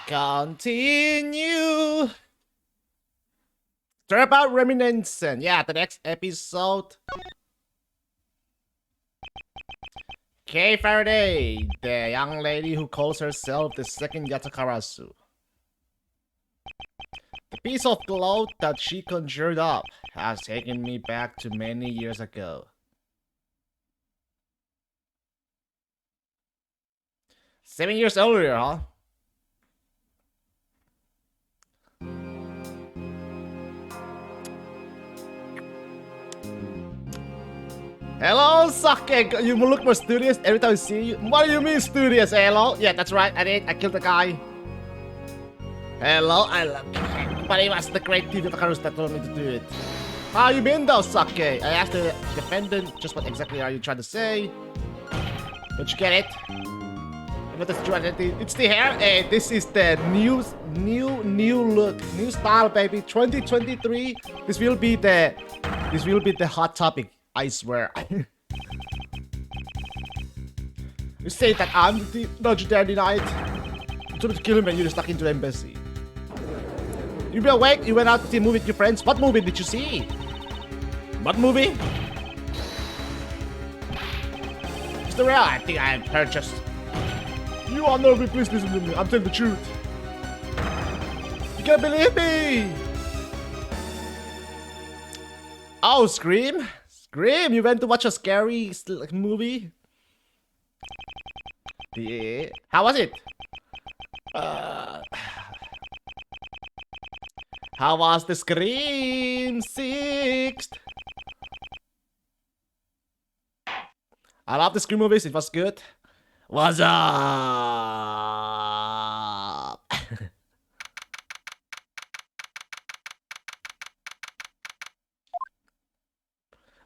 Continue. Talk about reminiscence. Yeah, the next episode. Kay Faraday, the young lady who calls herself the second Yatakarasu. The piece of cloth that she conjured up has taken me back to many years ago. 7 years earlier, huh? Hello, Sake! You look more studious every time I see you. What do you mean studious? Hello? Yeah, that's right, I did. I killed the guy. Hello, I love it. But it was the great TV Takarus that told me to do it. How you been though, Sake? I asked the defendant just what exactly are you trying to say. Don't you get it? What is true identity? It's the hair. Hey, this is the new look, new style, baby. 2023. This will be the hot topic. I swear. You say that I'm the legendary knight. You told me to kill him and you stuck into the embassy. You be awake? You went out to see a movie with your friends. What movie did you see? What movie? It's the real. I think I purchased. You are no, please listen to me. I'm telling the truth. You can't believe me. Oh, Scream? Scream! You went to watch a scary movie? Yeah. How was it? How was the Scream 6? I love the Scream movies. It was good. What's up?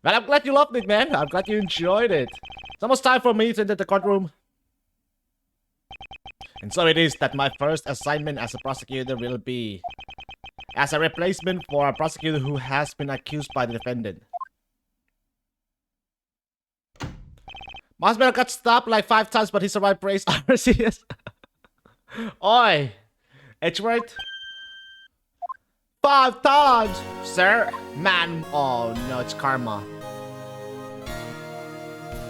Well, I'm glad you loved it, man. I'm glad you enjoyed it. It's almost time for me to enter the courtroom. And so it is that my first assignment as a prosecutor will be as a replacement for a prosecutor who has been accused by the defendant. My husband got stopped like 5 times, but he survived praise. RCS. Oi! Edgeworth? 5 times! Sir? Man, oh no, it's karma.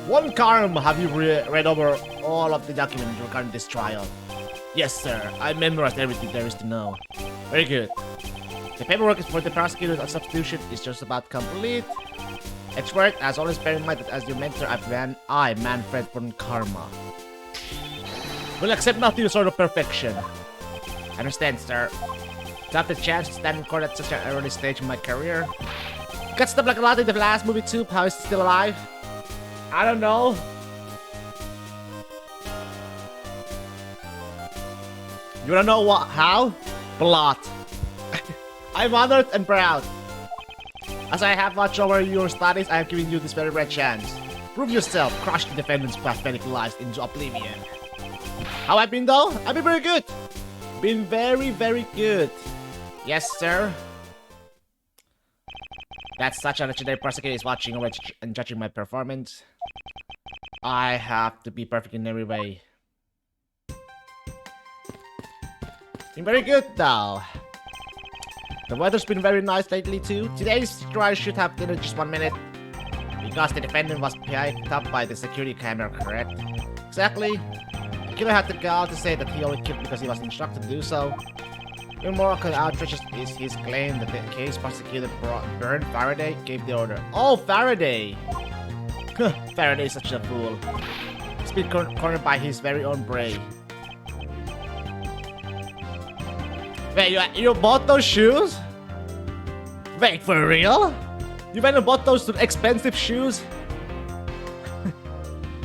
One karma, have you read over all of the documents regarding this trial? Yes, sir. I memorized everything there is to know. Very good. The paperwork for the prosecutor's substitution is just about complete. Edgeworth, as always, bear in mind that as your mentor, I, Manfred von Karma, will accept nothing short of perfection. I understand, sir. To have the chance to stand in court at such an early stage in my career. Got stuff like a lot in the last movie too. How is he still alive? I don't know. You wanna know what? How? Plot. I'm honored and proud. As I have watched over your studies, I have given you this very rare chance. Prove yourself, crush the defendant's pathetic lies into oblivion. How I've been though? I've been very good. Been very, very good. Yes, sir. That's such a legendary prosecutor is watching over and judging my performance. I have to be perfect in every way. Been very good though. The weather's been very nice lately too. Today's trial should have been in just 1 minute. Because the defendant was picked up by the security camera, correct? Exactly. The killer had the gall to say that he only killed because he was instructed to do so. Even more outrageous is his claim that the case prosecutor Bern Faraday gave the order. Oh, Faraday! Faraday is such a fool. He's been cornered by his very own brain. Wait, you bought those shoes? Wait, for real? You went and bought those expensive shoes?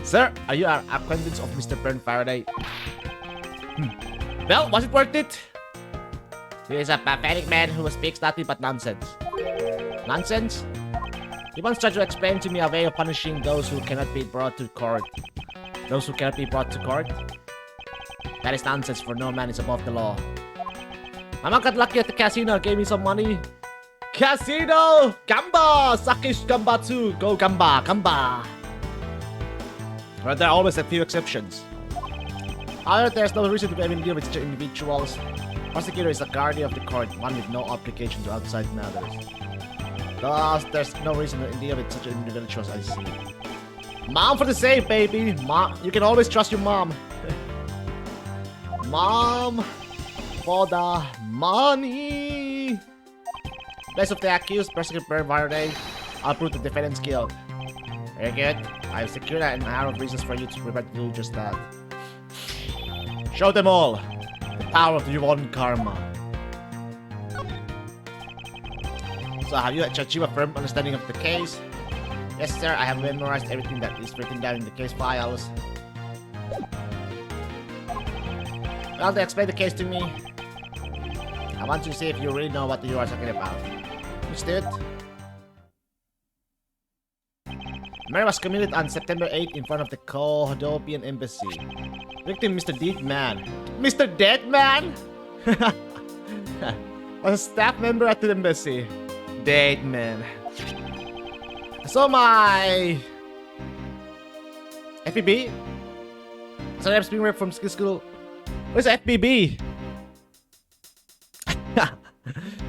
Sir, are you an acquaintance of Mr. Bern Faraday? Well, was it worth it? He is a pathetic man who speaks nothing but nonsense. Nonsense? He once tried to explain to me a way of punishing those who cannot be brought to court. Those who cannot be brought to court? That is nonsense, for no man is above the law. My mom got lucky at the casino and gave me some money. Casino! Gamba! Sake's Gamba too! Go Gamba! Gamba! But there are always a few exceptions. However, there's no reason to even deal with such individuals. Prosecutor is a guardian of the court, one with no obligation to outside matters. Thus, there's no reason to deal with such individuals, I see. Mom for the save, baby! Mom, you can always trust your mom. Mom for the money! Place of the accused, Prosecutor Bern Varday. I'll prove the defendant's guilt. Very good. I've secured an hour of reasons for you to prepare to do just that. Show them all the power of your own karma. So have you achieved a firm understanding of the case? Yes, sir. I have memorized everything that is written down in the case files. Well, they explain the case to me. I want to see if you really know what you are talking about. Understood? Murder was committed on September 8 in front of the Cohodopian embassy. Victim Mr. Deadman. Mr. Deadman? Was a staff member at the embassy. Deadman. So my FBB. So I'm being ripped from school. Where's FBB?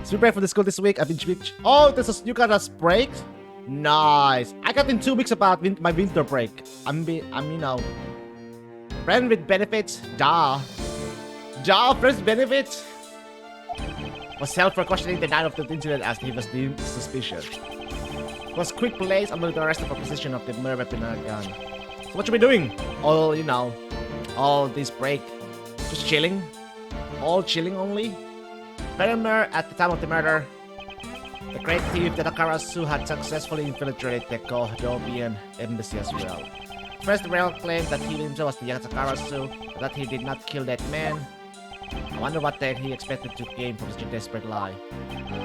It's prepared for the school this week. I've been oh, you got us break? Nice. I got in 2 weeks about my winter break. I'm you know, friend with benefits. Friends with benefits. Was held for questioning the night of the incident as he was deemed suspicious. Was quick placed under the arrest for possession of the murder weapon and a gun. So what you be doing? All, you know, all this break. Just chilling? All chilling only? Furthermore, at the time of the murder, the great thief Tadakarasu had successfully infiltrated the Kohodopian embassy as well. First, the rebel claimed that he himself was the Tadakarasu, but that he did not kill that man. I wonder what he expected to gain from such a desperate lie.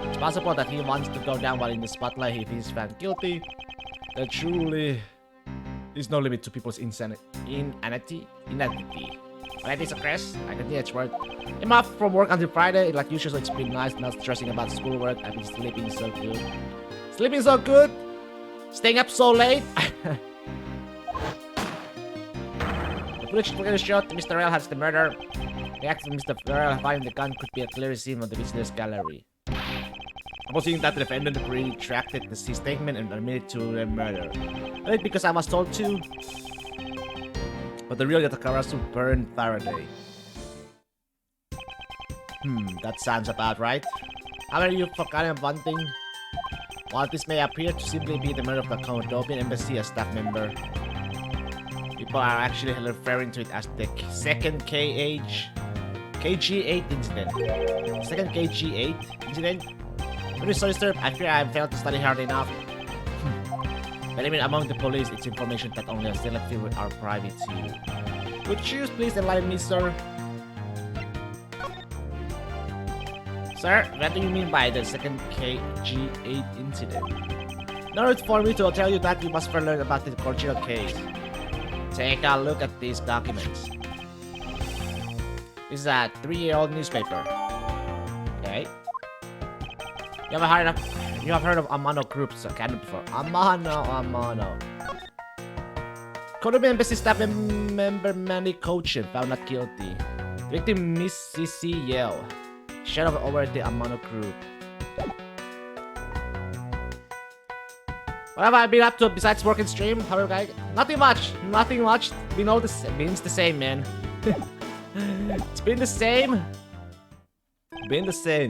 It's possible that he wants to go down while in the spotlight if he's found guilty. There truly is no limit to people's inanity. When it occurs, I continue Edgeworth. I'm off from work until Friday. Like usual, it's been nice not stressing about schoolwork. I've been sleeping so good. Sleeping so good? Staying up so late? The footage clearly showed that Mr. Rell has the murder. The act of Mr. Rell finding the gun could be clearly seen on the visitors gallery. Upon seeing that, the defendant retracted his statement and admitted to the murder. I did because I was told to. But the real Yatakarasu burned Faraday. That sounds about right. However, you've forgotten one thing. While this may appear to simply be the murder of the Kohodopian embassy as staff member, people are actually referring to it as the second KG8 incident. Second KG8 incident? Very sorry, sir. I fear I have failed to study hard enough. But I mean, among the police, it's information that only a select few are private to you. Would you please enlighten me, sir? Sir, what do you mean by the second KG8 incident? In order for me to tell you that, you must first learn about the original case. Take a look at these documents. This is a 3-year-old newspaper. Okay. You have heard of Amano Group's academy before. Amano. Kodobe Embassy staff member Manny Cochin found not guilty. The victim Miss C.C. Yale. Shadow over the Amano Group. What have I been up to besides work and stream? How guys? Nothing much. We know this means the same, man. It's been the same.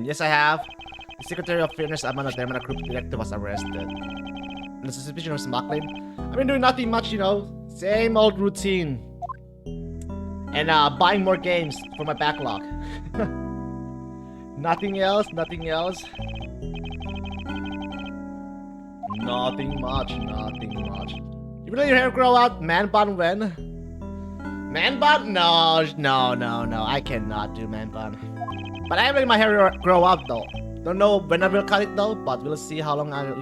Yes, I have. The Secretary of Fairness Amano Termina Group Director was arrested. And the suspicion of smuggling. I've been doing nothing much, you know. Same old routine. And buying more games for my backlog. Nothing else. Nothing much. You let your hair grow out, man bun when? Man bun? No. I cannot do man bun. But I am letting my hair grow out though. Don't know when I will cut it though, but we'll see how long I'll,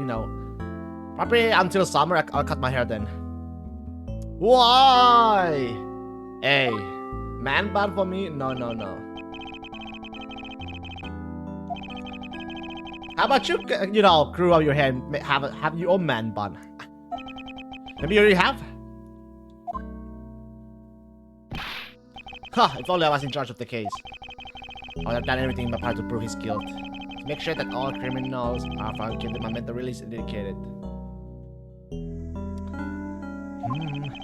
probably until summer I'll cut my hair then. Why? Hey, man bun for me? No. How about you, grew out your hair and have your own man bun? Maybe you already have? Ha! If only I was in charge of the case. I would have done everything in my power to prove his guilt. To make sure that all criminals are found guilty, my mental release indicated.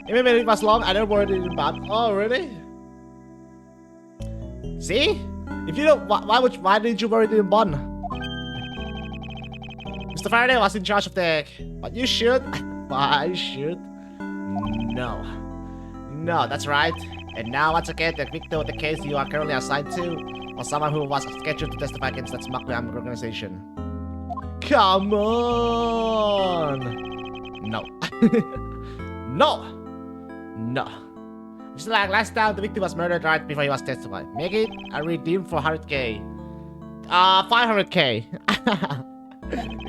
Even when it was long, I never worried it bad. Oh, really? See? If you don't, why didn't you worry it in bun? Mr. Faraday was in charge of the... But you should. But I should. No. No, that's right. And now, once again, the victim of the case you are currently assigned to was someone who was scheduled to testify against that smuggling organization. Come on! No. No! No. Just like last time, the victim was murdered right before he was testified. Make it a redeem for 100k. 500k.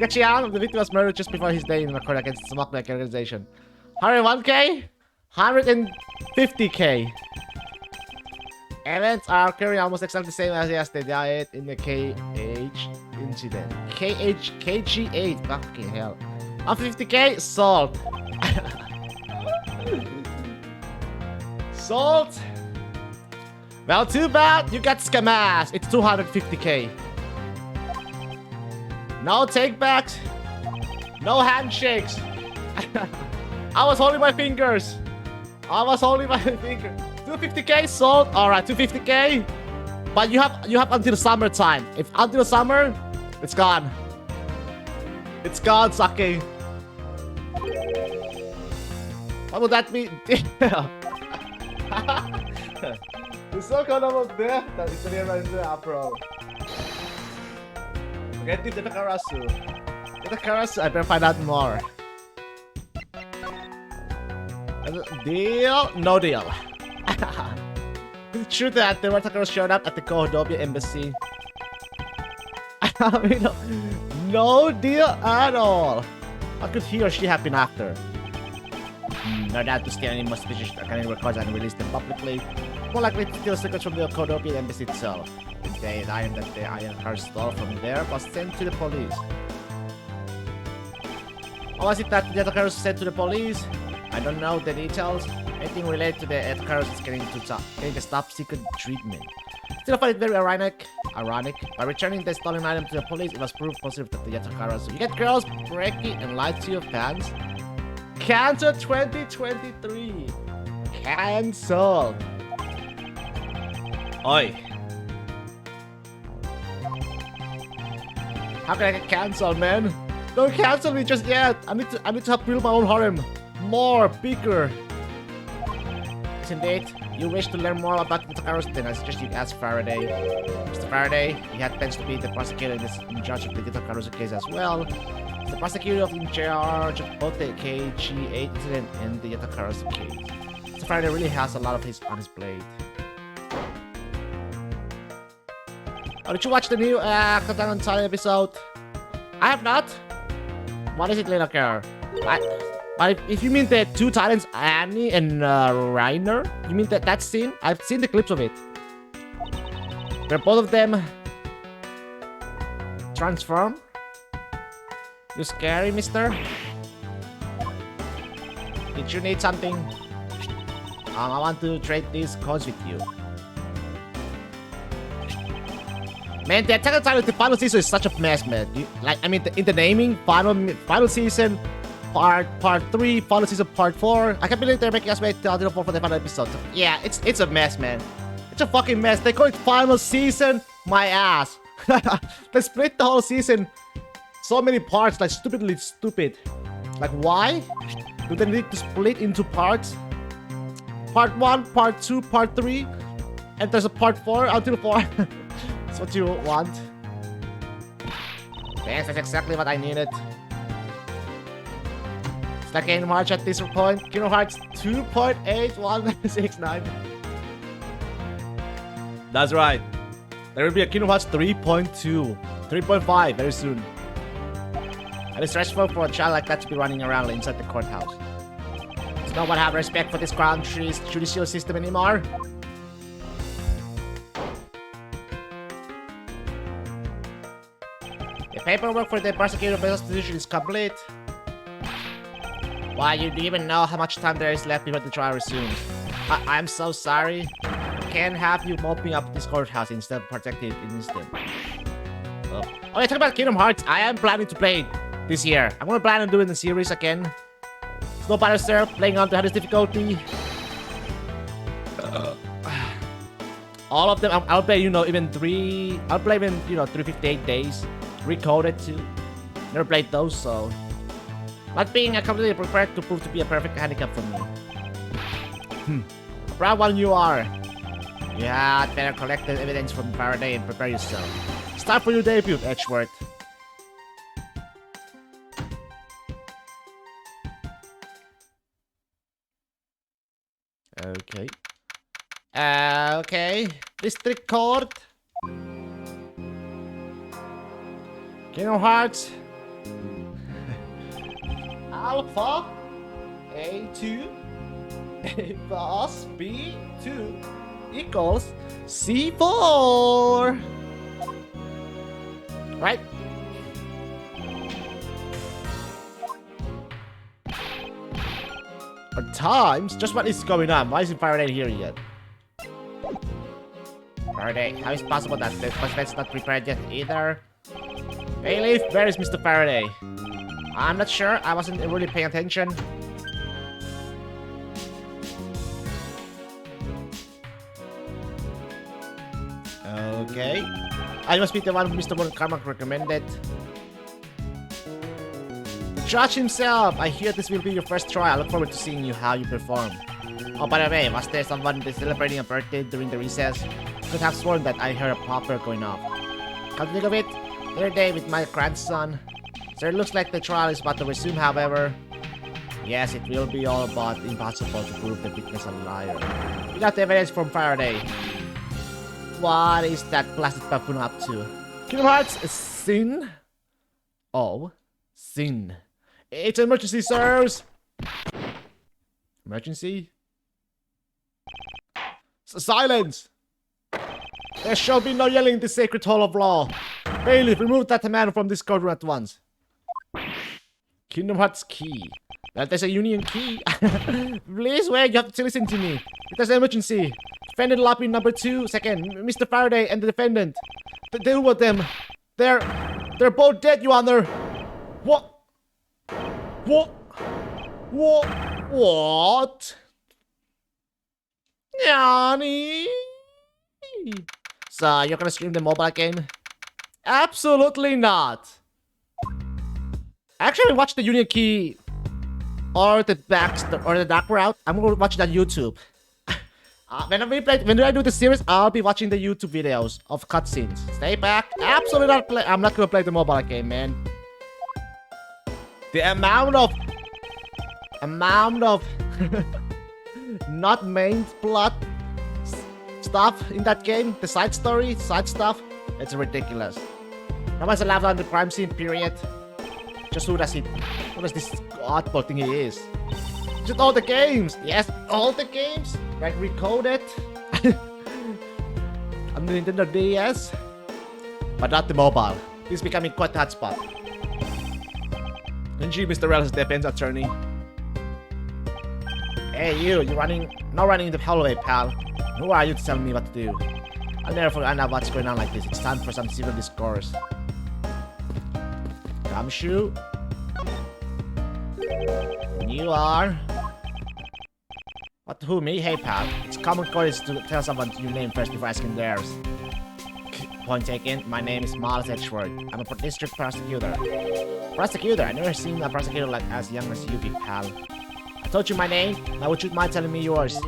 Gachian, the victim was murdered just before his day in the court against the smuggling organization. 101k? 150k. Events are occurring almost exactly the same as yesterday. Died in the KH incident. KG8. Fucking hell. 150k? Salt. Salt? Well, too bad. You got scam ass. It's 250k. No takebacks. No handshakes. I was holding my fingers. 250k salt. All right, 250k. But you have until summertime. If until summer, it's gone. It's gone, Saki. What would that be? The so-called of death that is realized bro. Get the Karasu. Get the Karasu. I better find out more. Deal? No deal. Is it true that the Watakaro showed up at the Kohodobia embassy? I mean, no deal at all. How could he or she have been after? No doubt to steal any more suspicious accounting records and release them publicly. More likely to steal secrets from the Kohodobia embassy itself. Instead, I am that the iron car stole from there was sent to the police. Or was it that the Watakaro was sent to the police? I don't know the details. Anything related to the Edgeworth is getting a top secret treatment. Still, I find it very ironic. By returning the stolen item to the police, it was proof positive that the Yatakara. So you get girls breaking and lie to your fans. Cancel 2023. Cancelled. Oi. How can I get cancelled, man? Don't cancel me just yet. I need to help build my own harem. More, bigger. Yes, indeed. You wish to learn more about the Takaros, then I suggest you ask Faraday. Mr. Faraday, he happens to be the prosecutor in charge of the Takaros case as well. He's the prosecutor in charge of both the KG8 incident and the Takaros case. Mr. Faraday really has a lot of on his plate. Oh, did you watch the new Katan on Titan episode? I have not. What is it, little girl? But if you mean the two Titans, Annie and Reiner, you mean that scene? I've seen the clips of it. Where both of them transform. You scary, mister? Did you need something? I want to trade these coins with you. Man, the Attack on Titan with the final season is such a mess, man. In the naming, final season. Part 3, final season part 4. I can't believe they're making us wait till 4 for the final episode. So, yeah, it's a mess, man. It's a fucking mess. They call it final season. My ass. They split the whole season. So many parts, like stupidly stupid. Like why? Do they need to split into parts? Part 1, part 2, part 3, and there's a part 4 until 4. That's what you want. Yes, that's exactly what I needed. Like in March at this point, Kingdom Hearts 2.8169. That's right. There will be a Kingdom Hearts 3.2, 3.5 very soon. And it's stressful for a child like that to be running around inside the courthouse. Does no one have respect for this country's judicial system anymore? The paperwork for the prosecutor investigation is complete. Why, you do even know how much time there is left before the trial resumes? I'm so sorry. can have you mopping up this courthouse instead of protecting it in instant. Oh, yeah, talking about Kingdom Hearts, I am planning to play it this year. I'm gonna plan on doing the series again. Snow Battle playing on the hardest difficulty. All of them, I'll play, you know, even 358 days. Recoded too. Never played those, so. Not being completely prepared to prove to be a perfect handicap for me. A proud one you are. You had better collect the evidence from Faraday and prepare yourself. Start for your debut, Edgeworth. Okay. Okay. District Court. Kingdom Hearts. Alpha. A2. A plus B2 equals C4. Right? At times, just what is going on? Why isn't Faraday here yet? Faraday, how is it possible that the prospect's not prepared yet either? Bailiff, where is Mr. Faraday? I'm not sure, I wasn't really paying attention. Okay. I must be the one Mr. Carmack recommended. Judge himself! I hear this will be your first try. I look forward to seeing you how you perform. Oh, by the way, was there someone celebrating a birthday during the recess? I could have sworn that I heard a popper going off. Come to think of it, the other day with my grandson. So it looks like the trial is about to resume, however. Yes, it will be all but impossible to prove the witness a liar. Without evidence from Faraday. What is that blasted buffoon up to? Kingdom Hearts, a sin? Oh, sin. It's an emergency, sirs! Emergency? Silence! There shall be no yelling in the sacred hall of law. Bailiff, remove that man from this courtroom at once. Kingdom Hearts key. Well, there's a union key. Please wait, you have to listen to me. There's an emergency. Defendant lobby number 2, second, Mr. Faraday and the defendant. Deal with them. They're both dead, Your Honor. What? What? Yanni? So, you're gonna stream the mobile game? Absolutely not. Actually, watch the Union Key or the dark route. I'm gonna watch that YouTube. When I do the series, I'll be watching the YouTube videos of cutscenes. Stay back. Absolutely not play. I'm not gonna play the mobile game, man. The amount of not main plot stuff in that game, the side story, side stuff, it's ridiculous. No one's allowed on the crime scene, period. Just who does this oddball thing he is? Just all the games! Yes, all the games! Like recoded on the Nintendo DS. But not the mobile. This is becoming quite a hotspot. And you, Mr. Rel's defense attorney. Hey you're not running in the hallway, pal. Who are you to tell me what to do? I'll never find out what's going on like this. It's time for some civil discourse. Gumshoe? You are? What, who, me? Hey, pal. It's common courtesy to tell someone your name first before asking theirs. Point taken. My name is Miles Edgeworth. I'm a district prosecutor. Prosecutor? I've never seen a prosecutor like as young as you, big pal. I told you my name. Now would you mind telling me yours?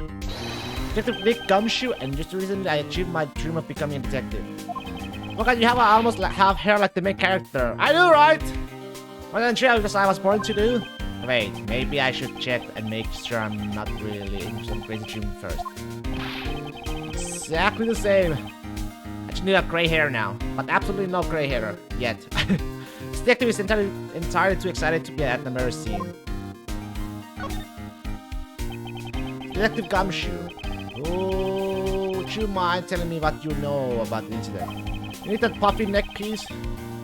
Detective Nick Gumshoe, and just recently I achieved my dream of becoming a detective. Look at you have almost half hair like the main character. I do, right? Well then, sure, because I was born to do. Wait, maybe I should check and make sure I'm not really in some crazy dream first. Exactly the same. I just need a gray hair now, but absolutely no gray hair yet. This detective is entirely too excited to be at the murder scene. Detective Gumshoe. Oh, would you mind telling me what you know about the incident? You need that puffy neck piece?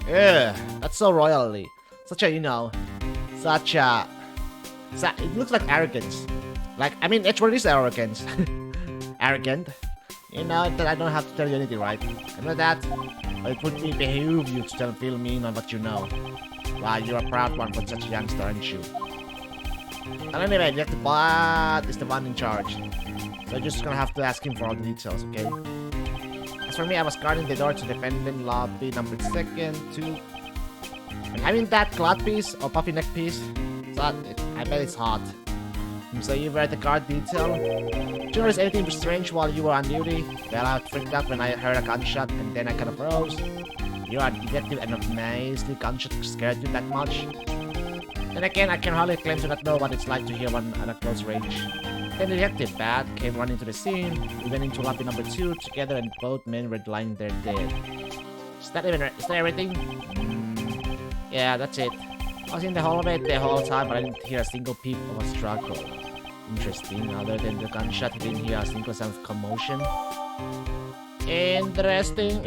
Ugh, that's so royally. Such a, you know, it looks like arrogance. Like, I mean, Edgeworth is arrogance. Arrogant. You know that I don't have to tell you anything, right? I know that, but it would be behoove you to fill me in on what you know. Wow, you're a proud one for such a youngster, aren't you? And anyway, Detective Bot is the one in charge. So you're just gonna have to ask him for all the details, okay? As for me, I was guarding the door to defendant lobby number 2. And having that cloth piece or puffy neck piece, I bet it's hot. So you were the guard detail. Did you notice anything strange while you were on duty? Well, I freaked out when I heard a gunshot and then I kind of froze. You are a detective and amazingly gunshot scared you that much. Then again, I can hardly claim to not know what it's like to hear one at a close range. Then the detective Bat came running to the scene. We went into lobby number 2 together and both men were lying there dead. Is that everything? Yeah, that's it. I was in the hallway the whole time, but I didn't hear a single peep of a struggle. Interesting. Other than the gunshot, I didn't hear a single sound of commotion. Interesting.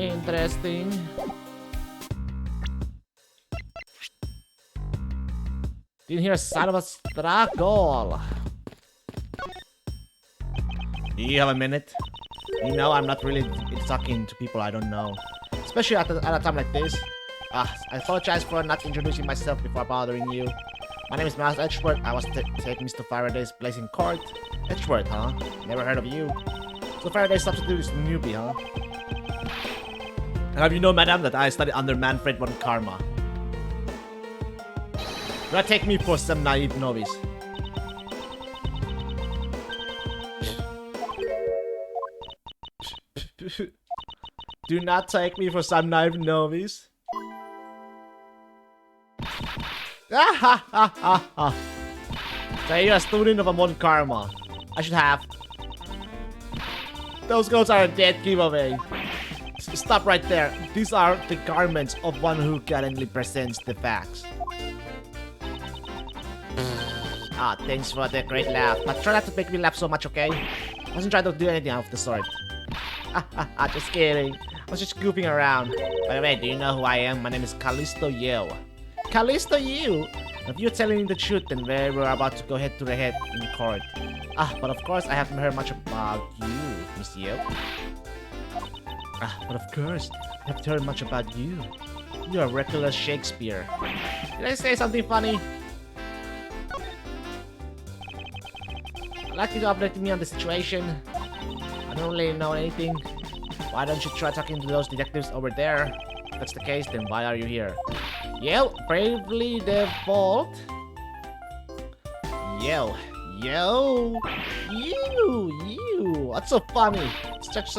Didn't hear a sound of a struggle. Do you have a minute? You know, I'm not really talking to people I don't know. Especially at a time like this. I apologize for not introducing myself before bothering you. My name is Master Edgeworth. I was taking Mr. Faraday's place in court. Edgeworth, huh? Never heard of you. So Faraday's substitute is newbie, huh? Have you known, madam, that I studied under Manfred von Karma? Do not take me for some naive novice. Do not take me for some naive novice. So you're a student of a Mon Karma. I should have. Those girls are a dead giveaway. Stop right there. These are the garments of one who currently presents the facts. Thanks for the great laugh. But try not to make me laugh so much, okay? I wasn't trying to do anything of the sort. Just kidding. I was just goofing around. By the way, do you know who I am? My name is Callisto Yeo. Callisto Yeo? If you're telling me the truth, then we're about to go head to head in court. But of course, I haven't heard much about you, Miss Yeo. But of course, I haven't heard much about you. You're a regular Shakespeare. Did I say something funny? I'd like you to update me on the situation. I don't really know anything. Why don't you try talking to those detectives over there? If that's the case, then why are you here? Yo, bravely default. Yo. You. What's so funny? It's just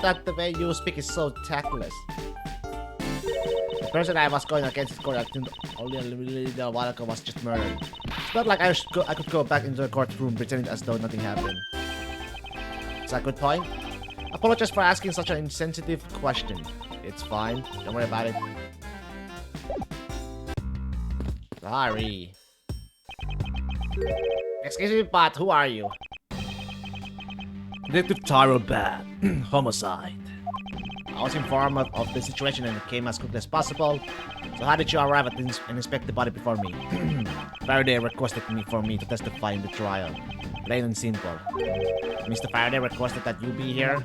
that the way you speak is so tactless. The person I was going against in court only a little while ago was just murdered. It's not like I could go back into the courtroom pretending as though nothing happened. Is that a good point? I apologize for asking such an insensitive question. It's fine. Don't worry about it. Sorry. Excuse me, but who are you? Detective Taro Bat. Homicide. I was informed of the situation and came as quickly as possible. So how did you arrive at and inspect the body before me? Faraday requested for me to testify in the trial. Plain and simple. Mr. Faraday requested that you be here.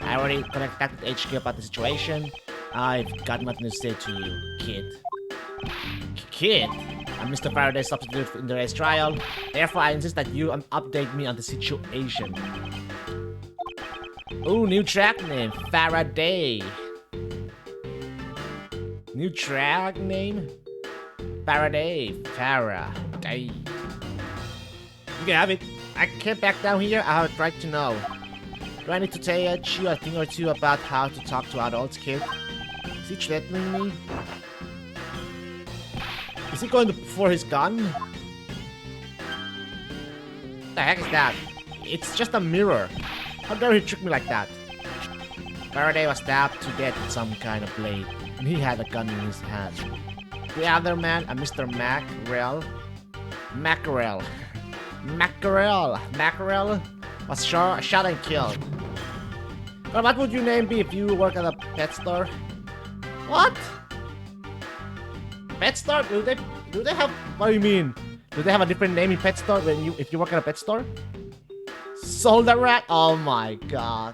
I already contacted HQ about the situation. I've got nothing to say to you, kid. Kid? I'm Mr. Faraday's substitute in the race trial. Therefore, I insist that you update me on the situation. Ooh, new track name, Faraday. New track name? Faraday. You can have it. I can't back down here. I have a right to know. Do I need to tell you a thing or two about how to talk to adults, kid? Is he threatening me? Is he going for his gun? What the heck is that? It's just a mirror. How dare he trick me like that? Faraday was stabbed to death with some kind of blade, and he had a gun in his hand. The other man, a Mr. Mackerel, was shot and killed. But what would your name be if you work at a pet store? What? Pet store? Do they have? What do you mean? Do they have a different name in pet store if you work at a pet store? Sold a rat? Oh my god.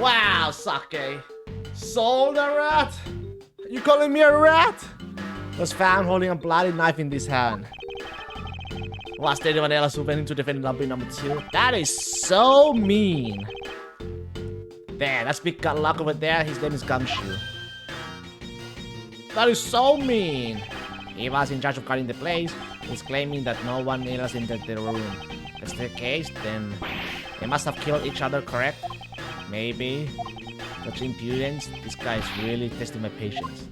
Wow, Sake. Sold a rat? You calling me a rat? Was found holding a bloody knife in this hand. Was anyone else who went into defending lobby number 2? That is so mean. There, that's big luck over there. His name is Gumshoe. That is so mean. He was in charge of guarding the place. He's claiming that no one else entered the room. If that's the case, then they must have killed each other, correct? Maybe. Such impudence. This guy is really testing my patience.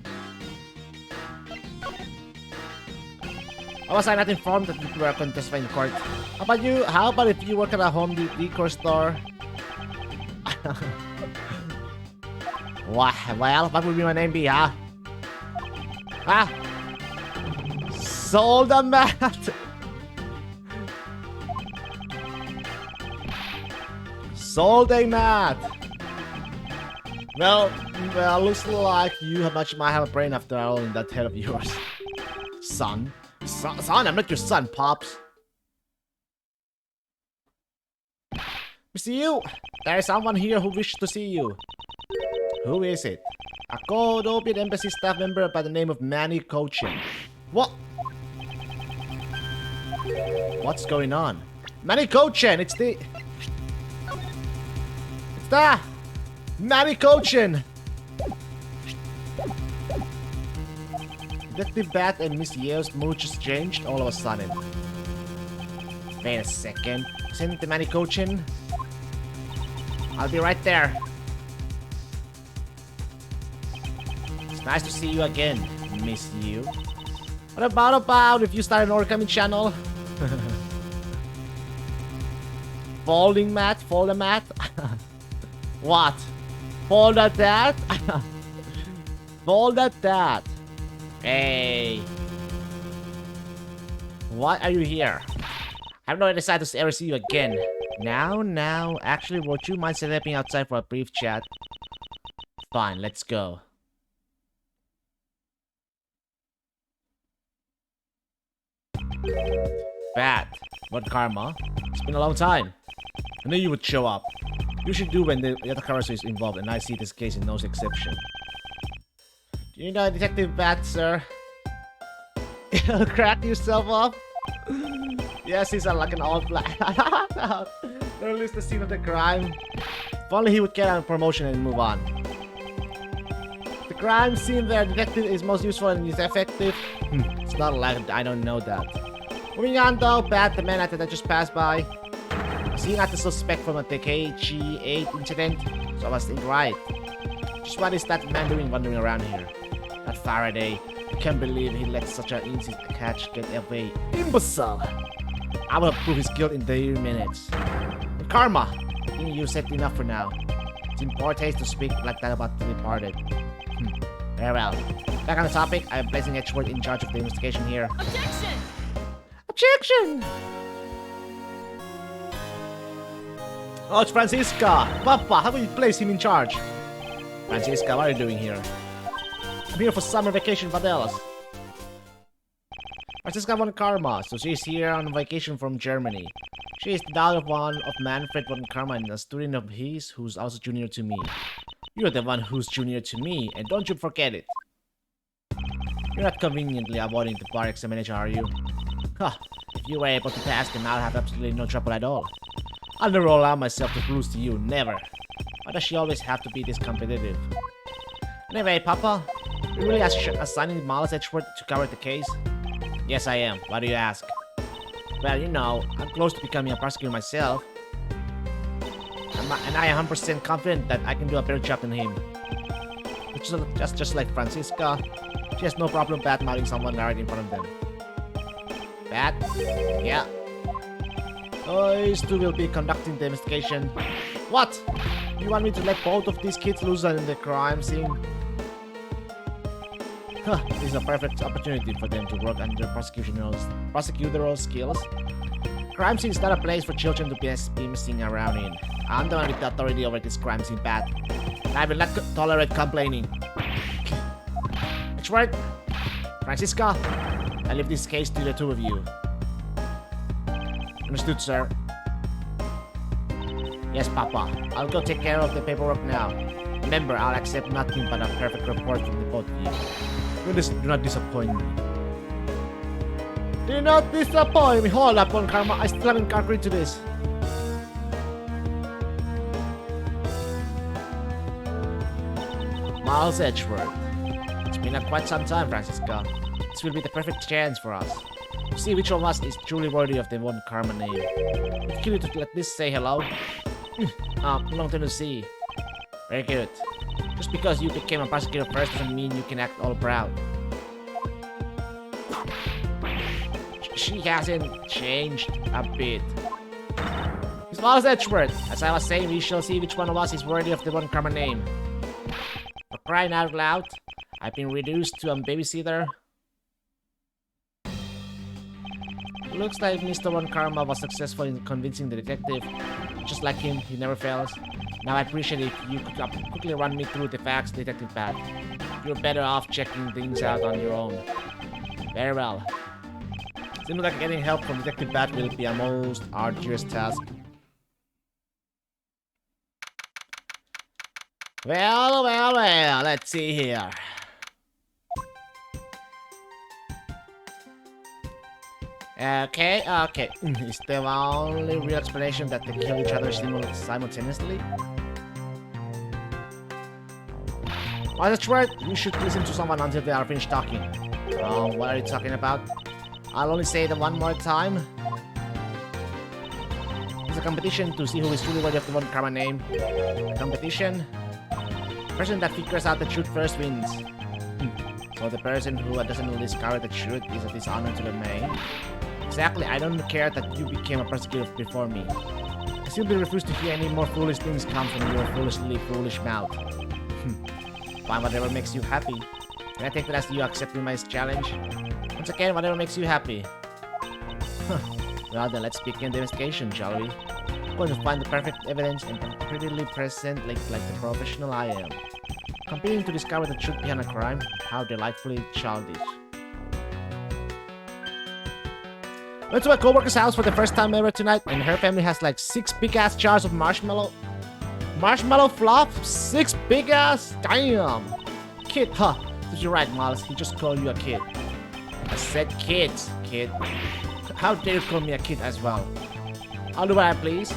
How was I not informed that you were contesting in court? How about you? How about if you work at a home decor store? Well, what would my name be, huh? Huh? Sold a mat! Sold a mat! Well, looks like you might have a brain after all in that head of yours. Son? Son, I'm not your son, Pops. Mr. Yu, there is someone here who wishes to see you. Who is it? A Kodobian embassy staff member by the name of Manny Cochin. What? What's going on? Manny Cochin, it's the Manny Cochin! Detective Bat and Miss Yeo's mood just changed all of a sudden. Wait a second. Isn't it the Manny Cochin? I'll be right there. It's nice to see you again, Miss Yeo. What about if you start an origami channel? Folding mat? Fold a mat? What? Fold at that? Fold at that. Hey. Why are you here? I have no desire to ever see you again. Now. Actually, would you mind stepping outside for a brief chat? Fine, let's go. Bat. What karma? It's been a long time. I knew you would show up. You should do when the Yatakarasu is involved, and I see this case in no exception. Do you know Detective Bat, sir? You'll crack yourself up? Yes, he's like an old black. Release the scene of the crime. If only he would get a promotion and move on. The crime scene where detective is most useful and is effective. It's not like I don't know that. Moving on though, Bat, the man that just passed by. Was he not the suspect from the KG8 incident? So I was thinking right. Just what is that man doing wandering around here? That Faraday. I can't believe he let such an easy catch get away. Imbecile! I will prove his guilt in 30 minutes. And Karma! I think you said enough for now. It's in poor taste to speak like that about the departed. Very well. Back on the topic, I am placing Edgeworth in charge of the investigation here. Objection! Objection! Oh, it's Francisca! Papa, how will you place him in charge? Francisca, what are you doing here? I'm here for summer vacation, what else? Francisca von Karma, so she's here on vacation from Germany. She is the daughter of Manfred von Karma and a student of his who's also junior to me. You're the one who's junior to me, and don't you forget it. You're not conveniently avoiding the bar examination, are you? Huh, if you were able to pass, then I'll have absolutely no trouble at all. I'll never allow myself to lose to you, never. Why does she always have to be this competitive? Anyway, Papa, you really assigning Miles Edgeworth to cover the case? Yes, I am. Why do you ask? Well, you know, I'm close to becoming a prosecutor myself. And I am 100% confident that I can do a better job than him. Just like Francisca, she has no problem bad-mouthing someone right in front of them. Bad? Yeah. These two will be conducting the investigation. What? You want me to let both of these kids loose in the crime scene? Huh, this is a perfect opportunity for them to work on their prosecutorial skills. Crime scene is not a place for children to be messing around in. I'm the one with the authority over this crime scene, Pat. And I will not tolerate complaining. Edgeworth, Francisca, I leave this case to the two of you. Understood, sir. Yes, Papa. I'll go take care of the paperwork now. Remember, I'll accept nothing but a perfect report from the both of you. Do not disappoint me. Do not disappoint me. Hold up, One Karma. I still haven't agreed to this. Miles Edgeworth. It's been quite some time, Francisca. This will be the perfect chance for us to see which of us is truly worthy of the One Karma name. It's cute to let this say hello. Long time to see. Very good. Just because you became a prosecutor first doesn't mean you can act all proud. She hasn't changed a bit. It's Miles Edgeworth. As I was saying, we shall see which one of us is worthy of the One Karma name. For crying out loud, I've been reduced to a babysitter. Looks like Mr. One Karma was successful in convincing the detective. Just like him, he never fails. Now I'd appreciate if you could quickly run me through the facts, Detective Pat. You're better off checking things out on your own. Very well. Seems like getting help from Detective Pat will be a most arduous task. Well, let's see here. Okay. Is the only real explanation that they kill each other simultaneously? Well, that's right. You should listen to someone until they are finished talking. What are you talking about? I'll only say them one more time. It's a competition to see who is truly worthy of the One Karma name. Competition? The person that figures out the truth first wins. So the person who doesn't discover the truth is a dishonor to the name. Exactly, I don't care that you became a prosecutor before me. I simply refuse to hear any more foolish things come from your foolish mouth. Fine, whatever makes you happy. Can I take that as you accepting my challenge? Once again, whatever makes you happy. Well then, let's begin the investigation, shall we? I'm going to find the perfect evidence and prettily present like the professional I am. Competing to discover the truth behind a crime? How delightfully childish. Went to my coworker's house for the first time ever tonight, and her family has like 6 big-ass jars of marshmallow fluff? 6 big-ass? Damn! Kid, huh? You're right, Miles. He just called you a kid. I said kids, kid. How dare you call me a kid as well? I'll do what I please.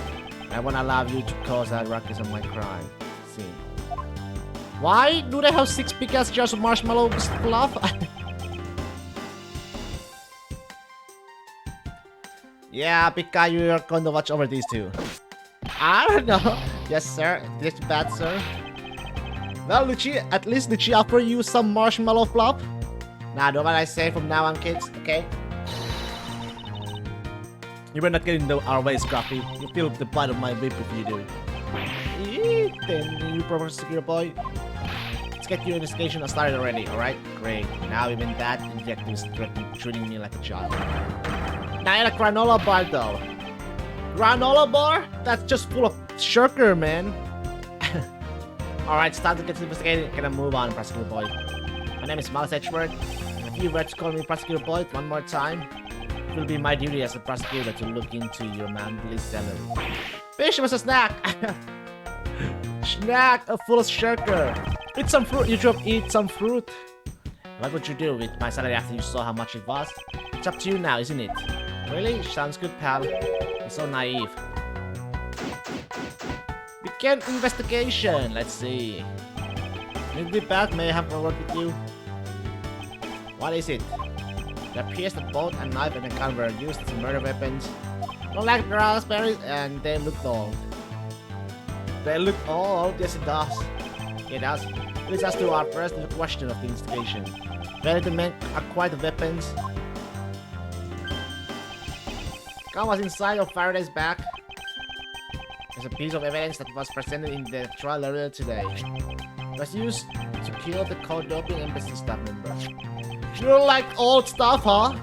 I won't allow you to cause a ruckus on my crime. See. Why do they have 6 big-ass jars of marshmallow fluff? Yeah, Pika, you're going to watch over these two. I don't know. Yes, sir. This bad, sir. Well, Lucci, at least did she offer you some marshmallow fluff? Nah, do what I say from now on, kids, okay? You better not get in our way, Scruffy. You feel the bite of my whip if you do. Then you prosecutor boy. Let's get your investigation started already, alright? Great. Now even that detective is treating me like a child. Not a granola bar though. Granola bar? That's just full of sugar, man. Alright, it's time to get investigating. Can I move on, Prosecutor Boy? My name is Miles Edgeworth. If you were to call me Prosecutor Boy one more time, it will be my duty as a prosecutor to look into your monthly salary. Fish was a snack! Snack full of sugar. Eat some fruit, you should eat some fruit. What would you do with my salary after you saw how much it was? It's up to you now, isn't it? Really? Sounds good, pal. You're so naive. Begin investigation. Let's see. Maybe Pat may have worked with you. What is it? It appears that both a knife and a gun were used as murder weapons. Don't like raspberries, and they look old. They look old? Yes, it does. It does. It leads us to our first question of the investigation. Where did the men acquire the weapons? Gun was inside of Faraday's back. There's a piece of evidence that was presented in the trial earlier today. It was used to kill the Cordobian embassy staff member. You don't like old stuff, huh?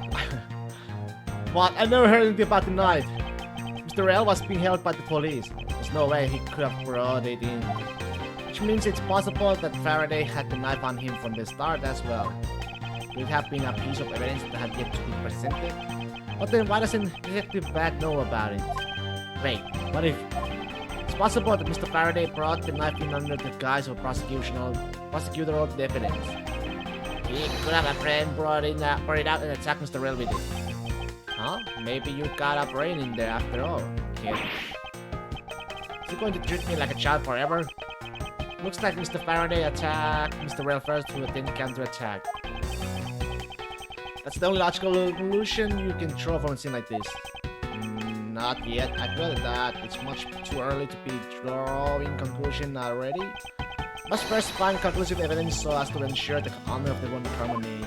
What? I never heard anything about the knife. Mr. L was being held by the police. There's no way he could have brought it in. Which means it's possible that Faraday had the knife on him from the start as well. Could it have been a piece of evidence that had yet to be presented? But then why doesn't Detective Bad know about it? Wait, what if it's possible that Mr. Faraday brought the knife in under the guise of prosecutorial evidence. He could have a friend brought it out and attacked Mr. Rail with it. Huh? Maybe you got a brain in there after all, kid. Is he going to treat me like a child forever? Looks like Mr. Faraday attacked Mr. Rail first to then counter-attack. That's the only logical conclusion you can draw from a scene like this. Not yet. I feel that it's much too early to be drawing conclusion already. Must first find conclusive evidence so as to ensure the honor of the one karma name.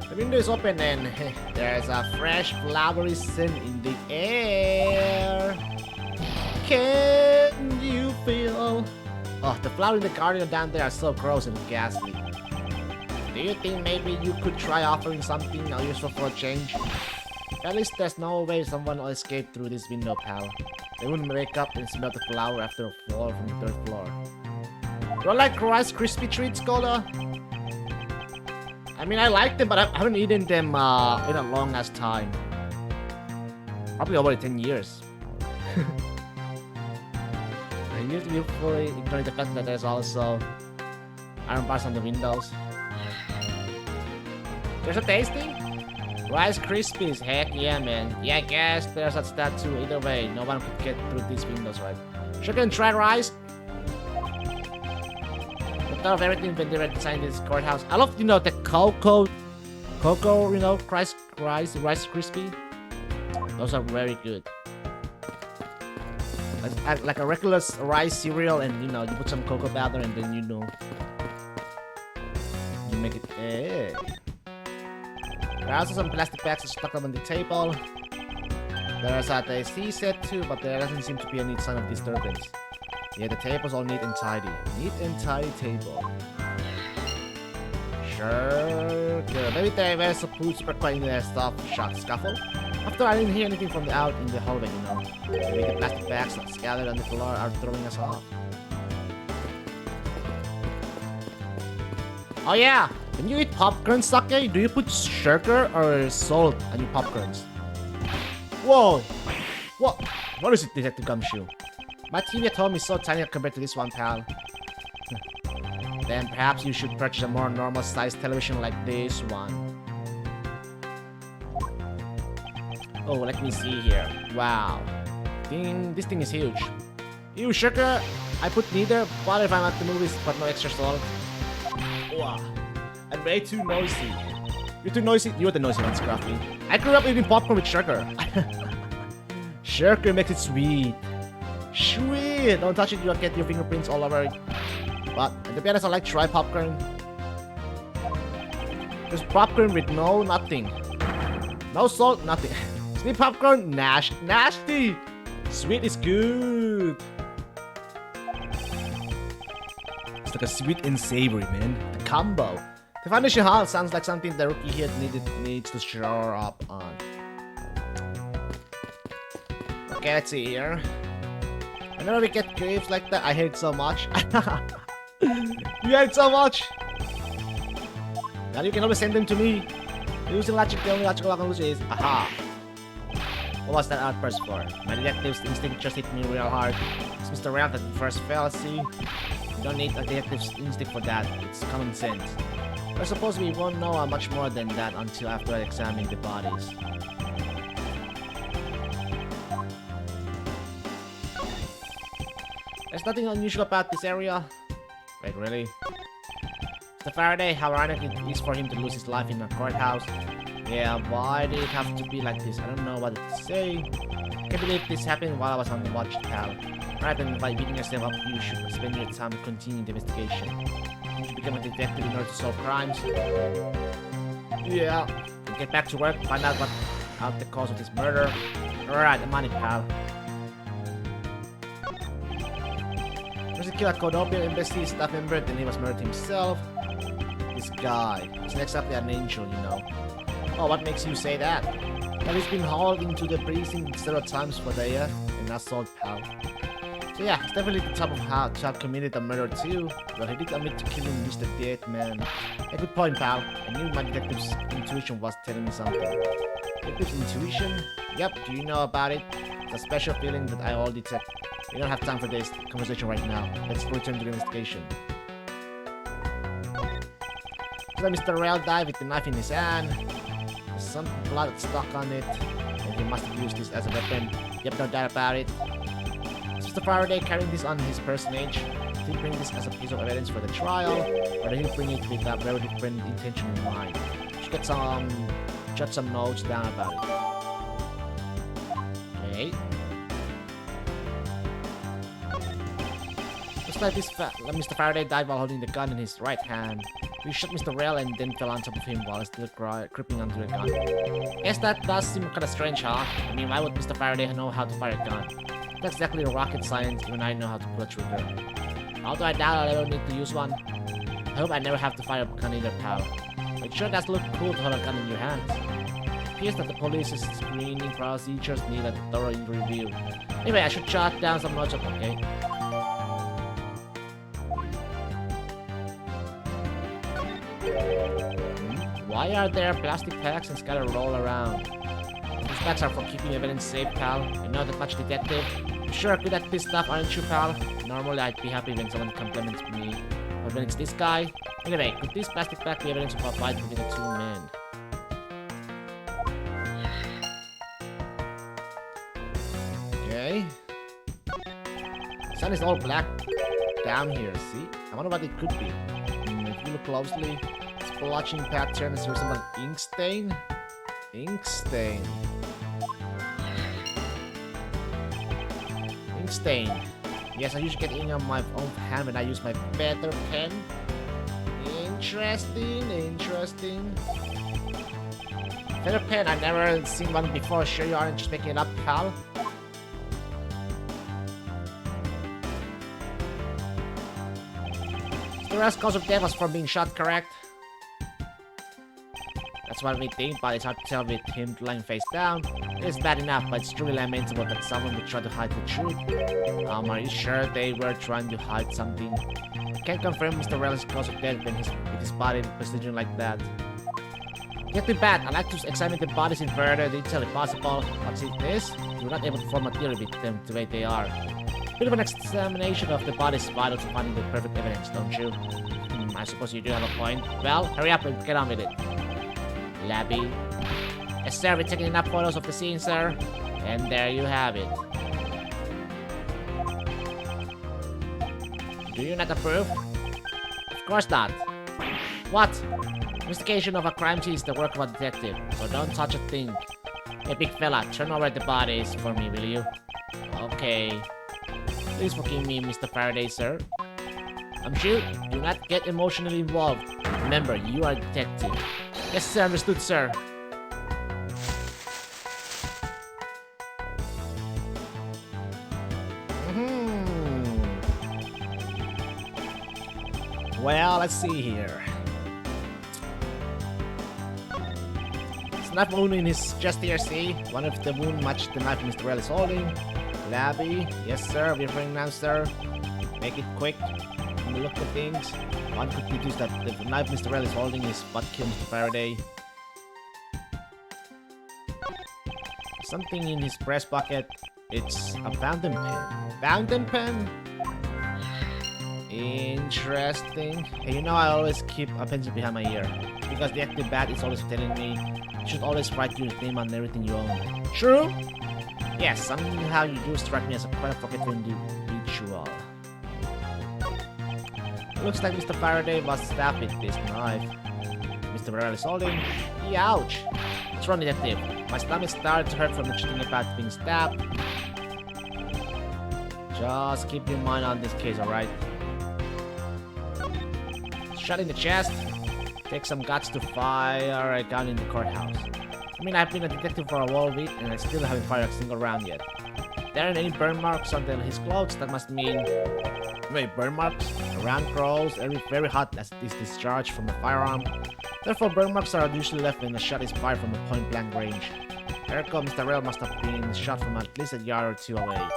The window is open and there's a fresh flowery scent in the air. Can you feel? Oh, the flowers in the garden down there are so gross and ghastly. Do you think maybe you could try offering something useful for a change? At least there's no way someone will escape through this window, pal. They wouldn't wake up and smell the flower after a fall from the 3rd floor. Do I like Rice Krispie treats, Golda? I mean, I like them, but I haven't eaten them in a long ass time. Probably over 10 years. I used to be fully ignoring the fact that there's also iron bars on the windows. There's a tasting? Rice Krispies, heck yeah, man. Yeah, I guess there's such that too. Either way, no one could get through these windows, right? Sugar and dried rice? The thought of everything when they were designing this courthouse. I love, the cocoa, rice crispy. Those are very good. Like a regular rice cereal, and you put some cocoa powder, and then you make it. Hey. There are also some plastic bags stuck on the table. There's a AC set too, but there doesn't seem to be any sign of disturbance. Yeah, the table's all neat and tidy. Neat and tidy table. Sure, good. Maybe they were supposed to put in their stuff scuffle. After I didn't hear anything from out in the hallway, Maybe the plastic bags scattered on the floor are throwing us off. Oh yeah! When you eat popcorn, Sake, do you put sugar or salt on your popcorns? Whoa! What is it, Detective Gumshoe? My TV at home is so tiny compared to this one, pal. Then perhaps you should purchase a more normal-sized television like this one. Oh, let me see here. Wow. This thing is huge. Ew, sugar! I put neither, but if I'm at the movies, but no extra salt. Wow. I'm way too noisy. You're too noisy? You're the noisy one, Scruffy. I grew up eating popcorn with sugar. Sugar makes it sweet. Sweet! Don't touch it, you'll get your fingerprints all over it. But, to be honest, I like dry popcorn. There's popcorn with nothing. No salt, nothing. Sweet popcorn, nasty! Sweet is good. It's like a sweet and savory, man. The combo. The foundation hall sounds like something the rookie here needs to shore up on. Okay, let's see here. Whenever we get graves like that, I hate it so much. You hate it so much! Now you can always send them to me. Using logic, the only logical conclusion is, aha! What was that outburst for? My detective's instinct just hit me real hard. It's Mr. Round at the first fallacy. You don't need a detective's instinct for that. It's common sense. I suppose we won't know much more than that until after I examine the bodies. There's nothing unusual about this area. Wait, really? Mr. Faraday, how ironic it is for him to lose his life in a courthouse. Yeah, why did it have to be like this? I don't know what to say. Can't believe this happened while I was on the watch, pal. Rather than by beating yourself up, you should spend your time continuing the investigation. You should become a detective in order to solve crimes. Yeah. Get back to work, find out the cause of this murder. Alright, the money, pal. There's a killer Codopia embassy staff member, then he was murdered himself. This guy. He's not exactly an angel, Oh, what makes you say that? Well, he's been hauled into the precinct several times for the and assault, pal. So yeah, it's definitely the type of how to have committed a murder too. But he did admit to killing Mr. Dead Man. A good point, pal. I knew my detective's intuition was telling me something. Detective intuition? Yep, do you know about it? It's a special feeling that I all detect. We don't have time for this conversation right now. Let's return to the investigation. So Mr. Rail died with the knife in his hand. There's some blood stuck on it, and he must have used this as a weapon. Yep, no doubt about it. Is Mr. Faraday carrying this on his personage? Did he bring this as a piece of evidence for the trial, or did he bring it with a very different intention in mind? Should get jot some notes down about it. Okay. Looks like Mr. Faraday died while holding the gun in his right hand. He shot Mr. Rail and then fell on top of him while still gripping onto the gun. Guess that does seem kinda strange, huh? I mean, why would Mr. Faraday know how to fire a gun? That's exactly rocket science when I know how to pull a trigger. Although I doubt I don't need to use one. I hope I never have to fire a gun either, pal. It sure does look cool to hold a gun in your hands. It appears that the police's screening procedures need a thorough review. Anyway, I should jot down some notes, okay? Why are there plastic packs and scattered all around? These packs are for keeping evidence safe, pal. You know that much, detective. You're sure good at this stuff, aren't you, pal? Normally, I'd be happy when someone compliments me. But when it's this guy... Anyway, could this plastic pack be evidence of a fight between the two men? Okay. The sun is all black down here, see? I wonder what it could be. If you look closely, splotching patterns resemble ink stain. Ink stain. Ink stain. Yes, I usually get ink on my own hand when I use my better pen. Interesting, interesting. Feather pen, I've never seen one before. Sure you aren't just making it up, pal? The rest cause of death was from being shot, correct? That's what we think, but it's hard to tell with him lying face down. It is bad enough, but it's truly lamentable that someone would try to hide the truth. Are you sure they were trying to hide something? I can't confirm Mr. Rail's cause of death with his body position like that. Get too bad. I'd like to examine the bodies in further detail if possible. But see this? You're not able to form a theory with them the way they are. Bit of an examination of the body is vital to finding the perfect evidence, don't you? I suppose you do have a point. Well, hurry up and get on with it. Labby. Yes, sir, we're taking enough photos of the scene, sir. And there you have it. Do you not approve? Of course not. What? Investigation of a crime scene is the work of a detective, so don't touch a thing. Hey, big fella, turn over the bodies for me, will you? Okay. Please forgive me, Mr. Faraday, sir. Shoot, do not get emotionally involved. Remember, you are a detective. Yes, sir, understood, sir. Well, let's see here. This knife wound in his chest here, see? One of the wound matched the knife Mr. Rail is holding. Labby, yes, sir, we're bringing now, sir. Make it quick. From the look of things, one could deduce that the knife Mr. Rail is holding is what killed Mr. Faraday. Something in his breast pocket. It's a fountain pen. Fountain pen? Interesting. Hey, you know I always keep a pencil behind my ear. Because the active bat is always telling me you should always write your name on everything you own. True? Yes, somehow you do strike me as quite a forgetful individual. Looks like Mr. Faraday was stabbed with this knife. Mr. Rail is holding. Ouch! What's wrong, detective? My stomach started to hurt from cheating about being stabbed. Just keep your mind on this case, alright? Shot in the chest. Take some guts to fire a gun in the courthouse. I mean, I've been a detective for a whole week and I still haven't fired a single round yet. There aren't any burn marks on his clothes. That must mean... Wait, burn marks? A round crawls very hot as it is discharged from a firearm. Therefore, burn marks are usually left when a shot is fired from a point-blank range. Ergo, Mr. Rail must have been shot from at least a yard or two away.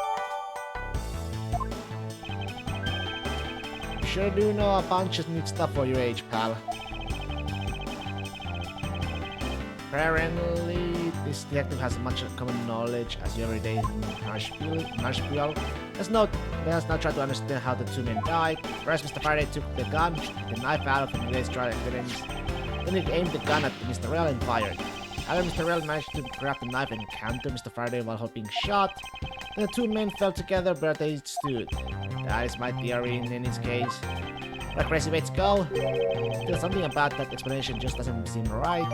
You sure do know a bunch of neat stuff for your age, pal. Apparently, this detective has much common knowledge as your everyday marshmallow. Let's not try to understand how the two men died. First, Mr. Faraday took the gun, the knife out of today's trial evidence. Then he aimed the gun at Mr. Rell and fired. However, Mr. Rell managed to grab the knife and counter Mr. Faraday while being shot. Then the two men fell together, but they stood. That is my theory in this case. What a crazy way to go. There's something about that explanation just doesn't seem right.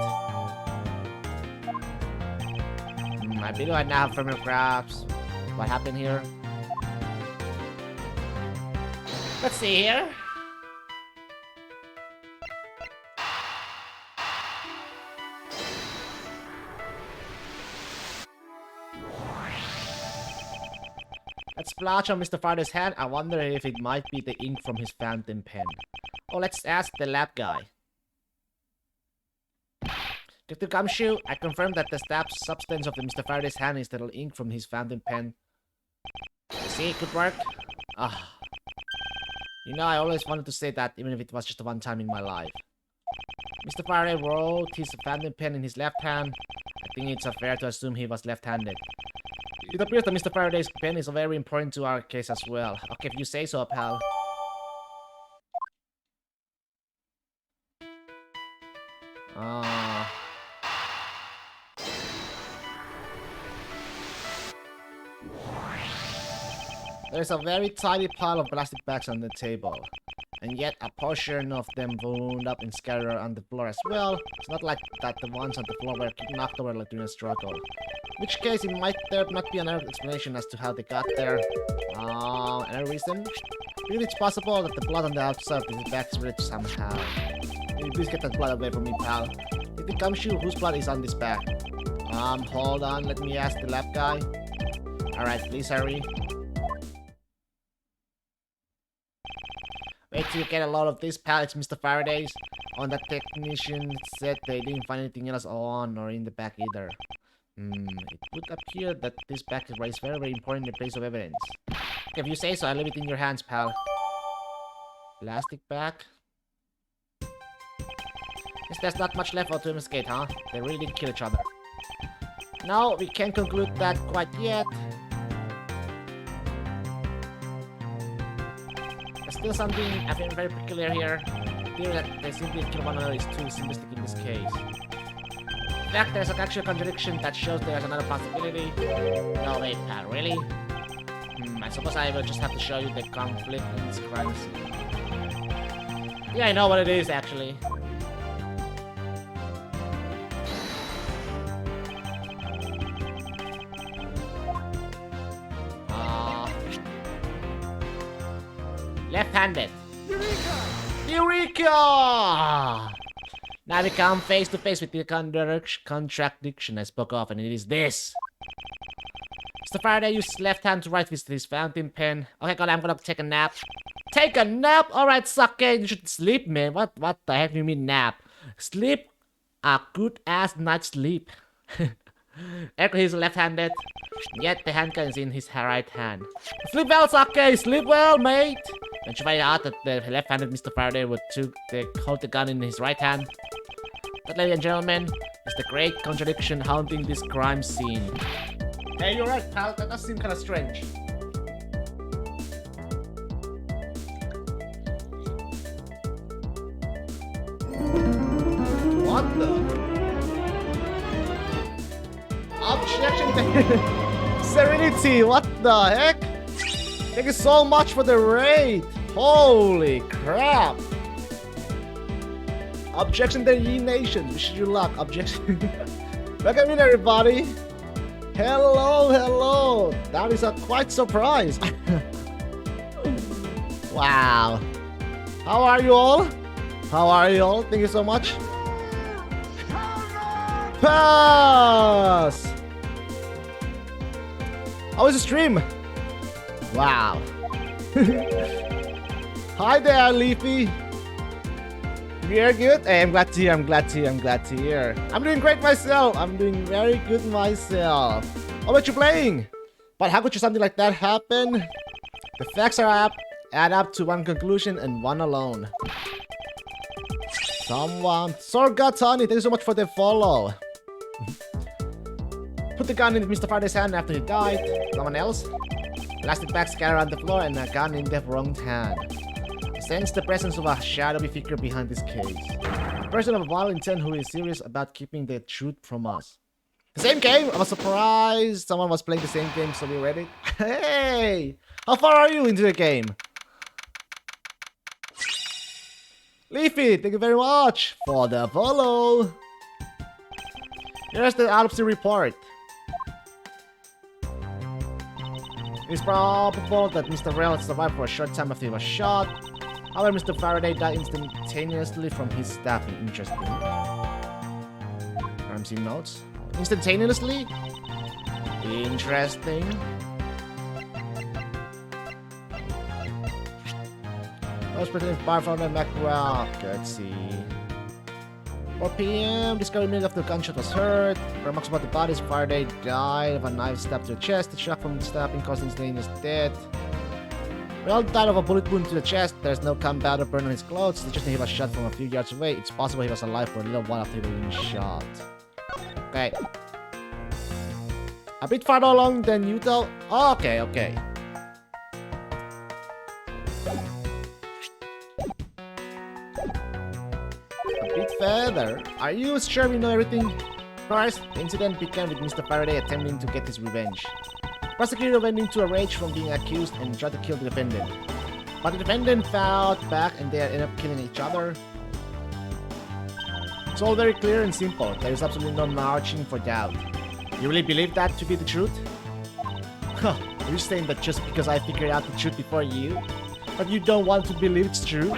I believe I now have firmer grasp. What happened here? Let's see here. Let's splash on Mr. Faraday's hand. I wonder if it might be the ink from his fountain pen. Oh, let's ask the lab guy. Dr. Gumshoe, I confirm that the stab substance of Mr. Faraday's hand is the ink from his fountain pen. You see, good work. Ah. You know, I always wanted to say that, even if it was just one time in my life. Mr. Faraday wrote his fountain pen in his left hand. I think it's fair to assume he was left-handed. It appears that Mr. Faraday's pen is very important to our case as well. Okay, if you say so, pal. There's a very tiny pile of plastic bags on the table. And yet a portion of them wound up and scattered on the floor as well. It's not like that the ones on the floor were knocked over like during a struggle. In which case, it might there not be another explanation as to how they got there. Another reason? Maybe it's possible that the blood on the outside of the bag is rich somehow. Maybe please get that blood away from me, pal. If it comes you, whose blood is on this bag? Hold on, let me ask the lab guy. Alright, please hurry. Wait till you get a lot of these pallets, Mr. Faraday's. On that technician said they didn't find anything else on or in the bag either. It would appear that this bag is very, very important in the place of evidence. If you say so, I'll leave it in your hands, pal. Plastic bag. Guess there's not much left to investigate, huh? They really did kill each other. No, we can't conclude that quite yet. There's still something I think very peculiar here. The theory that they simply kill one another is too simplistic in this case. In fact, there's an actual contradiction that shows there's another possibility. No, wait, pal, really? I suppose I will just have to show you the conflict in this crime scene. Yeah, I know what it is, actually. Left-handed. Eureka! Now we come face to face with the contradiction I spoke of, and it is this. Mr. Faraday used left hand to write with his fountain pen. Okay, God, I'm gonna take a nap. Take a nap? Alright, suck it. You should sleep, man. What the heck do you mean nap? Sleep a good-ass night's sleep. Actually, he's left-handed, yet the handgun is in his right hand. Sleep well, Sake! Sleep well, mate! Don't you find out that the left-handed Mr. Faraday would hold the gun in his right hand? That, ladies and gentlemen, is the great contradiction haunting this crime scene. Hey, you're right, pal. That does seem kind of strange. What the? Objection to Serenity, what the heck? Thank you so much for the raid. Holy crap. Objection to Ye Nation. Wish you luck. Objection. Welcome in, everybody. Hello, hello. That is a quite surprise. Wow. How are you all? How are you all? Thank you so much. Pass! How was the stream? Wow. Hi there, Leafy. Very good. Hey, I'm glad to hear. I'm glad to hear. I'm doing great myself. I'm doing very good myself. How about you playing? But how could something like that happen? The facts add up to one conclusion and one alone. Someone. Sorgatani, thank you so much for the follow. Put the gun in Mr. Faraday's hand after he died. Someone else? Plastic bags scattered on the floor and a gun in the wrong hand. Sense the presence of a shadowy figure behind this case. A person of violent intent who is serious about keeping the truth from us. The same game? I was surprised someone was playing the same game, so we read it. Hey! How far are you into the game? Leafy, thank you very much for the follow. Here's the autopsy report. It's probable that Mr. Rell survived for a short time after he was shot. However, Mr. Faraday died instantaneously from his stabbing. Interesting. RMC notes. Instantaneously? Interesting. Most President Bar from the Macwell. Let's see. 4 p.m. Discovery minute after the gunshot was heard. Remarks about the bodies. Faraday died of a knife stab to the chest. The shock from the stabbing caused instantaneous death. Rell died of a bullet wound to the chest. There's no gunpowder burn on his clothes, suggesting he was shot from a few yards away. It's possible he was alive for a little while after being shot. Okay. A bit farther along than you though. Oh, okay, okay. A bit further. Are you sure we know everything? First, the incident began with Mr. Faraday attempting to get his revenge. The prosecutor went into a rage from being accused and tried to kill the defendant. But the defendant fought back and they ended up killing each other. It's all very clear and simple. There is absolutely no margin for doubt. You really believe that to be the truth? Huh, are you saying that just because I figured out the truth before you, but you don't want to believe it's true?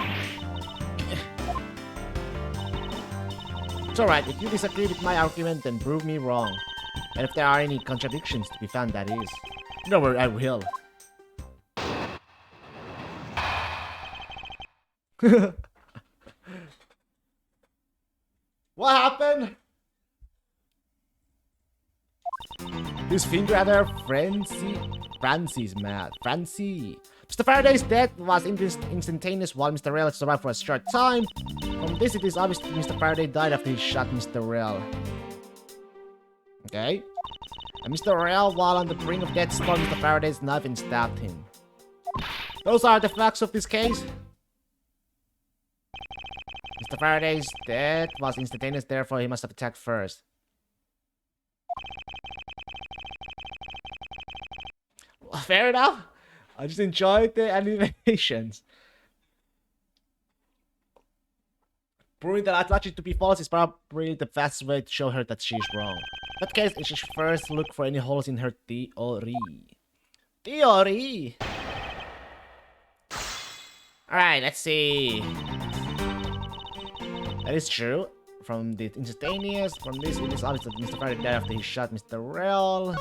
It's alright, if you disagree with my argument, then prove me wrong. And if there are any contradictions to be found, that is. Don't worry, I will. What happened? This finger at her, Francie's mad. Francie. Mr. Faraday's death was instantaneous while Mr. Rell survived for a short time. From this, it is obvious that Mr. Faraday died after he shot Mr. Rell. Okay. And Mr. Rell, while on the brink of death, stole Mr. Faraday's knife and stabbed him. Those are the facts of this case. Mr. Faraday's death was instantaneous, therefore he must have attacked first. Fair enough. I just enjoyed the animations. Proving that logic to be false is probably the fastest way to show her that she's wrong. In that case, it should first look for any holes in her theory. Theory! Alright, let's see. That is true. From the instantaneous, from this, it is obvious that Mr. Faraday died after he shot Mr. Rell.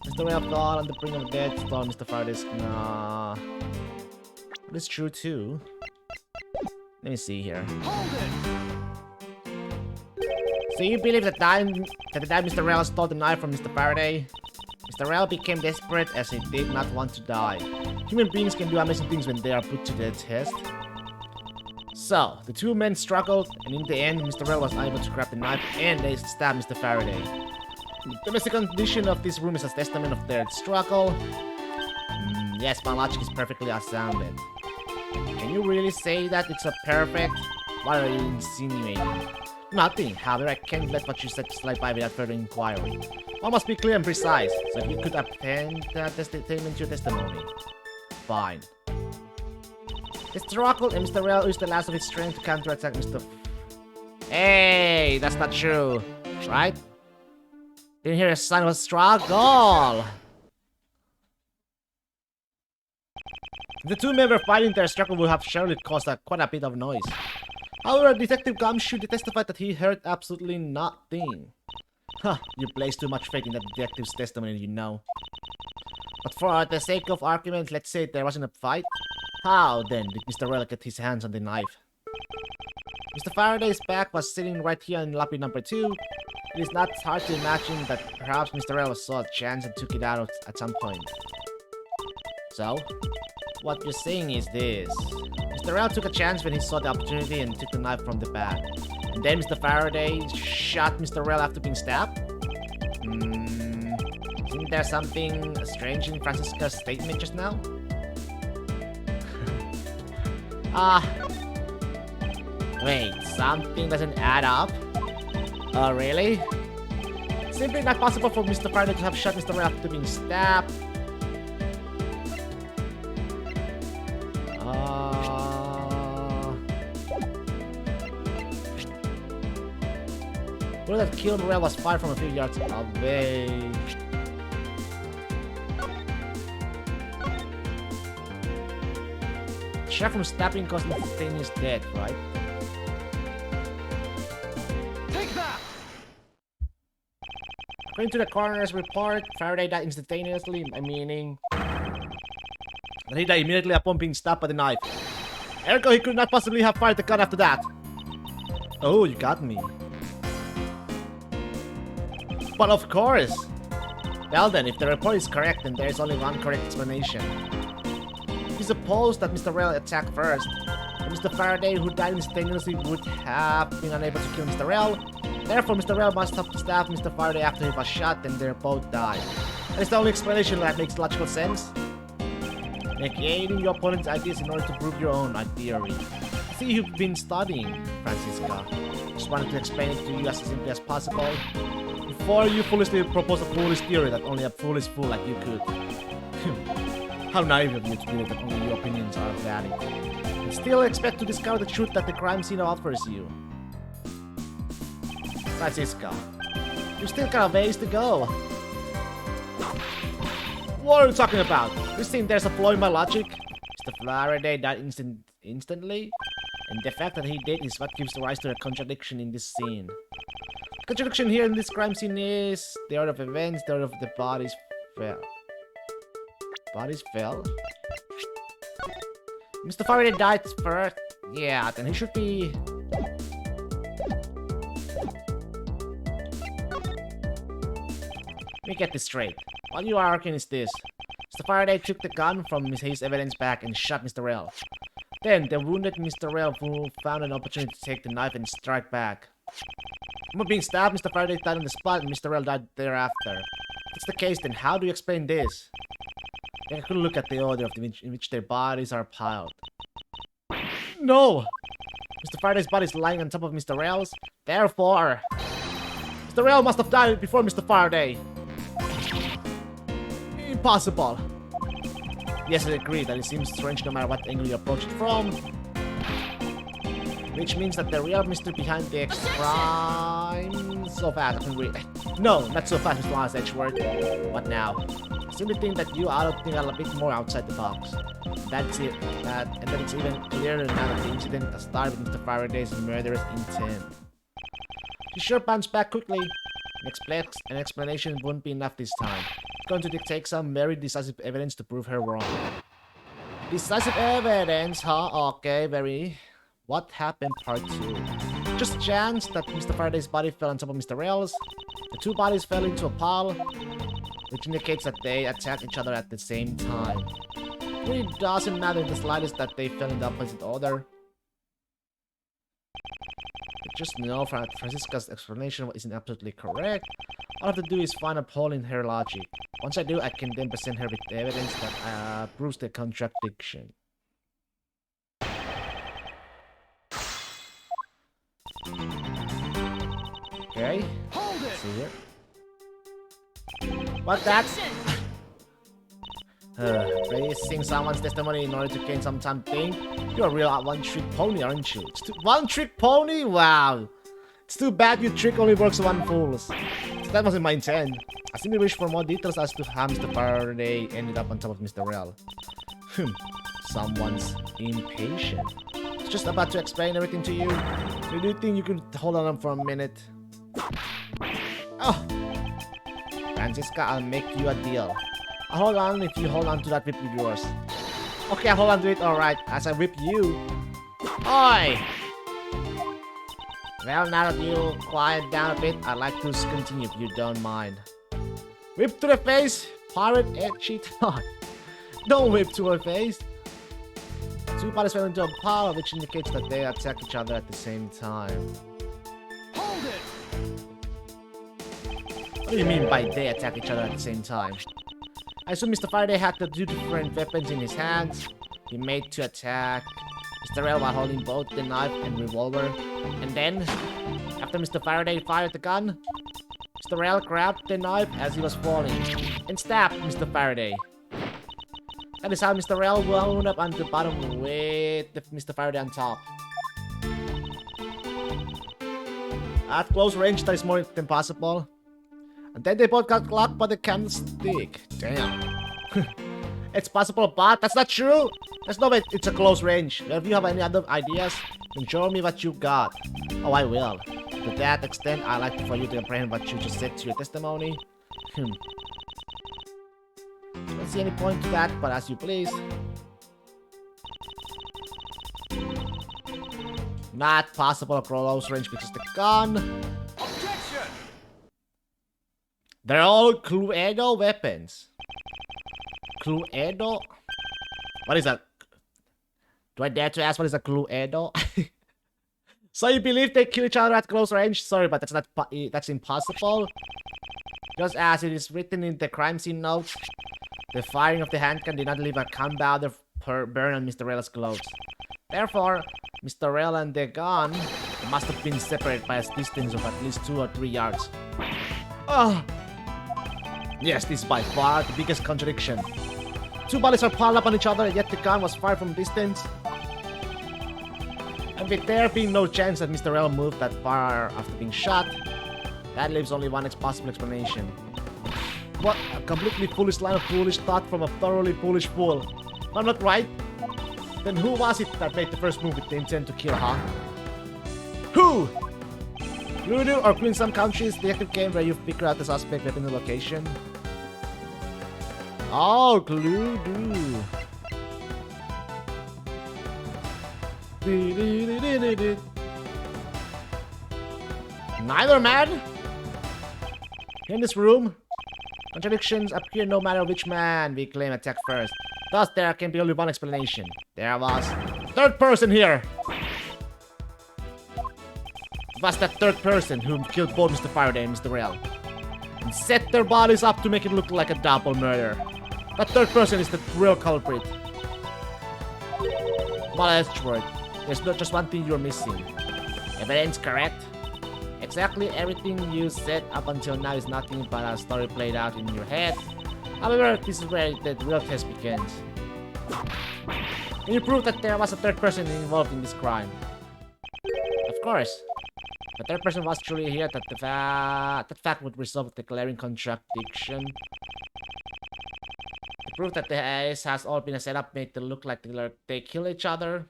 Mr. Rell thought on the brink of death, stole Mr. Faraday's. Nah. That is true too. Let me see here. Hold it. So you believe that the time Mr. Rell stole the knife from Mr. Faraday? Mr. Rell became desperate as he did not want to die. Human beings can do amazing things when they are put to the test. So, the two men struggled, and in the end, Mr. Rell was unable to grab the knife, and they stabbed Mr. Faraday. The domestic condition of this room is a testament of their struggle. Yes, my logic is perfectly astounded. Can you really say that it's a perfect? What are you insinuating? Nothing. However, I can't let what you said slide by without further inquiry. One must be clear and precise, so if you could append that statement to your testimony. Fine. The struggle and Mr. Rell used the last of his strength to counterattack Mr. Hey, that's not true, right? Didn't hear a sign of a struggle. The two men were fighting. Their struggle would have surely caused quite a bit of noise. However, Detective Gumshoe testified that he heard absolutely nothing. Huh, you place too much faith in that detective's testimony, you know. But for the sake of argument, let's say there wasn't a fight. How then did Mr. Rell get his hands on the knife? Mr. Faraday's back was sitting right here in lobby number 2. It is not hard to imagine that perhaps Mr. Rell saw a chance and took it out at some point. So, what you're saying is this. Mr. Rell took a chance when he saw the opportunity and took the knife from the bag. And then Mr. Faraday shot Mr. Rell after being stabbed? Isn't there something strange in Francisca's statement just now? Wait, something doesn't add up? Oh, really? Simply not possible for Mr. Faraday to have shot Mr. Ray after being stabbed. Bullet that killed Ray was fired from a few yards away. Shot from stabbing caused instantaneous death, right? Take that! According to the coroner's report, Faraday died instantaneously, meaning that he died immediately upon being stabbed by the knife. Ergo, he could not possibly have fired the gun after that. Oh, you got me. But of course! Well then, if the report is correct, then there is only one correct explanation. It is supposed that Mr. Rell attacked first, and Mr. Faraday, who died instantaneously, would have been unable to kill Mr. Rell. Therefore, Mr. Rell must have stabbed Mr. Faraday after he was shot, and they both died. That is the only explanation that makes logical sense. Negating your opponent's ideas in order to prove your own theory. See, you've been studying, Francisca. Just wanted to explain it to you as simply as possible. Before you foolishly propose a foolish theory that only a foolish fool like you could. How naive of you to believe that only your opinions are valid. And still expect to discover the truth that the crime scene offers you. Francisca, you still got a ways to go. What are you talking about? You think there's a flaw in my logic? Mr. Faraday died instantly? And the fact that he did is what gives rise to a contradiction in this scene. The contradiction here in this crime scene is the order of events, the order of the bodies fell. Bodies fell? Mr. Faraday died first? Yeah, then he should be... Let me get this straight. What you are arguing is this. Mr. Faraday took the gun from his evidence bag and shot Mr. Rell. Then, the wounded Mr. Rell found an opportunity to take the knife and strike back. Upon being stabbed, Mr. Faraday died on the spot and Mr. Rell died thereafter. If that's the case, then how do you explain this? Take a good look at the order in which their bodies are piled. No! Mr. Faraday's body is lying on top of Mr. Rell's. Therefore, Mr. Rell must have died before Mr. Faraday. Impossible. Yes, I agree that it seems strange no matter what angle you approach it from. Which means that the real mystery behind the crime... So fast, I can read. No, not so fast, Mr. Honest Edgeworth. What now? I simply think that you ought to think a bit more outside the box. That's it. And that it's even clearer now that the incident started with Mr. Faraday's murderous intent. She sure bounced back quickly. An explanation won't be enough this time. It's going to take some very decisive evidence to prove her wrong. Decisive evidence, huh? Okay, very... What happened part 2? Just chance that Mr. Faraday's body fell on top of Mr. Rell's. The two bodies fell into a pile, which indicates that they attacked each other at the same time. It really doesn't matter in the slightest that they fell in the opposite order. I just know Francisca's explanation isn't absolutely correct. All I have to do is find a hole in her logic. Once I do, I can then present her with evidence that proves the contradiction. Okay. Hold it. See here. What that? Raising someone's testimony in order to gain some something. You're a real one-trick pony, aren't you? One-trick pony? Wow. It's too bad your trick only works on fools. That wasn't my intent. I simply wish for more details as to how Mr. Faraday ended up on top of Mr. Rell. Someone's impatient. It's just about to explain everything to you. Do you think you could hold on for a minute? Oh! Francisca, I'll make you a deal. I'll hold on if you hold on to that whip of yours. Okay, I'll hold on to it, alright, as I whip you. Oi! Well, now that you quiet down a bit, I'd like to continue if you don't mind. Whip to the face, pirate cheat. Don't whip to her face. Two bodies fell into a pile, which indicates that they attack each other at the same time. Hold it. What do you mean by they attack each other at the same time? I assume Mr. Faraday had the two different weapons in his hands. He made to attack Mr. L while holding both the knife and revolver. And then, after Mr. Faraday fired the gun, Mr. L grabbed the knife as he was falling and stabbed Mr. Faraday. That is how Mr. L wound up on the bottom with Mr. Faraday on top. At close range, that is more than possible. And then they both got clocked by the candlestick. Damn. It's possible, but that's not true. There's no way it's a close range. If you have any other ideas, then show me what you got. Oh, I will. To that extent, I'd like for you to apprehend what you just said to your testimony. Don't see any point to that, but as you please. Not possible close range because the gun. Objection! They're all Cluedo weapons. Cluedo? What is that? Do I dare to ask what is a Cluedo? So you believe they kill each other at close range? Sorry, but that's impossible. Just as it is written in the crime scene notes, the firing of the handgun did not leave a gunpowder burn on Mr. Rella's clothes. Therefore, Mr. Rella and the gun must have been separated by a distance of at least 2 or 3 yards. Oh. Yes, this is by far the biggest contradiction. 2 bullets are piled up on each other, yet the gun was fired from a distance. And with there being no chance that Mr. Rella moved that far after being shot, that leaves only one possible explanation. What a completely foolish line of foolish thought from a thoroughly foolish fool. If I'm not right, then who was it that made the first move with the intent to kill, huh? Who? Ludo or Clue in some countries, detective game where you figure out the suspect within the location. Oh, Cluedo. Neither, man. In this room, contradictions appear no matter which man we claim attacked first. Thus, there can be only one explanation. There was a third person here. It was that third person who killed both Mr. Faraday and Mr. Rell and set their bodies up to make it look like a double murder. That third person is the real culprit. Well, Edgeworth, there's not just one thing you're missing. Evidence correct? Exactly everything you said up until now is nothing but a story played out in your head. However, this is where the real test begins. Can you prove that there was a third person involved in this crime? Of course. The third person was truly here, that fact would resolve the glaring contradiction. The proof that the ace has all been a setup made to look like they kill each other.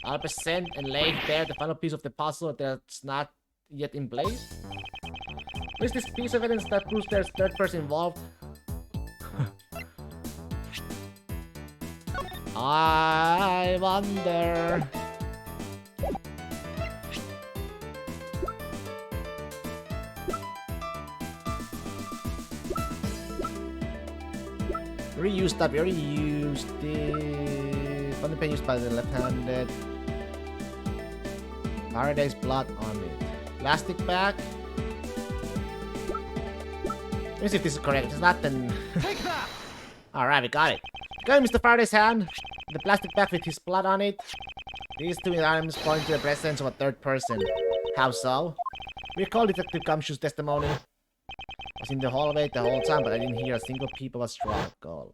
I'll present and lay bare the final piece of the puzzle that's not yet in place. What is this piece of evidence that proves there's a third person involved? I wonder. Reused stuff, we already used it. Fountain pen used by the left-handed. Faraday's blood on it. Plastic bag. Let me see if this is correct. If it's not, then. Take that! Alright, we got it. Got Mr. Faraday's hand. The plastic bag with his blood on it. These 2 items point to the presence of a third person. How so? Recall Detective Gumshoe's testimony. I was in the hallway the whole time, but I didn't hear a single peep of a struggle.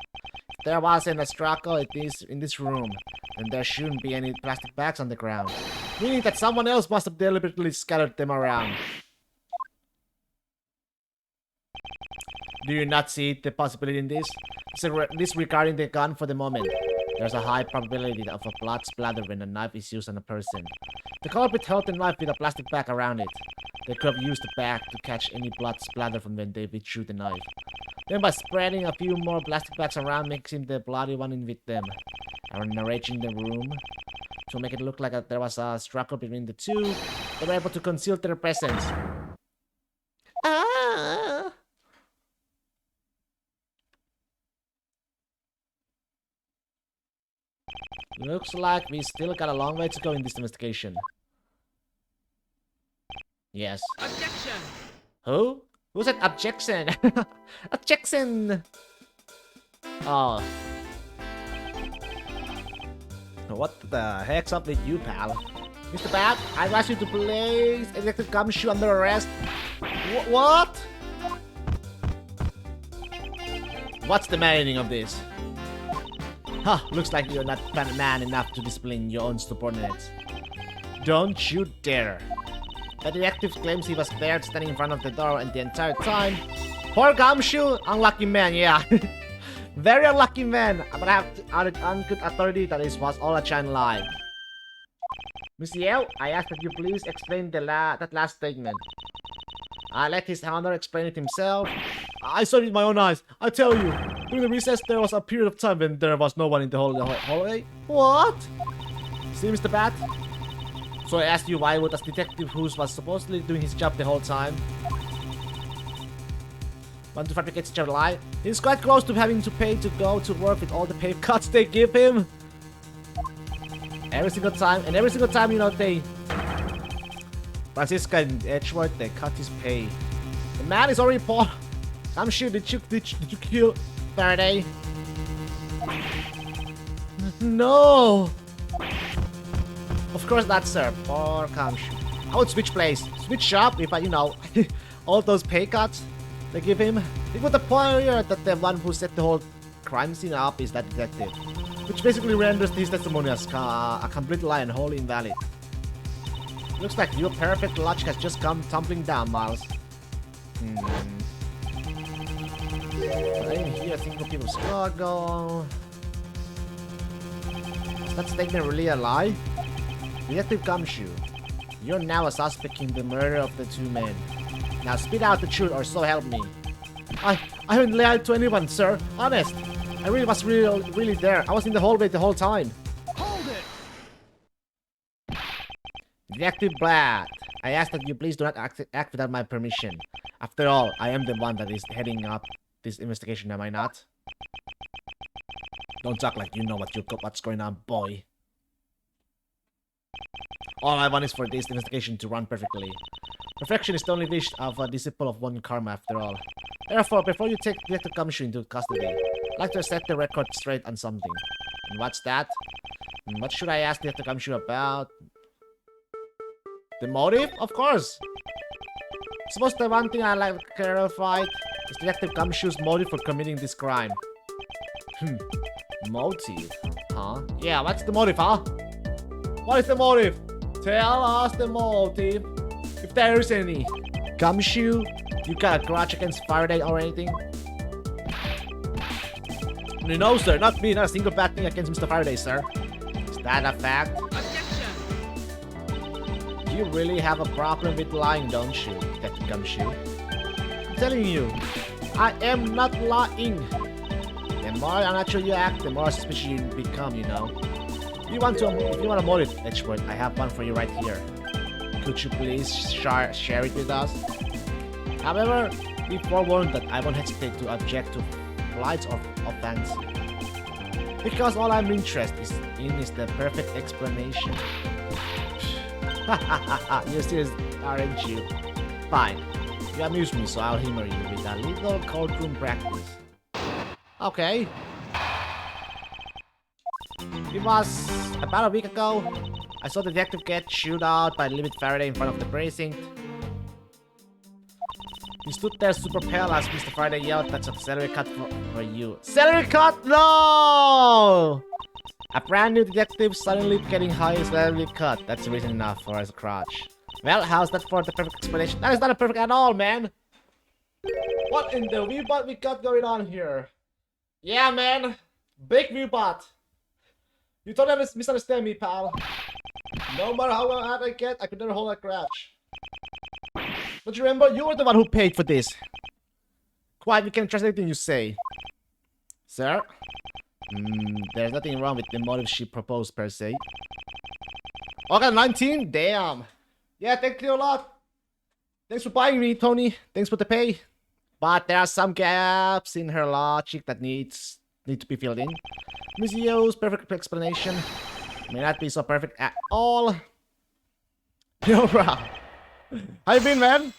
If there wasn't a struggle in this room, then there shouldn't be any plastic bags on the ground. Meaning that someone else must have deliberately scattered them around. Do you not see the possibility in this? Disregarding the gun for the moment, there's a high probability of a blood splatter when a knife is used on a person. The culprit held the knife with a plastic bag around it. They could have used the bag to catch any blood splatter from when they withdrew the knife. Then by spreading a few more plastic bags around makes him the bloody one in with them. And arranging the room to make it look like there was a struggle between the two, they were able to conceal their presence. Ah! Looks like we still got a long way to go in this investigation. Yes. Objection! Who? Who said objection? Objection! Oh. What the heck's up with you, pal? Mr. Bat, I'd ask you to place electric gumshoe under arrest. What? What's the meaning of this? Huh, looks like you're not man enough to discipline your own subordinates. Don't you dare. The detective claims he was there standing in front of the door and the entire time. Poor gumshoe, unlucky man, yeah. Very unlucky man, but I have on good authority that this was all a giant lie. Monsieur, I ask that you please explain that last statement. I let his honor explain it himself. I saw it with my own eyes. I tell you, during the recess there was a period of time when there was no one in the hallway. What? See, Mr. Bat? So I asked you why would a detective who was supposedly doing his job the whole time want to fabricate such a lie? He's quite close to having to pay to go to work with all the pay cuts they give him. Every single time, you know, they... Francisca and Edgeworth, they cut his pay. The man is already poor. I'm sure, did you kill Faraday? No! Of course not, sir. Poor Kamshu. I would switch place. Switch shop if I, you know, all those pay cuts they give him. It would appear that the one who set the whole crime scene up is that detective. Which basically renders his testimony as a complete lie and wholly invalid. Looks like your perfect logic has just come tumbling down, Miles. I didn't hear a single people struggle. Is that statement really a lie? Detective Gumshoe, you're now a suspect in the murder of the two men. Now spit out the truth or so help me. I haven't lied to anyone, sir. Honest. I really was really there. I was in the hallway the whole time. Hold it! Detective Blatt, I ask that you please do not act without my permission. After all, I am the one that is heading up this investigation, am I not? Don't talk like you know what's going on, boy. All I want is for this investigation to run perfectly. Perfection is the only wish of a disciple of one karma, after all. Therefore, before you take Detective Gumshoe into custody, I'd like to set the record straight on something. And what's that? And what should I ask Detective Gumshoe about? The motive? Of course! I suppose the one thing I like to clarify is Detective Gumshoe's motive for committing this crime. Motive? Huh? Yeah, what's the motive, huh? What is the motive? Tell us the motive, if there is any. Gumshoe, you got a grudge against Faraday or anything? No, sir, not me. Not a single bad thing against Mr. Faraday, sir. Is that a fact? Objection! You really have a problem with lying, don't you, Detective Gumshoe? I'm telling you, I am not lying. The more unnatural you act, the more suspicious you become, you know. If you want a motive, Edgeworth, I have one for you right here. Could you please share it with us? However, be forewarned that I won't hesitate to object to flights of offense. Because all I'm interested in is the perfect explanation. You're serious, aren't you? Fine. You amuse me, so I'll humor you with a little courtroom practice. Okay. It was about a week ago. I saw the detective get chewed out by Limit Faraday in front of the precinct. He stood there super pale as Mr. Faraday yelled, "That's a salary cut for you." Salary cut? No! A brand new detective suddenly getting high salary cut. That's reason enough for his crotch. Well, how's that for the perfect explanation? That is not a perfect at all, man! What in the Weebot we got going on here? Yeah, man! Big Weebot! You don't ever misunderstand me, pal. No matter how hard I get, I could never hold a grudge. But you remember, you were the one who paid for this. Quiet, we can trust anything you say. Sir? There's nothing wrong with the motive she proposed, per se. Okay, 19? Damn. Yeah, thank you a lot. Thanks for buying me, Tony. Thanks for the pay. But there are some gaps in her logic that need to be filled in. Museo perfect explanation may not be so perfect at all. You're wrong. How you been, man?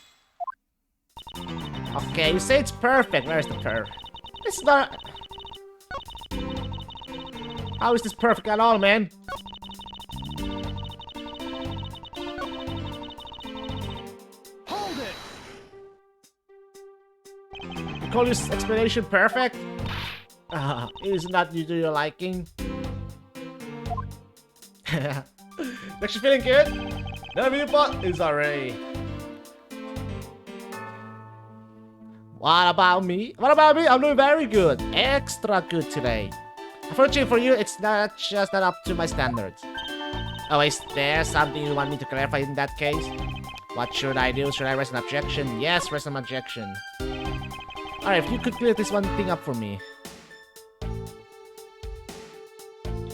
Okay, you say it's perfect. Where's the perf? It's not... How is this perfect at all, man? Hold it. You call this explanation perfect? Is not you to your liking? Actually feeling good? The viewport is alright. What about me? What about me? I'm doing very good. Extra good today. Unfortunately for you, it's not just not up to my standards. Oh, is there something you want me to clarify in that case? What should I do? Should I raise an objection? Yes, raise an objection. Alright, if you could clear this one thing up for me.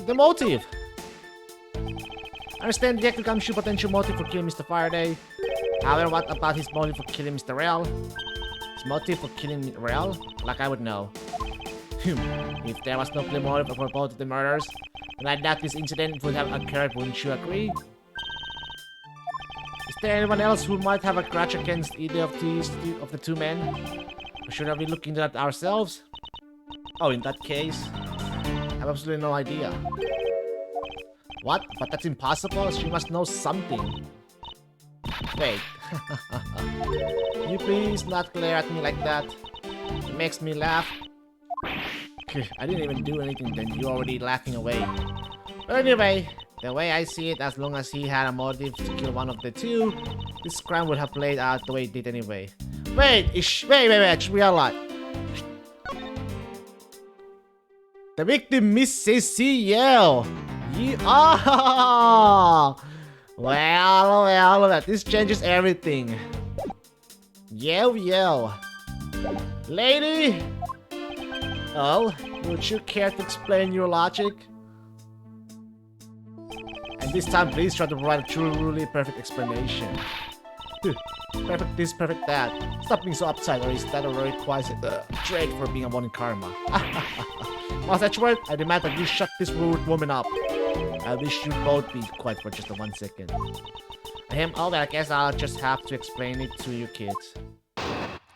The motive. I understand the Yakugamshu potential motive for killing Mr. Faraday. However, what about his motive for killing Mr. Real? His motive for killing Real? Like I would know. If there was no clear motive for both of the murders, then I doubt this incident would have occurred, wouldn't you agree? Is there anyone else who might have a grudge against either of the two men? Or should I be looking at ourselves? Oh, in that case, I have absolutely no idea. What? But that's impossible? She must know something. Wait. Can you please not glare at me like that? It makes me laugh. I didn't even do anything, then you're already laughing away. But anyway, the way I see it, as long as he had a motive to kill one of the two, this crime would have played out the way it did anyway. Wait, wait, realize. The victim, Miss CL. You well, this changes everything. Yo. Lady! Oh, would you care to explain your logic? And this time, please try to provide a truly perfect explanation. Perfect this, perfect that. Stop being so uptight, or is that already quite a trait for being a one in karma? Master Edgeworth, I demand that you shut this rude woman up. I wish you both be quiet for just 1 second. Oh, I guess I'll just have to explain it to you kids.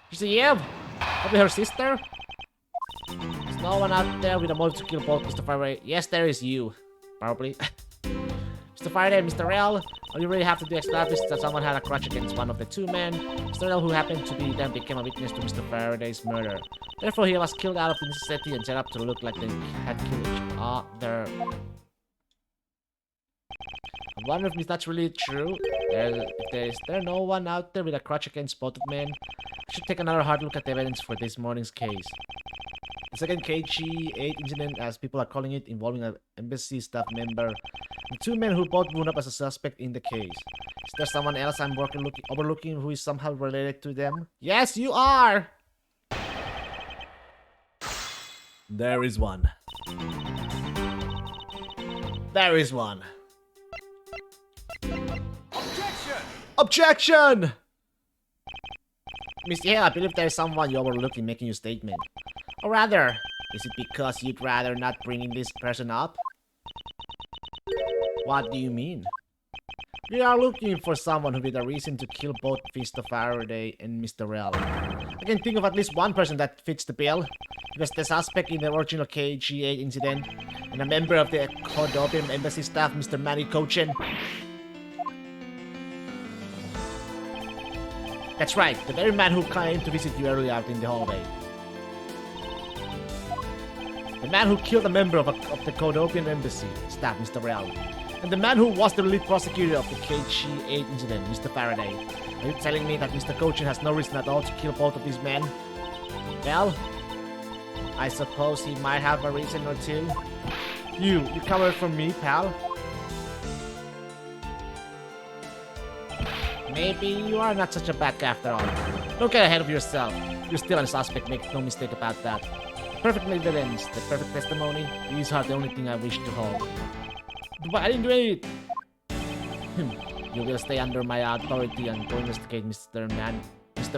She's a Yev! Probably her sister? There's no one out there with a motive to kill both Mr. Faraday. Yes, there is you. Probably. Mr. Faraday and Mr. Real, all you really have to do is establish that someone had a grudge against one of the two men. Mr. Real, who happened to be them, became a witness to Mr. Faraday's murder. Therefore, he was killed out of necessity and set up to look like they had killed each other. I wonder if that's really true. Is there no one out there with a grudge against both men? I should take another hard look at the evidence for this morning's case. The second KG-8 incident, as people are calling it, involving an embassy staff member. The two men who both wound up as a suspect in the case. Is there someone else I'm overlooking who is somehow related to them? Yes, you are! There is one. There is one. Objection! Objection! Miss, yeah, I believe there is someone you're overlooking making your statement. Or rather, is it because you'd rather not bringing this person up? What do you mean? We are looking for someone who with a reason to kill both Mr. Faraday and Mr. Real. I can think of at least one person that fits the bill. He was the suspect in the original KG-8 incident, and a member of the Cordobian embassy staff, Mr. Manny Kochin. That's right, the very man who came to visit you earlier out in the hallway. The man who killed a member of the Cordobian embassy staff, Mr. Real. And the man who was the lead prosecutor of the KG-8 incident, Mr. Faraday. Are you telling me that Mr. Kochin has no reason at all to kill both of these men? Well, I suppose he might have a reason or two. You covered from me, pal? Maybe you are not such a bad guy after all. Don't get ahead of yourself. You're still a suspect, make no mistake about that. The perfect evidence, the perfect testimony, these are the only thing I wish to hold. But I didn't do it! You will stay under my authority and go investigate Mr.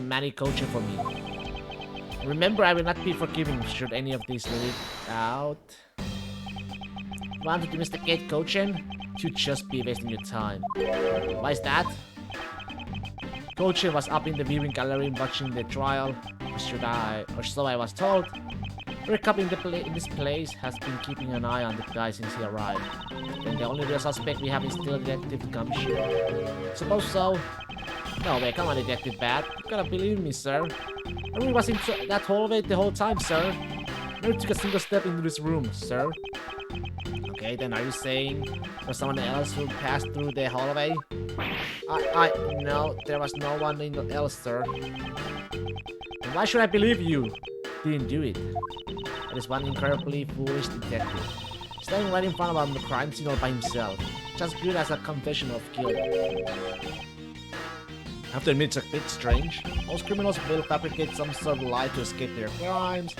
Manny Kochin for me. Remember, I will not be forgiving should any of these leak out. Want to investigate Kochin? You'd just be wasting your time. Why is that? Coach was up in the viewing gallery watching the trial, or so I was told. Rick up in this place has been keeping an eye on the guy since he arrived. And the only real suspect we have is still Detective Gumshoe. Suppose so. No way, come on, Detective Bat. You gotta believe me, sir. I really was in that hallway the whole time, sir. Never took a single step into this room, sir. Okay, then are you saying there's someone else who passed through the hallway? No, there was no one else, sir. And why should I believe you? Didn't do it. That is one incredibly foolish detective. Standing right in front of the crime scene all by himself. Just good as a confession of guilt. I have to admit it's a bit strange. Most criminals will fabricate some sort of lie to escape their crimes.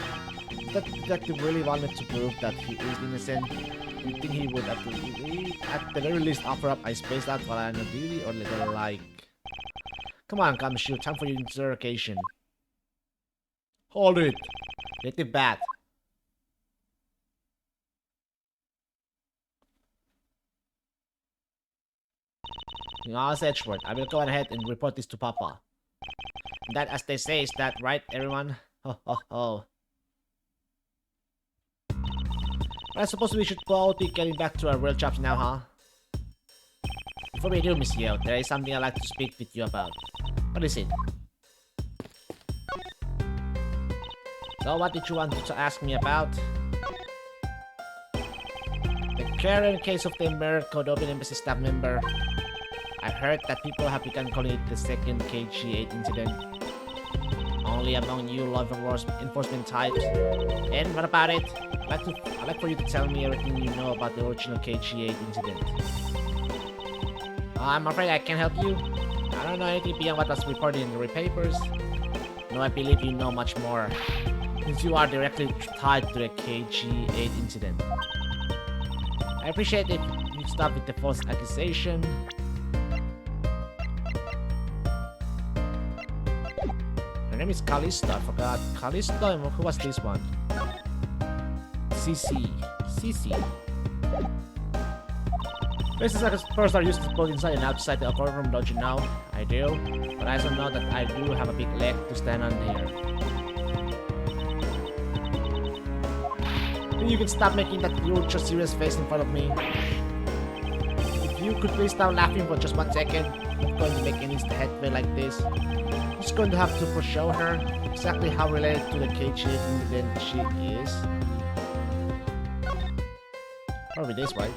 If that detective really wanted to prove that he is innocent, do you think he would at the very least offer up I spaced out while I'm on duty, or little like... Come on, Gumshoe, time for your interrogation. Hold it! Detective Bat. Yes, Edgeworth, I will go ahead and report this to Papa. That, as they say, is that right, everyone? Ho ho ho. I suppose we should both be getting back to our real jobs now, huh? Before we do, Miss Yeo, there is something I'd like to speak with you about. What is it? So, what did you want to ask me about? The current case of the murdered Cordova Embassy staff member. I heard that people have begun calling it the second KG-8 incident. Only among you law enforcement types. And what about it? I'd like for you to tell me everything you know about the original KG-8 incident. I'm afraid I can't help you. I don't know anything beyond what was reported in the papers. No, I believe you know much more, since you are directly tied to the KG-8 incident. I appreciate if you stop with the false accusation. Her name is Callisto, I forgot. Callisto, who was this one? CC. Places like spurs are used both inside and outside the courtroom, don't you know? I do, but I also know that I do have a big leg to stand on here. Then you can stop making that ultra serious face in front of me. If you could please stop laughing for just 1 second, I'm not going to make any headway like this. I'm just going to have to show her exactly how related to the KG incident she is. Probably this way.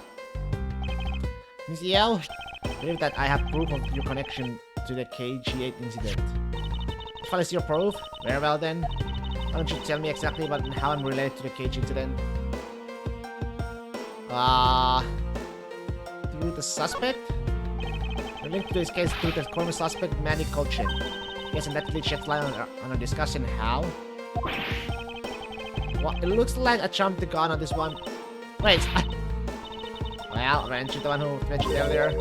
Miss Yeo, I believe that I have proof of your connection to the KG-8 incident. If I see your proof, very well then. Why don't you tell me exactly how I'm related to the KG incident? Through the suspect? You're linked to this case through the former suspect, Manny Cochin. Yes, and that really sheds light on a discussion how? Well, it looks like I jumped the gun on this one. Wait, well, aren't you the one who mentioned earlier?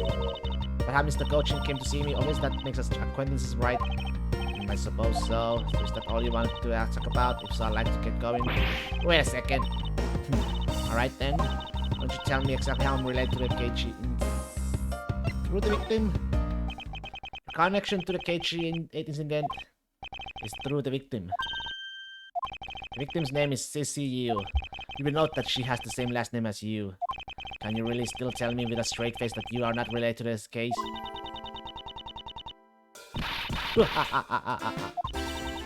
But how Mr. Cochin came to see me, always that makes us acquaintances, right? I suppose so. Is that all you wanted to talk about? If so, I'd like to get going. Wait a second. Alright then. Why don't you tell me exactly how I'm related to the KG... Through the victim? The connection to the KG-8 incident is through the victim. The victim's name is CCU. You will note that she has the same last name as you. Can you really still tell me with a straight face that you are not related to this case?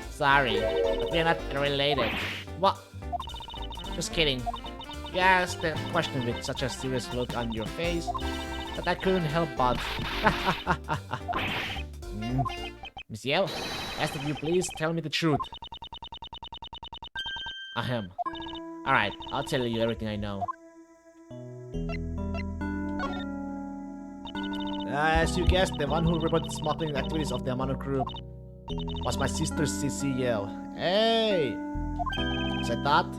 Sorry, but we are not related. What? Just kidding. You asked the question with such a serious look on your face that I couldn't help but... Miss Yeo, I asked that you please tell me the truth. Ahem. Alright, I'll tell you everything I know. As you guessed, the one who reported smuggling activities of the Amano group was my sister CC Yeo. Hey! As I thought.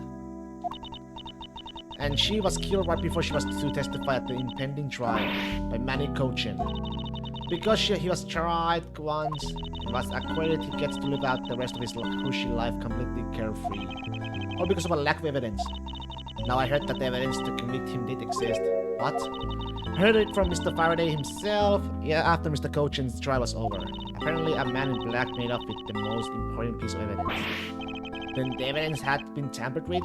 And she was killed right before she was to testify at the impending trial by Manny Cochin. Because he was tried once and was acquitted, he gets to live out the rest of his cushy life completely carefree. All because of a lack of evidence. Now I heard that the evidence to convict him did exist. What? Heard it from Mr. Faraday himself. Yeah, after Mr. Cochin's trial was over. Apparently, a man in black made off with the most important piece of evidence. Then the evidence had been tampered with?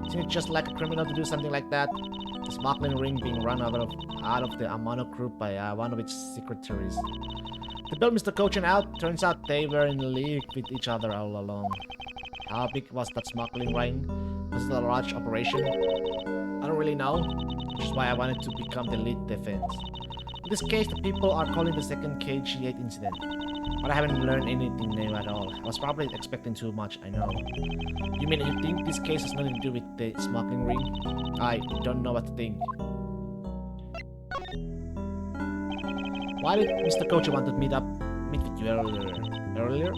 Isn't it just like a criminal to do something like that? The smuggling ring being run out of the Amano group by one of its secretaries. To bail Mr. Cochin out, turns out they were in league with each other all along. How big was that smuggling ring? Was it a large operation? I don't really know, which is why I wanted to become the lead defense. In this case, the people are calling the second KG8 incident. But I haven't learned anything new at all. I was probably expecting too much, I know. You mean you think this case has nothing to do with the smuggling ring? I don't know what to think. Why did Mr. Kochi want to meet with you earlier?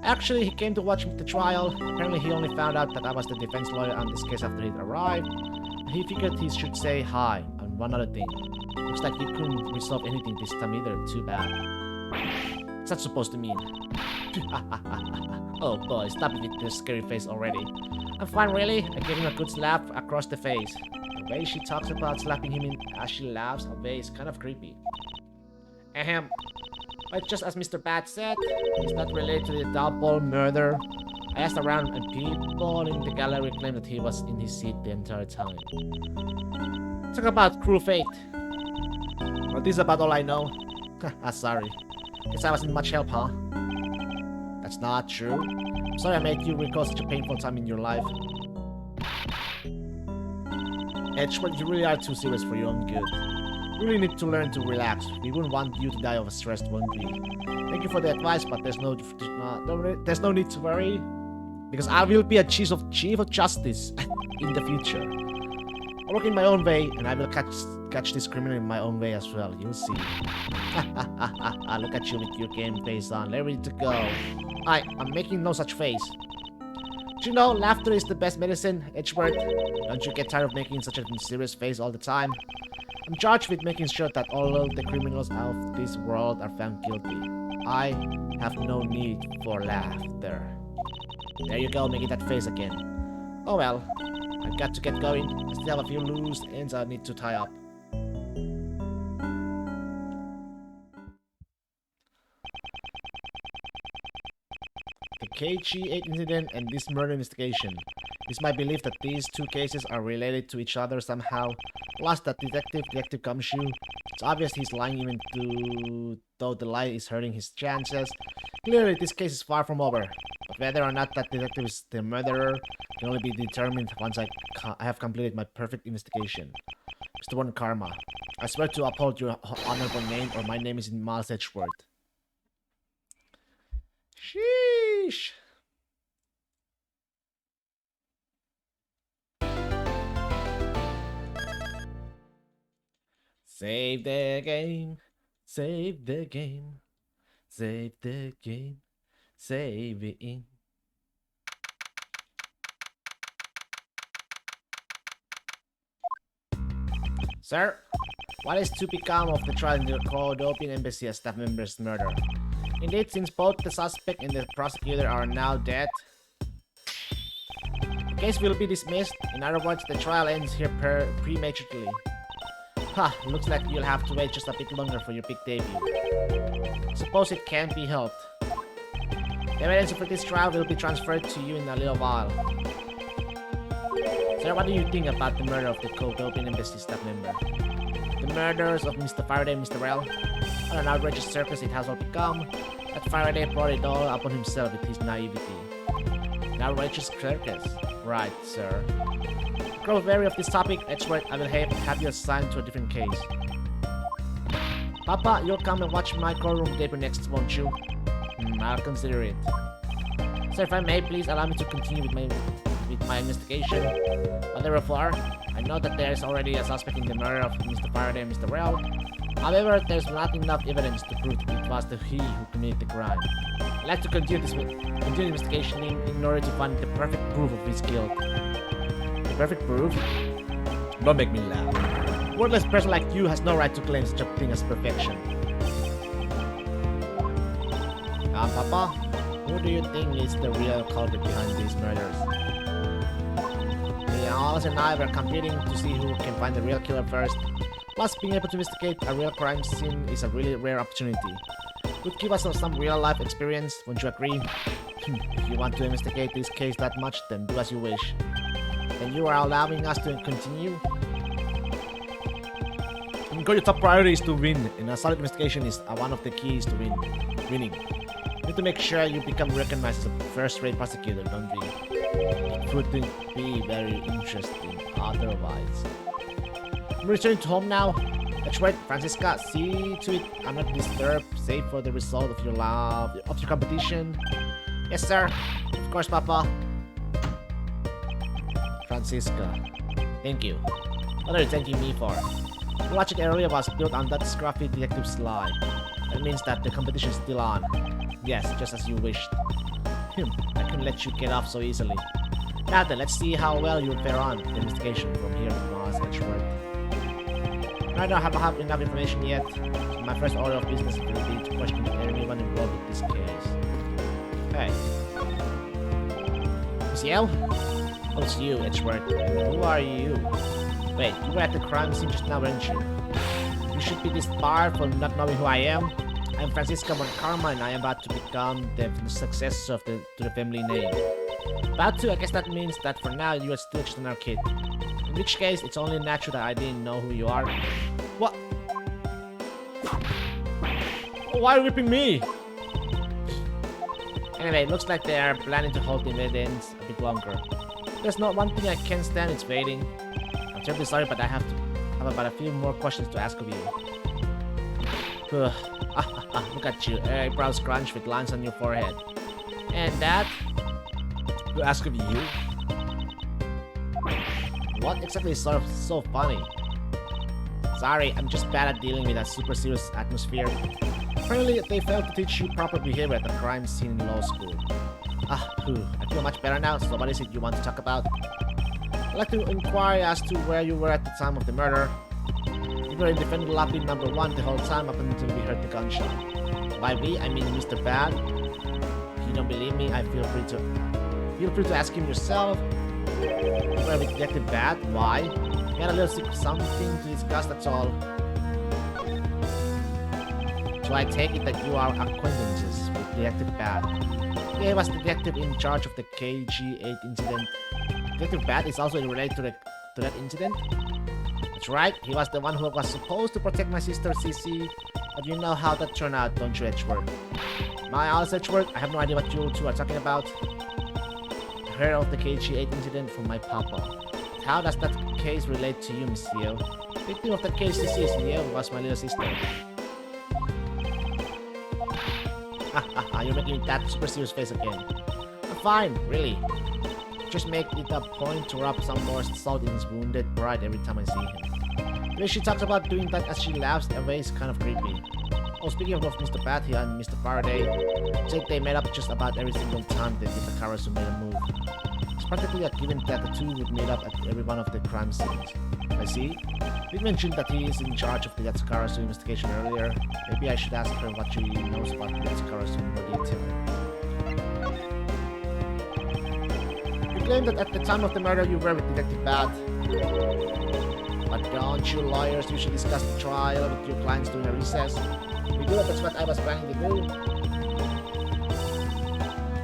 Actually, he came to watch the trial. Apparently, he only found out that I was the defense lawyer on this case after he arrived. He figured he should say hi, and one other thing. Looks like you couldn't resolve anything this time either, too bad. What's that supposed to mean? Oh boy, stop it with this scary face already. I'm fine, really. I gave him a good slap across the face. The way she talks about slapping him as she laughs away is kind of creepy. Ahem. But just as Mr. Bat said, it's not related to the double murder. I asked around and people in the gallery claimed that he was in his seat the entire time. Talk about cruel fate. Well, this is about all I know. Sorry. Guess I wasn't much help, huh? That's not true. I'm sorry I made you recall such a painful time in your life. Edgeworth, you really are too serious for your own good. You really need to learn to relax. We wouldn't want you to die of stress, won't we? Thank you for the advice, but there's no need to worry, because I will be a chief of justice in the future. I work in my own way, and I will catch this criminal in my own way as well. You'll see. Look at you with your game face on, ready to go. I'm making no such face. Do you know, laughter is the best medicine, Edgeworth? Don't you get tired of making such a serious face all the time? I'm charged with making sure that all of the criminals of this world are found guilty. I have no need for laughter. There you go, making that face again. Oh well, I've got to get going. I still have a few loose ends I need to tie up. The KG8 incident and this murder investigation. It's my belief that these two cases are related to each other somehow. Plus that Detective Gumshoe. It's obvious he's lying even though the lie is hurting his chances. Clearly this case is far from over. But whether or not that detective is the murderer can only be determined once I have completed my perfect investigation. Mr. One Karma, I swear to uphold your honorable name or my name is in Miles Edgeworth. Sheesh. Save the game, save the game, save the game, save it in. Sir, what is to become of the trial in the Cordobian embassy as staff members' murder? Indeed, since both the suspect and the prosecutor are now dead, the case will be dismissed. In other words, the trial ends here prematurely. Ha, looks like you'll have to wait just a bit longer for your big debut. Suppose it can't be helped. The evidence for this trial will be transferred to you in a little while. Sir, what do you think about the murder of the Cordobian embassy staff member? The murders of Mr. Faraday and Mr. Rell? What an outrageous circus it has all become. That Faraday brought it all upon himself with his naivety. An outrageous circus. Right, sir. Grow wary of this topic, Edgeworth. I will have you assigned to a different case. Papa, you'll come and watch my courtroom debut next, won't you? I'll consider it. Sir, if I may, please allow me to continue with my investigation. Whatever far, I know that there is already a suspect in the murder of Mr. Faraday and Mr. Rell. However, there's not enough evidence to prove that it was he who committed the crime. I'd like to continue the investigation in order to find the perfect proof of his guilt. The perfect proof? Don't make me laugh. A worthless person like you has no right to claim such a thing as perfection. Papa, who do you think is the real culprit behind these murders? Alice and I were competing to see who can find the real killer first. Plus, being able to investigate a real crime scene is a really rare opportunity. Would give us some real-life experience, won't you agree? If you want to investigate this case that much, then do as you wish. And you are allowing us to continue? Your top priority is to win, and a solid investigation is one of the keys to winning. You need to make sure you become recognized as a first-rate prosecutor, don't we? It wouldn't be very interesting otherwise. I'm returning to home now. That's right, Francisca. See to it I'm not disturbed, save for the result of your competition. Yes, sir. Of course, Papa. Francisca. Thank you. What are you thanking me for? The logic area was built on that scruffy detective's lie. That means that the competition is still on. Yes, just as you wished. I couldn't let you get off so easily. Now then, let's see how well you fare on the investigation from here to Edgeworth. I don't have enough information yet, so my first order of business will be to question anyone involved with this case. Hey. Monsieur? Oh, it's you, Edgeworth. Who are you? Wait, you were at the crime scene just now, weren't you? You should be disbarred for not knowing who I am. I'm Francisca Monkarma, and I am about to become the successor to the family name. About to, I guess that means that for now you are still just an kid. In which case, it's only natural that I didn't know who you are. What? Why are you whipping me? Anyway, it looks like they are planning to hold the evidence a bit longer. There's not one thing I can't stand, it's waiting. I'm terribly sorry, but I have about a few more questions to ask of you. Look at you, eyebrows scrunched with lines on your forehead. And that? To ask of you? What exactly is so funny? Sorry, I'm just bad at dealing with that super serious atmosphere. Apparently, they failed to teach you proper behavior at the crime scene in law school. I feel much better now, so what is it you want to talk about? I'd like to inquire as to where you were at the time of the murder. You were in defendant lobby number 1 the whole time up until we heard the gunshot. By we, I mean Mr. Bad. If you don't believe me, feel free to ask him yourself. You were with Detective Bad? Why? We had a little something to discuss, that's all. So I take it that you are acquaintances with Detective Bad. He was the detective in charge of the KG-8 incident. Detective Bad is also related to that incident? That's right, he was the one who was supposed to protect my sister Cece. But you know how that turned out, don't you, Edgeworth? My Alice Edgeworth, I have no idea what you two are talking about. I heard of the KG-8 incident from my papa. How does that case relate to you, monsieur? The victim of that case, Cece, was my little sister. You're making that super serious face again. I'm fine, really. Just make it a point to rub some more salt in his wounded pride every time I see him. The way she talks about doing that as she laughs away is kind of creepy. Oh, speaking of both Mr. Pat here and Mr. Faraday, said they met up just about every single time that the Karasu made a move. It's practically a given that the two would meet up at every one of the crime scenes. I see. You mentioned that he is in charge of the Yatsukarasu investigation earlier. Maybe I should ask her what she knows about the Yatsukarasu in more detail. You claim that at the time of the murder you were with Detective Bad. But don't you lawyers usually discuss the trial with your clients during a recess? We do, that's what I was planning to do.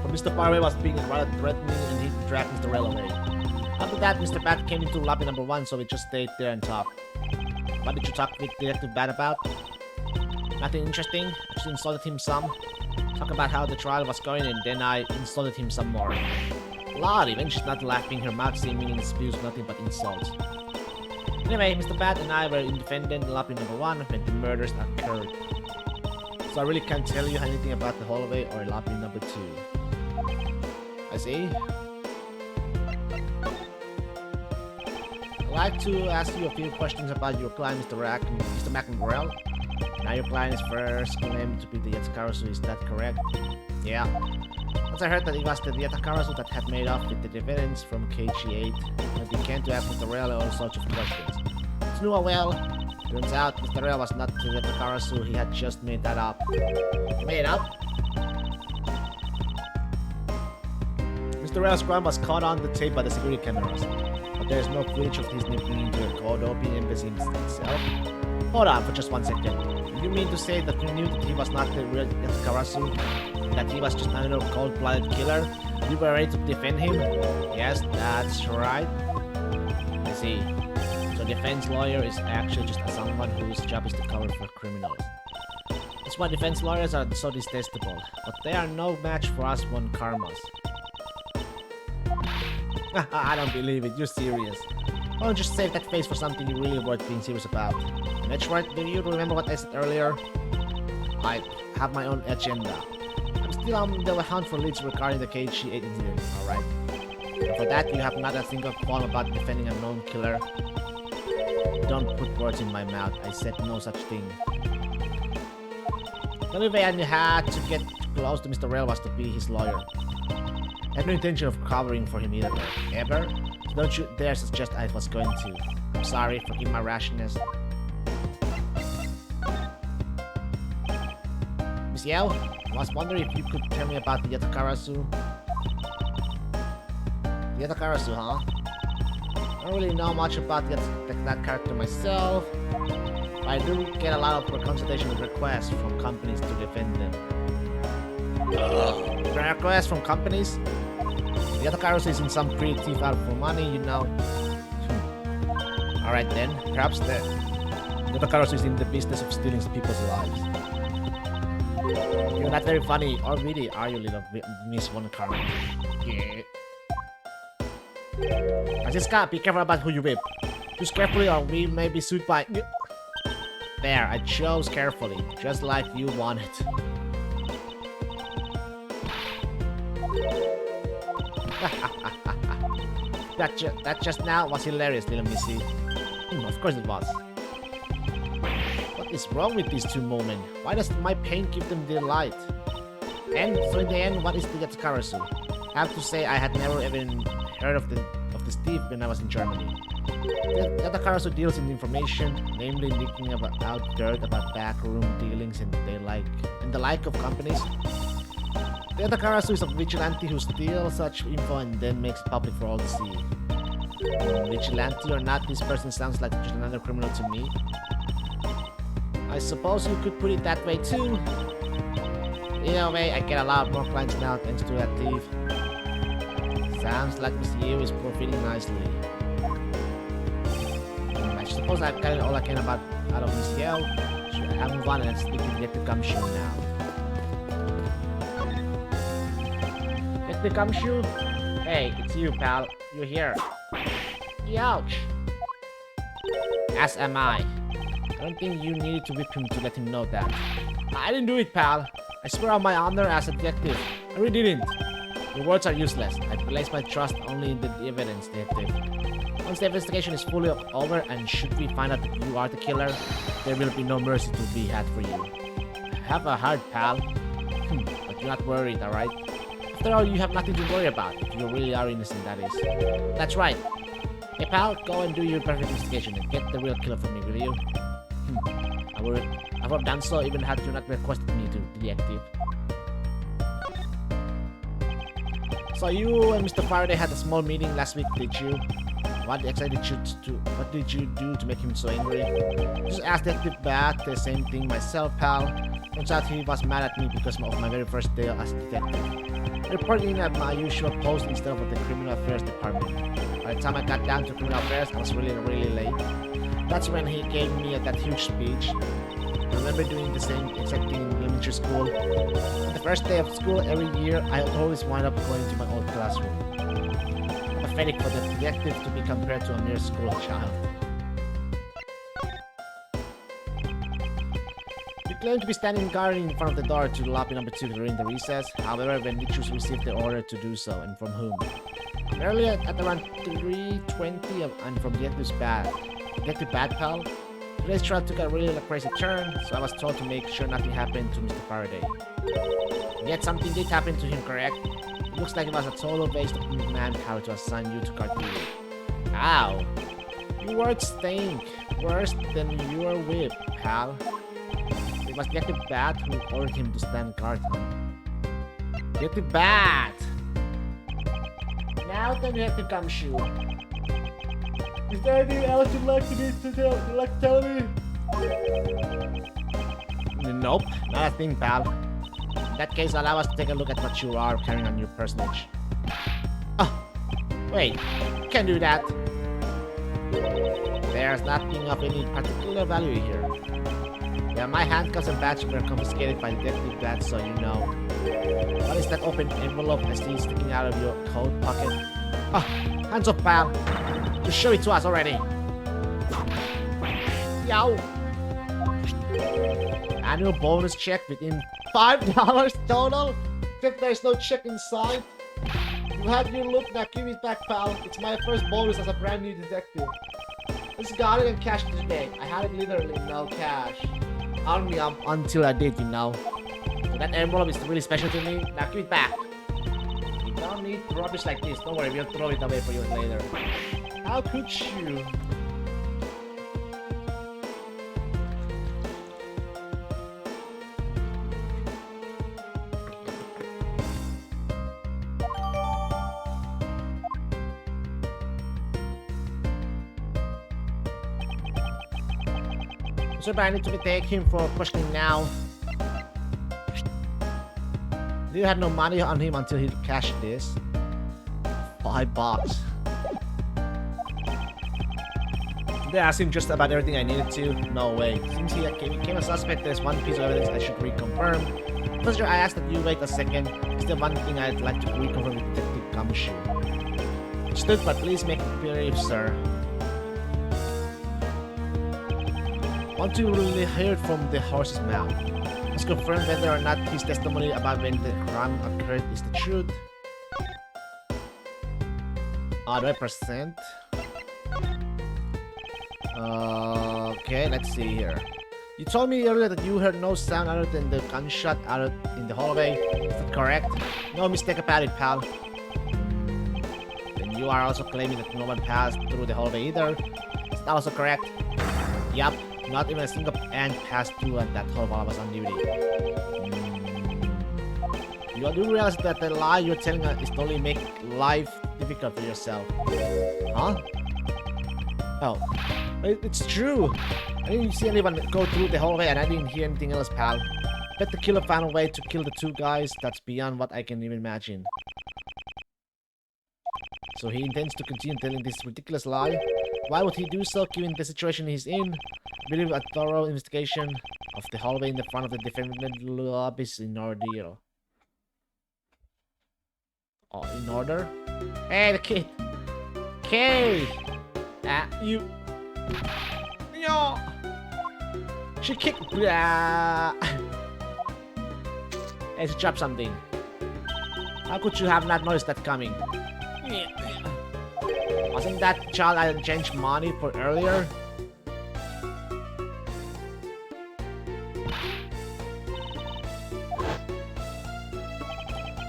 But Mr. Parway was being rather threatening and he dragged Mr. Rell away. After that, Mr. Bat came into lobby number 1, so we just stayed there and talked. What did you talk with Detective Bat about? Nothing interesting. I just insulted him some. Talk about how the trial was going, and then I insulted him some more. Lottie, when she's not laughing, her mouth seemingly spews nothing but insults. Anyway, Mr. Bat and I were in defendant lobby number 1 when the murders occurred. So I really can't tell you anything about the hallway or lobby number 2. I see. I'd like to ask you a few questions about your client, Mr. McEnroe. Now your client is first claimed to be the Yatsukarasu, is that correct? Yeah. Once I heard that it was the Yatsukarasu that had made off with the defendants from KG-8, I began to ask Mr. Rell all sorts of questions. Well, turns out Mr. Rell was not the Yatsukarasu, he had just made that up. Made up? Mr. Rell's crime was caught on the tape by the security cameras. But there is no footage of his nipping into a Kodopi embassy itself. Hold on for just 1 second. You mean to say that you knew that he was not the real Yatakarasu? That he was just another cold-blooded killer? You were ready to defend him? Yes, that's right. I see. So defense lawyer is actually just someone whose job is to cover for criminals. That's why defense lawyers are so detestable. But they are no match for us one karmas. I don't believe it, you're serious. Why don't you save that face for something you really worth being serious about? Edgeworth, do you remember what I said earlier? I have my own agenda. I'm still on the hunt for leads regarding the KG8 incident, alright? For that, you have not a single qualm about defending a known killer. Don't put words in my mouth, I said no such thing. The only way I had to get close to Mr. Rail was to be his lawyer. I have no intention of covering for him either, ever. So don't you dare suggest I was going to. I'm sorry, forgive my rashness. Miss Yeo, I was wondering if you could tell me about the Yatakarasu. The Yatakarasu, huh? I don't really know much about that character myself. But I do get a lot of consultation requests from companies to defend them. Requests from companies? The Yatakarasu is in some pretty thief out for money, you know. Alright then, perhaps the Yatakarasu is in the business of stealing people's lives. You're not very funny or witty, are you, little Miss One Karma? Yeah. Francisca, be careful about who you whip. Choose carefully or we may be sued by... There, I chose carefully, just like you wanted. That just now was hilarious, little missy. Of course it was. What is wrong with these two moments? Why does my pain give them delight? And so in the end, what is the Yatakarasu? I have to say I had never even heard of the thief when I was in Germany. The Yatakarasu deals in information, namely leaking out dirt about backroom dealings and the like of companies. The Yatakarasu is a vigilante who steals such info and then makes it public for all to see. Vigilante or not, this person sounds like just another criminal to me. I suppose you could put it that way too. Either way, I get a lot more clients now thanks to that thief. Sounds like Mr. Yu is profiting nicely. I suppose I've gotten all I can out of Miss Yeo. Should I move on and speak to Detective Gumshoe now? Detective Gumshoe? Hey, it's you, pal. You're here. Ouch! As am I. I don't think you needed to whip him to let him know that. I didn't do it, pal. I swear on my honor as a detective. I really didn't. Your words are useless. I place my trust only in the evidence, detective. Once the investigation is fully over and should we find out that you are the killer, there will be no mercy to be had for you. Have a heart, pal. But you're not worried, alright? After all, you have nothing to worry about, if you really are innocent, that is. That's right. Hey, pal, go and do your perfect investigation and get the real killer for me, will you? I would have done so even had you not requested me to, detective. So you and Mr. Faraday had a small meeting last week, did you? What exactly did you do to make him so angry? Just asked Detective Bat the same thing myself, pal. Turns out he was mad at me because of my very first day as a detective. I reported in at my usual post instead of the Criminal Affairs Department. By the time I got down to Criminal Affairs, I was really late. That's when he gave me that huge speech. I remember doing the same exact thing in elementary school. On the first day of school every year, I always wind up going to my old classroom. Pathetic for the detective to be compared to a mere school child. You claim to be standing guard in front of the door to lobby number 2 during the recess. However, when did you receive the order to do so, and from whom? Earlier at around 3:20 and from Detective Bad Pal. Today's trial took a really crazy turn, so I was told to make sure nothing happened to Mr. Faraday. Yet something did happen to him, correct? It looks like it was a total waste of manpower to assign you to guard duty. Ow! Your words stink. Worse than your whip, pal. It was Detective Bat who ordered him to stand guard, huh? Detective Bat! Now the Detective Gumshoe. Is there anything else you'd like to tell me? Nope, not a thing, pal. In that case, allow us to take a look at what you are carrying on your personage. Oh, wait, can't do that. There's nothing of any particular value here. Yeah, my handcuffs and badge were confiscated by Detective Dad, so you know. What is that open envelope I see sticking out of your coat pocket? Oh, hands up, pal. Just show it to us already. Yow. Annual bonus check within $5 total? If there's no check inside. You had your look, now give it back, pal. It's my first bonus as a brand new detective. Just got it and cashed it today. I had it literally no cash. On me until I did, you know. So that envelope is really special to me. Now give it back. You don't need rubbish like this. Don't worry, we'll throw it away for you later. How could you? So I need to take him for questioning now. You had no money on him until he cashed this. $5. They asked him just about everything I needed to. No way. Since he became a suspect, there's one piece of evidence I should reconfirm. Officer, I asked that you wait a second. Is there one thing I'd like to reconfirm with Detective Gumshoe? Understood, but please make it brief, sir. Want to really hear it from the horse's mouth. Let's confirm whether or not his testimony about when the crime occurred is the truth. 100%. Okay, let's see here. You told me earlier that you heard no sound other than the gunshot out in the hallway. Is that correct? No mistake about it, pal. Then you are also claiming that no one passed through the hallway either. Is that also correct? Yup. Not even a single ant passed through at that hall while I was on duty. You do realize that the lie you're telling us is only make life difficult for yourself. Huh? Oh. It's true. I didn't see anyone go through the hallway and I didn't hear anything else, pal. Bet the killer found a way to kill the two guys. That's beyond what I can even imagine. So he intends to continue telling this ridiculous lie? Why would he do so given the situation he's in? I believe a thorough investigation of the hallway in the front of the defendant lobby is in order. Oh, in order? Hey, the kid! Kay! You... Yo! She kicked... Hey, she dropped something. How could you have not noticed that coming? Wasn't that child I changed money for earlier?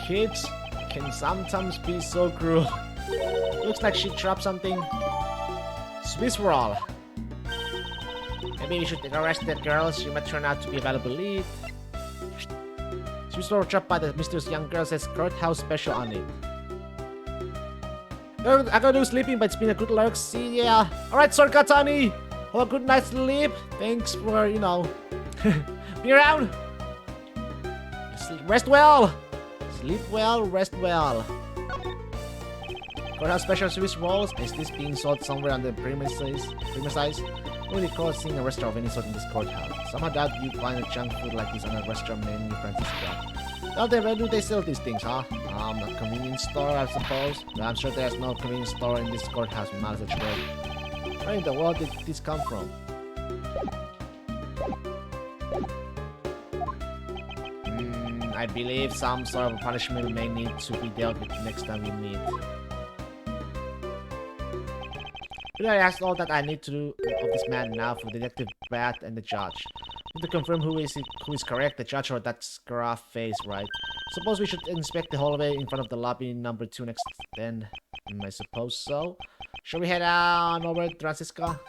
Kids can sometimes be so cruel. Looks like she dropped something. Swiss roll. Maybe we should arrest that girl. She might turn out to be a valuable lead. Swiss roll dropped by the mysterious young girl says courthouse special on it. I gotta do sleeping, but it's been a good lark. See ya. Alright, Sir Katani. Have a good night's sleep. Thanks for, you know, be around. Rest well. Sleep well, rest well. Courthouse special Swiss rolls. Is this being sold somewhere on the premises? I really recall seeing a restaurant of any sort in this courthouse. Somehow doubt you find a junk food like this on a restaurant menu, Francisco. Well, where do they sell these things, huh? A convenience store, I suppose? I'm sure there's no convenience store in this courthouse, might as well trade. Where in the world did this come from? I believe some sort of punishment may need to be dealt with next time we meet. Will I ask all that I need to do of this man now for Detective Bat and the judge? To confirm who is correct, the judge or that scruff face, right? Suppose we should inspect the hallway in front of the lobby number 2 next then. I suppose so. Shall we head on over to Francisca?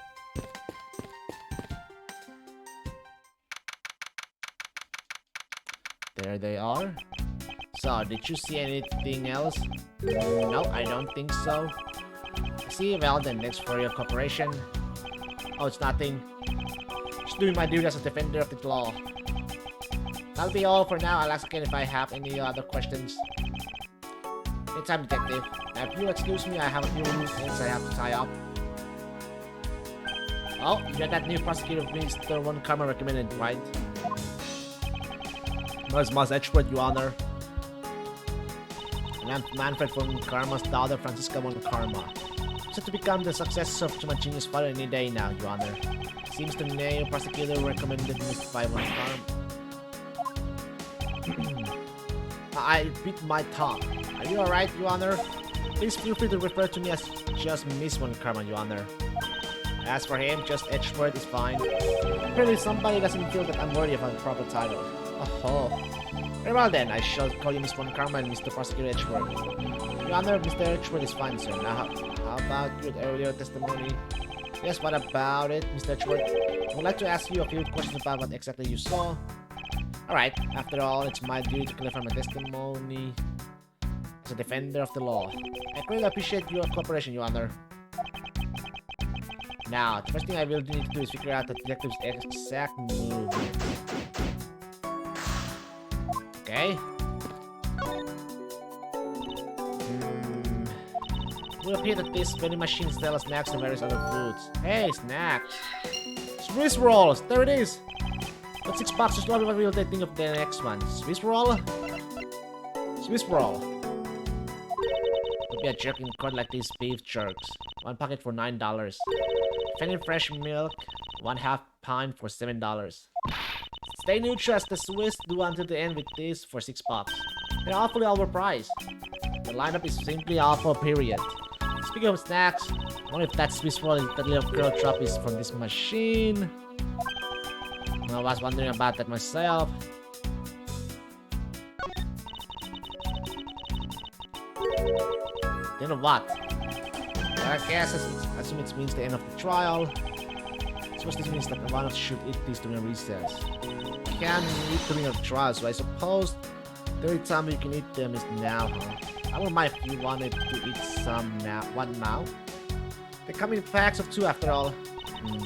There they are. So, did you see anything else? No, I don't think so. See, well then, next for your cooperation. Oh, it's nothing. Just doing my duty as a defender of the law. That'll be all for now. I'll ask again if I have any other questions. Anytime, detective. Now, if you'll excuse me, I have a few loose ends I have to tie up. Oh, you got that new prosecutor Mr. Von Karma recommended, right? Mas Edgeworth, Your Honor. And Manfred von Karma's daughter, Francisca von Karma. Set to become the successor of my genius father any day now, Your Honor. Seems the new prosecutor recommended Mr. von Karma. I bit my tongue. Are you alright, Your Honor? Please feel free to refer to me as just Miss Von Karma, Your Honor. As for him, just Edgeworth is fine. Apparently somebody doesn't feel that I'm worthy of a proper title. Oh. Very well then, I shall call you Miss Von Karma and Mr. Prosecutor Edgeworth. Your Honor, Mr. Edgeworth is fine, sir. Now, how about your earlier testimony? Yes, what about it, Mr. Edgeworth? I would like to ask you a few questions about what exactly you saw. Alright, after all, it's my duty to clarify my testimony as a defender of the law. I greatly appreciate your cooperation, Your Honor. Now, the first thing I will need to do is figure out the detective's exact move. Okay. It will appear that this vending machine sells snacks and various other foods. Hey, snacks! Swiss rolls! There it is! But 6 boxes, what will they think of the next one? Swiss roll? Swiss roll. Would be a jerk in court like these beef jerks. 1 packet for $9. Fenny fresh milk, 1/2 pint for $7. Stay neutral as the Swiss do until the end with this for $6. They're awfully overpriced. The lineup is simply awful, period. Speaking of snacks, I wonder if that Swiss roll that little girl drop is from this machine. I was wondering about that myself. Then what? I guess I assume it means the end of the trial. I suppose this means that one of us should eat these during recess. You can't eat during a trial, so I suppose the only time you can eat them is now, huh? I wouldn't mind if you wanted to eat some now. One now? They come in packs of 2 after all.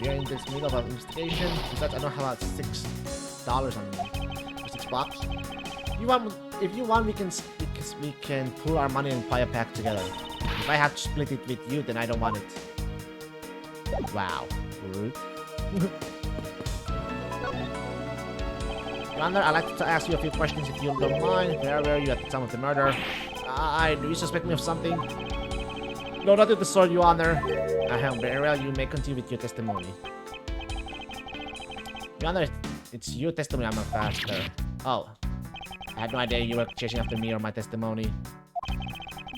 We're in this middle of an investigation. Besides, I don't have about $6 on me. Or $6. If you want, we can pool our money and buy a pack together. If I have to split it with you, then I don't want it. Wow, rude. Your Honor, I'd like to ask you a few questions if you don't mind. Where were you at the time of the murder? Do you suspect me of something? No, not with the sword, Your Honor. Very well, you may continue with your testimony. Your Honor, it's your testimony I'm after. Oh. I had no idea you were chasing after me or my testimony.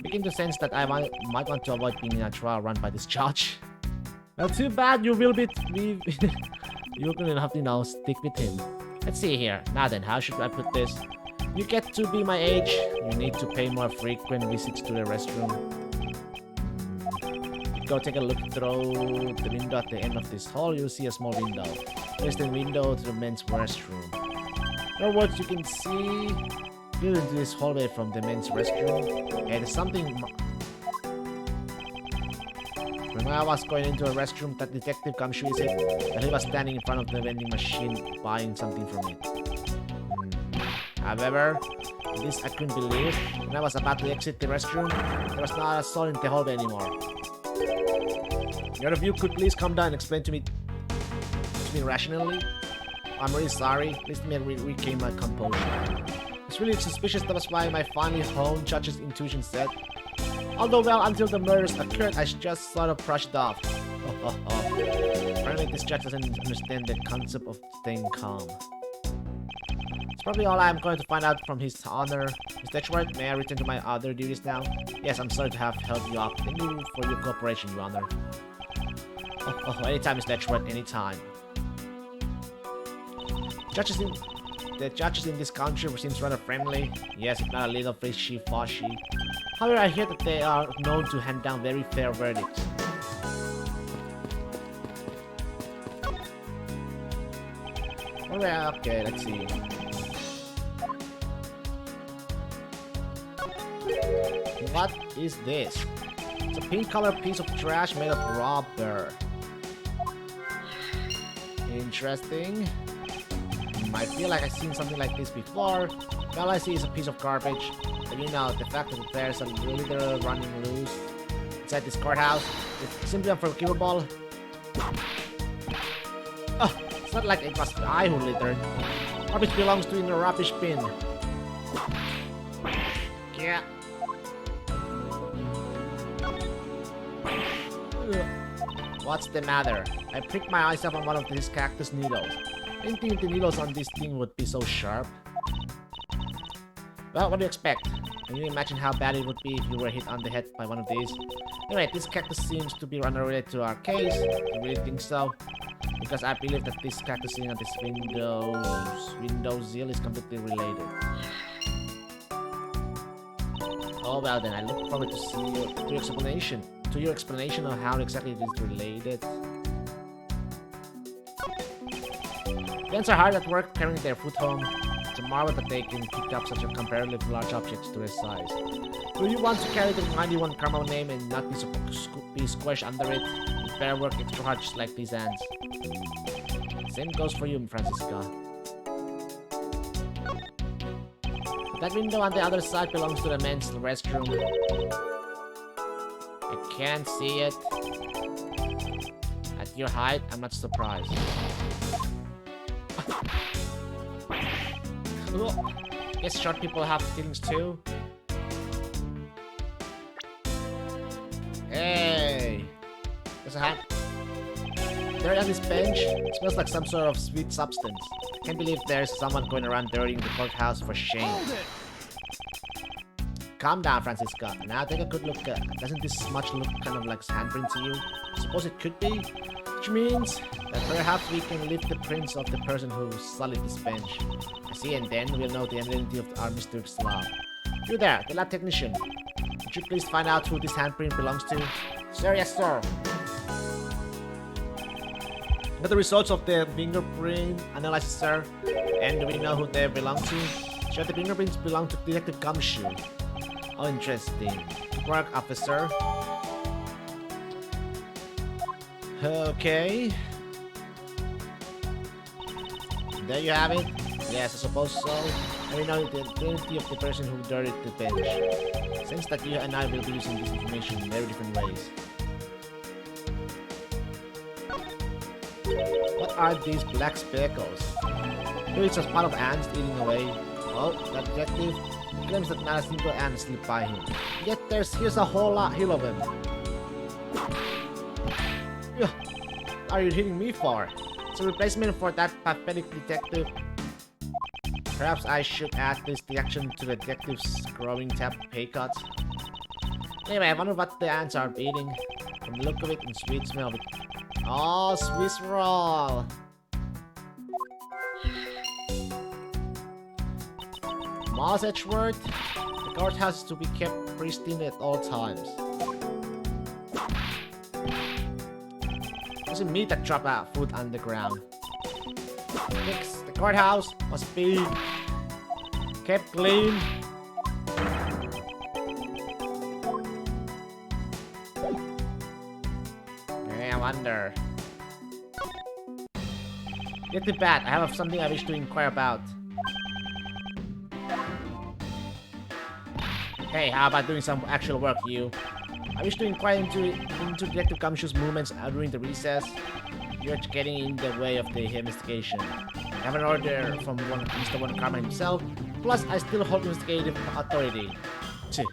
Begin to sense that I might want to avoid being in a trial run by this judge. Well, too bad you will be... You're gonna have to, stick with him. Let's see here. Now then, how should I put this? You get to be my age. You need to pay more frequent visits to the restroom. Go take a look through the window at the end of this hall. You'll see a small window. There's the window to the men's restroom. In other words, you can see into this hallway from the men's restroom. And there's something. When I was going into a restroom, that detective comes with it, and he was standing in front of the vending machine buying something from it. However, this I couldn't believe. When I was about to exit the restroom, there was not a soul in the hallway anymore. One of you could please come down and explain to me rationally? I'm really sorry. Please let me regain my composure. It's really suspicious. That was why my finely honed judge's intuition said. Although, well, until the murders occurred, I just sort of brushed off. Apparently, this judge doesn't understand the concept of staying calm. It's probably all I'm going to find out from His Honor. Mr. Edgeworth, may I return to my other duties now? Yes, I'm sorry to have held you up. Thank you for your cooperation, Your Honor. Anytime, Mr. Edgeworth, anytime. The judges in this country seems rather friendly. Yes, if not a little fishy-fashy. However, I hear that they are known to hand down very fair verdicts. Well, okay, let's see. What is this? It's a pink colored piece of trash made of rubber. Interesting. I feel like I've seen something like this before. All I see is a piece of garbage. But you know, the fact that there's a leader running loose inside this courthouse is simply unforgivable. Oh, it's not like it was I who littered. Rubbish belongs to in the rubbish bin. Yeah. What's the matter? I pricked my eyes up on one of these cactus needles. I didn't think the needles on this thing would be so sharp. Well, what do you expect? Can you imagine how bad it would be if you were hit on the head by one of these? Anyway, this cactus seems to be unrelated to our case. I really think so. Because I believe that this cactus sitting on this window sill is completely related. Oh well then, I look forward to see your explanation of how exactly it is related. Ants are hard at work carrying their food home. It's a marvel that they can pick up such a comparatively large object to their size. Do you want to carry the 91 Karma name and not be squished under it? You better work extra hard just like these ants. Same goes for you, Francisca. That window on the other side belongs to the men's restroom. I can't see it. At your height, I'm not surprised. Guess short people have feelings too. Hey! There's a hat. There on this bench. It smells like some sort of sweet substance. I can't believe there's someone going around dirtying the courthouse for shame. Calm down, Francisca. Now take a good look. Doesn't this much look kind of like handprint to you? I suppose it could be. Which means that perhaps we can lift the prints of the person who sullied this bench. I see, and then we'll know the identity of our Mr. Slav. You there, the lab technician. Would you please find out who this handprint belongs to? Sir, yes, sir. Got the results of the fingerprint analysis, sir. And do we know who they belong to? Sure, the fingerprints belong to Detective Gumshoe. Oh, interesting. Good work, officer. Okay. There you have it. Yes, I suppose so. And we know the identity of the person who dirtied the bench. Seems that you and I will be using this information in very different ways. What are these black speckles? Here it's a spot of ants eating away. Oh, that detective claims that not a single ant slipped by him. Yet here's a whole hill of them. What are you hitting me for? It's a replacement for that pathetic detective. Perhaps I should add this reaction to the detective's growing pay cuts. Anyway, I wonder what the ants are eating. From the look of it and sweet smell of it. Oh, Swiss roll! Miles Edgeworth? The courthouse is to be kept pristine at all times. It wasn't me that dropped out food on the ground. Next, the courthouse must be kept clean. I wonder. Get the bat. I have something I wish to inquire about. Hey, how about doing some actual work, you? I wish to inquire into Detective Gumshoe's movements during the recess. You're getting in the way of the investigation. I have an order from Mr. Von Karma himself. Plus, I still hold investigative authority. So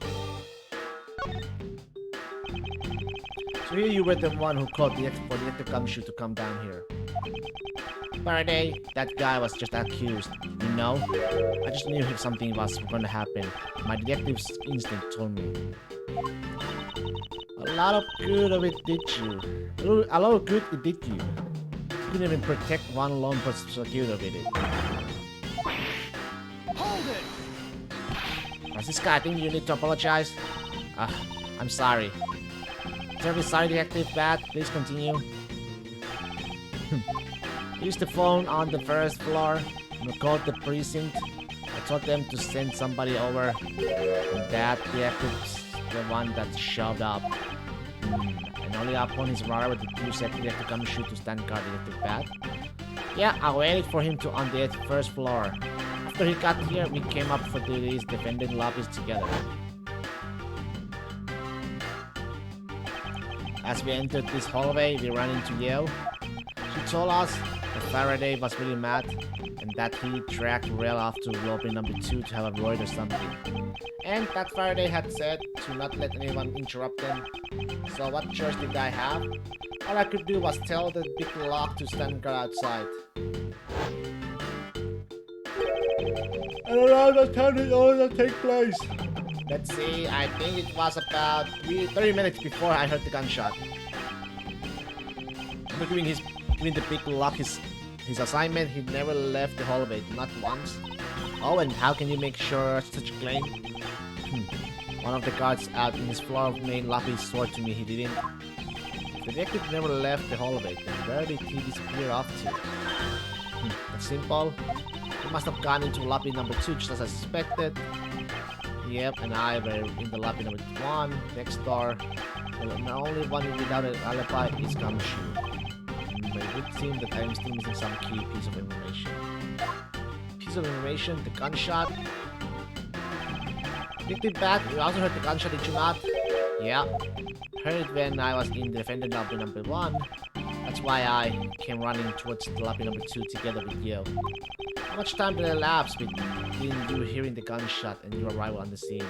here you were the one who called for Detective Gumshoe to come down here. Faraday, that guy was just accused, you know? I just knew if something was going to happen. My detective's instinct told me. A lot of good of it did you. A lot of good it did you. You couldn't even protect one lone prosecutor with it. Hold it! Francisca, I think you need to apologize. I'm sorry. Terribly sorry, Detective Bat. Please continue. Use the phone on the first floor and called the precinct. I told them to send somebody over. And that detective's the one that showed up. And only upon his arrival did you set Detective Gumshoe to stand guard Detective Bat. Yeah, I waited for him to on the first floor. After he got here, we came up for these defendant lobbies together. As we entered this hallway, we ran into Yale. She told us that Faraday was really mad and that he dragged Rail off to lobby number 2 to have a void or something. And that Faraday had said to not let anyone interrupt them. So what choice did I have? All I could do was tell the big lock to stand guard outside. And around what time did all that take place? Let's see, I think it was about 30 minutes before I heard the gunshot. After giving the big lock his assignment, he never left the hallway, not once. Oh, and how can you make sure such a claim? One of the guards out in his floor of main lobby swore to me he didn't. The detective never left the hallway, then where did he disappear off to? That's simple. He must have gone into lobby number 2 just as I suspected. Yep, and I were in the lobby number 1, next door. And the only one without an alibi is Gumshoe. It would seem that I am still missing some key piece of information. Piece of information? The gunshot? Detective Bat, you also heard the gunshot, did you not? Yeah. Heard it when I was in the defendant lobby number 1. That's why I came running towards the lobby number 2 together with you. How much time did elapse between you hearing the gunshot and your arrival on the scene?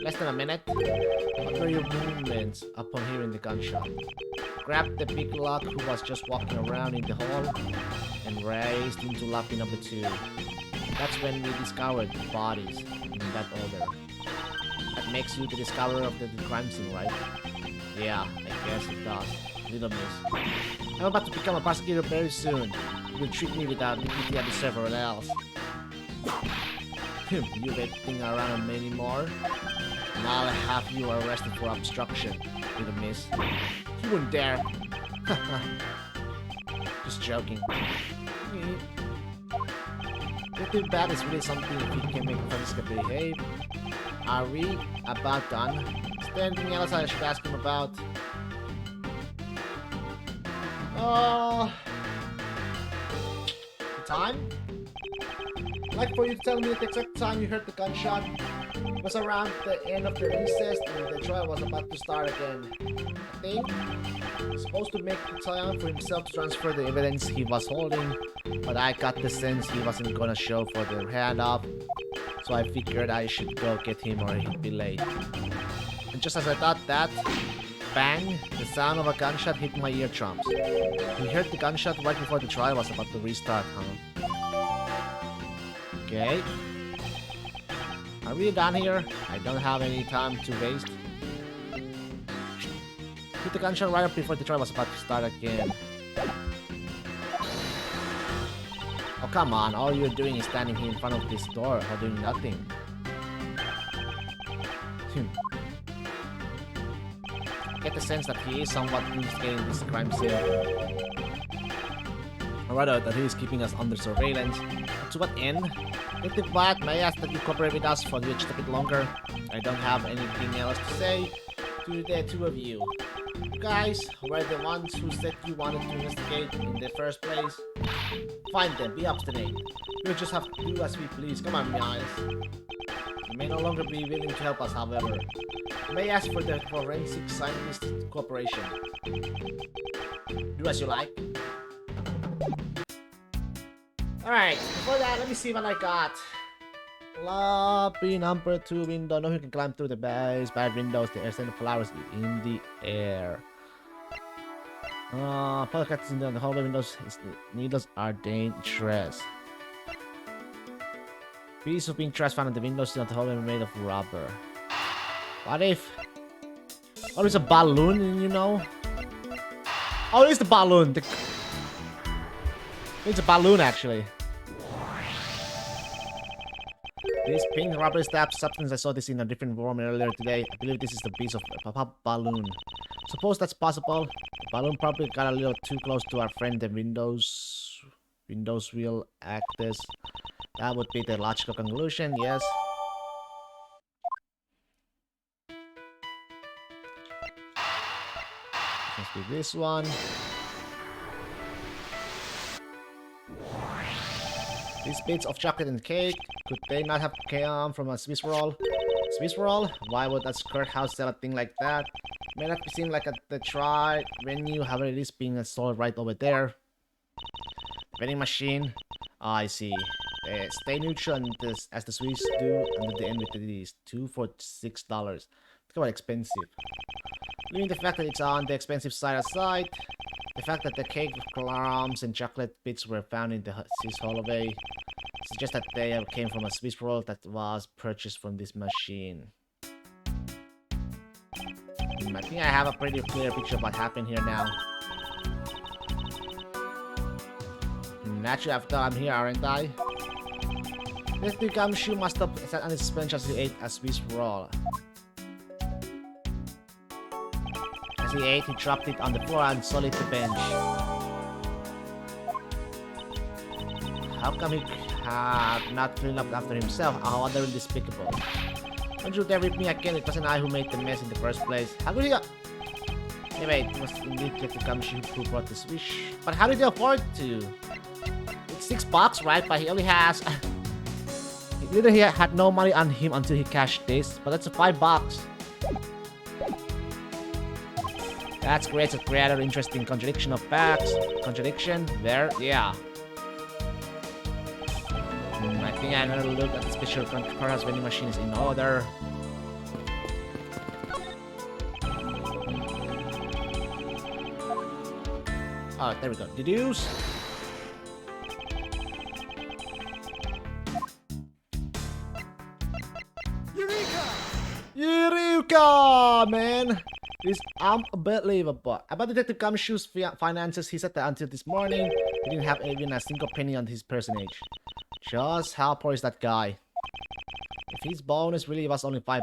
Less than a minute? What were your movements upon hearing the gunshot? Grabbed the big lock who was just walking around in the hall and raced into lobby number 2. That's when we discovered the bodies in that order. That makes you the discoverer of the crime scene, right? Yeah, I guess it does. Little miss. I'm about to become a prosecutor very soon. You will treat me without dignity I deserve everyone else. You waiting around anymore? And I'll have you arrested for obstruction, little miss. You wouldn't dare. Just joking. Detective Bat is really something if he can make Francisca behave. Are we about done? Is there anything else I should ask him about? The time? I'd like for you to tell me the exact time you heard the gunshot. It was around the end of the recess and the trial was about to start again. I think he's supposed to make the time for himself to transfer the evidence he was holding, but I got the sense he wasn't gonna show for the handoff, so I figured I should go get him or he'd be late. And just as I thought that, bang, the sound of a gunshot hit my eardrums. We heard the gunshot right before the trial was about to restart, huh? Okay. Are we done here? I don't have any time to waste. Hit the gunshot right up before the trial was about to start again. Oh, come on. All you're doing is standing here in front of this door or doing nothing. I get the sense that he is somewhat investigating this crime scene. Or rather, that he is keeping us under surveillance. But to what end? Detective Bat, may I ask that you cooperate with us for just a bit longer? I don't have anything else to say to the two of you. You guys were the ones who said you wanted to investigate in the first place. Find them, be obstinate. We'll just have to do as we please. Come on, Miles. You may no longer be willing to help us, however. You may ask for the forensic scientist cooperation. Do as you like. Alright, before that, let me see what I got. Lobby number 2 window. No, you can climb through the base, bad windows, the air send flowers in the air. Pockets in the hallway windows. Needles are dangerous. Piece of pink trash found in the windows in the hallway made of rubber. What if? Oh, there's a balloon, you know? Oh, it's the balloon. It's a balloon, actually. This pink rubber stab substance, I saw this in a different room earlier today. I believe this is the piece of a pop balloon. Suppose that's possible. The balloon probably got a little too close to our friend the windows. Windows will act as. That would be the logical conclusion, yes. Must be this one. These bits of chocolate and cake, could they not have come from a Swiss roll? Swiss roll? Why would a skirt house sell a thing like that? May not seem like the try venue, however it is being installed right over there. Vending machine. Oh, I see. They stay neutral and as the Swiss do until the end with these. 2 for $6. It's quite expensive. Leaving the fact that it's on the expensive side aside, the fact that the cake crumbs and chocolate bits were found in the Swiss hallway suggests that they came from a Swiss roll that was purchased from this machine. I think I have a pretty clear picture of what happened here now. Naturally, after I'm here, aren't I? This gumshoe must have sat on his bench as he ate a Swiss roll. As he ate, he dropped it on the floor and solid the bench. How come he had not cleaned up after himself? How utterly despicable. Don't you dare rip me again, it wasn't I who made the mess in the first place. How could he Anyway, it was indeed the gumshoe who brought the swish. But how did he afford to? It's $6, right? But he only has... He literally had no money on him until he cashed this. But that's $5. That's great. It's a rather interesting contradiction of facts. Contradiction there, yeah. I think I had a look at the special courthouse vending machine is in order. Oh, there we go. Deduce. Eureka, man! This unbelievable. About Detective Gumshoe's finances, he said that until this morning, he didn't have even a single penny on his personage. Just how poor is that guy? If his bonus really was only $5,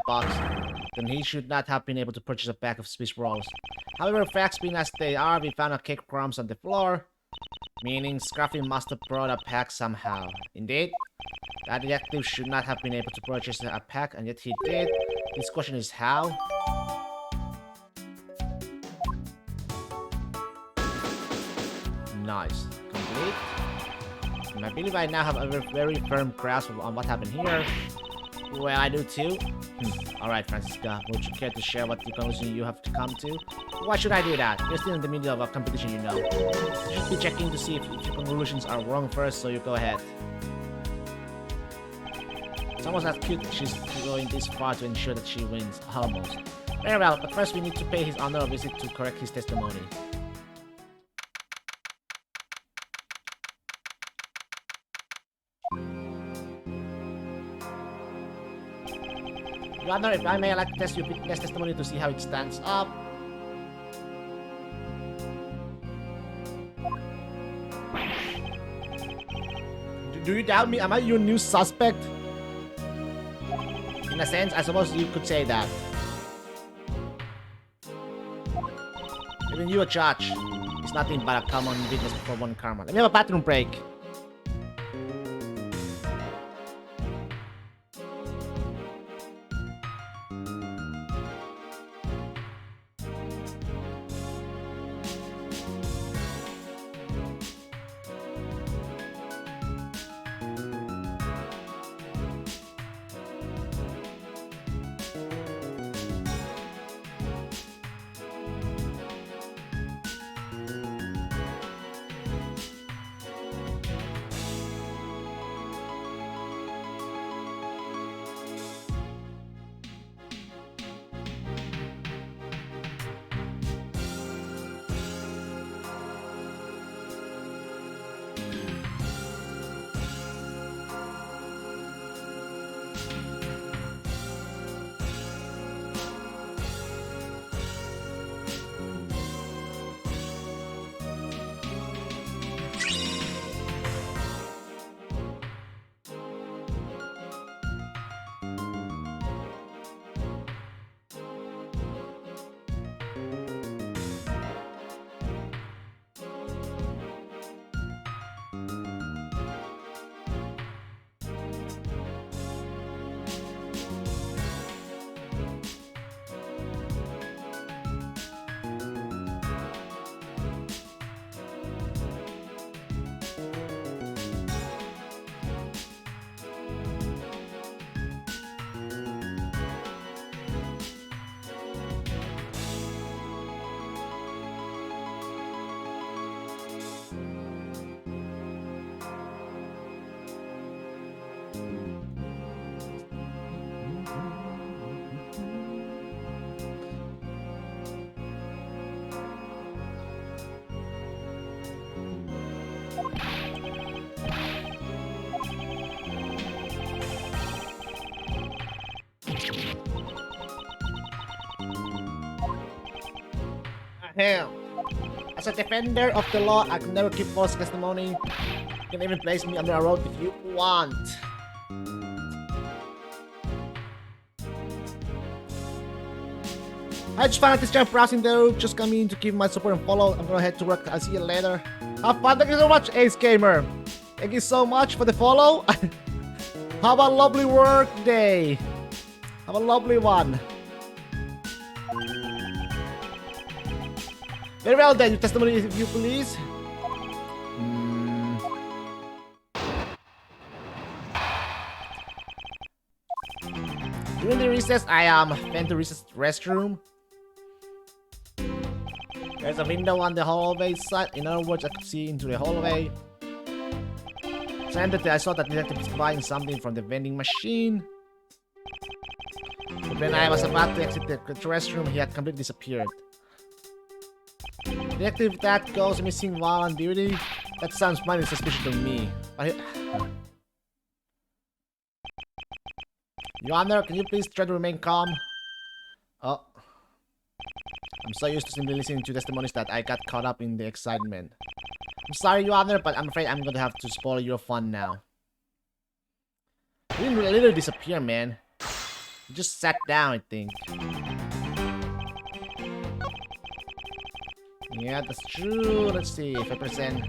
then he should not have been able to purchase a bag of Swiss rolls. However, facts being as they are, we found a cake crumbs on the floor, meaning Scruffy must have brought a pack somehow. Indeed, that detective should not have been able to purchase a pack, and yet he did. This question is how? Nice. Complete. And I believe I now have a very firm grasp on what happened here. Well, I do too. Alright, Francisca, would you care to share what conclusion you have to come to? Why should I do that? You're still in the middle of a competition, you know. You should be checking to see if your conclusions are wrong first, so you go ahead. It's almost as cute that she's going this far to ensure that she wins. Almost. Very well, but first we need to pay his honor a visit to correct his testimony. Your Honor, if I may, I'd like to test your witness testimony to see how it stands up. Do you doubt me? Am I your new suspect? In a sense, I suppose you could say that. Even you, a judge, is nothing but a common witness for one karma. Let me have a bathroom break. Hell, as a defender of the law, I can never keep false testimony. You can even place me under a road if you want. I just found out this job browsing though. Just come in to give my support and follow. I'm gonna head to work. I'll see you later. Have fun. Thank you so much, Ace Gamer. Thank you so much for the follow. Have a lovely work day. Have a lovely one. Very well then, your testimony if you please. During the recess, I went to recess restroom. There's a window on the hallway side. In other words, I could see into the hallway. So I saw that detective was buying something from the vending machine. But when I was about to exit the restroom, he had completely disappeared. Detective that goes missing while on duty? That sounds mighty suspicious to me. Your Honor, can you please try to remain calm? Oh. I'm so used to simply listening to testimonies that I got caught up in the excitement. I'm sorry, Your Honor, but I'm afraid I'm gonna have to spoil your fun now. He didn't literally disappear, man. He just sat down, I think. Yeah, that's true. Let's see, 5%.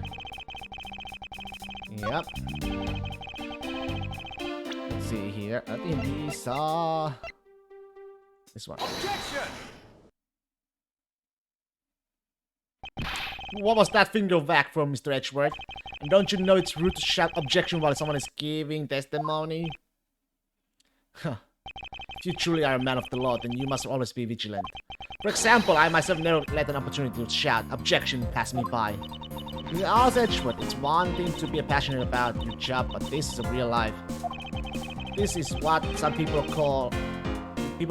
Yep. Let's see here. I think these are... This one. Objection! What was that finger whack from Mr. Edgeworth? And don't you know it's rude to shout objection while someone is giving testimony? Huh. If you truly are a man of the law, then you must always be vigilant. For example, I myself never let an opportunity to shout objection pass me by. In all Edgeworth, it's one thing to be passionate about your job, but this is a real life. This is what some people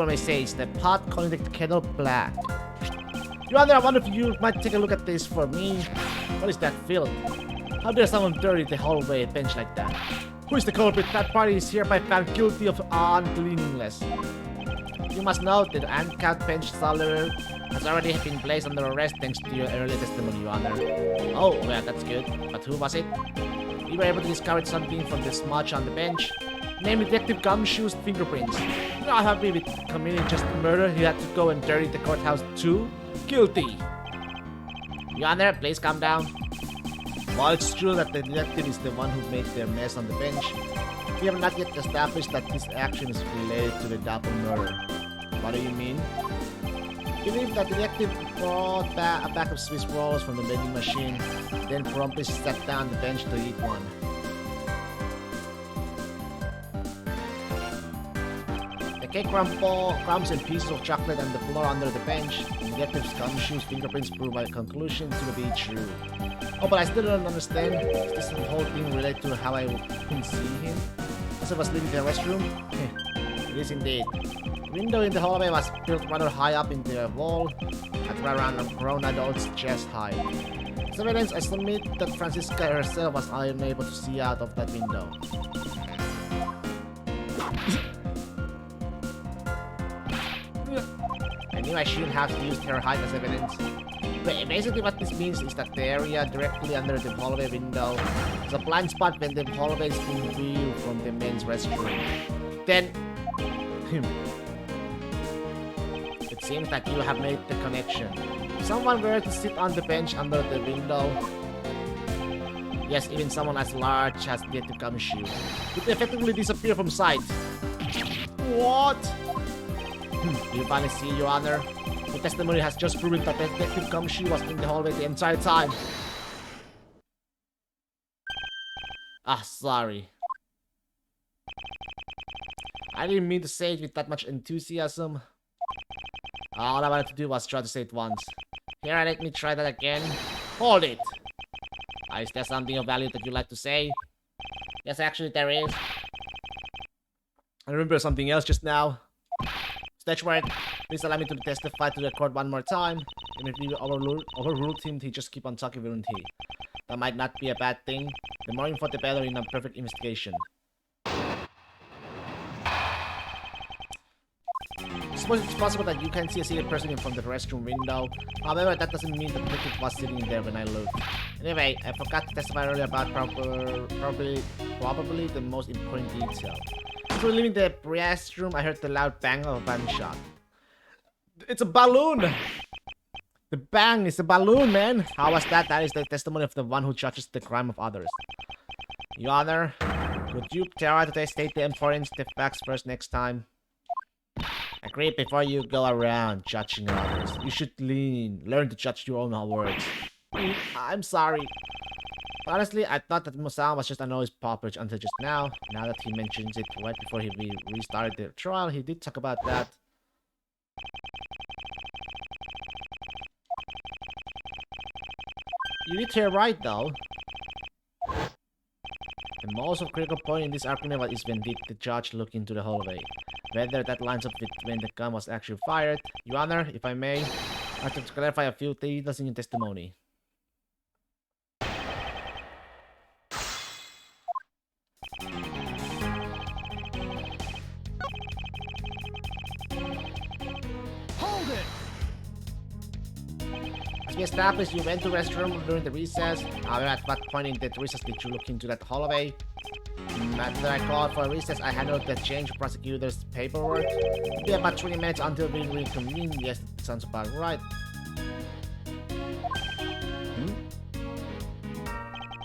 may say is the pot calling the kettle black. Your Honor, I wonder if you might take a look at this for me. What is that filth? How dare someone dirty the hallway bench like that? Who is the culprit? That party is hereby found guilty of uncleanliness. You must note that the uncut bench seller has already been placed under arrest thanks to your earlier testimony, Your Honor. Oh, well, that's good. But who was it? We were able to discover something from the smudge on the bench, namely Detective Gumshoe's fingerprints. You're not happy with committing just murder. He had to go and dirty the courthouse too? Guilty. Your Honor, please calm down. While it's true that the detective is the one who made the mess on the bench, we have not yet established that this action is related to the double murder. What do you mean? We believe that the detective brought a pack of Swiss rolls from the vending machine, then promptly sat down the bench to eat one. The cake crumbs and pieces of chocolate on the floor under the bench. The detective's gumshoe's fingerprints prove my conclusion to be true. Oh, but I still don't understand. Is this whole thing related to how I couldn't see him? As I was leaving the restroom? It is indeed. The window in the hallway was built rather high up in the wall, at around a grown adult's chest height. As evidence, I submit that Francisca herself was unable to see out of that window. I knew I shouldn't have used her height as evidence. But basically what this means is that the area directly under the hallway window is a blind spot when the hallway is being viewed from the men's restroom. Then... it seems that you have made the connection. If someone were to sit on the bench under the window... Yes, even someone as large as Detective Gumshoe would effectively disappear from sight. What? You finally see, Your Honor? The testimony has just proven that Detective Gumshoe was in the hallway the entire time. Ah, sorry. I didn't mean to say it with that much enthusiasm. All I wanted to do was try to say it once. Here, let me try that again. Hold it! Is there something of value that you'd like to say? Yes, actually there is. I remember something else just now. Edgeworth, please allow me to testify to the court one more time. Even if we overruled him, he just keep on talking, wouldn't he? That might not be a bad thing. The more info, the better in a perfect investigation. I suppose it's possible that you can see a seated person from the restroom window. However, that doesn't mean the detective was sitting in there when I looked. Anyway, I forgot to testify earlier about probably the most important detail. So leaving the restroom, I heard the loud bang of a gunshot. It's a balloon! The bang is a balloon, man! How was that? That is the testimony of the one who judges the crime of others. Your Honor, would you try to state the important facts first next time? Agreed, before you go around judging others. You should learn to judge your own words. I'm sorry. Honestly, I thought that Musan was just a noise poppage until just now. Now that he mentions it right before he restarted the trial, he did talk about that. You did hear right, though. The most critical point in this argument is when did the judge look into the hallway. Whether that lines up with when the gun was actually fired. Your Honor, if I may, I have to clarify a few details in your testimony. Hold it! As we established, you went to the restroom during the recess. However, at what point in that recess did you look into that hallway? After I called for a recess, I handled the change prosecutor's paperwork. It'll be about 20 minutes until we reconvene. Yes, that sounds about right.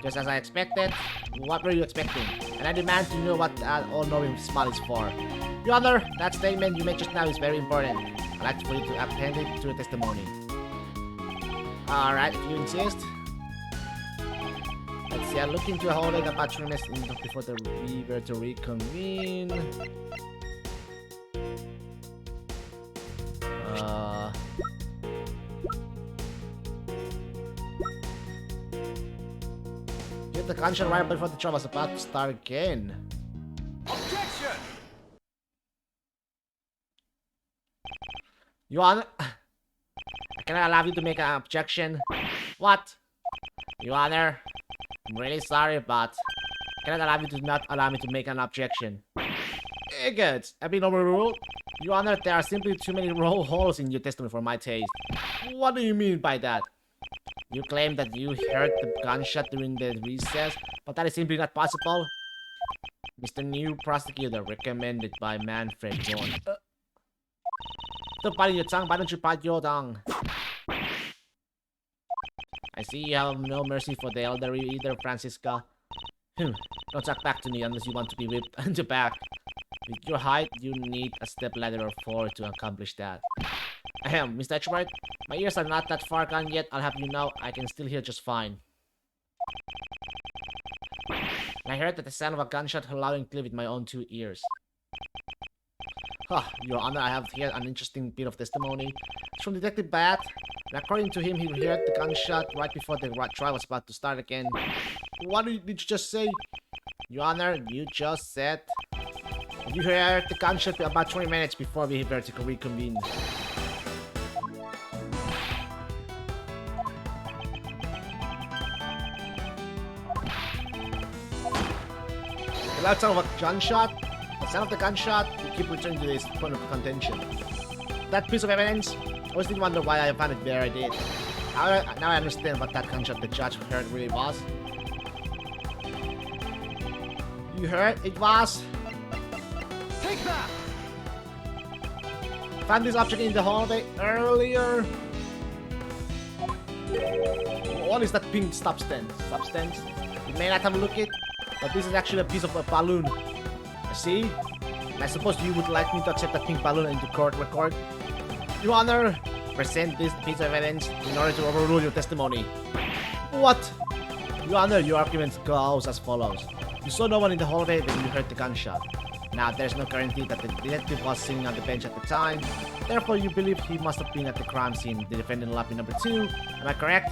Just as I expected. What were you expecting? And I demand to know what that all-knowing spot is for. Your Honor, that statement you made just now is very important. I'd like for you to append it to the testimony. Alright, if you insist. Let's see, I look into a hallway about 3 minutes before we were to reconvene. Get the gunshot right before the trial was about to start again. Objection! Your Honor, I cannot allow you to make an objection. What? Your Honor, I'm really sorry, but I cannot allow you to not allow me to make an objection. Good. I've been overruled. Your Honor, there are simply too many holes in your testimony for my taste. What do you mean by that? You claim that you heard the gunshot during the recess, but that is simply not possible. Mr. New Prosecutor, recommended by Manfred Vaughn. Stop biting your tongue. Why don't you bite your tongue? I see you have no mercy for the elderly either, Francisca. Don't talk back to me unless you want to be whipped in the back. With your height, you need a step ladder or 4 to accomplish that. Ahem, Mr. Edgeworth, my ears are not that far gone yet. I'll have you know, I can still hear just fine. I heard that the sound of a gunshot loud and clear with my own 2 ears. Your Honor, I have here an interesting bit of testimony. It's from Detective Bat. And according to him, he heard the gunshot right before the trial was about to start again. What did you just say? Your Honor, you just said... You heard the gunshot about 20 minutes before we were to reconvene. The loud sound of a gunshot? The sound of the gunshot? We keep returning to this point of contention. That piece of evidence? I always did wonder why I found it where I did. Now I understand what that gunshot the judge heard really was. You heard it was? Take that! Found this object in the hallway earlier. What is that pink substance? You may not have a look at it, but this is actually a piece of a balloon. See? And I suppose you would like me to accept that pink balloon into court record? Your Honor, present this piece of evidence in order to overrule your testimony. What? Your Honor, your argument goes as follows. You saw no one in the hallway when you heard the gunshot. Now, there's no guarantee that the detective was sitting on the bench at the time. Therefore, you believe he must have been at the crime scene, the defendant lobby number 2. Am I correct?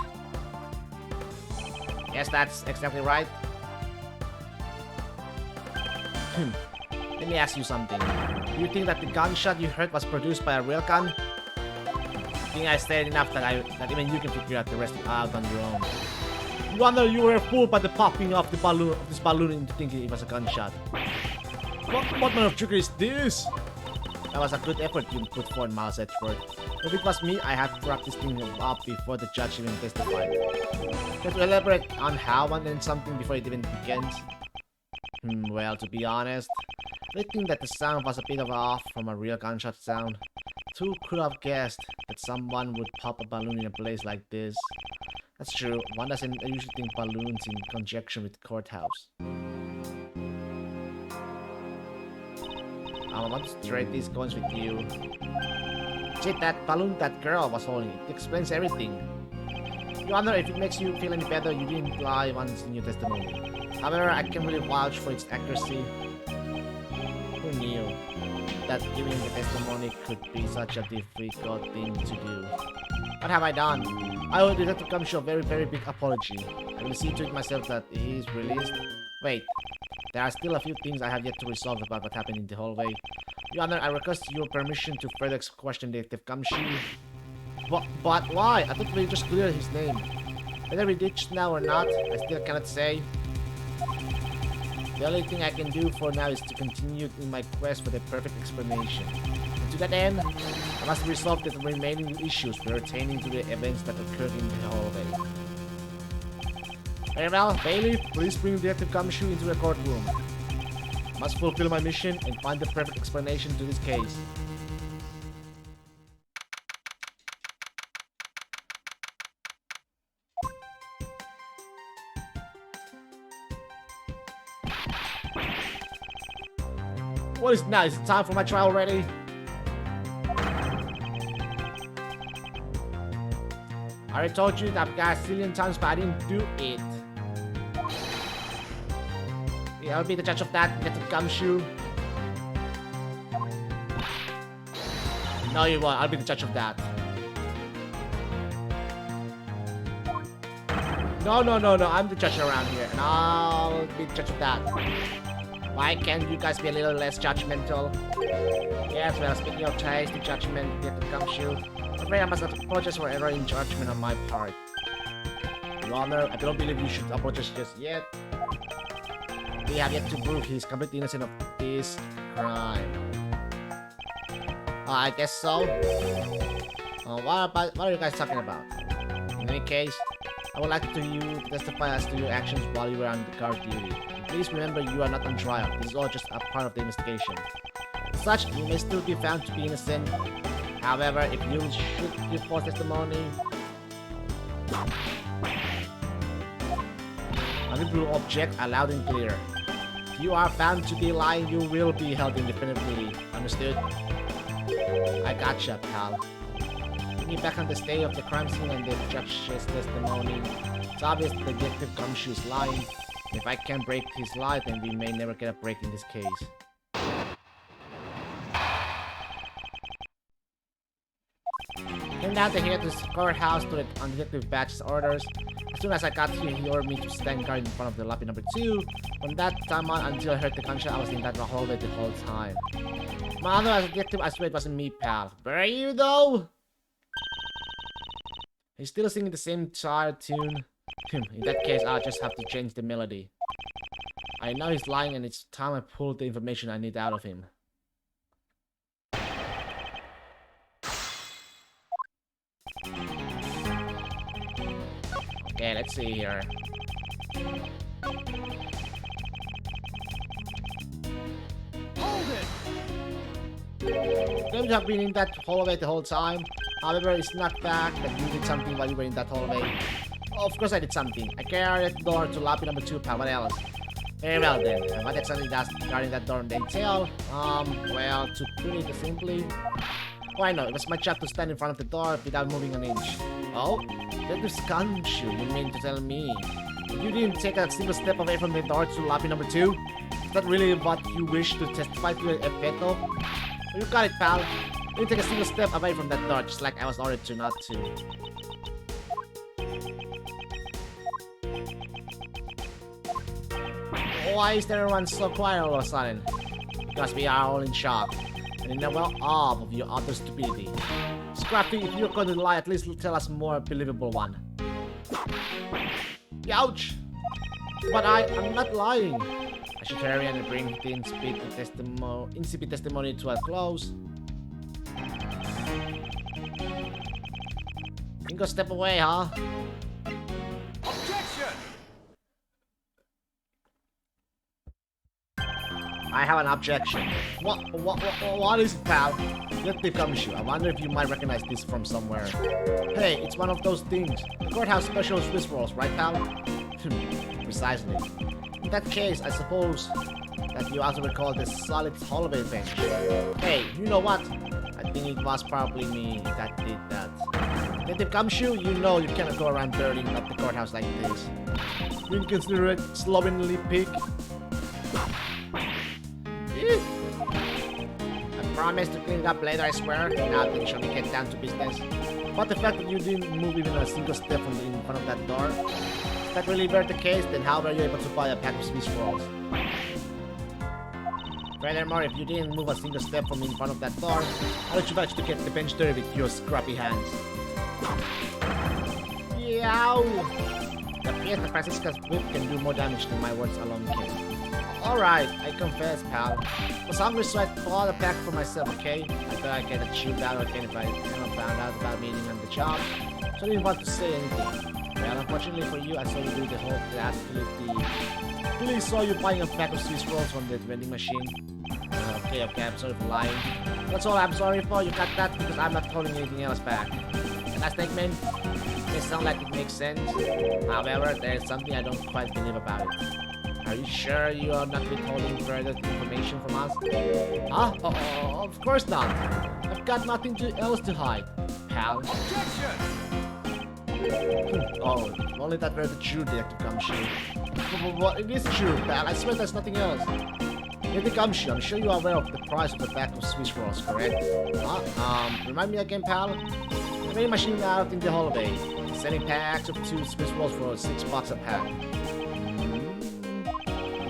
Yes, that's exactly right. Let me ask you something. Do you think that the gunshot you heard was produced by a real gun? I think I said enough that even you can figure out the rest out on your own. You wonder you were fooled by the popping of this balloon into thinking it was a gunshot. What kind of trigger is this? That was a good effort you put forth, Miles Edgeworth. If it was me, I had to wrap this thing up before the judge even testified. Can you elaborate on how and then something before it even begins? Well, to be honest, I think that the sound was a bit off from a real gunshot sound. Who could have guessed that someone would pop a balloon in a place like this? That's true, one doesn't usually think balloons in conjunction with courthouse. I want to trade these coins with you. See, that balloon that girl was holding, it explains everything. You wonder if it makes you feel any better you didn't lie once in your testimony. However, I can't really vouch for its accuracy. Who knew that giving the testimony could be such a difficult thing to do? What have I done? I owe Detective Gumshoe a very big apology. I will see to it myself that he is released. Wait, there are still a few things I have yet to resolve about what happened in the hallway. Your Honor, I request your permission to further question Detective Gumshoe. But why? I thought we just cleared his name. Whether we did now or not, I still cannot say. The only thing I can do for now is to continue in my quest for the perfect explanation. And to that end, I must resolve the remaining issues pertaining to the events that occurred in the hallway. Very well, Bailey, please bring Detective Gumshoe into the courtroom. I must fulfill my mission and find the perfect explanation to this case. What is now? Is it time for my trial already? I already told you that guy a zillion times, but I didn't do it. Yeah, I'll be the judge of that. Get the Gumshoe. No, you won't. I'll be the judge of that. No. I'm the judge around here, and I'll be the judge of that. Why can't you guys be a little less judgmental? Yes, well, speaking of taste, the judgment, get the Gumshoe. I'm afraid I must apologize for error in judgment on my part. Your Honor, I don't believe you should apologize just yet. We have yet to prove he's completely innocent of this crime. I guess so. What are you guys talking about? In any case, I would like you to testify as to your actions while you were on the guard duty. Please remember you are not on trial. This is all just a part of the investigation. As such, you may still be found to be innocent. However, if you should give false testimony, I will object loud and clear. If you are found to be lying, you will be held indefinitely. Understood? I gotcha, pal. Bring me back on the state of the crime scene and the judge's testimony. It's obvious the Detective Gumshoe is lying. If I can't break his lie, then we may never get a break in this case. Came down to here to the courthouse on Detective Batch's orders. As soon as I got here, he ordered me to stand guard in front of the lobby number 2. From that time on until I heard the gunshot, I was in that hallway the whole time. My other detective, I swear it wasn't me, pal. Were you, though? He's still singing the same tired tune. In that case, I'll just have to change the melody. I know he's lying and it's time I pull the information I need out of him. Okay, let's see here. Hold it! Claim to have been in that hallway the whole time. However, it's not fact that you did something while you were in that hallway. Of course I did something. I carried the door to lobby number 2, pal. What else? Very well then. And what exactly does guarding that door entail? Well, to put it simply... Oh, I know. It was my job to stand in front of the door without moving an inch. Oh? That is Gumshoe, you mean to tell me? You didn't take a single step away from the door to lobby number 2? Is that really what you wish to testify to, Epeto? You got it, pal. You didn't take a single step away from that door, just like I was ordered to not to. Why is everyone so quiet all of a sudden? because we are all in shock and in a well-awe of your utter stupidity. Scrappy, if you're going to lie, at least tell us more believable one. Ouch! But I'm not lying. I should hurry and bring the incipient testimony to a close. Think a step away, huh? Objection! I have an objection. What is it, pal? Detective Gumshoe. I wonder if you might recognize this from somewhere. Hey, it's one of those things. The courthouse special Swiss rolls, right, pal? Precisely. In that case, I suppose that you also recall the solid hallway bench. Hey, you know what? I think it was probably me that did that. Detective Gumshoe, you know you cannot go around dirtying up the courthouse like this. You inconsiderate, slovenly pig. I promise to clean it up later, I swear. Now then, shall we get down to business? But the fact that you didn't move even a single step from in front of that door, if that really were the case, then how were you able to buy a pack of Swiss rolls? Furthermore, if you didn't move a single step from in front of that door, how did you manage to get the bench dirty with your scrappy hands? Yow! It appears that Francisca's whip can do more damage than my words alone can. Alright, I confess, pal. I was hungry, so I bought a pack for myself, okay? I thought I'd get a chewed out again if I found out about meeting on the job, so I didn't want to say anything. Well, unfortunately for you, I saw you do the whole class really saw you buying a pack of Swiss rolls from the vending machine. Okay, I'm sorry for lying. That's all I'm sorry for, you got that because I'm not holding anything else back. And that statement may sound like it makes sense. However, there is something I don't quite believe about it. Are you sure you are not withholding further information from us? Huh? Of course not. I've got nothing else to hide, pal. Objection! Oh, if only that were the true Detective Gumshoe. But it is true, pal. I swear there's nothing else. Detective Gumshoe, I'm sure you are aware of the price of the pack of Swiss rolls, correct? Remind me again, pal? The vending machine out in the hallway, selling packs of 2 Swiss rolls for $6 a pack.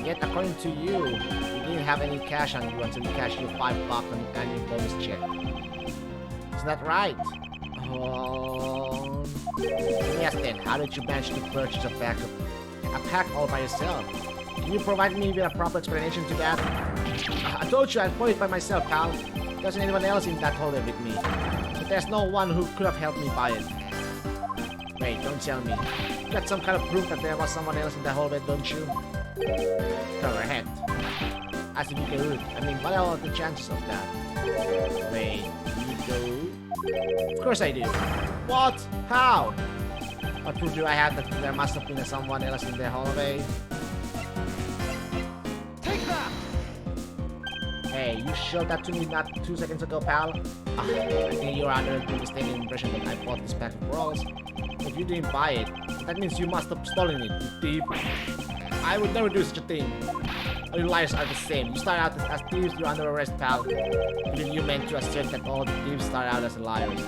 Yet, according to you, you didn't have any cash on you until you cashed your $5 on annual bonus check. Isn't that right? Yes then, how did you manage to purchase a pack all by yourself? Can you provide me with a proper explanation to that? I told you I'd bought it by myself, pal. There wasn't anyone else in that hallway with me. But there's no one who could have helped me buy it. Wait, don't tell me. You got some kind of proof that there was someone else in the hallway, don't you? Correct. As if you could. I mean, what are the chances of that? Wait, you do? Of course I do. What? How? What proof do I have that there must have been someone else in the hallway? Take that! Hey, you showed that to me not 2 seconds ago, pal. I think you're under the mistaken impression that I bought this pack of rolls. If you didn't buy it, that means you must have stolen it, you thief. I would never do such a thing. All you liars are the same. You start out as thieves, you're under arrest, pal. Believe you meant to assert that all the thieves start out as liars.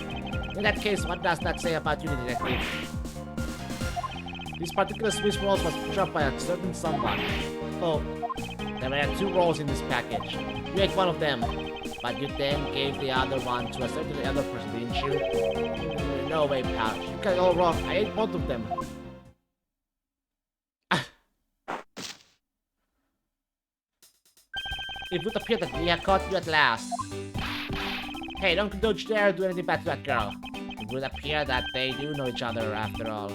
In that case, what does that say about you, detective? This particular Swiss rolls was dropped by a certain someone. Oh, there were 2 rolls in this package. You ate one of them, but you then gave the other one to a certain other person, didn't you? No way, pal. You got it all wrong. I ate both of them. It would appear that we have caught you at last. Hey, don't dare do anything bad to that girl. It would appear that they do know each other after all.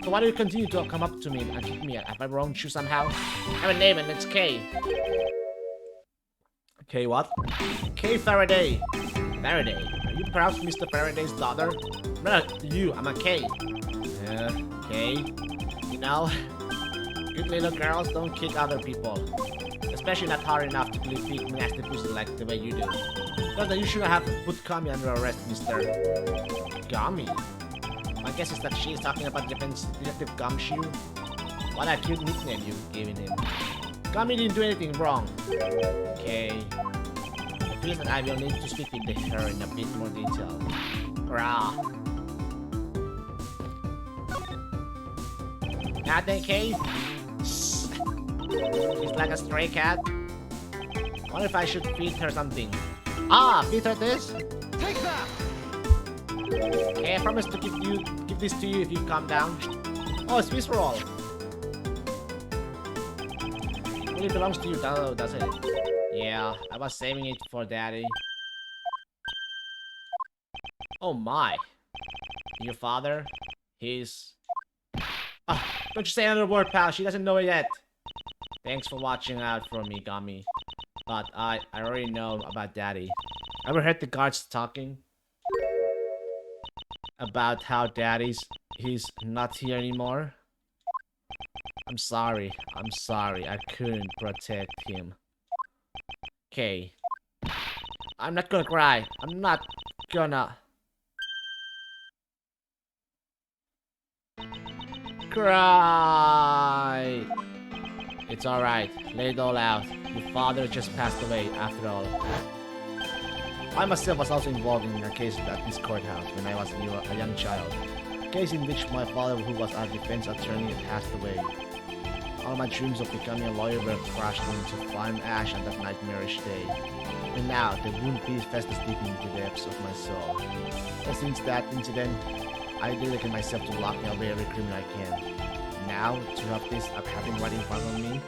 So why do you continue to come up to me and hit me? Have I wronged you somehow? I have a name and it's Kay. Kay what? Kay Faraday. Faraday? Are you perhaps Mr. Faraday's daughter? No, you, I'm a Kay. Kay. You know, good little girls don't kick other people. Especially not hard enough to kill big nasty pussy like the way you do. But you shouldn't have put Kami under arrest, Mr. Gummy. My guess is that she is talking about Detective Gumshoe. What a cute nickname you've given him. Gummy didn't do anything wrong. Okay. It feels that I will need to speak with her in a bit more detail. Rah. Nothing, Kay? She's like a stray cat. wonder if I should feed her something. Ah, feed her this? Take that! Okay, I promise to give this to you if you calm down. Oh, it's Swiss roll. It really belongs to you, though, doesn't it? Yeah, I was saving it for Daddy. Oh my. Your father? He's... Ah, don't you say another word, pal. She doesn't know it yet. Thanks for watching out for me, Gummy. But I already know about Daddy. Ever heard the guards talking? About how he's not here anymore? I'm sorry. I couldn't protect him. Okay. I'm not gonna cry. I'm not gonna... cry. It's alright. Let it all out. Your father just passed away after all. I myself was also involved in a case at this courthouse when I was a young child. A case in which my father, who was our defense attorney, passed away. All my dreams of becoming a lawyer were crushed into fine ash on that nightmarish day. And now, the wound piece festers deep into the depths of my soul. And since that incident, I dedicate myself to locking away every criminal I can. Now, to have this happening right in front of me,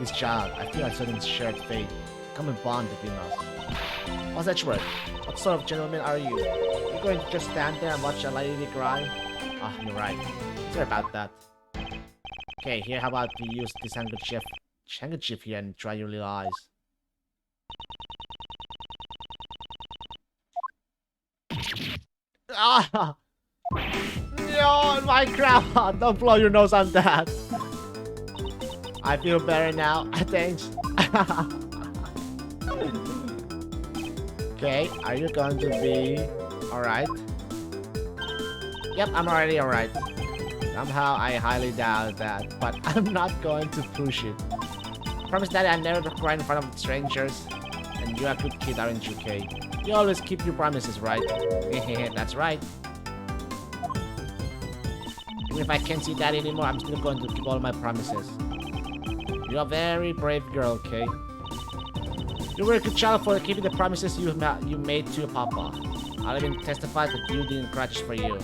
this child, I feel a certain shared fate, a common bond between us. What's Edgeworth? What sort of gentleman are you? You're going to just stand there and watch a lady cry? Ah, you're right. Sorry about that. Okay, here, how about we use this handkerchief here and dry your little eyes. Ah! No, my crap! Don't blow your nose on that. I feel better now. Thanks. Okay, are you going to be alright? Yep, I'm already alright. Somehow I highly doubt that, but I'm not going to push it. Promise Daddy I never cry in front of strangers. And you're a good kid, aren't you, Kay? You always keep your promises, right? That's right. Even if I can't see Daddy anymore, I'm still going to keep all my promises. You're a very brave girl, Kay. You were a good child for keeping the promises you made to your papa. I'll even testify that you didn't cry just for you.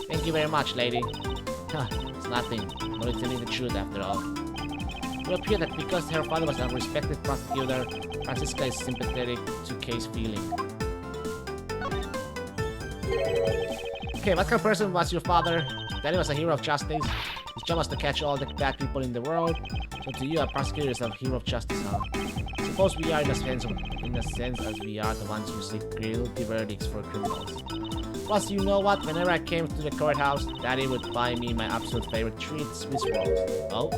Thank you very much, lady. It's nothing. I'm only telling the truth after all. It appears that because her father was a respected prosecutor, Francisca is sympathetic to Kay's feeling. Okay, what kind of person was your father? Daddy was a hero of justice. His job was to catch all the bad people in the world. So to you, a prosecutor is a hero of justice, huh? Suppose we are in a sense as we are the ones who seek guilty verdicts for criminals. Plus, you know what? Whenever I came to the courthouse, Daddy would buy me my absolute favorite treat, Swiss rolls. Oh?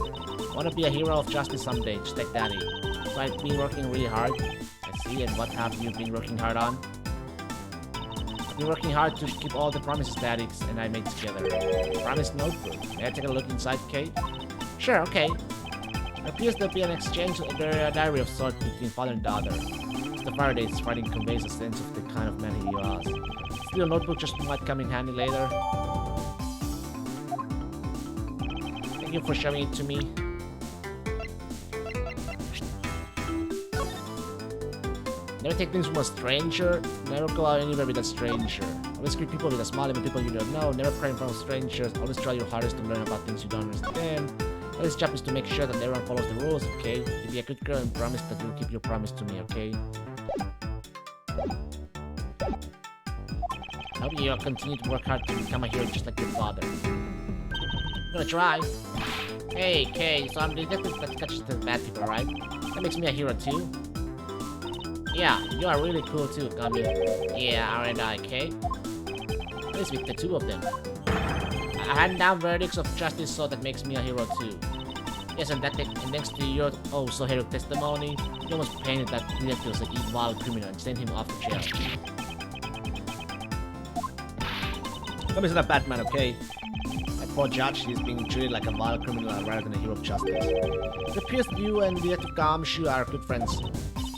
Want to be a hero of justice someday, just like Daddy. So I've been working really hard. I see, and what have you been working hard on? I've been working hard to keep all the promises Daddy and I made together. Promise notebook. May I take a look inside, Kate? Sure, okay. It appears to be an exchange of a diary of sorts between father and daughter. Mr. Faraday's writing conveys a sense of the kind of man he was. Still, a notebook just might come in handy later. Thank you for showing it to me. Never take things from a stranger. Never go out anywhere with a stranger. Always greet people with a smile, even people you don't know. Never cry in front of strangers. Always try your hardest to learn about things you don't understand. This job is to make sure that everyone follows the rules, okay? You be a good girl and promise that you'll keep your promise to me, okay? I hope you'll continue to work hard to become a hero just like your father. I'm gonna try. Hey, Kay, so I'm the detective that catches the bad people, right? That makes me a hero too. Yeah, you are really cool too, Gummy. Yeah, aren't I, Kay? At least with the two of them. I hand down verdicts of justice, so that makes me a hero too. Yes, and thanks to your so heroic testimony, you almost painted that detective was an evil criminal and sent him off to jail. Gummy's not Batman, okay? That poor judge, he's being treated like a vile criminal rather than a hero of justice. It appears that you and Detective Gumshoe are good friends.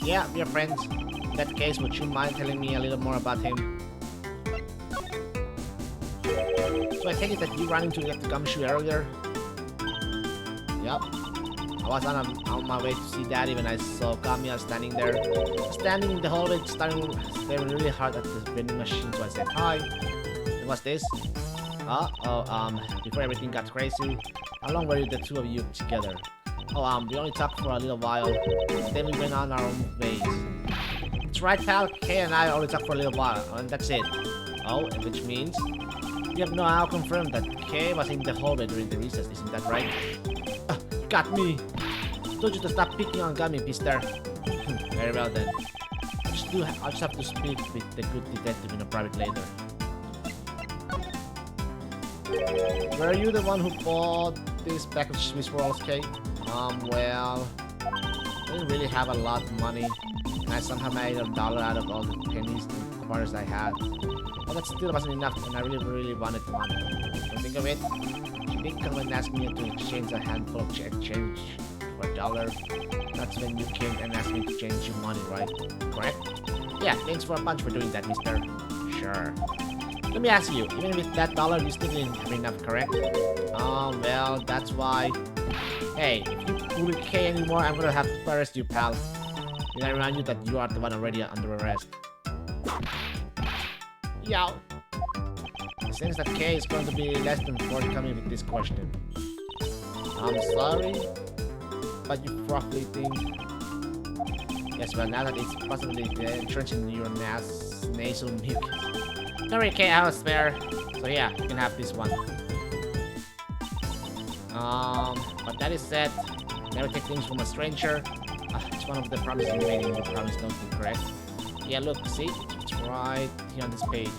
Yeah, we are friends. In that case, would you mind telling me a little more about him? So I take it that you ran into Detective Gumshoe earlier? Yup. I was on my way to see Daddy when I saw Kamiya standing there. Standing in the hallway, staring really hard at the vending machine, so I said hi. And what's this? Before everything got crazy, how long were the two of you together? We only talked for a little while, then we went on our own ways. That's right, pal. Kay and I only talked for a little while, and that's it. Oh, which means you have now confirmed that Kay was in the hallway during the recess, isn't that right? Got me. Told you to stop picking on Gummy, mister. Very well then. I'll just have to speak with the good detective in a private later. Were you the one who bought this pack of Swiss rolls, Kay? Well, I didn't really have a lot of money, and I somehow made $1 out of all the pennies and quarters I had. But that still wasn't enough, and I really wanted one. Don't think of it. She did come and ask me to exchange a handful of change for $1. That's when you came and asked me to change your money, right? Correct? Yeah, thanks for a bunch for doing that, mister. Sure. Let me ask you, even with that $1, you still didn't have enough, correct? Well, that's why. Hey, if you bully Kay anymore, I'm gonna have to arrest you, pal. Did I remind you that you are the one already under arrest? Yow. It seems that Kay is going to be less than forthcoming with this question. I'm sorry, but you probably think... Yes, well, now that it's possibly entrenched in your nasal mucus. Don't worry, Kay, I have a spare. So yeah, you can have this one. But that is said, never take things from a stranger. It's one of the promises you made in your promise, don't you, correct? Yeah, look, see? It's right here on this page.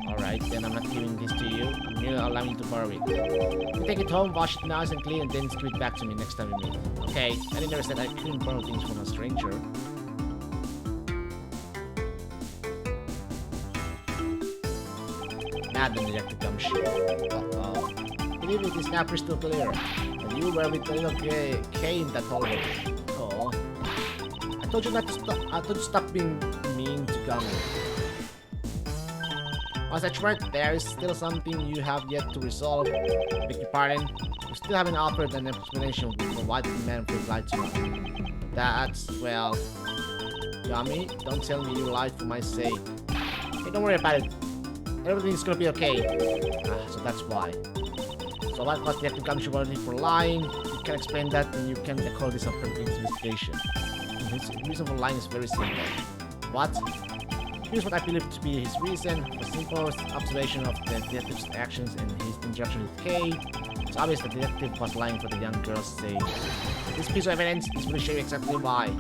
Alright, then I'm not giving this to you. I'm merely allowing you to borrow it. You take it home, wash it nice and clean, and then give it back to me next time we meet. Okay, I never said I couldn't borrow things from a stranger. Not the electric gumshoe. Uh-oh. I believe it is now crystal clear. And you were with the little Kay in that hallway. Oh. I told you not to stop. I told you to stop being mean to Gummy. Was that right? There is still something you have yet to resolve. Beg your pardon. You still haven't offered an explanation for why the man replied to you. That's, well... Gummy, don't tell me you lied for my sake. Hey, don't worry about it. Everything's gonna be okay. So that's why. So what was the active gumshoe warranty for lying? You can explain that, and you can call this a perfect investigation. His reason for lying is very simple. What? Here's what I believe to be his reason. A simple observation of the detective's actions and his interaction with Kay. It's obvious that the detective was lying for the young girl's sake. This piece of evidence is going to show you exactly why.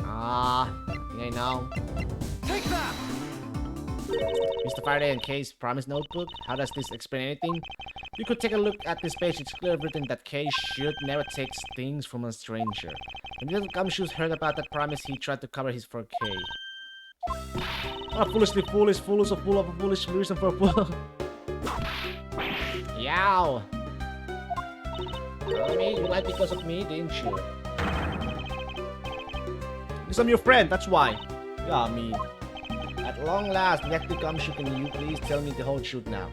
I think I know. Take that! Mr. Faraday and Kay's promise notebook. How does this explain anything? You could take a look at this page. It's clearly written that Kay should never take things from a stranger. When little Gumshoes heard about that promise, he tried to cover his for Kay. What a foolishly foolish fool is so full of a foolish reason for a fool. Yow! I mean, you lied because of me, didn't you? Because I'm your friend, that's why. Yeah, I mean. At long last, Detective Gumshoe, can you please tell me the whole truth now?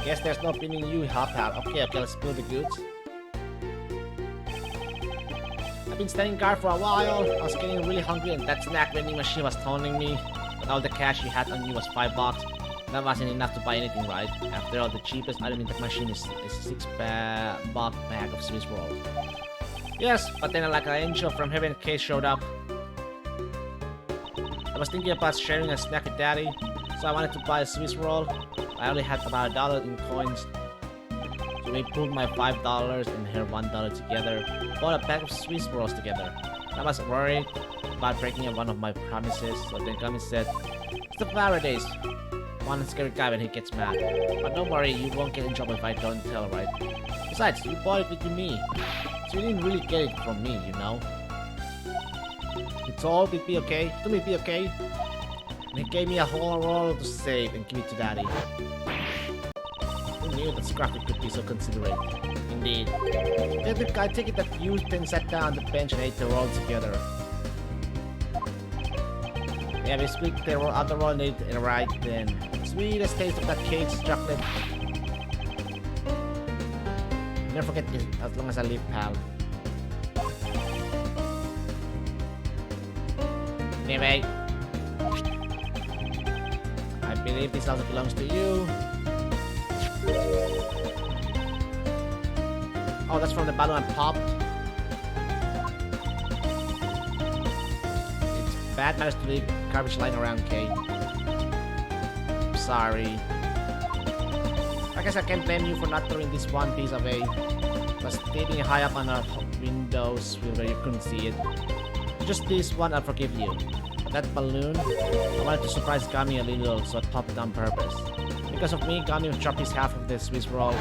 Guess there's no pinning you, hot pal. Okay, let's spill the goods. I've been standing guard for a while. I was getting really hungry, and that snack vending machine was taunting me. But all the cash you had on you was $5. That wasn't enough to buy anything, right? After all, the cheapest item in that machine is a 6-buck bag of Swiss rolls. Yes, but then like an angel from heaven, Kay showed up. I was thinking about sharing a snack with Daddy, so I wanted to buy a Swiss roll. I only had about $1 in coins, so we pulled my $5 and her $1 together, bought a bag of Swiss rolls together. I was worried about breaking up one of my promises, so then Gummy said, "It's the Faradays. One scary guy when he gets mad. But don't worry, you won't get in trouble if I don't tell, right? Besides, you bought it with me, so you didn't really get it from me, you know? He told it'd be okay, to me it'd be okay. And he gave me a whole roll to save and give it to Daddy. Who knew that Scruffy could be so considerate? Indeed. The guy take it that you then sat down on the bench and ate the roll together. Yeah, we split the other roll and ate it right then. Sweetest taste of that cake's chocolate. Never forget it as long as I live, pal. Anyway, I believe this also belongs to you. Oh, that's from the balloon I popped. It's bad manners to leave garbage lying around, Kate. Sorry. I guess I can't blame you for not throwing this one piece away. It was standing high up on our windows where you couldn't see it. Just this one, I'll forgive you. But that balloon, I wanted to surprise Gummy a little, so I popped it on purpose. Because of me, Gummy dropped his half of the Swiss roll.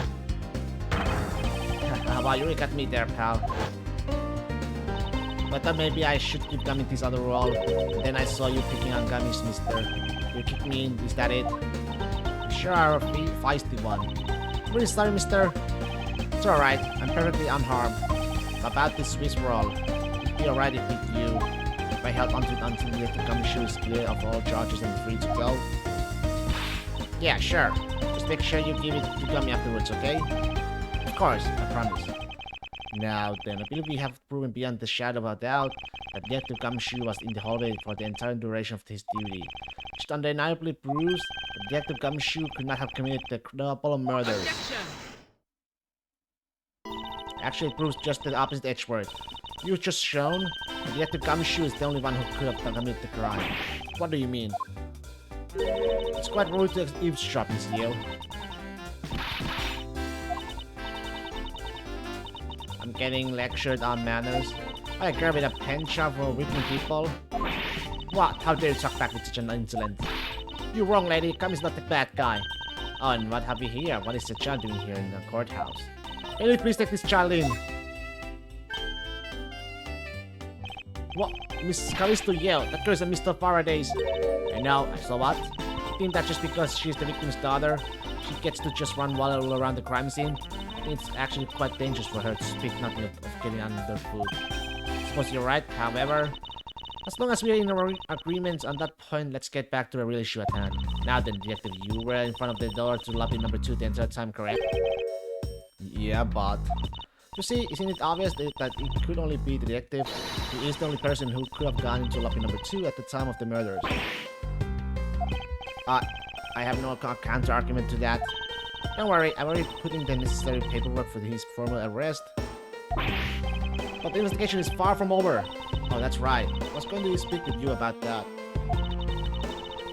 Wow, you really got me there, pal. But then maybe I should give Gummy this other roll. And then I saw you picking on Gummy's, mister. You kicked me in, is that it? You sure are a feisty one. I'm really sorry, mister. It's alright, I'm perfectly unharmed. About this Swiss roll, it'd be alright if I held onto it until the Gummy shoe is clear of all charges and free to go. Yeah, sure. Just make sure you give it to Gummy afterwards, okay? Of course, I promise. Now then, I believe we have proven beyond the shadow of a doubt that Detective Gumshoe was in the hallway for the entire duration of his duty. Which undeniably proves that Detective Gumshoe could not have committed the double murders. Actually, it proves just the opposite, Edgeworth. You've just shown that Detective Gumshoe is the only one who could have committed the crime. What do you mean? It's quite rude to eavesdrop, Miss Yale. I'm getting lectured on manners. I agree with a pen shop for weakening people. What? How dare you talk back with such an insolent? You're wrong, lady. Gummy's not the bad guy. Oh, and what have we here? What is the child doing here in the courthouse? May we please take this child in? What? Miss Callisto Yale, that girl's a Mr. Faraday's. I know, so what? I think that just because she's the victim's daughter, she gets to just run wild around the crime scene? I think it's actually quite dangerous for her to speak nothing of getting under food. I suppose you're right, however. As long as we're in agreement on that point, let's get back to the real issue at hand. Now then, Detective, you were in front of the door to lobby number 2 the entire time, correct? Yeah, but... You see, isn't it obvious that it could only be the detective? He is the only person who could have gone into lobby number 2 at the time of the murders. I have no counter-argument to that. Don't worry, I've already put in the necessary paperwork for his formal arrest. But the investigation is far from over. Oh, that's right. I was going to speak with you about that.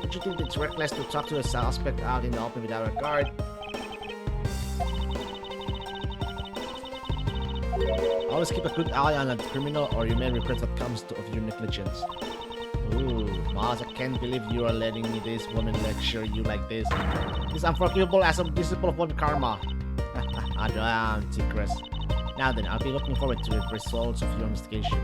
Don't you think it's reckless to talk to a suspect out in the open without a guard? Always keep a good eye on a criminal or you may regret what comes of your negligence. Ooh, Miles, I can't believe you are letting me this woman lecture you like this. It's unforgivable as a disciple of karma. Damn, Tigris. Now then, I'll be looking forward to the results of your investigation.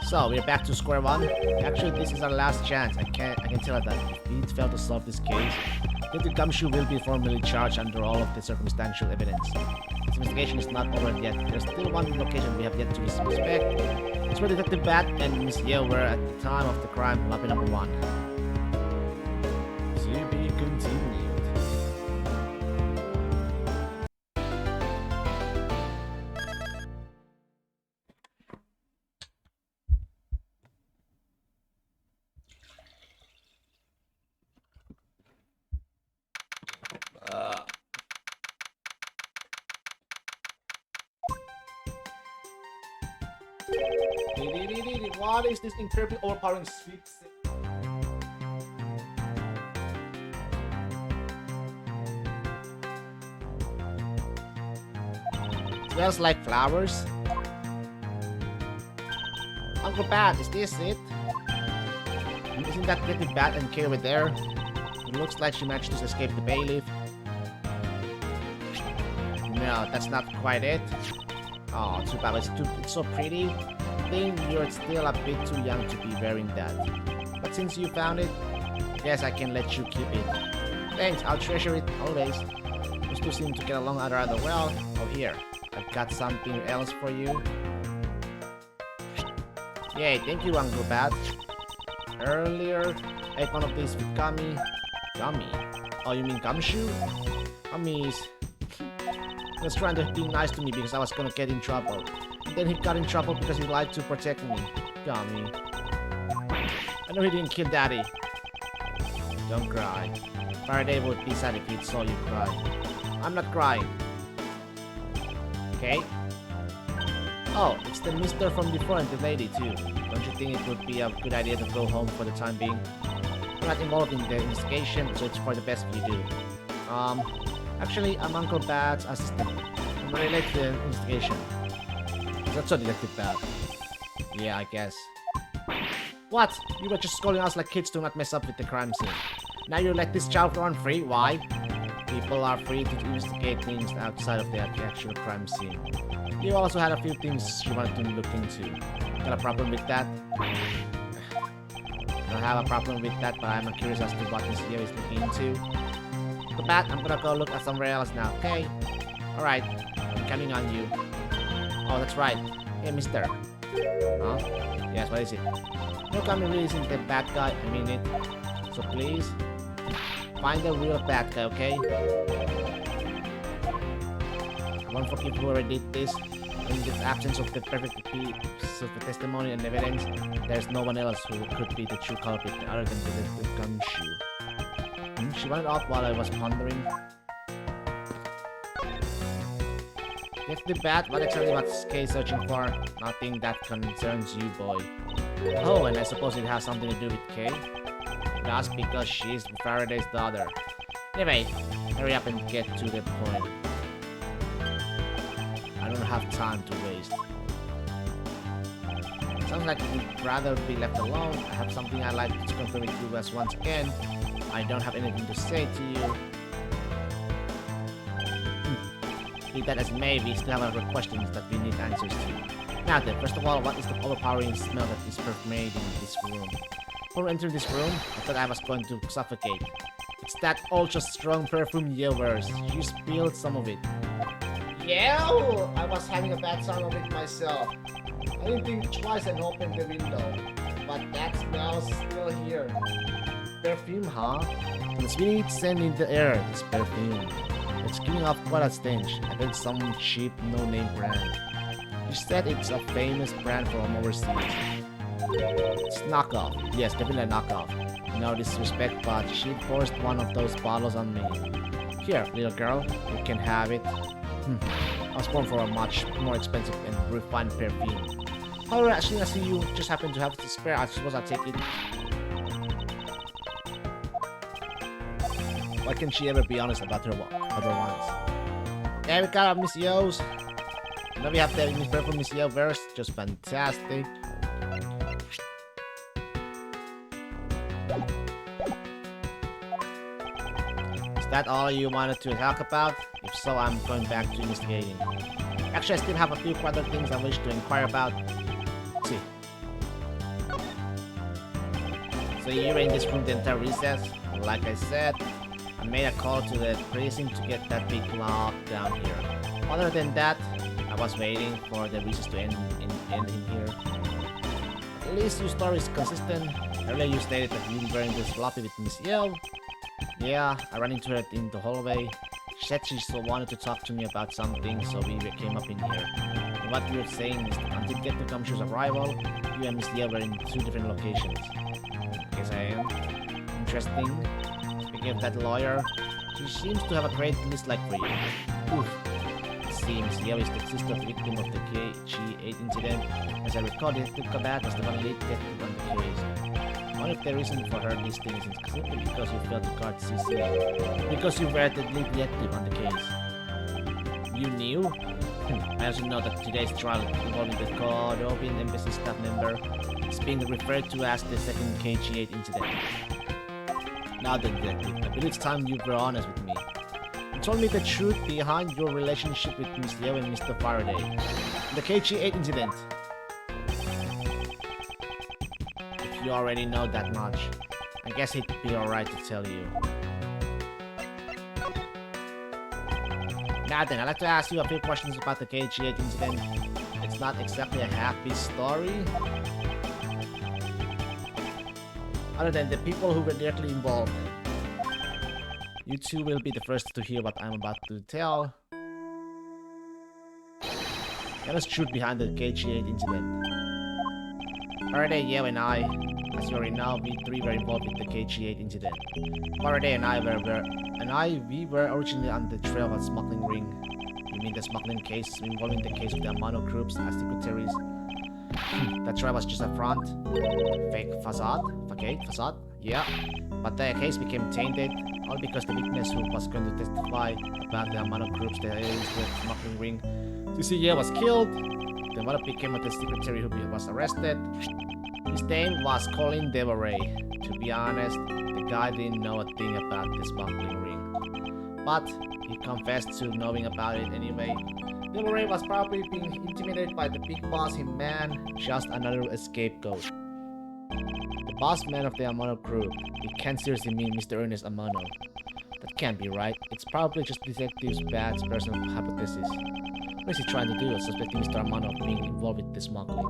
So, we're back to square one. Actually, this is our last chance. I can tell that if we fail to solve this case, Detective Gumshoe will be formally charged under all of the circumstantial evidence. This investigation is not over yet. There's still one location we have yet to inspect. It's where Detective Bat and Miss Yale were at the time of the crime, lobby number 1. To be continued. What is this incredibly overpowering sweet scent? Smells like flowers. Uncle Bat, is this it? Isn't that Detective Bat and Kay over there? It looks like she managed to escape the bailiff. No, that's not quite it. Oh, too bad. It's so pretty. I think you're still a bit too young to be wearing that. But since you found it, I guess I can let you keep it. Thanks, I'll treasure it always. Those two seem to get along rather well. Oh, here. I've got something else for you. Yay, thank you, Uncle Bat. earlier. Ate one of these with Gummy. Gummy? Oh, you mean Gumshoe? Gummy's... He was trying to be nice to me because I was gonna get in trouble. And then he got in trouble because he lied to protect me. Gummy. I know he didn't kill Daddy. Don't cry. Faraday would be sad if he saw you cry. I'm not crying. Okay? Oh, it's the mister from before and the lady too. Don't you think it would be a good idea to go home for the time being? I'm not involved in the investigation, so it's for the best if you do. Actually, I'm Uncle Bad's assistant. I'm related to the investigation. That's so Detective Bad. Yeah, I guess. What? You were just scolding us like kids to not mess up with the crime scene. Now you let this child run free? Why? People are free to investigate things outside of the actual crime scene. You also had a few things you wanted to look into. Got a problem with that? I don't have a problem with that, but I'm curious as to what Miss Yo is looking into. For that, I'm gonna go look at somewhere else now, okay? Alright, I'm counting on you. Oh, that's right. Hey, mister. Huh? Yes, what is it? Look, I'm really isn't the bad guy, I mean it. So please, find the real bad guy, okay? I won't forgive whoever did this. In the absence of the perfect piece of the testimony and evidence, there's no one else who could be the true culprit other than the Gumshoe. She went off while I was pondering. Get the bat, what exactly was Kay searching for? Nothing that concerns you, boy. Oh, and I suppose it has something to do with Kay? It does because she's Faraday's daughter. Anyway, hurry up and get to the point. I don't have time to waste. Sounds like you'd rather be left alone. I have something I'd like to confirm with you as once again. I don't have anything to say to you. Be that as it may, we still have other questions that we need answers to. Now then, first of all, what is the overpowering smell that is permeating this room? Before entering this room, I thought I was going to suffocate. It's that ultra-strong perfume Yo wears. You spilled some of it. Yeah, I was having a bad time of it myself. I didn't think twice and opened the window. But that smell's still here. Perfume, huh? It's really scent in the air, this perfume. It's giving off quite a stench. I bet it's some cheap, no-name brand. You said it's a famous brand from overseas. It's knockoff. Yes, definitely a knockoff. No disrespect, but she forced one of those bottles on me. Here, little girl, you can have it. I was born for a much more expensive and refined perfume. However, as soon as you just happen to have to spare, I suppose I'll take it. Why can't she ever be honest about her other ones? There we got Miss Yo's. Now we have the Miss Purple Miss Yo verse, just fantastic. Is that all you wanted to talk about? If so, I'm going back to investigating. Actually, I still have a few other things I wish to inquire about. Let's see. So you were in this room the entire recess? Like I said, I made a call to the precinct to get that big clock down here. Other than that, I was waiting for the recess to end in here. At least your story is consistent. Earlier you stated that you were in this lobby with Miss Yo. Yeah, I ran into her in the hallway. She said she still wanted to talk to me about something, so we came up in here. And what you're saying is that until get to Gumshoe's arrival, you and Miss Yo were in two different locations. Guess I am. Interesting. Speaking of that lawyer, she seems to have a great dislike for you. Oof. It seems Yo is the sister of the victim of the KG8 incident. As I recall, Detective Kabat was the one lead detective on the case. What if the reason for her listing isn't simply because you failed to guard CC? Because you were the lead detective on the case. You knew? I also know that today's trial involving the Cordovian embassy staff member is being referred to as the second KG8 incident. Now then, detective, I believe it's time you were honest with me. You told me the truth behind your relationship with Miss Yo and Mr. Faraday. The KG8 incident. If you already know that much, I guess it'd be alright to tell you. Now then, I'd like to ask you a few questions about the KG8 incident. It's not exactly a happy story. other than the people who were directly involved. You two will be the first to hear what I'm about to tell. There was truth behind the KG8 incident. Faraday, Yale, and I, as you already know, we three were involved with the KG8 incident. Faraday and I we were originally on the trail of a smuggling ring. You mean the smuggling case involving the case of the Amano groups as secretaries? That trail was just a front, fake facade, yeah. But the case became tainted, all because the witness who was going to testify about the Amano groups that used the smuggling ring, CCA, was killed. Then what became of the secretary who was arrested? His name was Colin Deveray. To be honest, the guy didn't know a thing about the smuggling ring. But he confessed to knowing about it anyway. Deveray was probably being intimidated by the big boss man, just another scapegoat. The boss man of the Amano group. It can't seriously mean Mr. Ernest Amano. That can't be right. It's probably just Detective's bad personal hypothesis. What is he trying to do, suspecting Mr. Amano of being involved with the smuggling?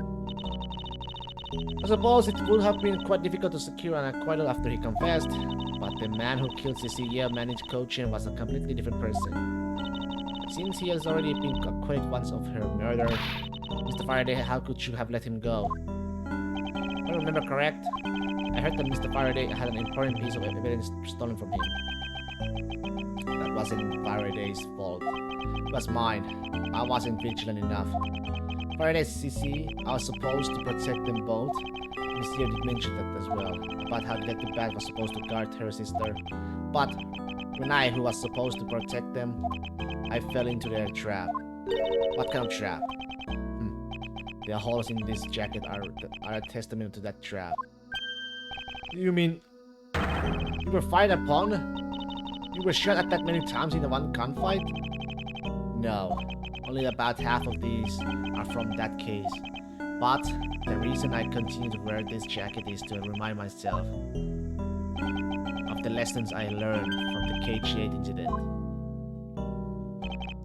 I suppose it would have been quite difficult to secure an acquittal after he confessed, but the man who killed Cecilia managed coaching was a completely different person. Since he has already been acquitted once of her murder, Mr. Faraday, how could you have let him go? If I remember correct, I heard that Mr. Faraday had an important piece of evidence stolen from him. That wasn't Faraday's fault. It was mine. I wasn't vigilant enough. Faraday's CC, I was supposed to protect them both. Miss Year did mention that as well, about how Detective Bad was supposed to guard her sister. But when I, who was supposed to protect them, I fell into their trap. What kind of trap? The holes in this jacket are a testament to that trap. You mean you were fired upon? You were shot at that many times in the one gunfight? No, only about half of these are from that case. But the reason I continue to wear this jacket is to remind myself of the lessons I learned from the KG8 incident.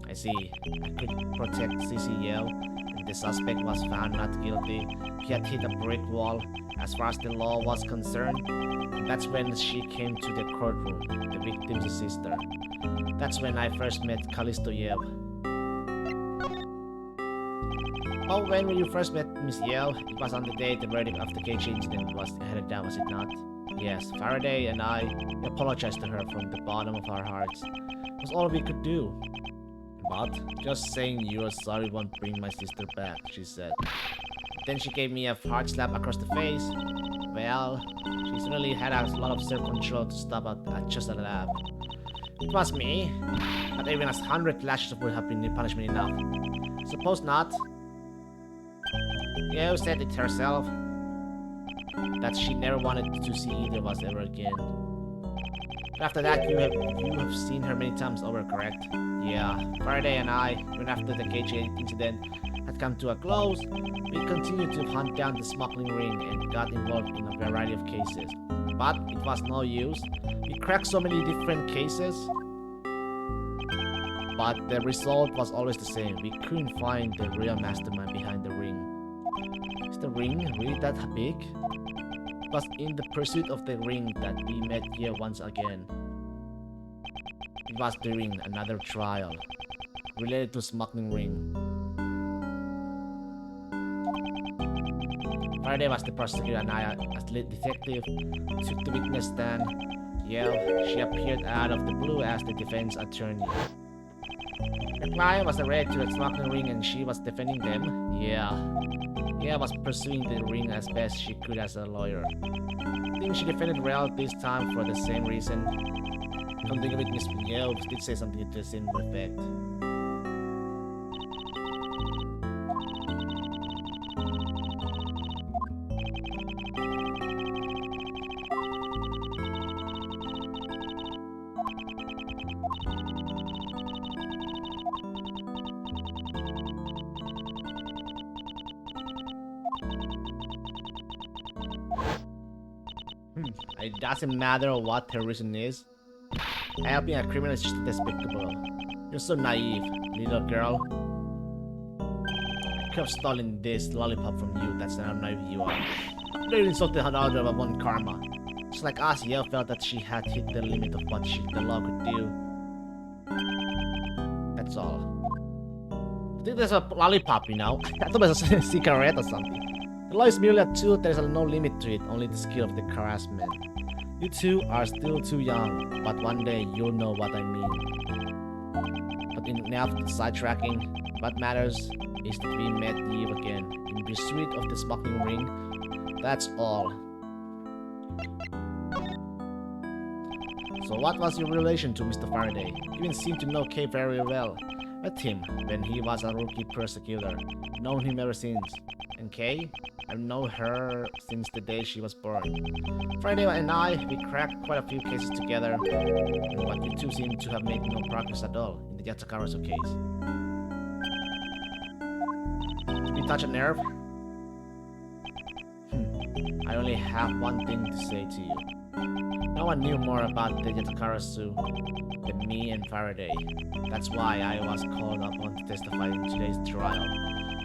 I see, I could protect CCL, and the suspect was found not guilty. He had hit a brick wall as far as the law was concerned. And that's when she came to the courtroom, the victim's sister. That's when I first met Callisto Yev. Oh, when you first met Miss Yale, it was on the day the verdict of the KG incident was handed down, was it not? Yes, Faraday and I apologized to her from the bottom of our hearts. It was all we could do. But just saying you're sorry won't bring my sister back, she said. Then she gave me a hard slap across the face. Well, she certainly had a lot of self-control to stop at just a lab. It was me, but even 100 lashes would have been punishment enough. Suppose not. You said it herself, that she never wanted to see either of us ever again. But after that, you have seen her many times over, correct? Yeah, Faraday and I, even after the KG8 incident had come to a close, we continued to hunt down the smuggling ring and got involved in a variety of cases. But it was no use. We cracked so many different cases, but the result was always the same. We couldn't find the real mastermind behind the ring. Is the ring really that big? It was in the pursuit of the ring that we met here once again. It was during another trial related to smuggling ring. Faraday was the prosecutor and I, as the lead detective, took the witness stand. Yeah, she appeared out of the blue as the defense attorney. The client was arrested to the smuggling ring and she was defending them. Yeah, was pursuing the ring as best she could as a lawyer. I think she defended Real this time for the same reason. Something with Miss Yale did say something to the same effect. It doesn't matter what her reason is. Helping a criminal is just despicable. You're so naive, little girl. I could have stolen this lollipop from you, that's how naive you are. You insulted another of one karma. Just like Asia felt that she had hit the limit of what the law could do. That's all. I think there's a lollipop, you know? I thought it was a cigarette or something. The law is merely a tool, there's no limit to it, only the skill of the craftsman. You two are still too young, but one day you'll know what I mean. But enough sidetracking, what matters is that we met you again, in pursuit of the smuggling ring. That's all. So what was your relation to Mr. Faraday? You even seem to know Kay very well. Met him when he was a rookie persecutor. Known him ever since. And Kay? I've known her since the day she was born. Faraday and I, we cracked quite a few cases together. But you two seem to have made no progress at all in the Yatakarasu case. Did you touch a nerve? I only have one thing to say to you. No one knew more about the Yatakarasu than me and Faraday. That's why I was called upon to testify in today's trial.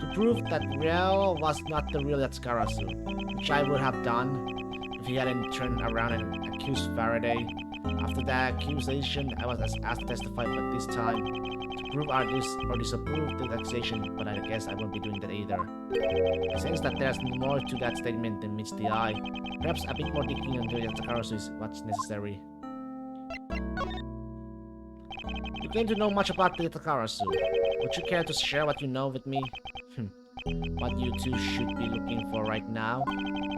To prove that Riel was not the real Yatakarasu, which I would have done if he hadn't turned around and accused Faraday. After that accusation, I was asked to testify, but this time to prove or disapprove the accusation, but I guess I won't be doing that either. It seems that there's more to that statement than meets the eye. Perhaps a bit more digging into Yatakarasu is what's necessary. You claim to know much about the Yatakarasu. Would you care to share what you know with me? What you two should be looking for right now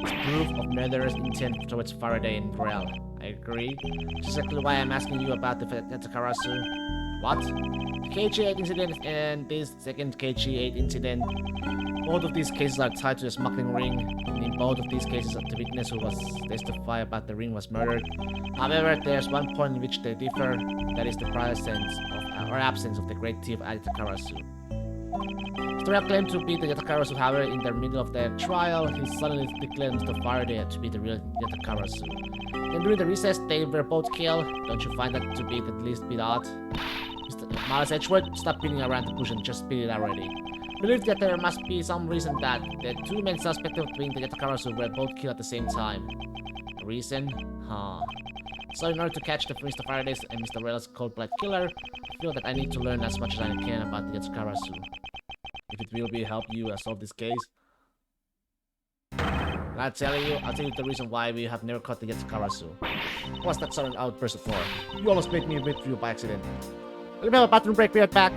is proof of murderous intent towards Faraday and Grell. I agree. That's exactly why I'm asking you about the Yatakarasu. What? The KG-8 incident and this second KG-8 incident. Both of these cases are tied to the smuggling ring, and in both of these cases the witness who was testify about the ring was murdered. However, there's one point in which they differ, that is the presence of, or absence of the great thief Yatakarasu. Story claimed to be the Yatakarasu, however, in the middle of the trial, he suddenly declared Mr. Faraday to be the real Yatakarasu. Then during the recess, they were both killed. Don't you find that to be at least a bit odd? Mr. Miles Edgeworth, stop beating around the bush and just spit it already. Believe that there must be some reason that the two men suspected of being the Yatakarasu were both killed at the same time. A reason? Huh. So in order to catch the Mr. Faraday's and Mr. Rail's cold-blooded killer, I feel that I need to learn as much as I can about the Yatakarasu. If it will help you solve this case. I'll tell you the reason why we have never caught the Yatakarasu. What's that sudden outburst for? You almost made me with you by accident. Let me have a bathroom break, be right back.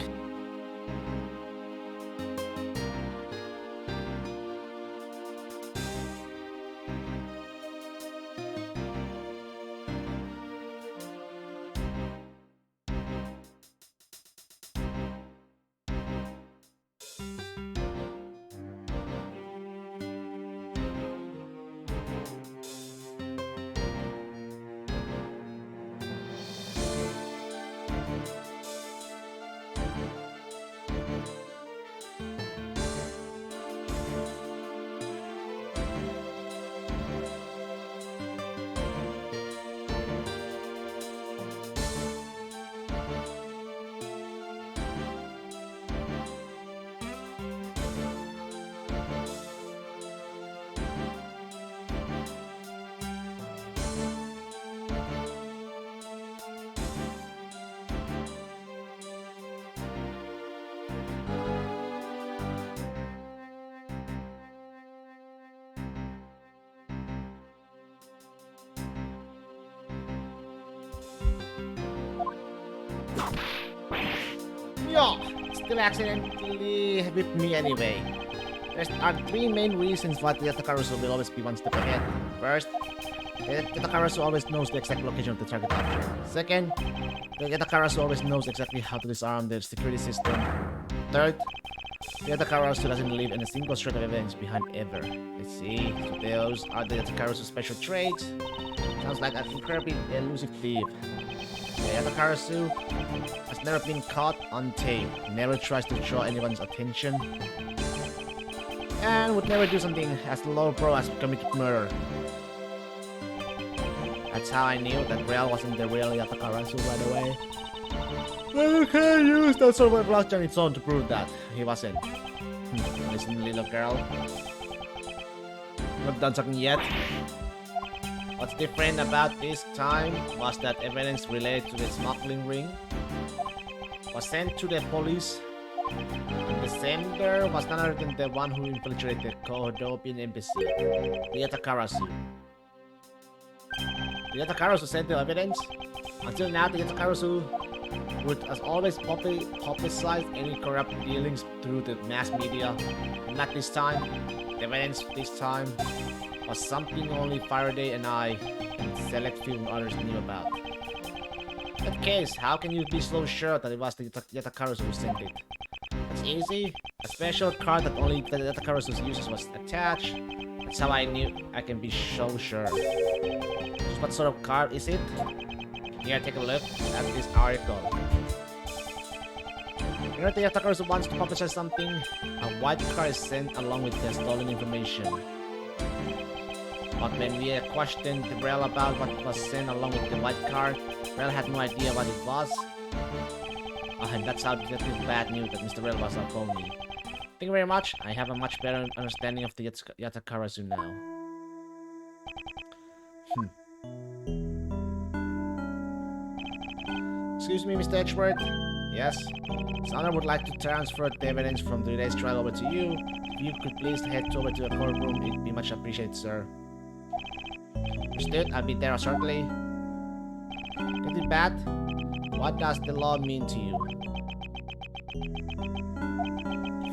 Yo, still accidentally whipped me anyway. There are three main reasons why the Yatakarasu will always be one step ahead. First, the Yatakarasu always knows the exact location of the target capture. Second, the Yatakarasu always knows exactly how to disarm the security system. Third, the Yatakarasu doesn't leave any single shred of evidence behind ever. Let's see, so those are the Yatakarasu special traits. Sounds like an incredibly elusive thief. The Yatakarasu has never been caught on tape, never tries to draw anyone's attention, and would never do something as low pro as committed murder. That's how I knew that Real wasn't the real Yatakarasu right away. You can't use that sort of logic on its own to prove that he wasn't. Listen, little girl. Not done talking yet. What's different about this time was that evidence related to the smuggling ring was sent to the police. The sender was none other than the one who infiltrated the Kohodopian embassy, the Yatakarasu. The Yatakarasu sent the evidence. Until now, the Yatakarasu would, as always, publicize any corrupt dealings through the mass media. And not this time. The evidence this time was something only Faraday and I and select few others knew about. In that case, how can you be so sure that it was the Yatakarasu who sent it? It's easy. A special card that only the Yatakarasu uses was attached. That's how I knew I can be so sure. Just what sort of card is it? Here, take a look at this article. You know the Yatakarasu wants to publish something? A white card is sent along with the stolen information. But when we questioned Rel about what was sent along with the white card, Rel had no idea what it was. And that's how Detective Bad knew that Mr. Rel was our phony. Thank you very much. I have a much better understanding of the Yatakarasu now. Excuse me, Mr. Edgeworth? Yes? Sandra would like to transfer the evidence from today's trial over to you. If you could please head over to the courtroom, it'd be much appreciated, sir. Understood, I'll be there shortly. Detective Bat, what does the law mean to you?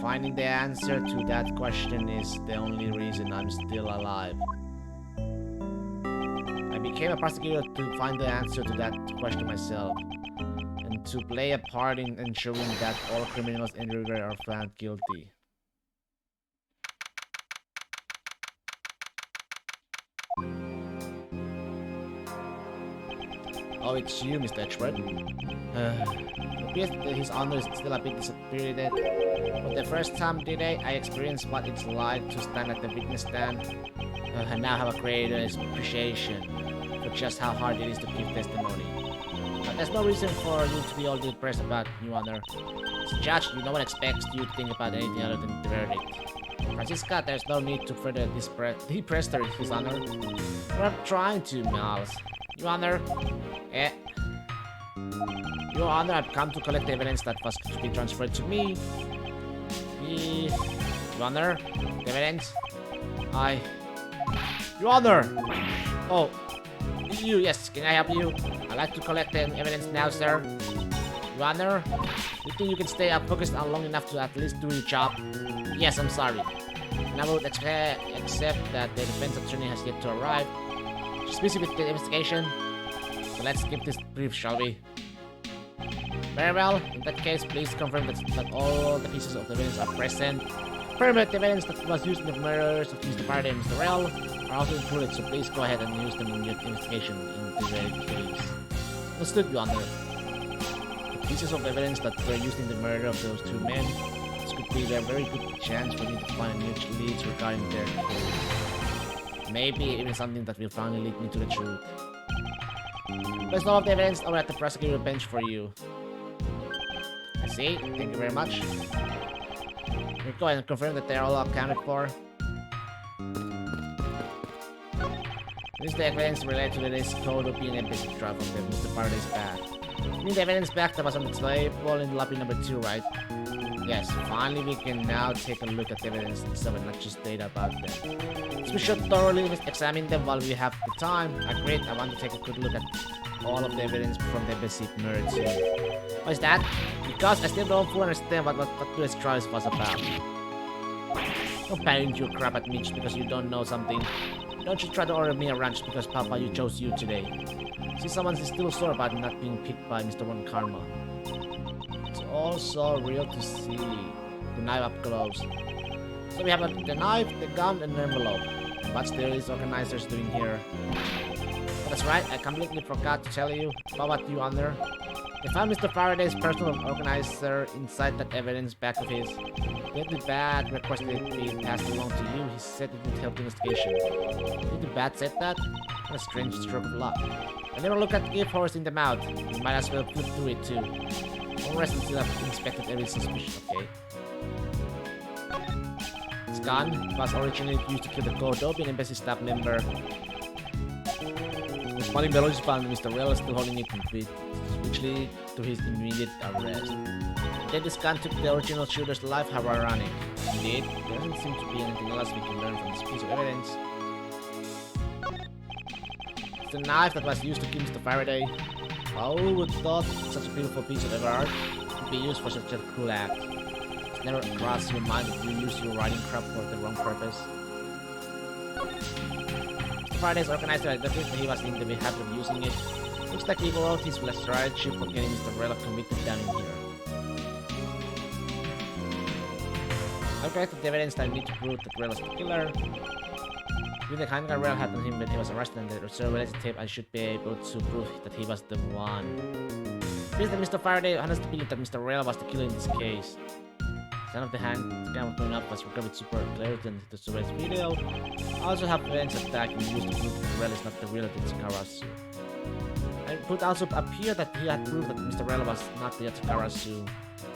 Finding the answer to that question is the only reason I'm still alive. I became a prosecutor to find the answer to that question myself, and to play a part in ensuring that all criminals everywhere are found guilty. Oh, it's you, Mr. Edgeworth. It appears that his honor is still a bit disappointed. For the first time today, I experienced what it's like to stand at the witness stand. I now have a greater appreciation for just how hard it is to give testimony. But there's no reason for you to be all depressed about Your Honor. As a judge, no one expects you to think about anything other than the verdict. Francisca, there's no need to further depress her, His Honor. We're trying to, Miles. Your Honor. Your Honor, I've come to collect the evidence that was to be transferred to me. Your Honor, the evidence. Your Honor! Oh, yes, can I help you? I'd like to collect the evidence now, sir. Your Honor, you think you can stay up focused on long enough to at least do your job? Yes, I'm sorry. And I would accept that the defense attorney has yet to arrive. She's busy with the investigation. So let's skip this brief, shall we? Very well. In that case, please confirm that all the pieces of the evidence are present. Permit the evidence that was used in the murders of Mr. Faraday and Mr. Rel are also included, so please go ahead and use them in your investigation in the very case. Understood, Your Honor. The pieces of evidence that were used in the murder of those two men, this could be a very good chance for me to find new leads regarding their case. Maybe even something that will finally lead me to the truth. There's all of the evidence over at the prosecutor bench for you. I see. Thank you very much. We'll go ahead and confirm that they're all accounted for. This is the evidence related to today's Kohodopian embassy trial from Mr. Faraday's back. You mean the evidence back that was on the table in lobby number 2, right? Yes, finally we can now take a look at the evidence itself and not just data about them. So we should thoroughly examine them while we have the time. Agreed, I want to take a good look at all of the evidence from the embassy murder too. Why is that? Because I still don't fully understand what today's trial was about. Don't panic your crap at me just because you don't know something. Don't you try to order me around just because Papa you chose you today. See, someone is still sore about not being picked by Mr. One Karma. It's also real to see the knife up close. So we have the knife, the gun, and the envelope. And what's these organizers doing here? That's right, I completely forgot to tell you about what you under. They found Mr. Faraday's personal organizer inside that evidence back of his. The Bat requested it be passed along to you. He said it would help the investigation. Did the Bat said that? What a strange stroke of luck. I never look at gift horse in the mouth. You might as well flip through it too. Don't rest until I've inspected every suspicion, okay? This gun was originally used to kill the Kohodopian embassy staff member. Spawning biologist found Mr. Real still holding it complete, which led to his immediate arrest. Instead, this gun took the original shooter's life. How ironic. Indeed, there doesn't seem to be anything else we can learn from this piece of evidence. It's the knife that was used to kill Mr. Faraday. Who would thought such a beautiful piece of ever art could be used for such a cruel act? It's never crossed your mind that you use your writing crap for the wrong purpose. Mr. Faraday's organizer admitted that he was in the habit of using it. Looks like he wrote his strategy for getting Mr. Rella convicted down in here. I've collected the evidence that I need to prove that Rella's the killer. With the handgun Rella had on him when he was arrested and the surveillance tape, I should be able to prove that he was the one. It is that Mr. Faraday honestly believed that Mr. Rella was the killer in this case. Son of the hand scan going up was recovered super clarity in the surveillance video. I also have evidence of that can be used to prove that Rella is not the real Yatsukarasu. It would also appear that he had proved that Mr. Rella was not the Yatsukarasu.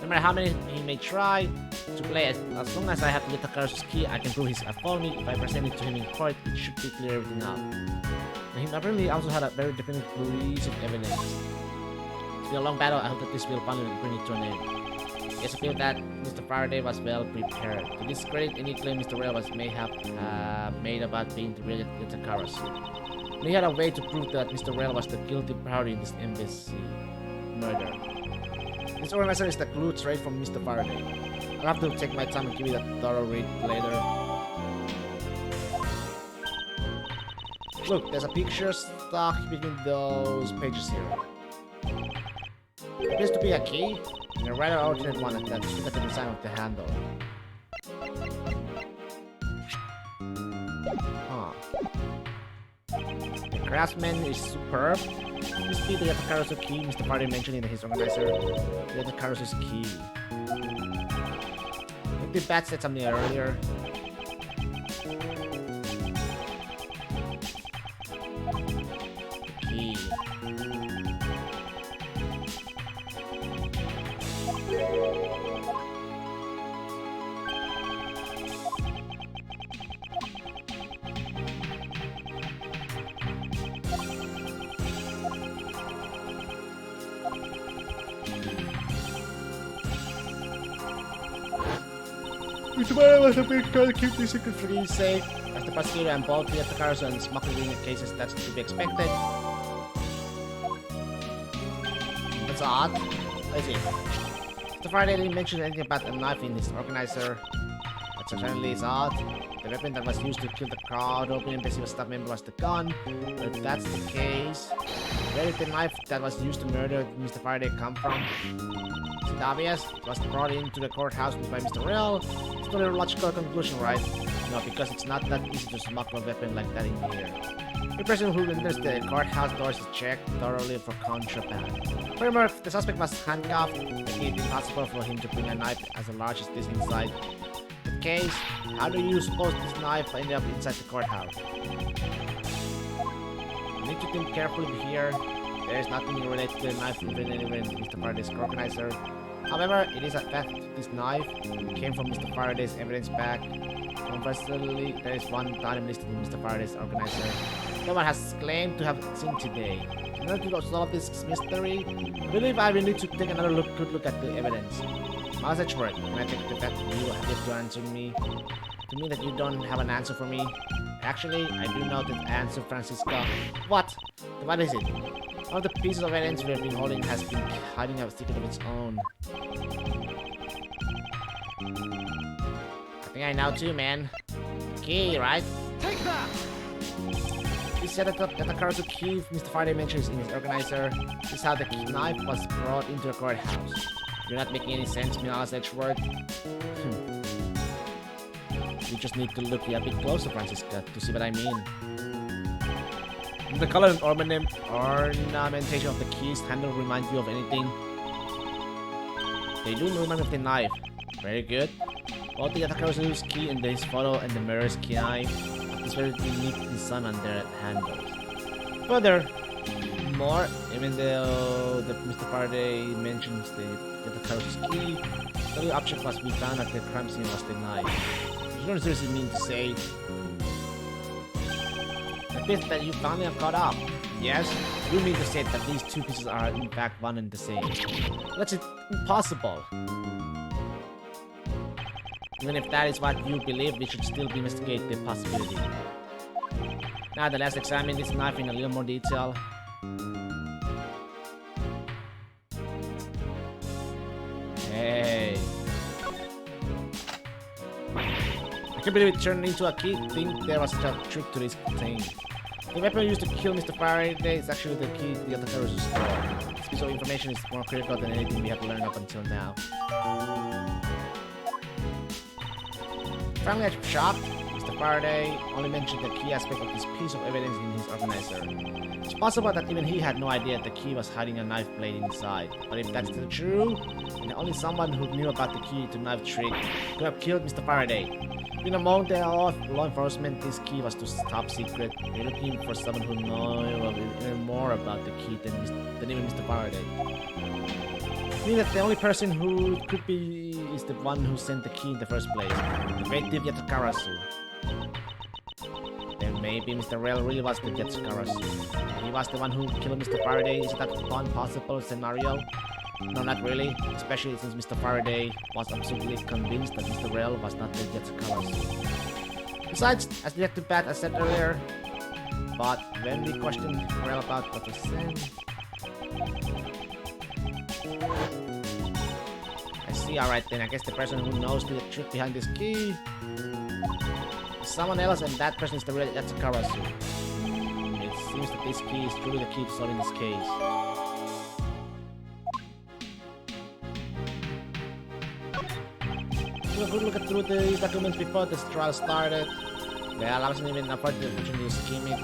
No matter how many he may try to play, as long as I have the Yatsukarazu's key, I can prove he's a phony. If I present it to him in court, it should be clear everything up. And he apparently also had a very definitive piece of evidence. It's been a long battle. I hope that this will finally bring it to an end. Yes, I feel that Mr. Faraday was well prepared. To discredit any claim Mr. Rella may have made about being the real Yatsukarasu. And he had a way to prove that Mr. Rella was the guilty party in this embassy murder. This organizer is the clue straight from Mr. Faraday. I'll have to take my time and give it a thorough read later. Look, there's a picture stuck between those pages here. It appears to be a key, and a rather alternate one at that. Look at the design of the handle. Huh. The craftsman is superb. This be the Yatsukarasu key Mr. Faraday mentioned in his organizer. The Yatsukarasu's key. I think the bat said something earlier. Key. Mr. Faraday was a big trying to keep this secret for his sake. As the prosecutor and both the Yatsukarasu and smuggling cases, that's to be expected. That's odd. Let's see. Mr. Faraday didn't mention anything about a knife in his organizer. That certainly is odd. The weapon that was used to kill the crowd opening embassy was staff member was the gun. But if that's the case, where did the knife that was used to murder Mr. Faraday come from? Is it obvious? It was brought into the courthouse by Mr. Real. It's not a logical conclusion, right? No, because it's not that easy to smuggle a weapon like that in here. The person who enters the courthouse doors is checked thoroughly for contraband. Furthermore, if the suspect was handcuffed, it is impossible for him to bring a knife as large as this inside. In the case, how do you suppose this knife ended up inside the courthouse? You need to think carefully here. There is nothing related to the knife even anywhere in Mr. Faraday's organizer. However, it is a fact that this knife came from Mr. Faraday's evidence bag. Conversely, there is one item listed in Mr. Faraday's organizer. No one has claimed to have seen today. In order to solve this mystery, I believe I will need to take another good look at the evidence. How's Edgeworth? Can I take the fact that you have to answer me? To mean that you don't have an answer for me? Actually, I do know the answer, Francisco. What? What is it? One of the pieces of evidence we have been holding has been hiding a secret of its own. I think I know too, man. Key, right? Take that! He said that the Yatsukarasu key Mr. Faraday mentions in his organizer. This is how the knife was brought into the courthouse. You're not making any sense, Miles Edgeworth. You just need to look a bit closer, Francisca, to see what I mean. The color and ornamentation of the key's handle remind you of anything? They do remind me of the knife. Very good. Both the Yatsukarasu's key and his photo and the mirror's key knife have this very unique design on their handles. Further, more, even though Mr. Faraday mentions the Yatsukarasu's key, the only object was we found at the crime scene was the knife. You don't seriously mean to say that you finally have caught up. Yes? You mean to say that these two pieces are in fact one and the same? That's impossible. Even if that is what you believe, we should still investigate the possibility. Now let's examine this knife in a little more detail. Hey. I can't believe it turned into a key. Think there was such a trick to this thing. The weapon used to kill Mr. Faraday is actually the key the attackers stole. This piece of information is more critical than anything we have learned up until now. Frankly, I'm shocked. Mr. Faraday only mentioned the key aspect of this piece of evidence in his organizer. It's possible that even he had no idea the key was hiding a knife blade inside. But if that's still true, then only someone who knew about the key to knife trick could have killed Mr. Faraday. Even among the law enforcement, this key was top secret. We're looking for someone who knows even more about the key than even Mr. Faraday. Meaning that the only person who could be is the one who sent the key in the first place, the great thief Yatsukarasu. Then maybe Mr. Rail really was the Yatsukarasu. He was the one who killed Mr. Faraday. Is that one possible scenario? No, not really, especially since Mr. Faraday was absolutely convinced that Mr. Rail was not the Yatsukarasu. Besides, as Detective Bat has said earlier, but when we questioned Rail about what was said, I see, alright then, I guess the person who knows the trick behind this key is someone else, and that person is the real Yatsukarasu. It seems that this key is truly the key to solving this case. A good look through these documents before this trial started. Well, I wasn't even afforded the opportunity to skim it.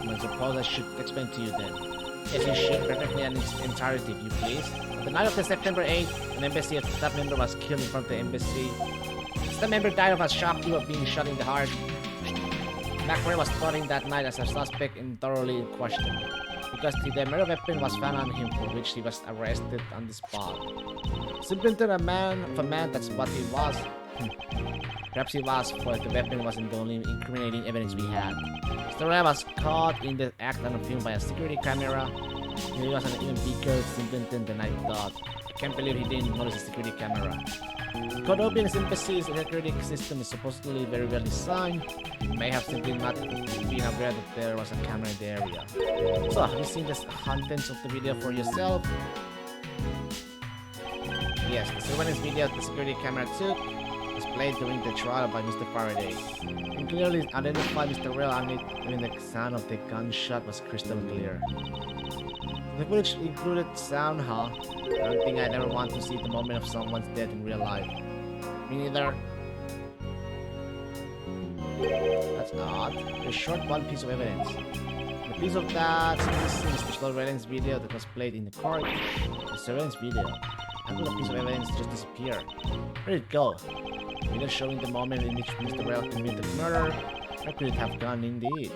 I suppose I should explain to you then. Yes, you should, perfectly in its entirety, if you please. On the night of the September 8th, an embassy staff member was killed in front of the embassy. The staff member died of a shock of being shot in the heart. McRae was brought in that night as a suspect and thoroughly questioned, because the murder weapon was found on him, for which he was arrested on the spot. Simply a man of a man, that's what he was. Perhaps he was, for the weapon wasn't the only incriminating evidence we had. Mr. Ray was caught in the act on a film by a security camera. He was an even bigger simpleton than I thought. I can't believe he didn't notice the security camera. Kodobian's embassy's security system is supposedly very well designed. He may have simply not been aware that there was a camera in the area. So, have you seen the contents of the video for yourself? Yes, the surveillance video the security camera took was played during the trial by Mr. Faraday. You clearly identified Mr. Rail on it, even the sound of the gunshot was crystal clear. The footage included sound, huh? I don't think I'd ever want to see the moment of someone's death in real life. Me neither. That's odd. A short one piece of evidence. The piece of that is the surveillance video that was played in the court. The surveillance video. How could a piece of evidence just disappear? Where did it go? Video showing the moment in which Mr. Rail committed the murder. Where could it have gone indeed?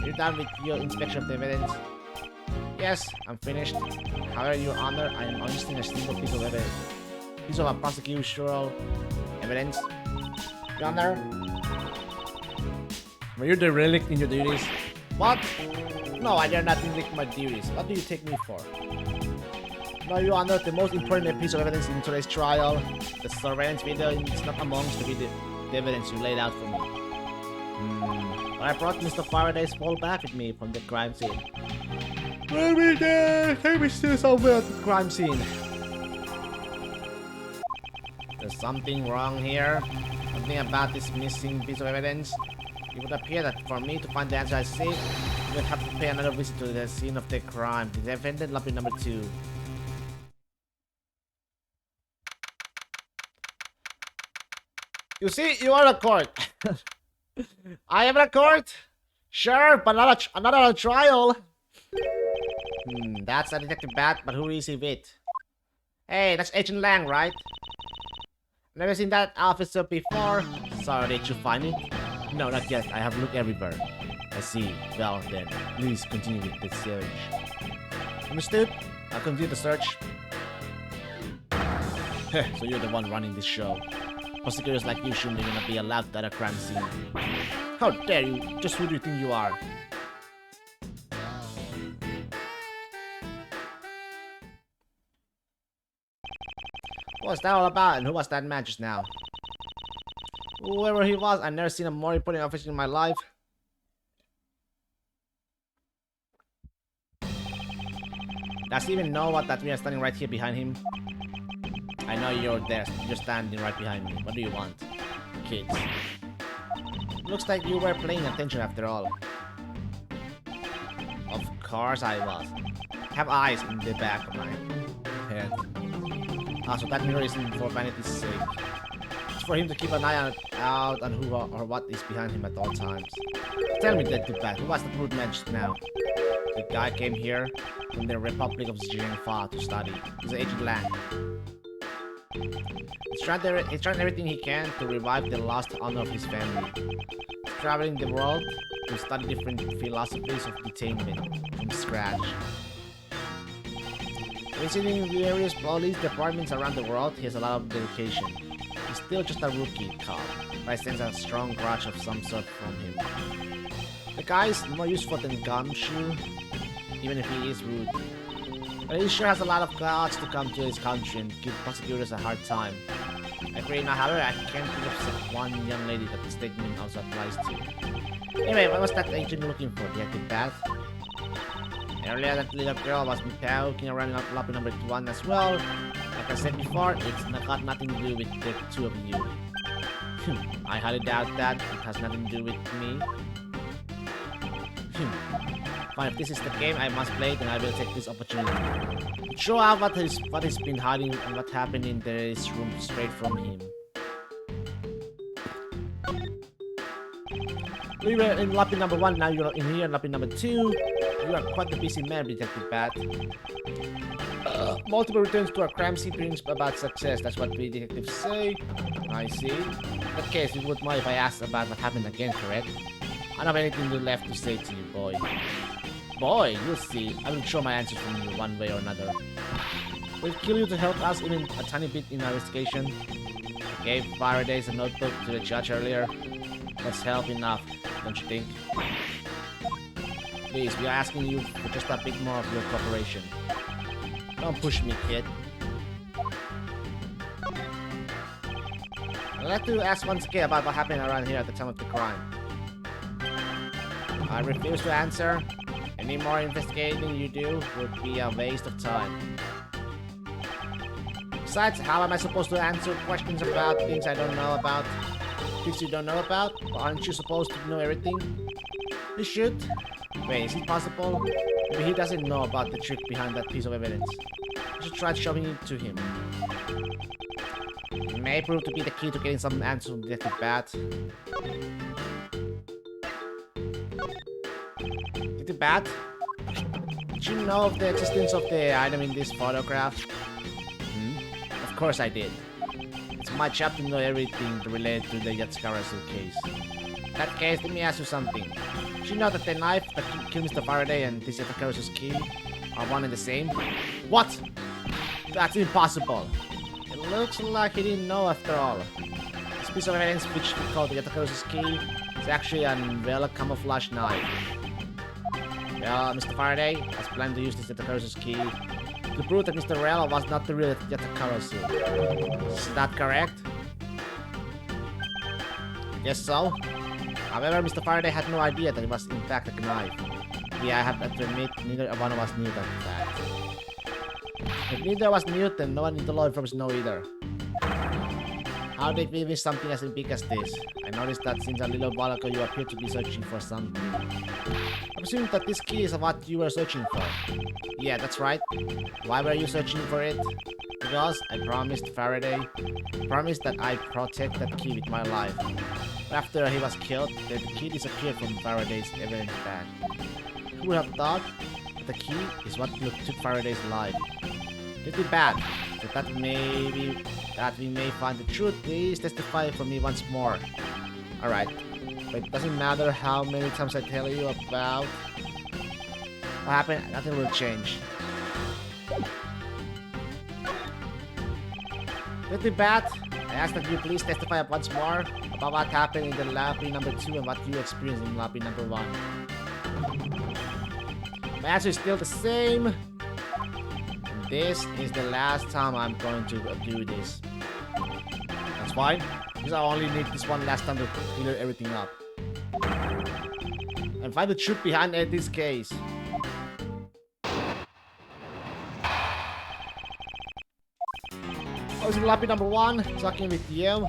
You're done with your inspection of the evidence? Yes, I'm finished. However, Your Honor, I am missing a single piece of evidence. Piece of a prosecutorial evidence. Your Honor? Were you derelict in your duties? What? No, I dare not neglect my duties. What do you take me for? No, Your Honor, the most important piece of evidence in today's trial, the surveillance video, is not amongst the evidence you laid out for me. But I brought Mr. Faraday's fall back with me from the crime scene. Let me there! Take me still somewhere at the crime scene. There's something wrong here. Something about this missing piece of evidence. It would appear that for me to find the answer I seek, you would have to pay another visit to the scene of the crime. The defendant lobby number 2. You see, you are a court. I am a court? Sure, but not a trial. That's a Detective Bat, but who is he with? Hey, that's Agent Lang, right? Never seen that officer before. Sorry, did you find it? No, not yet. I have looked everywhere. I see. Well then, please continue with the search. Understood? I'll continue the search. So you're the one running this show. Prosecutors like you shouldn't even be allowed at a crime scene. How dare you? Just who do you think you are? What's that all about? And who was that man just now? Whoever he was, I've never seen a more important officer in my life. Does he even know that we are standing right here behind him? I know you're there. You're standing right behind me. What do you want? Kids. Looks like you were paying attention after all. Of course I was. Have eyes in the back of my head. So that mirror isn't for vanity's sake. It's for him to keep an eye out on who or what is behind him at all times. Tell me, Detective Bat, who was the brute man just now? The guy came here from the Republic of Zhengfa to study. He's Agent Lang. He's trying everything he can to revive the lost honor of his family. He's traveling the world to study different philosophies of detainment from scratch. Visiting various police departments around the world, he has a lot of dedication. He's still just a rookie cop, but I sense a strong grudge of some sort from him. The guy is more useful than Gumshoe, even if he is rude. But he sure has a lot of guts to come to his country and give prosecutors a hard time. I agree now, however, I can't think of one young lady that the statement also applies to. Anyway, what was that agent looking for, Detective Bat? Earlier, that little girl was poking around in lobby number 1 as well. Like I said before, it's got nothing to do with the two of you. I highly doubt that. It has nothing to do with me. Fine, if this is the game I must play, then I will take this opportunity to show out what he's been hiding and what happened in this room straight from him. We were in lobby number 1, now you're in here in lobby number 2. You are quite the busy man, Detective Bat. Multiple returns to our crime scene brings about success, that's what we detectives say. I see. In that case, you wouldn't mind if I asked about what happened again, correct? I don't have anything left to say to you, boy. Boy, you'll see. I will show my answers from you one way or another. We'll kill you to help us even a tiny bit in our investigation. I gave Faraday's a notebook to the judge earlier. That's help enough, don't you think? Please, we are asking you for just a bit more of your cooperation. Don't push me, kid. I'd like to ask once again about what happened around here at the time of the crime. I refuse to answer. Any more investigating you do would be a waste of time. Besides, how am I supposed to answer questions about things I don't know about? Things you don't know about? Or aren't you supposed to know everything? You should. Wait, is it possible? Maybe he doesn't know about the trick behind that piece of evidence. I should try showing it to him. It may prove to be the key to getting some answers from Detective Bat. Detective Bat? Did you know of the existence of the item in this photograph? Of course I did. It's my job to know everything related to the Yatsukarasu case. In that case, let me ask you something. Did you know that the knife that killed Mr. Faraday and this Yatakarasu's key are one and the same? What? That's impossible. It looks like he didn't know after all. This piece of evidence, which we call the Yatakarasu's key, is actually an umbrella camouflage knife. Well, Mr. Faraday has planned to use this Yatakarasu's key to prove that Mr. Rella was not the real Yatakarasu. Is that correct? Yes, so? However, Mr. Faraday had no idea that it was in fact a knife. Yeah, I have to admit, neither one of us knew that fact. If neither of us knew, then no one in the law firms know either. How did we miss something as big as this? I noticed that since a little while ago you appear to be searching for something. I presume that this key is what you were searching for. Yeah, that's right. Why were you searching for it? Because I promised Faraday. Promised that I'd protect that key with my life. But after he was killed, the key disappeared from Faraday's evidence bag. Who would have thought that the key is what took Faraday's life? Pretty bad. So that we may find the truth, please testify for me once more. Alright. But it doesn't matter how many times I tell you about what happened, nothing will change. Pretty bad. I ask that you please testify once more about what happened in the lobby number 2 and what you experienced in lobby number 1. My answer is still the same. this is the last time I'm going to do this. That's fine, because I only need this one last time to clear everything up. And find the truth behind this case. I was in lobby number 1, talking with you.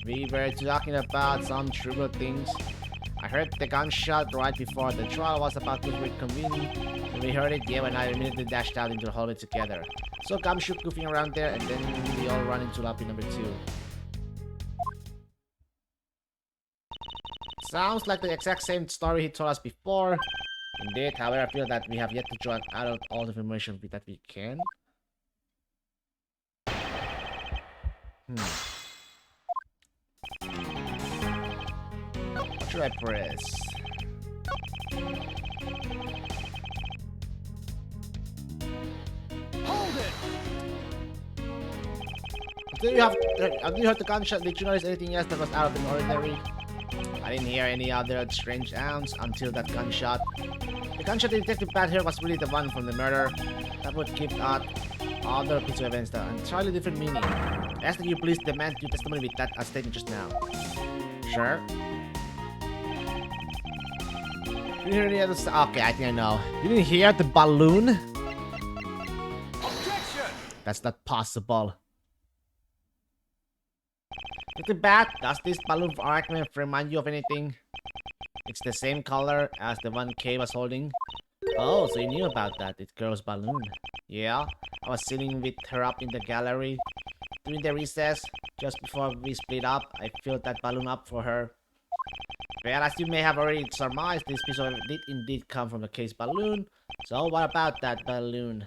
We were talking about some trivial things. I heard the gunshot right before the trial was about to reconvene. When we heard it, Yeo and I immediately dashed out into the hallway together. So Gumshoe goofing around there, and then we all run into lobby number 2. Sounds like the exact same story he told us before. Indeed, however, I feel that we have yet to drag out all the information that we can. What should I press? Hold it! Have you heard the gunshot? Did you notice anything else that was out of the ordinary? I didn't hear any other strange sounds until that gunshot. The gunshot Detective Pat here was really the one from the murder. That would give out other piece of evidence that entirely different meaning. I ask that you please demand your testimony with that as stated just now. Sure. You hear any other okay, I think I know. You didn't hear the balloon? Objection! That's not possible. With the bat, does this balloon fragment remind you of anything? It's the same color as the one Kay was holding. Oh, so you knew about that, it's girl's balloon. Yeah, I was sitting with her up in the gallery. During the recess, just before we split up, I filled that balloon up for her. Well, as you may have already surmised, this piece of it did indeed come from the Kay's balloon. So what about that balloon?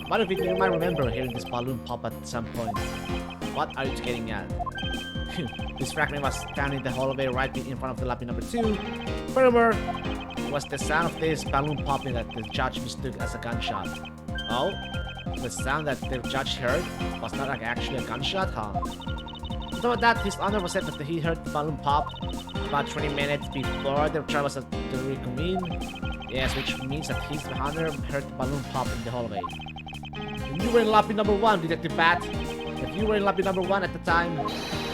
What if you might remember hearing this balloon pop at some point? What are you getting at? This fragment was found in the hallway right in front of the lobby number 2. Furthermore, it was the sound of this balloon popping that the judge mistook as a gunshot. Oh? The sound that the judge heard was not like actually a gunshot, huh? On top of that, His Honor was said that he heard the balloon pop about 20 minutes before the trial was to reconvene. Yes, which means that His Honor heard the balloon pop in the hallway. And you were in lobby number 1, Detective Bat. If you were in lobby number 1 at the time,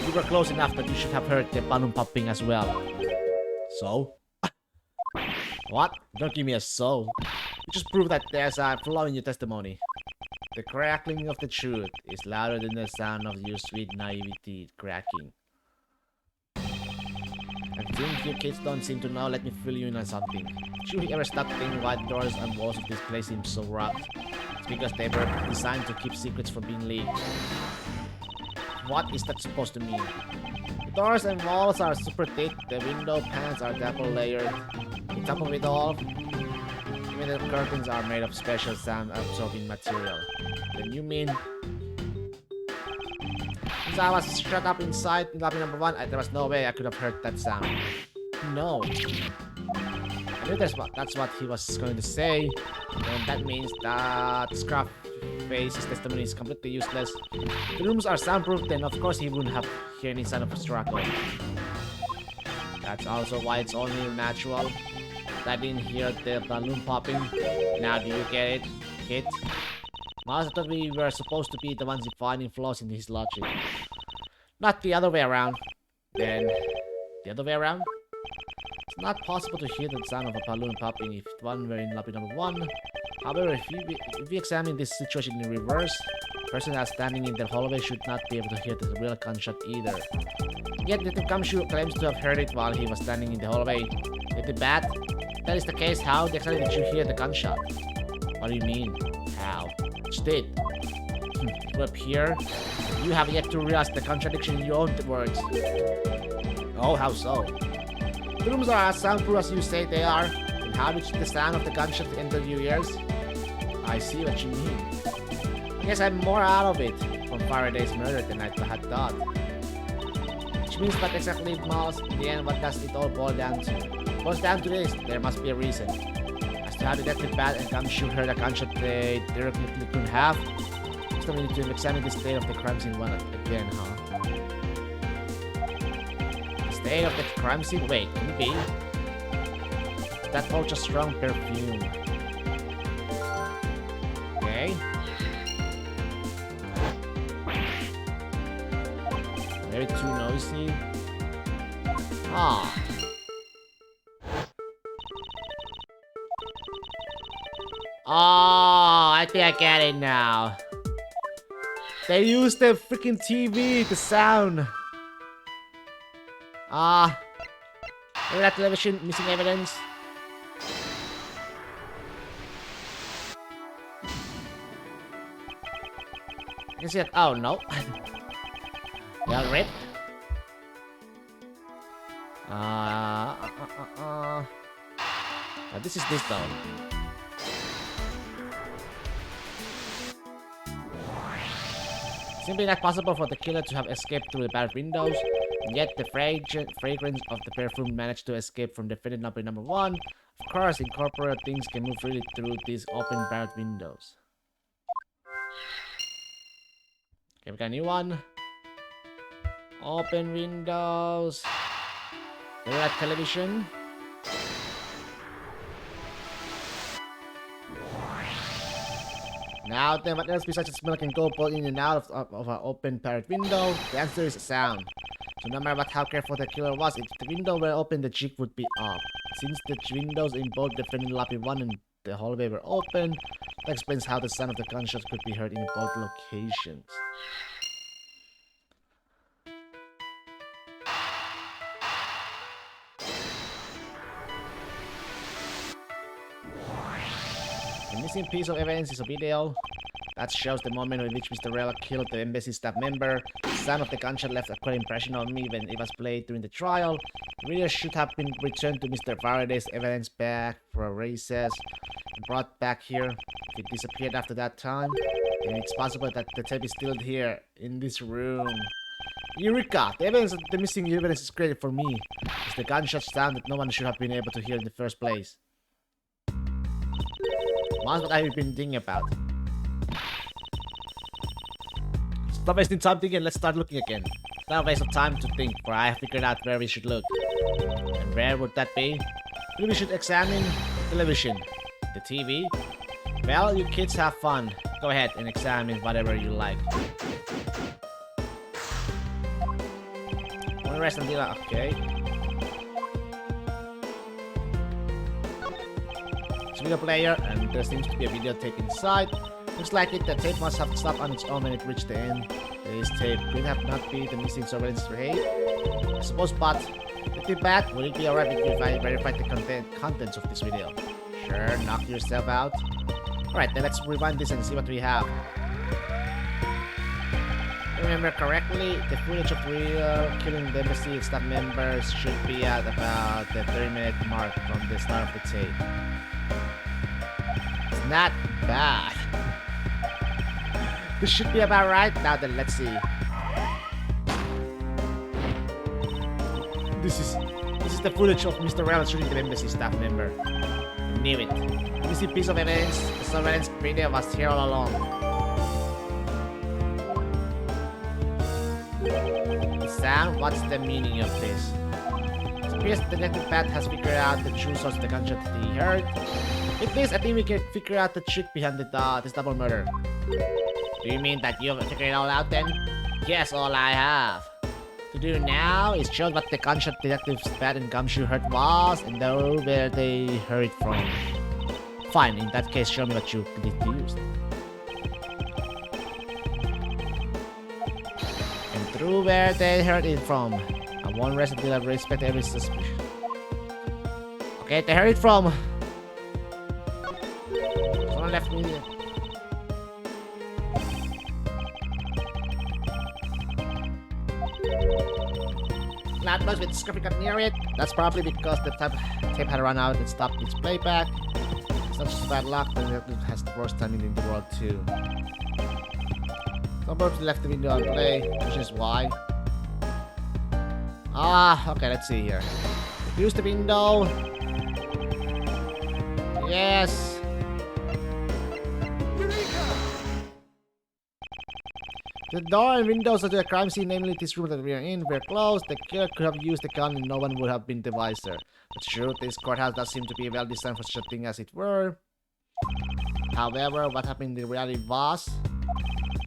you were close enough that you should have heard the balloon popping as well. So? What? Don't give me a so. You just prove that there's a flaw in your testimony. The crackling of the truth is louder than the sound of your sweet naivety cracking. I think you kids don't seem to know. Let me fill you in on something. Did you ever stop thinking why the doors and walls of this place seem so rough? It's because they were designed to keep secrets from being leaked. What is that supposed to mean? The doors and walls are super thick, the window panes are double layered. On top of it all, even the curtains are made of special sound absorbing material. Then you mean... Since I was shut up inside in lobby number 1, there was no way I could have heard that sound. No. I knew that's what he was going to say, and that means that Scruffface's testimony is completely useless. The rooms are soundproof, then of course he wouldn't have heard any sound of a struggle. That's also why it's only natural that I didn't hear the balloon popping. Now do you get it, kid? I thought we were supposed to be the ones finding flaws in his logic. Not the other way around. Then, the other way around? It's not possible to hear the sound of a balloon popping if one were in lobby number 1. However, if we examine this situation in reverse, the person that's standing in the hallway should not be able to hear the real gunshot either. Yet Detective Gumshoe claims to have heard it while he was standing in the hallway. Detective Bat, if that is the case, how exactly did you hear the gunshot? What do you mean? How? Just did. It will appear you have yet to realize the contradiction in your own words. Oh, how so? The rooms are as soundproof as you say they are, and how did the sound of the gunshot enter your ears? I see what you mean. I guess I'm more out of it from Faraday's murder than I had thought. Which means what exactly, Miles? In the end, what does it all boil down to? It boils down to this: there must be a reason. As to how Detective Bat and Gumshoe heard a gunshot they directly couldn't have, so we need to examine the state of the crime scene one again, huh? The state of the crime scene? Wait, can it be? That holds a strong perfume. Okay. Maybe too noisy. Ah. Oh, I think I get it now. They use the freaking TV, the sound. Ah. Maybe that television missing evidence. Is it? Oh no. Yeah, red. This is this though. Simply not possible for the killer to have escaped through the barred windows, yet the fragrance of the perfume managed to escape from defendant number 1. Of course, incorporeal things can move freely through these open barred windows. Okay, we got a new one. Open windows. Look at television. Now then, what else besides the smell can go both in and out of an open parrot window? The answer is a sound. So no matter how careful the killer was, if the window were open, the jig would be up. Since the windows in both defendant lobby 1 and the hallway were open, that explains how the sound of the gunshots could be heard in both locations. The missing piece of evidence is a video that shows the moment in which Mr. Rella killed the embassy staff member. The sound of the gunshot left a quite impression on me when it was played during the trial. The video should have been returned to Mr. Faraday's evidence bag for a recess and brought back here. If it disappeared after that time, then it's possible that the tape is still here in this room. Eureka! The evidence of the missing evidence is created for me. It's the gunshot sound that no one should have been able to hear in the first place. That's what I've been thinking about. Stop wasting time thinking, let's start looking again. It's not a waste of time to think, for I have figured out where we should look. And where would that be? Maybe we should examine the television. The TV? Well, you kids have fun. Go ahead and examine whatever you like. Only rest until... okay. Video player, and there seems to be a videotape inside. Looks like the tape must have stopped on its own when it reached the end. This tape could have not be the missing surveillance tape, I suppose, but looking back, would it be alright if I verified the contents of this video? Sure, knock yourself out. Alright, then let's rewind this and see what we have. If I remember correctly, the footage of Rio killing the embassy staff members should be at about the 30-minute mark from the start of the tape. Not bad. This should be about right. Now then, let's see. This is the footage of Mr. Rell shooting the embassy staff member. I knew it. The missing piece of evidence. The surveillance video was here all along. The sound? What's the meaning of this? It appears Detective Pat has figured out the true source of the gunshot that he heard. With this, I think we can figure out the trick behind this double murder. Do you mean that you've figured it all out then? Yes, all I have to do now is show what the gunshot detectives Pat and Gumshoe heard was and know where they heard it from. Fine, in that case, show me what you deduced. And through where they heard it from. I won't rest until I respect every suspicion. Okay, they heard it from... someone left me here. Loud noise with scruffy cut near it. That's probably because the tape had run out and stopped its playback. Such bad luck that it has the worst timing in the world too. Someone left the window on play, which is why. Ah, okay, let's see here. Use the window. Yes. The door and windows of the crime scene, namely this room that we are in, were closed. The killer could have used the gun and no one would have been the wiser. But true, this courthouse does seem to be well designed for such a thing as it were. However, what happened in reality was...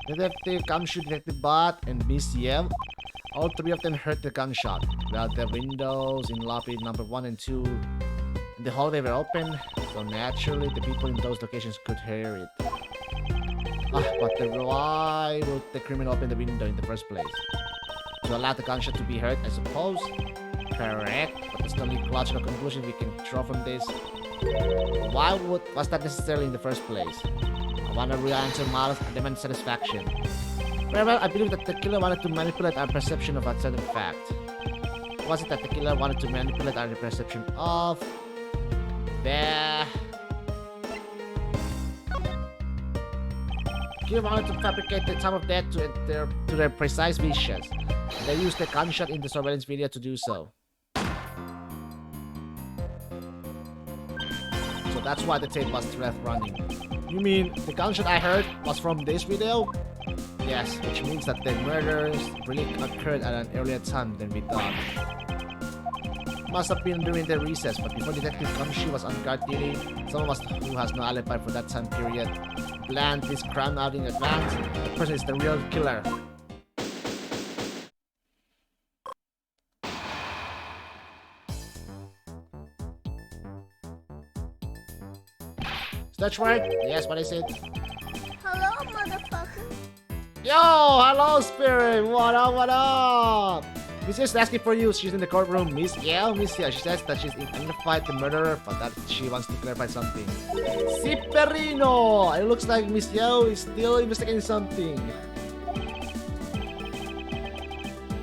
Detective Gumshoe, Detective Bot, and Miss Yev All three of them heard the gunshot. While the windows in lobby number 1 and 2 in the hallway were open, so naturally the people in those locations could hear it. But why would the criminal open the window in the first place? To allow the gunshot to be heard, I suppose? Correct, but that's the only logical conclusion we can draw from this. Why was that necessary in the first place? I want a real answer, Miles. I demand satisfaction. Well, I believe that the killer wanted to manipulate our perception of a certain fact. Was it that the killer wanted to manipulate our perception of the killer wanted to fabricate the time of death to their precise wishes. They used the gunshot in the surveillance video to do so. So that's why the tape was left running. You mean the gunshot I heard was from this video? Yes, which means that the murders really occurred at an earlier time than we thought. Must have been during the recess, but before Detective Kamshi was on guard duty, someone who has no alibi for that time period planned this crime out in advance. The person is the real killer. Is that right? Yes, what I said. Hello, motherfucker. Yo, hello, Spirit. What up? What up? Miss Yale's asking for you. She's in the courtroom. Miss Yale. She says that she's identified the murderer, but that she wants to clarify something. Siperino. It looks like Miss Yale is still investigating something.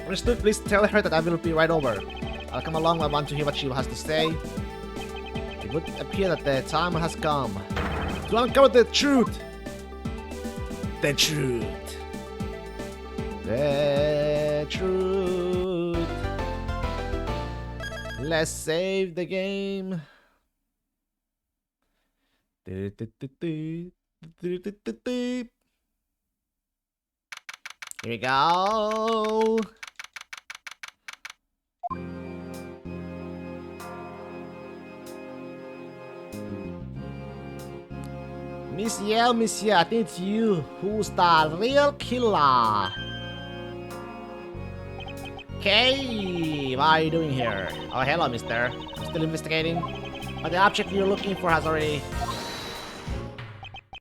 Understood. Please tell her that I will be right over. I'll come along. I want to hear what she has to say. It would appear that the time has come to uncover the truth. The truth. The truth. Let's save the game. Here we go. Miss Yale, I think it's you who's the real killer. Okay, what are you doing here? Oh, hello, mister. I'm still investigating. But the object you're looking for has already...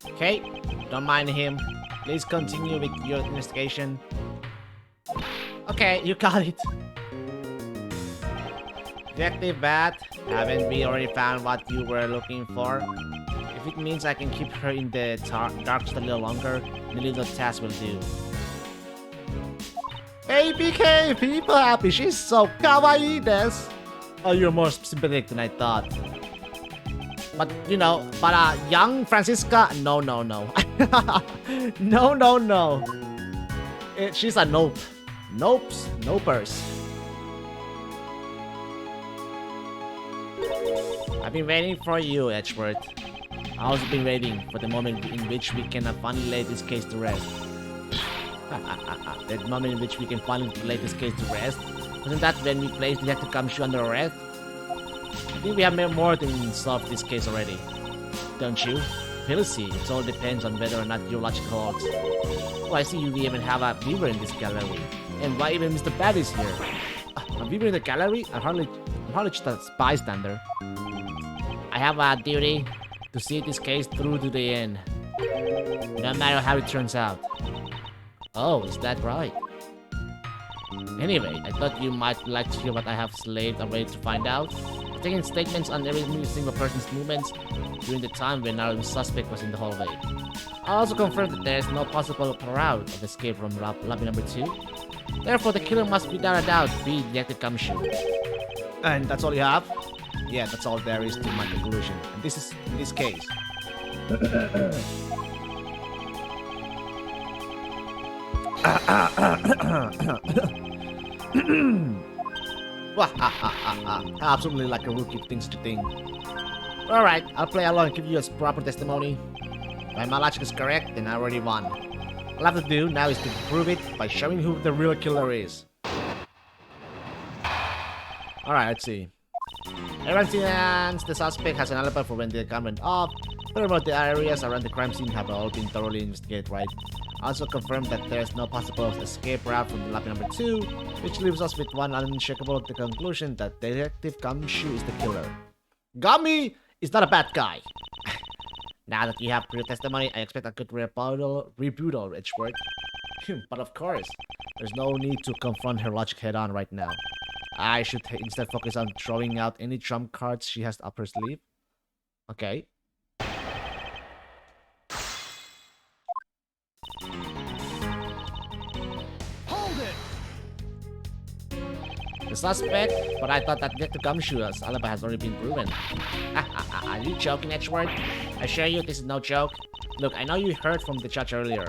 Okay, don't mind him. Please continue with your investigation. Okay, you got it. Detective Bat, haven't we already found what you were looking for? If it means I can keep her in the dark just a little longer, the little task will do. Hey BK, people happy, she's so kawaii desu. Oh, you're more sympathetic than I thought. But, you know, young Francisca, no. No. She's a nope. Nopers. I've been waiting for you, Edgeworth. I've also been waiting for the moment in which we can finally lay this case to rest. That moment in which we can finally lay this case to rest? Wasn't that when we placed Detective Kamshu under arrest? I think we have made more than solved this case already. Don't you? We'll see. It all depends on whether or not your logic holds. Oh, I see you even have a viewer in this gallery. And why even Mr. Bad is here? A viewer in the gallery? I'm hardly just a bystander. I have a duty to see this case through to the end. No matter how it turns out. Oh, is that right? Anyway, I thought you might like to hear what I have slaved away to find out. I've taken statements on every single person's movements during the time when our suspect was in the hallway. I also confirmed that there is no possible route of escape from lobby number 2. Therefore, the killer must without a doubt be Detective Kamshu. And that's all you have? Yeah, that's all there is to my conclusion. And this is in this case. Absolutely like a rookie things to think. Alright, I'll play along and give you a proper testimony. If my logic is correct, then I already won. All I have to do now is to prove it by showing who the real killer is. Alright, let's see. Everyone thinks the suspect has an alibi for when the gun went off. Furthermore, the areas around the crime scene have all been thoroughly investigated, right? Also confirmed that there is no possible escape route from the lobby number 2, which leaves us with one unshakable the conclusion that Detective Gumshoe is the killer. Gummy is not a bad guy. Now that you have clear testimony, I expect a good rebuttal, Edgeworth. But of course, there's no need to confront her logic head-on right now. I should instead focus on throwing out any trump cards she has up her sleeve. Okay. Hold it! The suspect, but I thought that Detective Gumshoe's alibi has already been proven. Are you joking, Edgeworth? I assure you this is no joke. Look, I know you heard from the judge earlier.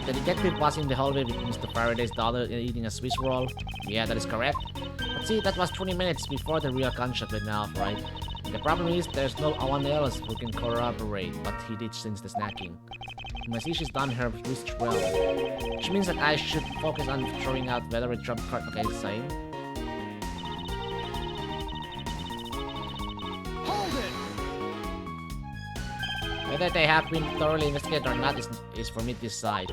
The detective was in the hallway with Mr. Faraday's daughter eating a Swiss roll. Yeah, that is correct. But see, that was 20 minutes before the real gunshot went off, right? The problem is, there's no one else who can corroborate what he did since the snacking. I see she's done her research well. Which means that I should focus on throwing out whether a trump card. Okay, same. Hold it! Whether they have been thoroughly investigated or not is for me to decide.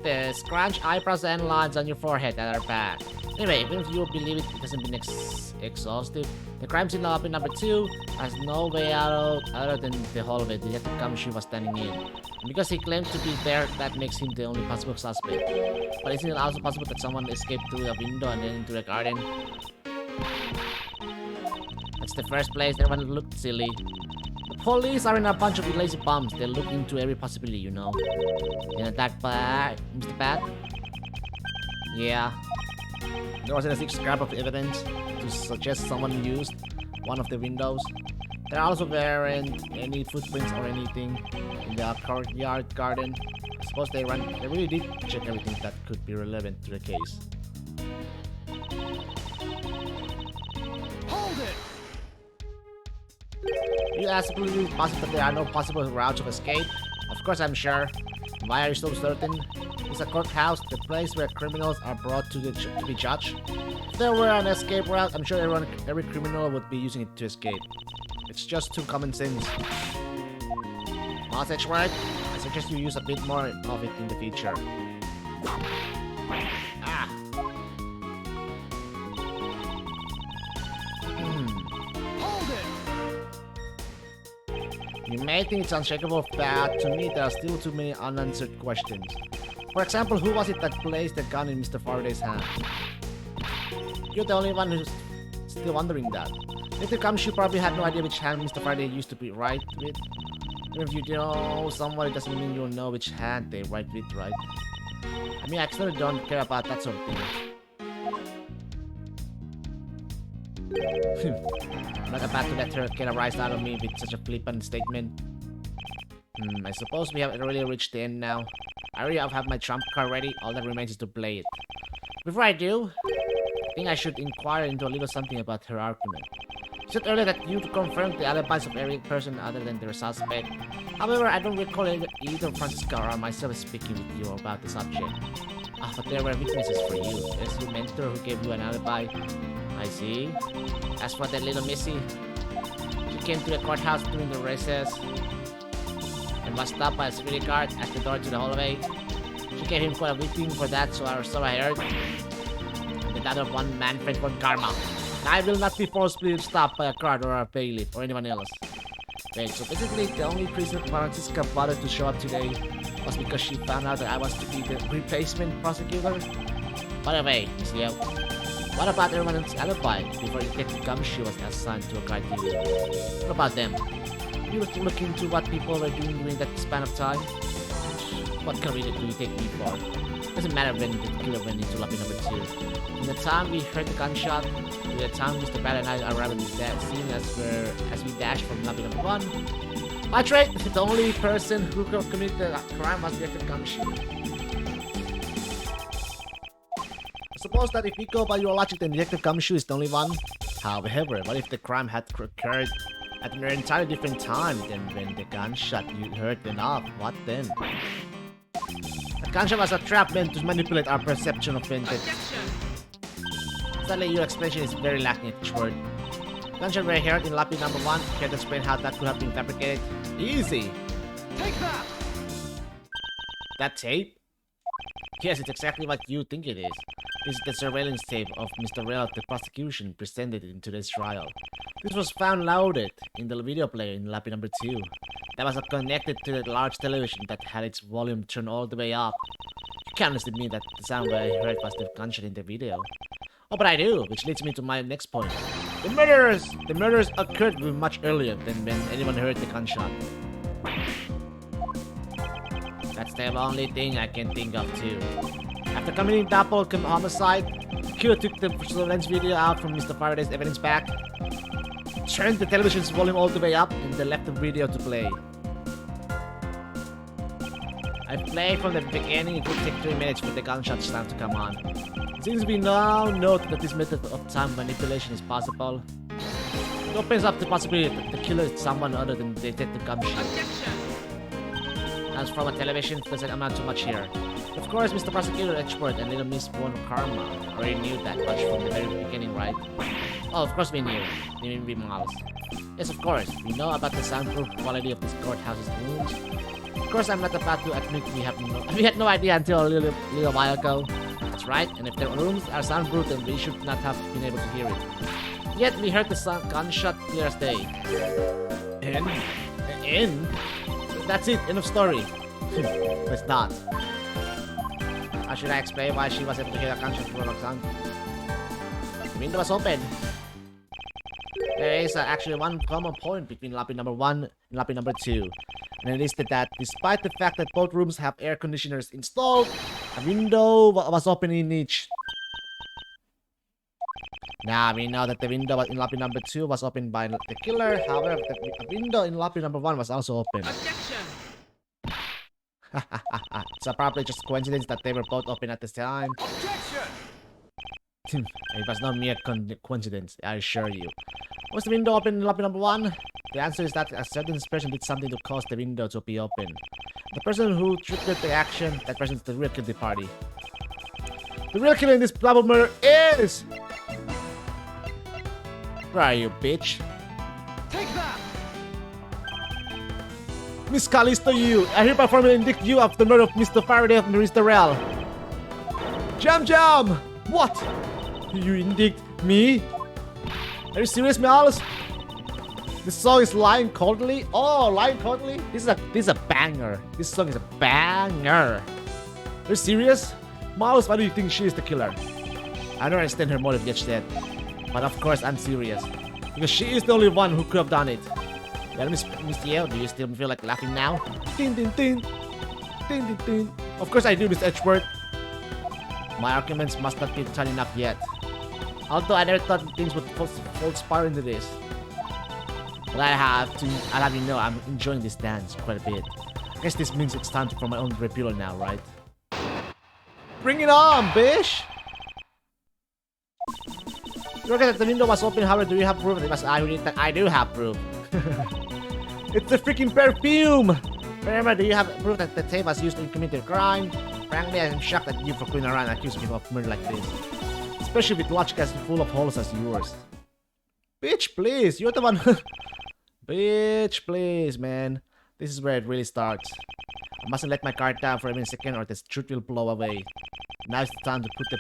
The scrunch eyebrows and lines on your forehead that are bad. Anyway, even if you believe it hasn't been exhaustive, the crime scene lobby number 2 has no way out other than the hallway Detective Gumshoe was standing in. And because he claims to be there, that makes him the only possible suspect. But isn't it also possible that someone escaped through a window and then into the garden? That's the first place everyone looked silly. The police aren't a bunch of lazy bums. They look into every possibility, you know. And attack by Mr. Pat? Yeah. There wasn't a scrap of evidence to suggest someone used one of the windows. There also weren't any footprints or anything in the courtyard garden. I suppose they really did check everything that could be relevant to the case. Hold it! You absolutely positive that there are no possible routes of escape? Of course I'm sure. Why are you so certain? It's a courthouse, the place where criminals are brought to be judged. If there were an escape route, I'm sure every criminal would be using it to escape. It's just too common sense. Message right? I suggest you use a bit more of it in the future. Ah. Hold it! You may think it's unshakable, but to me there are still too many unanswered questions. For example, who was it that placed the gun in Mr. Faraday's hand? You're the only one who's still wondering that. Detective Gumshoe probably had no idea which hand Mr. Faraday used to be right with. Even if you know someone, it doesn't mean you'll know which hand they write with, right? I mean, I actually don't care about that sort of thing. I'm not about to let her get a rise out of me with such a flippant statement. I suppose we have really reached the end now. I already have my trump card ready, all that remains is to play it. Before I do, I think I should inquire into a little something about her argument. She said earlier that you confirmed the alibis of every person other than their suspect. However, I don't recall either Francisca or myself speaking with you about the subject. But there were witnesses for you. There's your mentor who gave you an alibi. I see. As for that little missy, she came to the courthouse during the recess and was stopped by a security guard at the door to the hallway. She gave him quite a whipping for that, so I heard. And the other one man friend for karma. I will not be forcibly stopped by a guard or a bailiff or anyone else. Wait, so basically the only reason Francisca bothered to show up today was because she found out that I was to be the replacement prosecutor? By the way, Miss Leo, what about everyone's alibi before Detective Gumshoe was assigned to a guard TV? What about them? You look into what people were doing during that span of time? What kind of idiot do you take me for? Doesn't matter when the killer went into lobby number 2. From the time we heard the gunshot to the time Mr. Bad and I arrived at the scene as we dashed from lobby number 1. That's right, the only person who could have committed the crime was Detective Gumshoe. I suppose that if we go by your logic, then Detective Gumshoe is the only one. However, what if the crime had occurred at an entirely different time than when the gunshot you heard went off? What then? The gunshot was a trap meant to manipulate our perception of vintage. Sadly, your explanation is very lacking at Edgeworth. Gunshot were heard in lobby number 1. Care to explain how that could have been fabricated? Easy. Take that! That tape? Yes, it's exactly what you think it is. This is the surveillance tape of Mr. Rail the prosecution presented in today's trial. This was found loaded in the video player in lobby number 2. That was connected to the large television that had its volume turned all the way up. You can't honestly mean that the sound I heard was the gunshot in the video. Oh, but I do, which leads me to my next point. The murders occurred much earlier than when anyone heard the gunshot. That's the only thing I can think of too. After committing double homicide, the killer took the surveillance video out from Mr. Faraday's evidence bag, turned the television's volume all the way up, and then left the video to play. I played from the beginning. It would take 3 minutes for the gunshot sound to come on. Since we now know that this method of time manipulation is possible, it opens up the possibility that the killer is someone other than Detective Gumshoe. As from a television, it doesn't amount to much here. Of course, Mr. Prosecutor Edgeworth and Little Miss Von Karma already knew that much from the very beginning, right? Oh, of course we knew. We Miles. Yes, of course. We know about the soundproof quality of this courthouse's rooms. Of course, I'm not about to admit we had no idea until a little while ago. That's right, and if the rooms are soundproof, then we should not have been able to hear it. Yet we heard the gunshot clear as day. And that's it, end of story. It's not. How should I explain why she was able to hear the gunshot from the sound? The window was open. There is actually one common point between lobby number 1 and lobby number 2. And it is that despite the fact that both rooms have air conditioners installed, a window was open in each. Now we know that the window in lobby number 2 was opened by the killer. However, the window in lobby number 1 was also open. Objection! It's probably just a coincidence that they were both open at the time. Objection! It was not mere coincidence, I assure you. Was the window open in lobby number 1? The answer is that a certain person did something to cause the window to be open. The person who triggered the action, that person is the real guilty party. The real killer in this double murder is... Where are you, bitch? Take that! Miss Callisto, you! I hereby formally indict you of the murder of Mr. Faraday and Mr. Rel. Jam! What? You indict me? Are you serious, Miles? This song is Lying Coldly? Oh, Lying Coldly? This is a banger. This song is a banger. Are you serious? Miles, why do you think she is the killer? I don't understand her motive yet. But of course, I'm serious. Because she is the only one who could have done it. Well, Miss Yale, do you still feel like laughing now? Tin tin tin. Tin tin tin. Of course I do, Miss Edgeworth. My arguments must not be done enough yet. Although I never thought things would fall spar into this. But I'll have you know I'm enjoying this dance quite a bit. I guess this means it's time for my own repeal now, right? Bring it on, bitch! Look at the window was open, however, do you have proof? It was I who did that. I do have proof. It's the freaking perfume! Remember, do you have proof that the tape was used to commit a crime? Frankly, I'm shocked at you for going around accusing people of murder like this. Especially with logic as full of holes as yours. Bitch, please, you're the one. Bitch, please, man. This is where it really starts. I mustn't let my guard down for even a second or the truth will blow away. Now's the time to put the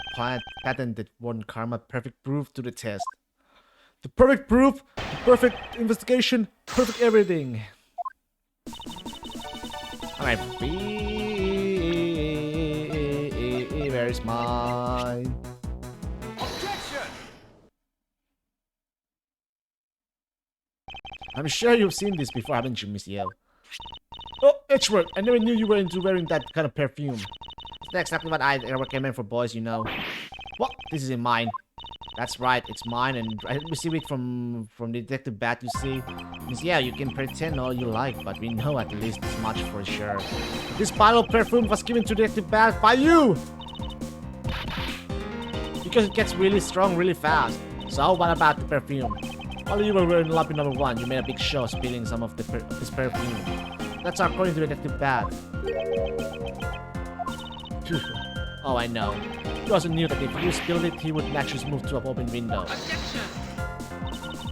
patented Von Karma perfect proof to the test. The perfect proof, the perfect investigation, perfect everything. Alright, where's mine? Objection! I'm sure you've seen this before, haven't you, Miss Yale? Oh, Edgeworth, I never knew you were into wearing that kind of perfume. It's exactly what I recommend for boys, you know. What? This isn't mine. That's right, it's mine, and I received it from Detective Bat, you see. Miss Yale, you can pretend all you like, but we know at least this much for sure. This bottle of perfume was given to Detective Bat by you! Because it gets really strong really fast. So what about the perfume? While you were wearing lobby number 1, you made a big show spilling some of this perfume. That's according to Detective Bat. Oh, I know. He also knew that if you spilled it, he would naturally move to an open window. Objection!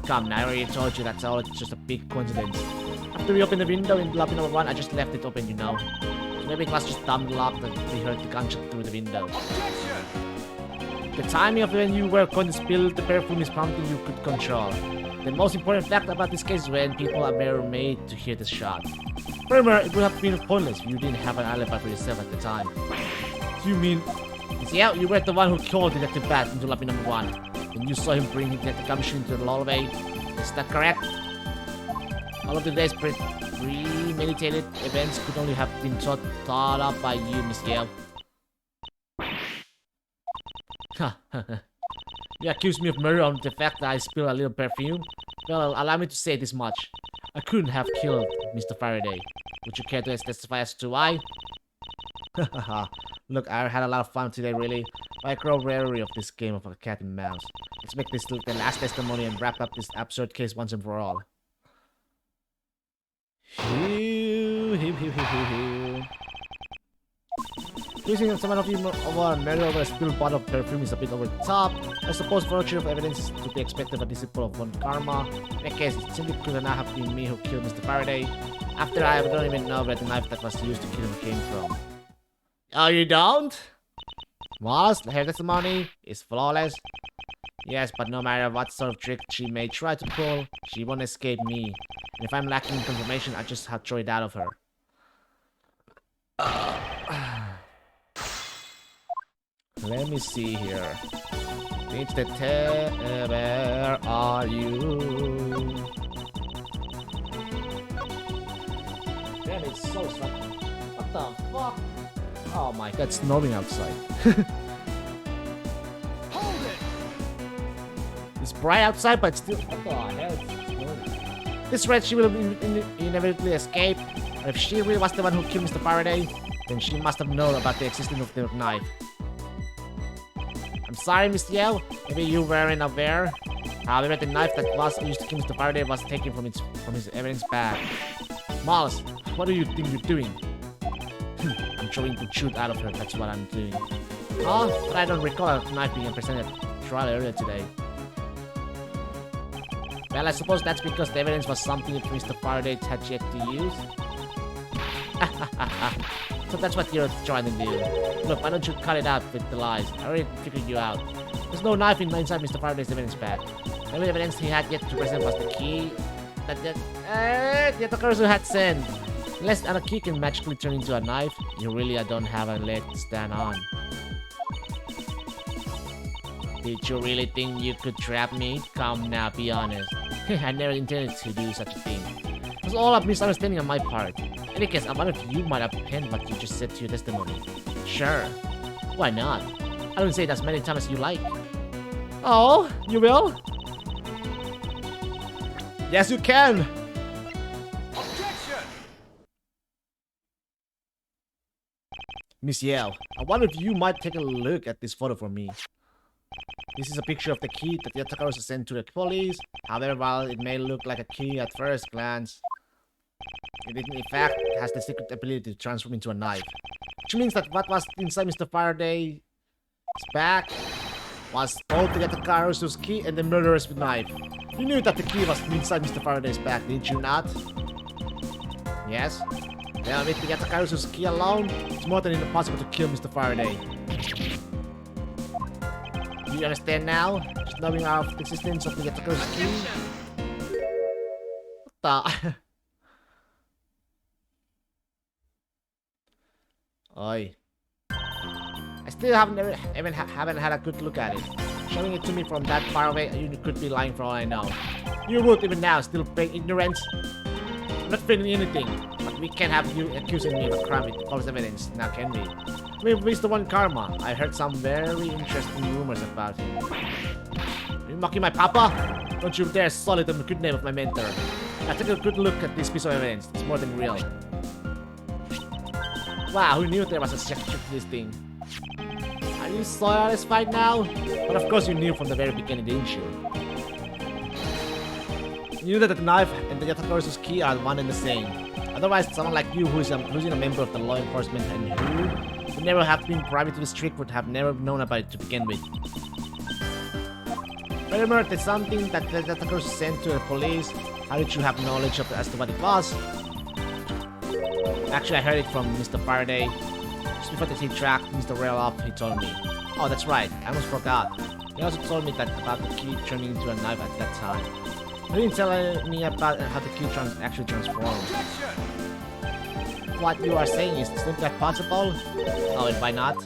Come now, I already told you that's all just a big coincidence. After we opened the window in lobby number 1, I just left it open, you know. So maybe it was just dumb luck that we heard the gunshot through the window. Objection! The timing of when you were going to spill the perfume is something you could control. The most important fact about this case is when people were made to hear the shot. Furthermore, it would have been pointless if you didn't have an alibi for yourself at the time. So you mean... Yeah, you were the one who called Detective Bat into lobby number 1. And you saw him bring Detective Gumshoe into the hallway. Is that correct? All of today's premeditated events could only have been thought up by you, Miss Yale. You accuse me of murder on the fact that I spilled a little perfume? Well, allow me to say this much. I couldn't have killed Mr. Faraday. Would you care to testify as to why? Look, I had a lot of fun today, really. But I grow weary of this game of a cat and mouse. Let's make this the last testimony and wrap up this absurd case once and for all. Accusing someone of you over murder over a spilled bottle of perfume is a bit over the top. I suppose forgery of evidence is to be expected of a disciple of one karma. In that case, it simply could not have been me who killed Mr. Faraday. After I don't even know where the knife that was used to kill him came from. Oh, you don't? Was her testimony is flawless. Yes, but no matter what sort of trick she may try to pull, she won't escape me. And if I'm lacking confirmation, I just have to throw it out of her. Let me see here. Which detective, where are you? Damn, it's so sunny. What the fuck? Oh my god, it's snowing outside. Hold it! It's bright outside, but still. What the hell? It's snowing. This red, she will inevitably escape. And if she really was the one who killed Mr. Faraday, then she must have known about the existence of the knife. I'm sorry, Miss Yale. Maybe you weren't aware. However, the knife that was used to kill Mr. Faraday was taken from his evidence bag. Miles, what do you think you're doing? I'm trying to shoot out of her, that's what I'm doing. Oh, but I don't recall a knife being presented at trial earlier today. Well, I suppose that's because the evidence was something that Mr. Faraday had yet to use. So that's what you're trying to do. Look, why don't you cut it out with the lies? I already figured you out. There's no knife inside Mr. Faraday's evidence bag. The only evidence he had yet to present was the key that the attackers who had sent. Unless a key can magically turn into a knife, you really don't have a leg to stand on. Did you really think you could trap me? Come now, be honest. I never intended to do such a thing. It was all a misunderstanding on my part. In any case, I wonder if you might append what you just said to your testimony. Sure. Why not? I don't say it as many times as you like. Oh, you will? Yes, you can! Objection! Miss Yale, I wonder if you might take a look at this photo for me. This is a picture of the key that the attackers sent to the police. However, while it may look like a key at first glance, it in fact has the secret ability to transform into a knife. Which means that what was inside Mr. Faraday's bag was both the attackers' key and the murderer's knife. You knew that the key was inside Mr. Faraday's bag, did you not? Yes? Well, with the attackers' key alone, it's more than impossible to kill Mr. Faraday. Do you understand now? Just knowing of the existence of the attacker's key? What the? Oi. I still haven't had a good look at it. Showing it to me from that far away, you could be lying for all I know. You would even now still feign ignorance. I'm not feeling anything, but we can't have you accusing me of a crime with false evidence, now can we? We've Mr. One Karma. I heard some very interesting rumors about him. Are you mocking my papa? Don't you dare sully the good name of my mentor. Now take a good look at this piece of evidence. It's more than real. Wow, who knew there was a structure to this thing? Are you satisfied now? But of course you knew from the very beginning, didn't you? You knew that the knife and the attackers' key are one and the same. Otherwise, someone like you who is a member of the law enforcement and who would never have been privy to this trick would have never known about it to begin with. Furthermore, there's something that the attackers sent to the police. How did you have knowledge of as to what it was? Actually, I heard it from Mr. Faraday. Just before he tracked Mr. Rail off, he told me. Oh, that's right. I almost forgot. He also told me that about the key turning into a knife at that time. He didn't tell me about how the key actually transformed. What you are saying is simply that possible? Oh, and why not?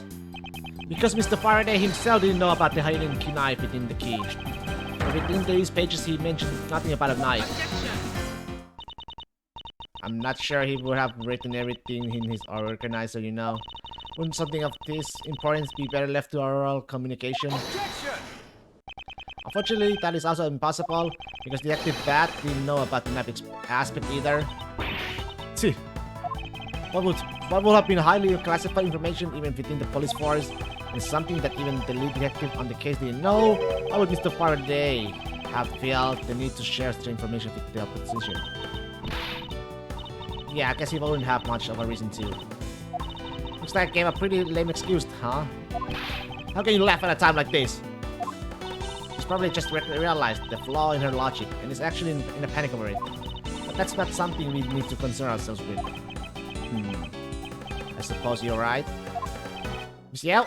Because Mr. Faraday himself didn't know about the hidden key knife within the key. But within these pages, he mentioned nothing about a knife. I'm not sure he would have written everything in his organizer, you know. Wouldn't something of this importance be better left to oral communication? Unfortunately, that is also impossible, because Detective Bat didn't know about the knife aspect either. See, what would have been highly classified information even within the police force, and something that even the lead detective on the case didn't know? How would Mr. Faraday have felt the need to share such information with the opposition? Yeah, I guess he wouldn't have much of a reason to. Looks like I gave a pretty lame excuse, huh? How can you laugh at a time like this? She's probably just realized the flaw in her logic and is actually in a panic over it. But that's not something we need to concern ourselves with. I suppose you're right. Miss Yale,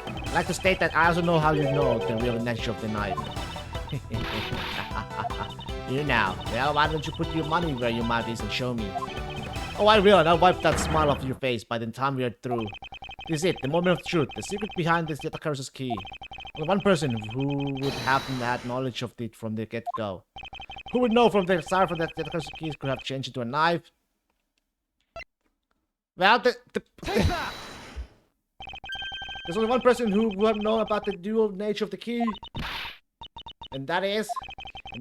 I'd like to state that I also know how you know the real nature of the knife. You now. Well, why don't you put your money where your mouth is and show me? Oh, I will, and I'll wipe that smile off your face by the time we are through. This is it, the moment of truth, the secret behind this Yatakarasu's key. Only one person who would have that knowledge of it from the get-go. Who would know from the start that Yatakarasu's key could have changed into a knife? Well, there's only one person who would know about the dual nature of the key. And that is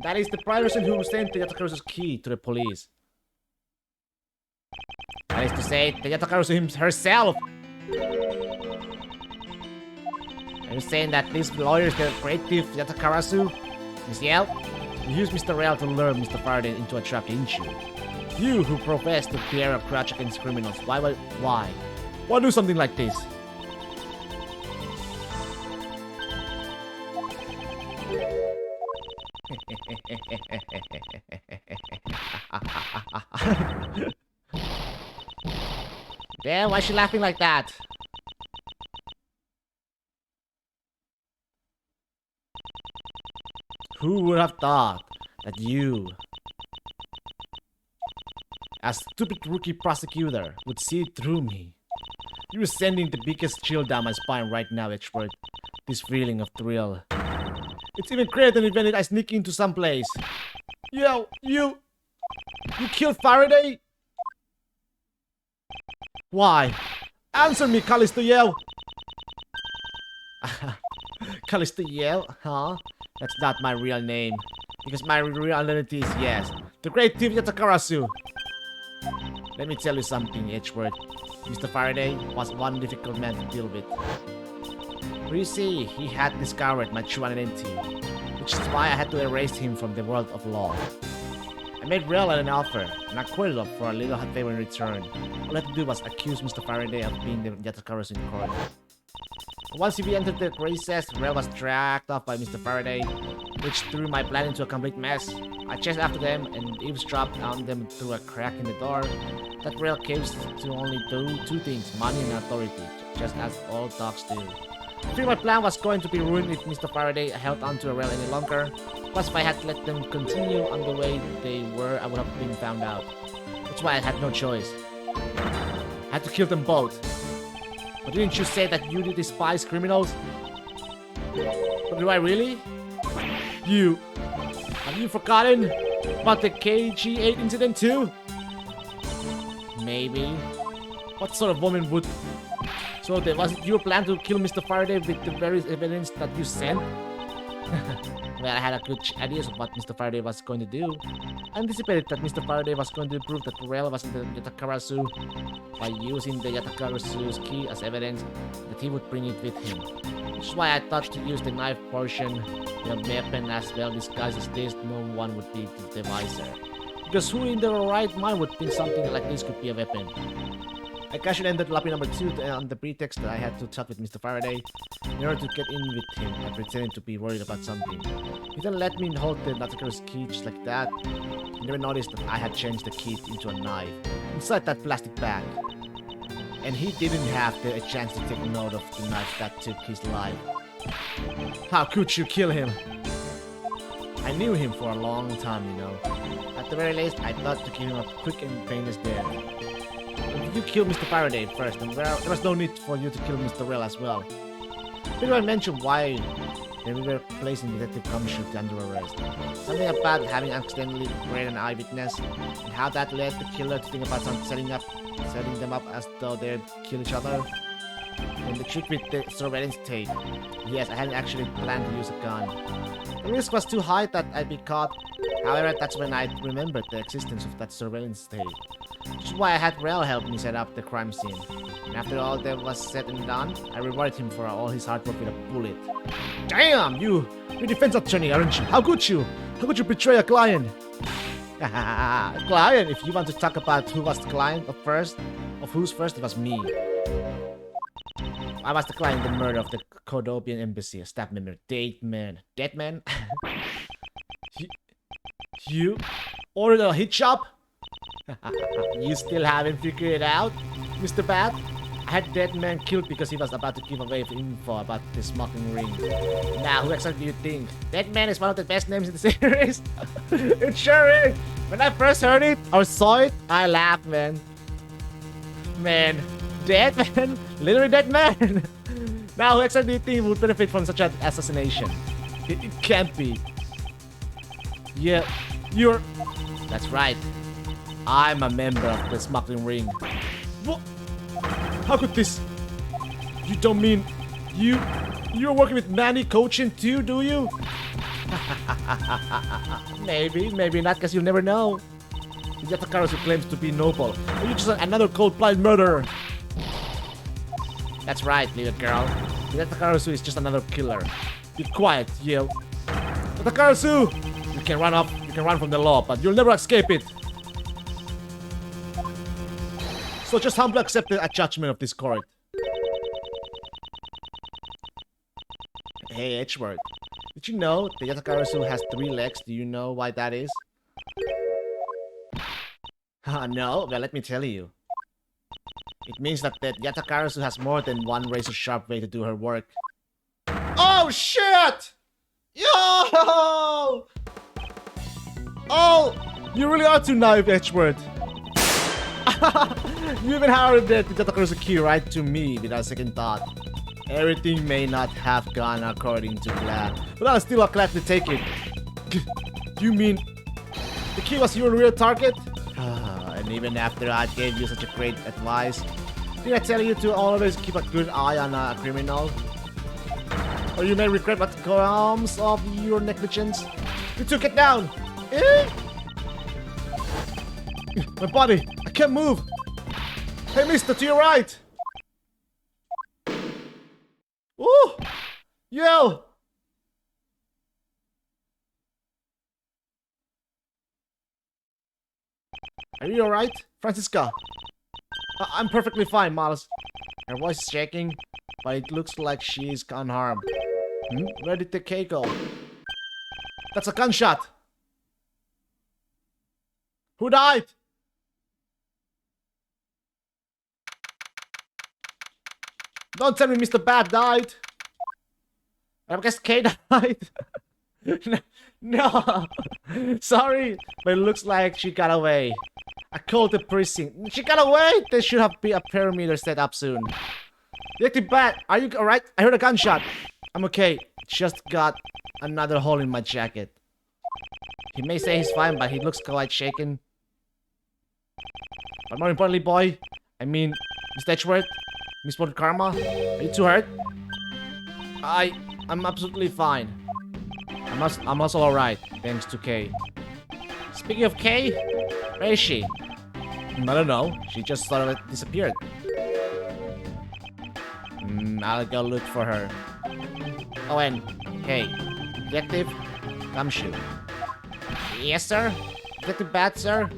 the person who sent the Yatakarasu's key to the police. That is to say, the Yatakaru herself. Are you saying that this lawyer is the creative Yatakarasu? Miss Yale, you used Mr. Rail to lure Mr. Faraday into a trap, didn't you? You who profess to bear a grudge against criminals. Why? Why do something like this? Damn, why is she laughing like that? Who would have thought that you, a stupid rookie prosecutor, would see through me? You're sending the biggest chill down my spine right now, Edgeworth. This feeling of thrill. It's even greater than when I sneak into some place. Yo, you killed Faraday? Why? Answer me, Callisto Yale! Callisto Yale, huh? That's not my real name. Because my real identity is yes, the great thief Yatakarasu. Let me tell you something, Edgeworth. Mr. Faraday was one difficult man to deal with. You see, he had discovered my true identity, which is why I had to erase him from the world of law. I made Rail an offer, and I quit it for a little favor in return. All I had to do was accuse Mr. Faraday of being the Yatakaru in court. Once we entered the recess, Rail was dragged off by Mr. Faraday, which threw my plan into a complete mess. I chased after them and eavesdropped on them through a crack in the door. That Rail caves to only two things, money and authority, just as all dogs do. I figured my plan was going to be ruined if Mr. Faraday held onto a Rail any longer. Plus, if I had let them continue on the way they were, I would have been found out. That's why I had no choice. I had to kill them both. But didn't you say that you despise criminals? But do I really? Have you forgotten about the KG-8 incident too? Maybe. What sort of woman would... So was it your plan to kill Mr. Faraday with the very evidence that you sent? Well, I had a good idea of what Mr. Faraday was going to do. I anticipated that Mr. Faraday was going to prove that Rail was the Yatakarasu by using the Yatakarasu's key as evidence that he would bring it with him. Which is why I thought to use the knife portion in a weapon as well disguised as this, no one would be the wiser. Because who in their right mind would think something like this could be a weapon? I casually entered lobby number 2 on the pretext that I had to talk with Mr. Faraday in order to get in with him and pretending to be worried about something. He then let me hold the Natakaru's key just like that. He never noticed that I had changed the key into a knife inside that plastic bag. And he didn't have a chance to take note of the knife that took his life. How could you kill him? I knew him for a long time, you know. At the very least, I thought to give him a quick and painless death. But you killed Mr. Faraday first, and there was no need for you to kill Mr. Rell as well. Did I mention why we were placing Detective Gumshoe under arrest? Something about having accidentally created an eyewitness, and how that led the killer to think about setting them up as though they'd kill each other. And the trick with the surveillance tape. Yes, I hadn't actually planned to use a gun. The risk was too high that I'd be caught. However, that's when I remembered the existence of that surveillance tape. Which is why I had Rel help me set up the crime scene. And after all that was said and done, I rewarded him for all his hard work with a bullet. Damn, you're a defense attorney, aren't you? How could you? How could you betray a client? A client? If you want to talk about who was the client of who's first, it was me. I was the client in the murder of the Cordobian embassy, a staff member, Dead man. You ordered a hit job? You still haven't figured it out, Mr. Bat? I had Dead Man killed because he was about to give away info about the smuggling ring. Now, who exactly do you think? Dead Man is one of the best names in the series. It sure is. When I first heard it or saw it, I laughed, man. Man, Dead Man? Literally Dead Man? Now, who exactly do you think would benefit from such an assassination? It can't be. Yeah, you're... That's right. I'm a member of the smuggling ring. What? How could this... You don't mean... You're working with Manny coaching too, do you? Maybe not, because you'll never know. Yatakarasu claims to be noble, but you're just another cold-blooded murderer. That's right, little girl. Yatakarasu is just another killer. Be quiet, Yale. Yatakarasu! You can run from the law, but you'll never escape it. So just humbly accept the judgment of this court. Hey, Edgeworth. Did you know the Yatakarasu has 3 legs? Do you know why that is? No? Well, let me tell you. It means that the Yatakarasu has more than one razor-sharp way to do her work. Oh, shit! Yo! Oh! You really are too naive, Edgeworth. You even handed the Yatakarasu key right to me without a second thought. Everything may not have gone according to plan, but I'm still glad to take it. You mean the key was your real target? And even after I gave you such a great advice, did I tell you to always keep a good eye on a criminal? Or you may regret what comes of your negligence. You took it down! Eh? My body! I can't move! Hey, mister, to your right! Ooh! Yo! Are you alright, Francisca? I'm perfectly fine, Miles. Her voice is shaking, but it looks like she's unharmed. Where did the K go? That's a gunshot! Who died? Don't tell me Mr. Bad died! I guess K died. No! Sorry, but it looks like she got away. I called the precinct. She got away? There should have been a perimeter set up soon. Detective Bat, are you alright? I heard a gunshot. I'm okay. Just got another hole in my jacket. He may say he's fine, but he looks quite shaken. But more importantly, boy, I mean, Mr. Edgeworth, Miss Karma, are you too hurt? I'm absolutely fine. I'm also alright, thanks to Kay. Speaking of Kay, where is she? I don't know. She just sort of disappeared. I'll go look for her. Oh, and hey, Detective Gumshoe. Yes, sir? Detective Bat, sir?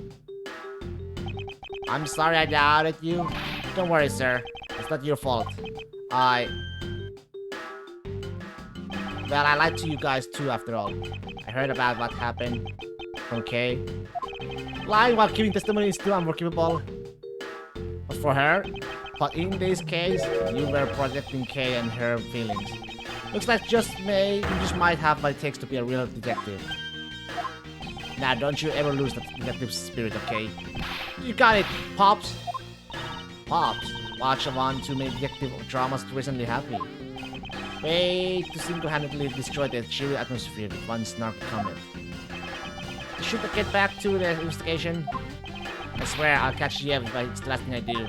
I'm sorry I doubted you. Don't worry, sir. It's not your fault. Well, I lied to you guys too, after all. I heard about what happened from Kay. Lying while giving testimony is still unforgivable. But for her, but in this case, you were protecting Kay and her feelings. Looks like you just might have what it takes to be a real detective. Now, don't you ever lose that detective spirit, okay? You got it, Pops. Pops, watch one too many detective dramas recently happy. Way to single-handedly destroy the cheery atmosphere with one snark comment. Should I get back to the investigation? I swear I'll catch you if it's the last thing I do.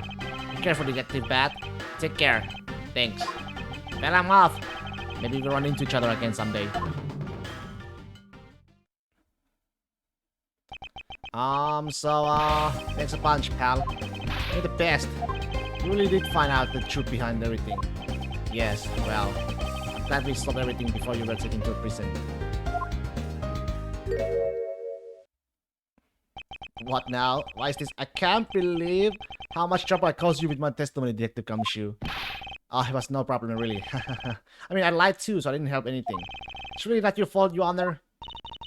Be careful, Detective Bat. Take care. Thanks. Well, I'm off. Maybe we'll run into each other again someday. Thanks a bunch, pal. You're the best. You really did find out the truth behind everything. Yes, well, I'm glad we stopped everything before you were taken to prison. What now? Why is this? I can't believe how much trouble I caused you with my testimony, Detective Gumshoe. Oh, it was no problem, really. I mean, I lied too, so I didn't help anything. It's really not your fault, Your Honor.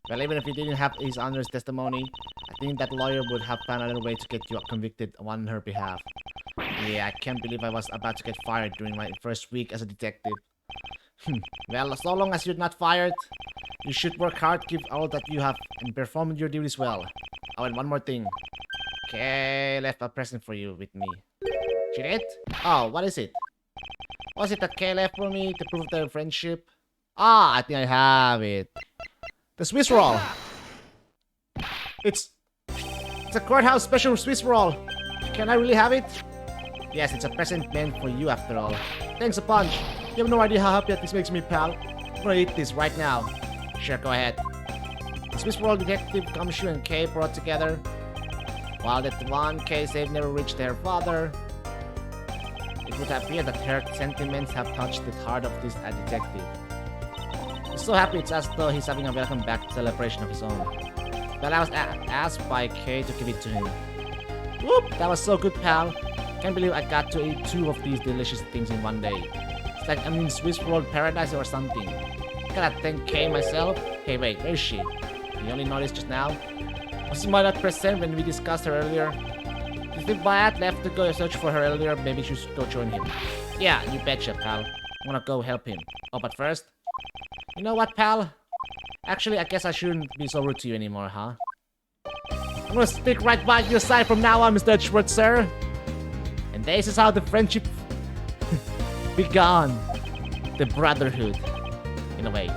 Well, even if you didn't have His Honor's testimony, I think that lawyer would have found another way to get you convicted on her behalf. Yeah, I can't believe I was about to get fired during my first week as a detective. Well, so long as you're not fired, you should work hard, give all that you have, and perform your duties well. Oh, and one more thing. Okay, left a present for you with me. She did? Oh, what is it? Was it that Kay left for me to prove their friendship? Ah, I think I have it. The Swiss roll. It's a courthouse special Swiss roll. Can I really have it? Yes, it's a present meant for you after all. Thanks a bunch. You have no idea how happy this makes me, pal. I'm gonna eat this right now. Sure, go ahead. The Swiss roll Detective Gumshoe and Kay brought together. While that one case they've never reached their father, it would appear that her sentiments have touched the heart of this detective. He's so happy it's as though he's having a welcome back celebration of his own. But I was asked by Kay to give it to him. Whoop! That was so good, pal. Can't believe I got to eat 2 of these delicious things in one day. It's like I'm in Swiss roll paradise or something. Gotta thank Kay myself. Hey, wait, where is she? You only noticed just now? Was she not present when we discussed her earlier? If the Bayat left to go search for her earlier, maybe she should go join him. Yeah, you betcha, pal. I'm gonna go help him. Oh, but first... You know what, pal? Actually, I guess I shouldn't be so rude to you anymore, huh? I'm gonna stick right by your side from now on, Mr. Edgeworth, sir. And this is how the friendship began. The brotherhood, in a way.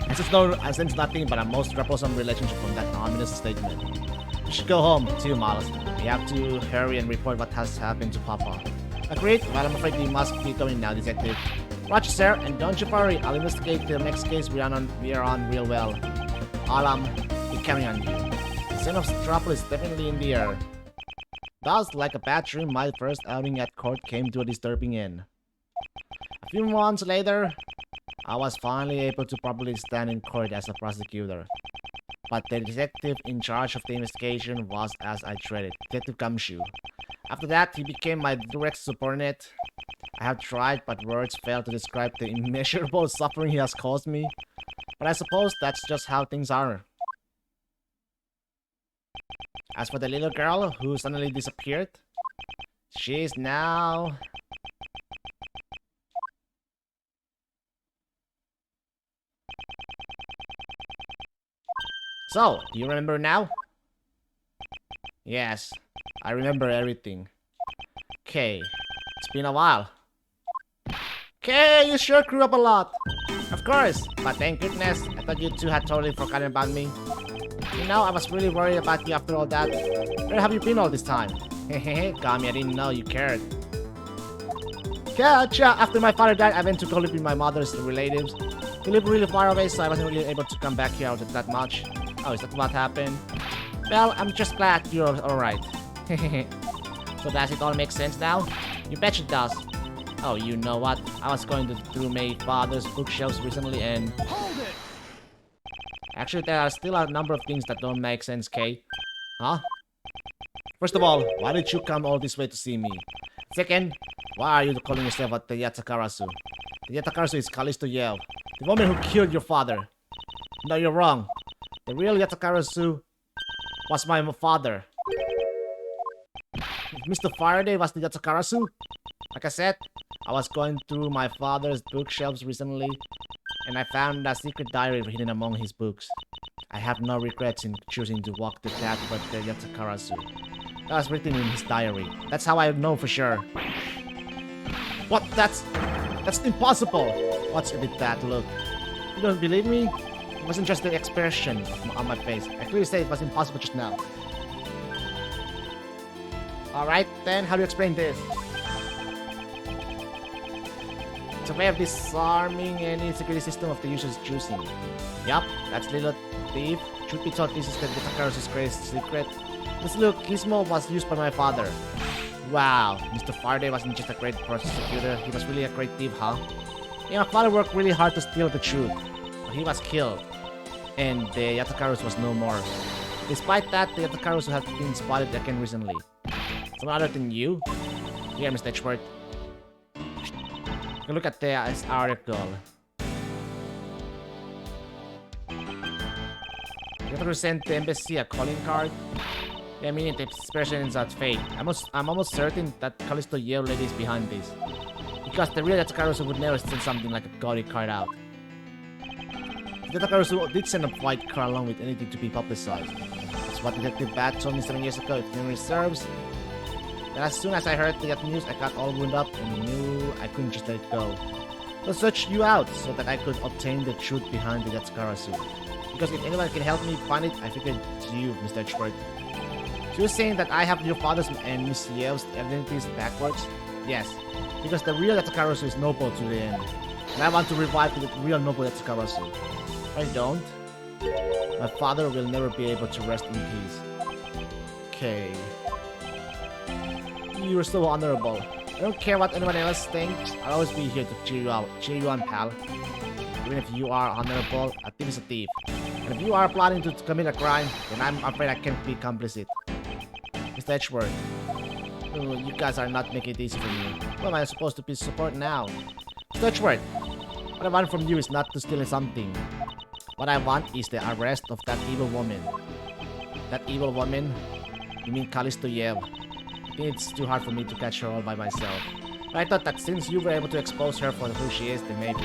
I sense nothing but a most troublesome relationship from that ominous statement. You should go home, too, Miles. We have to hurry and report what has happened to Papa. Agreed? Well, I'm afraid we must be going now, Detective. Roger, sir, and don't you worry. I'll investigate the next case we are on real well. I'll be counting on you. The scent of trouble is definitely in the air. Thus, like a bad dream, my first outing at court came to a disturbing end. A few months later, I was finally able to properly stand in court as a prosecutor. But the detective in charge of the investigation was as I dreaded, Detective Gumshoe. After that, he became my direct subordinate. I have tried, but words fail to describe the immeasurable suffering he has caused me. But I suppose that's just how things are. As for the little girl who suddenly disappeared, she is now... So, do you remember now? Yes, I remember everything. Okay, it's been a while. Okay, you sure grew up a lot. Of course, but thank goodness, I thought you two had totally forgotten about me. You know, I was really worried about you after all that. Where have you been all this time? Hehehe, Kami, I didn't know you cared. Gotcha! After my father died, I went to go live with my mother's relatives. They live really far away, so I wasn't really able to come back here that much. Oh, is that what happened? Well, I'm just glad you're alright. So does it all make sense now? You bet it does. Oh, you know what? I was going through my father's bookshelves recently and... Hold it! Actually, there are still a number of things that don't make sense, Kay. Huh? First of all, why did you come all this way to see me? Second, why are you calling yourself a Yatakarasu? The Yatakarasu is Callisto Yeo, the woman who killed your father. No, you're wrong. The real Yatakarasu was my father. If Mr. Faraday was the Yatakarasu, like I said, I was going through my father's bookshelves recently, and I found a secret diary hidden among his books. I have no regrets in choosing to walk the path of the Yatakarasu. That was written in his diary. That's how I know for sure. What? That's impossible. What's with that look? You don't believe me? It wasn't just the expression on my face. I clearly said it was impossible just now. Alright, then how do you explain this? It's a way of disarming any security system of the user's choosing. Yup, that's little thief. Truth be told, this is the Takarasu's greatest secret. This little gizmo was used by my father. Wow, Mr. Faraday wasn't just a great prosecutor, he was really a great thief, huh? Yeah, my father worked really hard to steal the truth, but he was killed. And the Yatakarasu was no more. Despite that, the Yatakarasu has been spotted again recently. Someone other than you? Here, Mr. Edgeworth. Look at this article. You have to send the embassy a calling card. Yeah, I mean, the expression is not fake. I'm almost certain that Callisto Yeo lady is behind this. Because the real Yatakarasu would never send something like a calling card out. The Yatakarasu did send a white card along with anything to be publicized. That's what Detective Bat told me 7 years ago, if memory serves. And as soon as I heard that news, I got all wound up and knew I couldn't just let it go. So I searched you out so that I could obtain the truth behind the Yatakarasu. Because if anyone can help me find it, I figured it's you, Mr. Edgeworth. So you're saying that I have your father's and Miss Yeo's identities backwards? Yes, because the real Yatakarasu is noble to the end. And I want to revive the real noble Yatakarasu. If I don't, my father will never be able to rest in peace. Okay. You are so honorable. I don't care what anyone else thinks. I'll always be here to cheer you on, pal. Even if you are honorable, a thief is a thief. And if you are planning to commit a crime, then I'm afraid I can't be complicit. Mr. Edgeworth, you guys are not making it easy for me. What am I supposed to be support now? Mr. Edgeworth, what I want from you is not to steal something. What I want is the arrest of that evil woman. That evil woman? You mean Callisto Yeo? I think it's too hard for me to catch her all by myself. But I thought that since you were able to expose her for who she is, then maybe.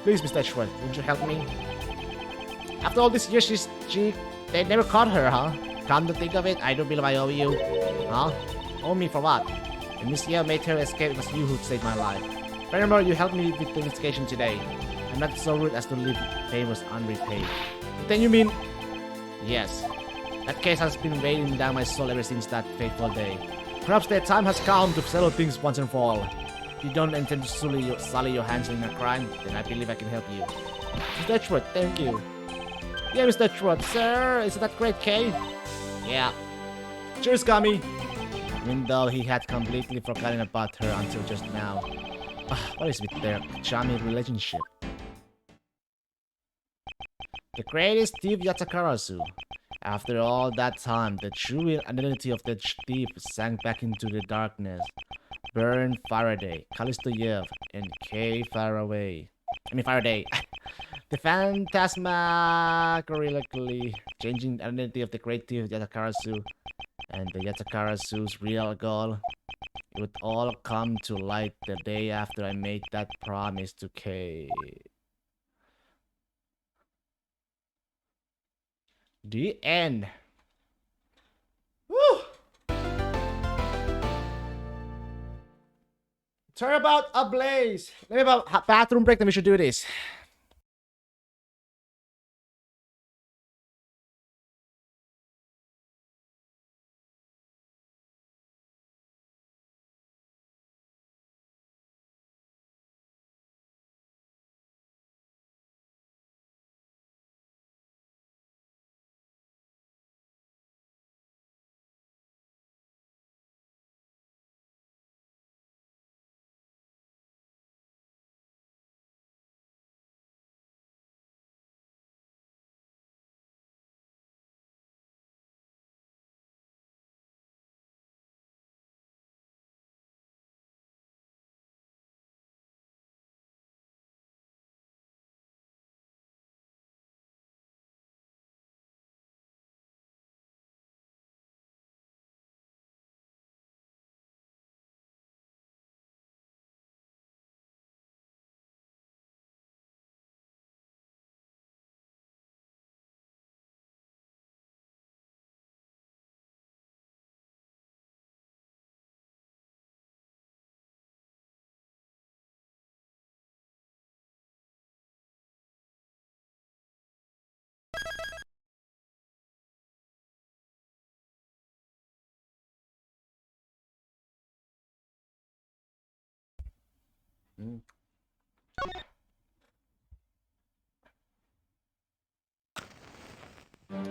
Please, Mr. Edgeworth, would you help me? After all these years, they never caught her, huh? Come to think of it, I don't believe I owe you. Huh? Owe me for what? When Miss Yeo made her escape, it was you who saved my life. Remember, you helped me with the investigation today. I'm not so rude as to leave favors unrepaid. But then you mean... Yes. That case has been weighing down my soul ever since that fateful day. Perhaps the time has come to settle things once and for all. If you don't intend to sully your hands in a crime, then I believe I can help you. Mr. Edgeworth, thank you. Yeah, Mr. Edgeworth, sir, is that great K? Yeah. Cheers, Kami! Even though he had completely forgotten about her until just now. What is with their charming relationship? The greatest thief Yatakarasu. After all that time, the true identity of the thief sank back into the darkness. Burn Faraday, Callisto Yeo, and K. Faraday. The phantasmagorically changing identity of the great thief Yatakarasu and the Yatakarasu's real goal. It would all come to light the day after I made that promise to K. The end. Woo! Turnabout ablaze. Let me have a bathroom break, then we should do this.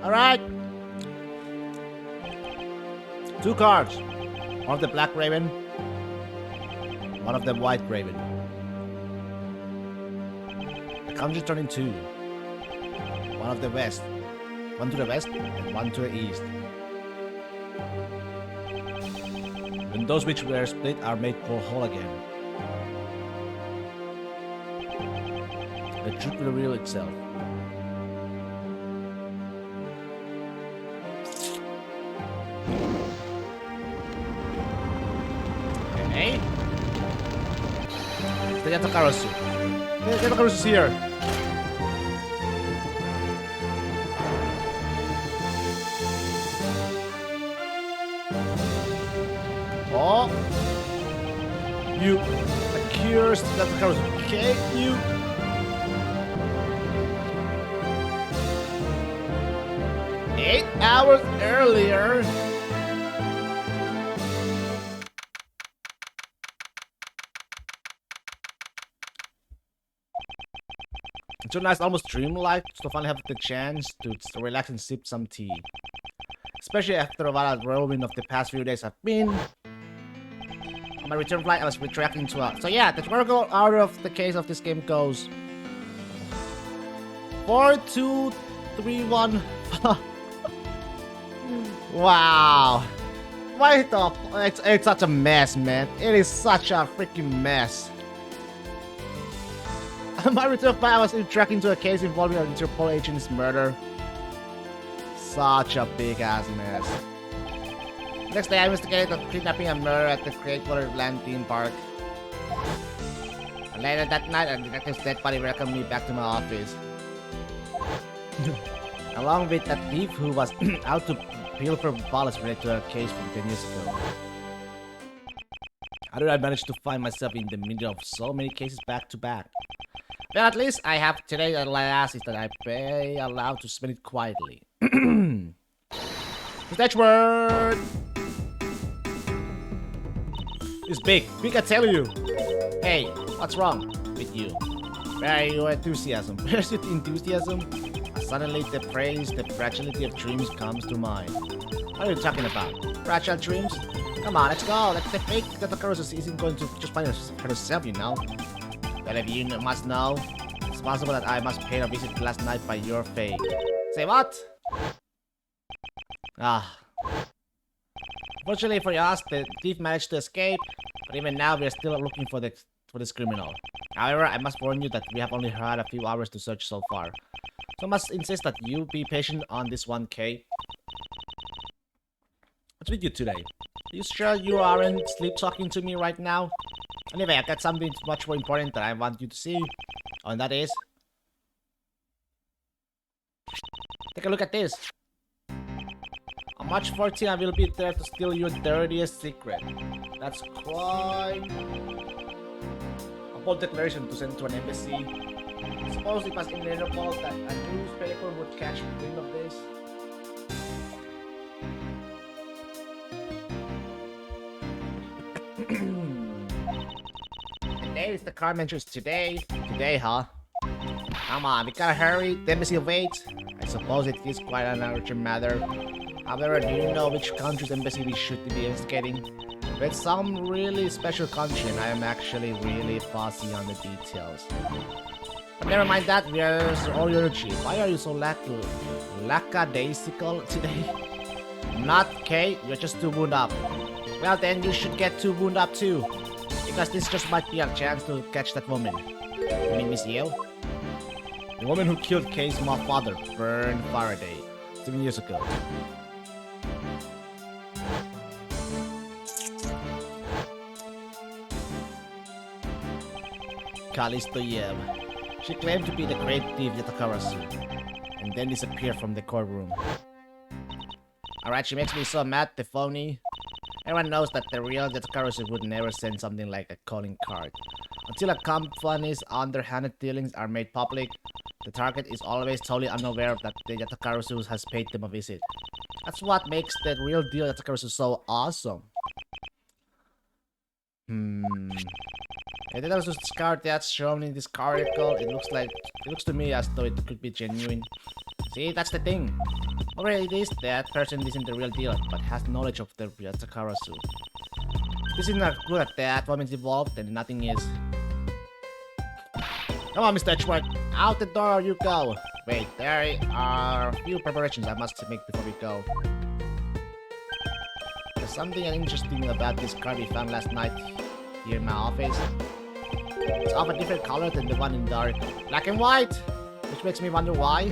Alright. 2 cards. One of the black raven. One of the white raven. The country turning 2. One of the west. One to the west and one to the east. When those which were split are made whole again. The truth will reveal itself. Okay. The Yatakarusu. The Yatakarusu is here. Oh. You accused Yatakarusu. Okay, you. Eight hours earlier. It's so nice, almost dreamlike, to finally have the chance to relax and sip some tea. Especially after a while of whirlwind of the past few days have been. On my return flight, I was retracting to So yeah, the Torgo out of the case of this game goes 4, 2, 3, 1. Wow. Why the it's such a mess, man. It is such a freaking mess. My return flight, I was tracking to a case involving an Interpol agent's murder. Such a big ass mess. Next day, I investigated the kidnapping and murder at the Great Waterland theme park. And later that night, a detective's dead body welcomed me back to my office. Along with a thief who was out to pilfer ballots related to a case from 10 years ago. How did I manage to find myself in the middle of so many cases back to back? Well, at least I have today the last is that I be allowed to spend it quietly. It's Edgeworth! It's big. Big, I tell you. Hey, what's wrong with you? Where are your enthusiasm? Where's your enthusiasm? Suddenly the praise, the fragility of dreams comes to mind. What are you talking about? Fragile dreams? Come on, let's go. Let's the fake that the girl isn't going to just find herself, you know. Well, if you must know, it's possible that I must pay a visit last night by your fake. Say what? Ah. Fortunately for us, the thief managed to escape, but even now we are still looking for this criminal. However, I must warn you that we have only had a few hours to search so far. So I must insist that you be patient on this 1K. What's with you today? Are you sure you aren't sleep talking to me right now? Anyway, I've got something much more important that I want you to see. Oh, and that is... Take a look at this. On March 14, I will be there to steal your dirtiest secret. That's quite a bold declaration to send to an embassy. I suppose it was inevitable that a newspaper would catch wind of this. And there is the car mentions today. Today, huh? Come on, we gotta hurry. The embassy waits. I suppose it is quite an urgent matter. However, do you know which country's embassy we should be investigating? With some really special country, and I am actually really fussy on the details. But never mind that, we are all energy. Why are you so lackadaisical today? Not Kate, you're just too wound up. Well then, you should get too wound up too. Because this just might be a chance to catch that woman. You mean Miss Yale? The woman who killed Kay's father, Fern Faraday, 7 years ago. Kalistoyev. She claimed to be the great thief Yatakarasu, and then disappeared from the courtroom. Alright, she makes me so mad, the phony. Everyone knows that the real Yatakarasu would never send something like a calling card. Until a company's underhanded dealings are made public, the target is always totally unaware that the Yatakarasu has paid them a visit. That's what makes the real deal Yatakarasu so awesome. Yeah, there was this card that's shown in this article. It looks to me as though it could be genuine. See, that's the thing. Already it is that person isn't the real deal, but has knowledge of the real Takarasu. If this is not good at that, what means involved, then nothing is. Come on, Mr. Edgeworth. Out the door you go. Wait, there are a few preparations I must make before we go. There's something interesting about this card we found last night here in my office. It's of a different color than the one in the article. Black and white! Which makes me wonder why.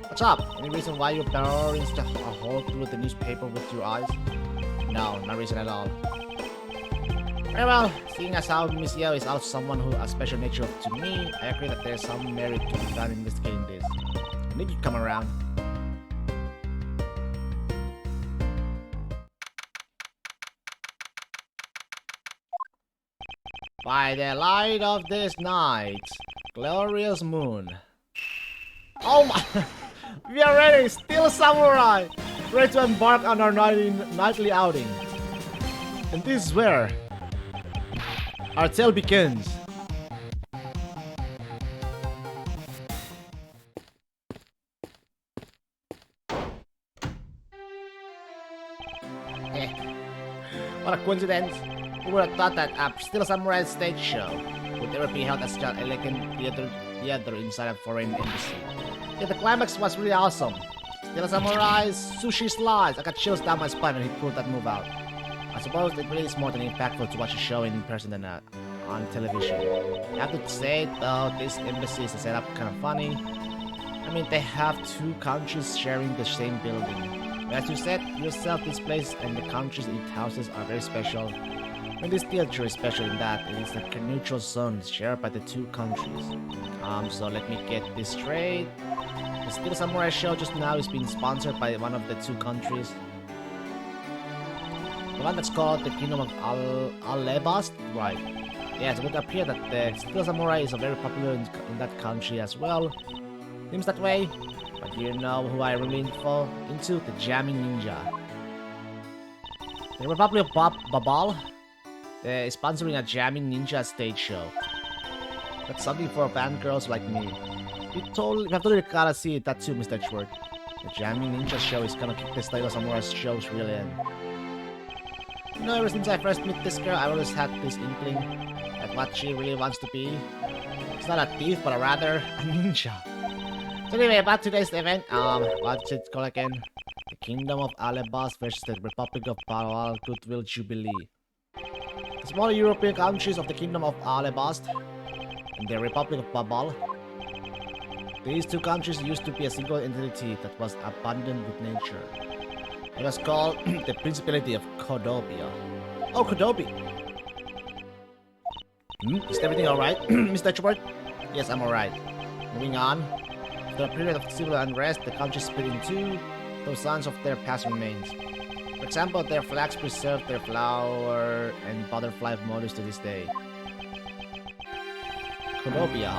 What's up? Any reason why you're burrowing a hole through the newspaper with your eyes? No, no reason at all. Very well, seeing as how Miss Yeo is also someone who has special nature to me, I agree that there's some merit to be done investigating this. I need you to come around. By the light of this night, glorious moon. Oh my! We are ready, still samurai! Ready to embark on our nightly outing. And this is where our tale begins. What a coincidence. Who would have thought that a Still Samurai stage show would ever be held as an elegant theater inside a foreign embassy. Yeah, the climax was really awesome. Still Samurai's sushi slides. I got chills down my spine when he pulled that move out. I suppose it really is more than impactful to watch a show in person than on television. I have to say though, this embassy is set up kind of funny. I mean, they have two countries sharing the same building. As you said yourself, this place and the countries it houses are very special. And this theater is special in that it is a neutral zone shared by the two countries. So let me get this straight. The Still Samurai show just now is being sponsored by one of the two countries. The one that's called the Kingdom of Alebast? Right. Yeah, it would appear that the Still Samurai is very popular in that country as well. Seems that way. But do you know who I really into? The Jamming Ninja. The Republic of Babal is sponsoring a Jamming Ninja stage show. That's something for fangirls like me. You have totally gotta see that too, Mr. Edgeworth. The Jamming Ninja show is gonna kick the Still Samurai show's real in. You know, ever since I first met this girl, I always had this inkling that what she really wants to be. It's not a thief, but rather a ninja. So anyway, about today's event, what's it called again? The Kingdom of Alebas versus the Republic of Babal Goodwill Jubilee. The smaller European countries of the Kingdom of Alebast and the Republic of Babal. These two countries used to be a single entity that was abundant with nature. It was called the Principality of Cordobia. Oh, Cordobi! Is everything alright, Mr. Edgeworth? Yes, I'm alright. Moving on. After a period of civil unrest, the country split in two, though signs of their past remains. For example, their flags preserve their flower and butterfly motifs to this day. Cordobia,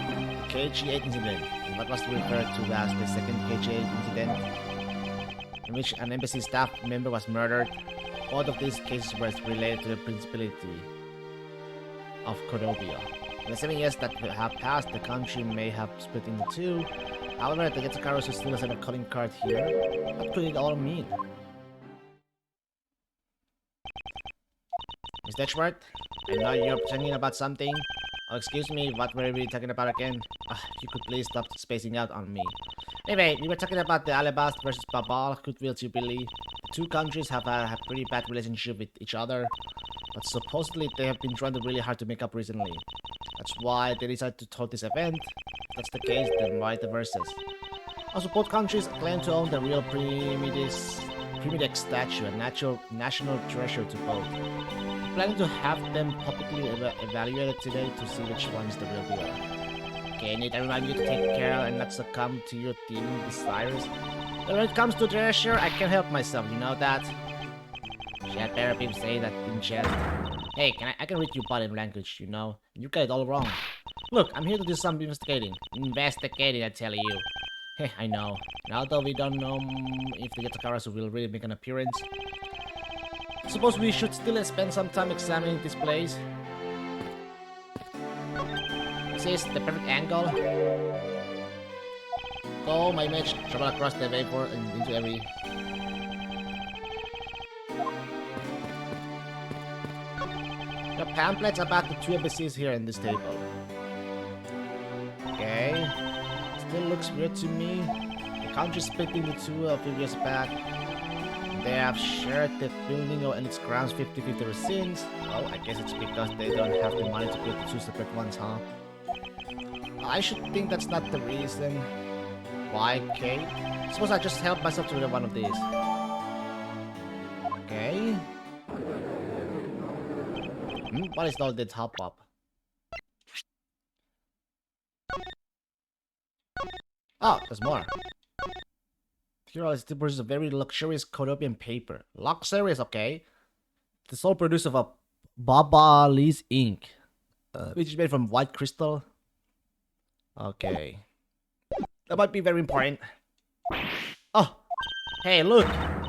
the KG-8 incident, and what was referred to as the second KG-8 incident, in which an embassy staff member was murdered. Both of these cases were related to the Principality of Cordobia. In the 7 years that have passed, the country may have split into two. However, the Yatsukaros still has a calling card here. What could it all mean? Mr. Edgeworth, I know you're talking about something. Oh, excuse me, what were we talking about again? If you could please stop spacing out on me. Anyway, we were talking about the Alebast versus Babal Goodwill Jubilee. The two countries have a pretty bad relationship with each other, but supposedly they have been trying really hard to make up recently. That's why they decided to hold this event. If that's the case, then why the verses? Also, both countries claim to own the real Primidex statue, a national treasure to both. I'm planning to have them publicly evaluated today to see which one is the real deal. Okay, I need to remind you to take care and not succumb to your thieving desires. But when it comes to treasure, I can't help myself, you know that? She had better people say that in chat. Hey, I can read your body language, you know? You got it all wrong. Look, I'm here to do some investigating. Investigating, I tell you. Hey, I know. And although we don't know if the Yatakarasu will really make an appearance, Suppose we should still spend some time examining this place. This is the perfect angle. Go, my mage, travel across the vapor and into every... The pamphlets about the two NPCs here in this table. Okay. Still looks weird to me. The country split into two a few years back. They have shared the building and its grounds 50-50 ever since. Oh, I guess it's because they don't have the money to build the two separate ones, huh? I should think that's not the reason. Why, okay? Suppose I just help myself to one of these. Okay. What is all this hop up? Oh, there's more. Here is a very luxurious Codopian paper. Luxurious, okay. The sole producer of a Babalis ink, which is made from white crystal. Okay. That might be very important. Oh, hey, look.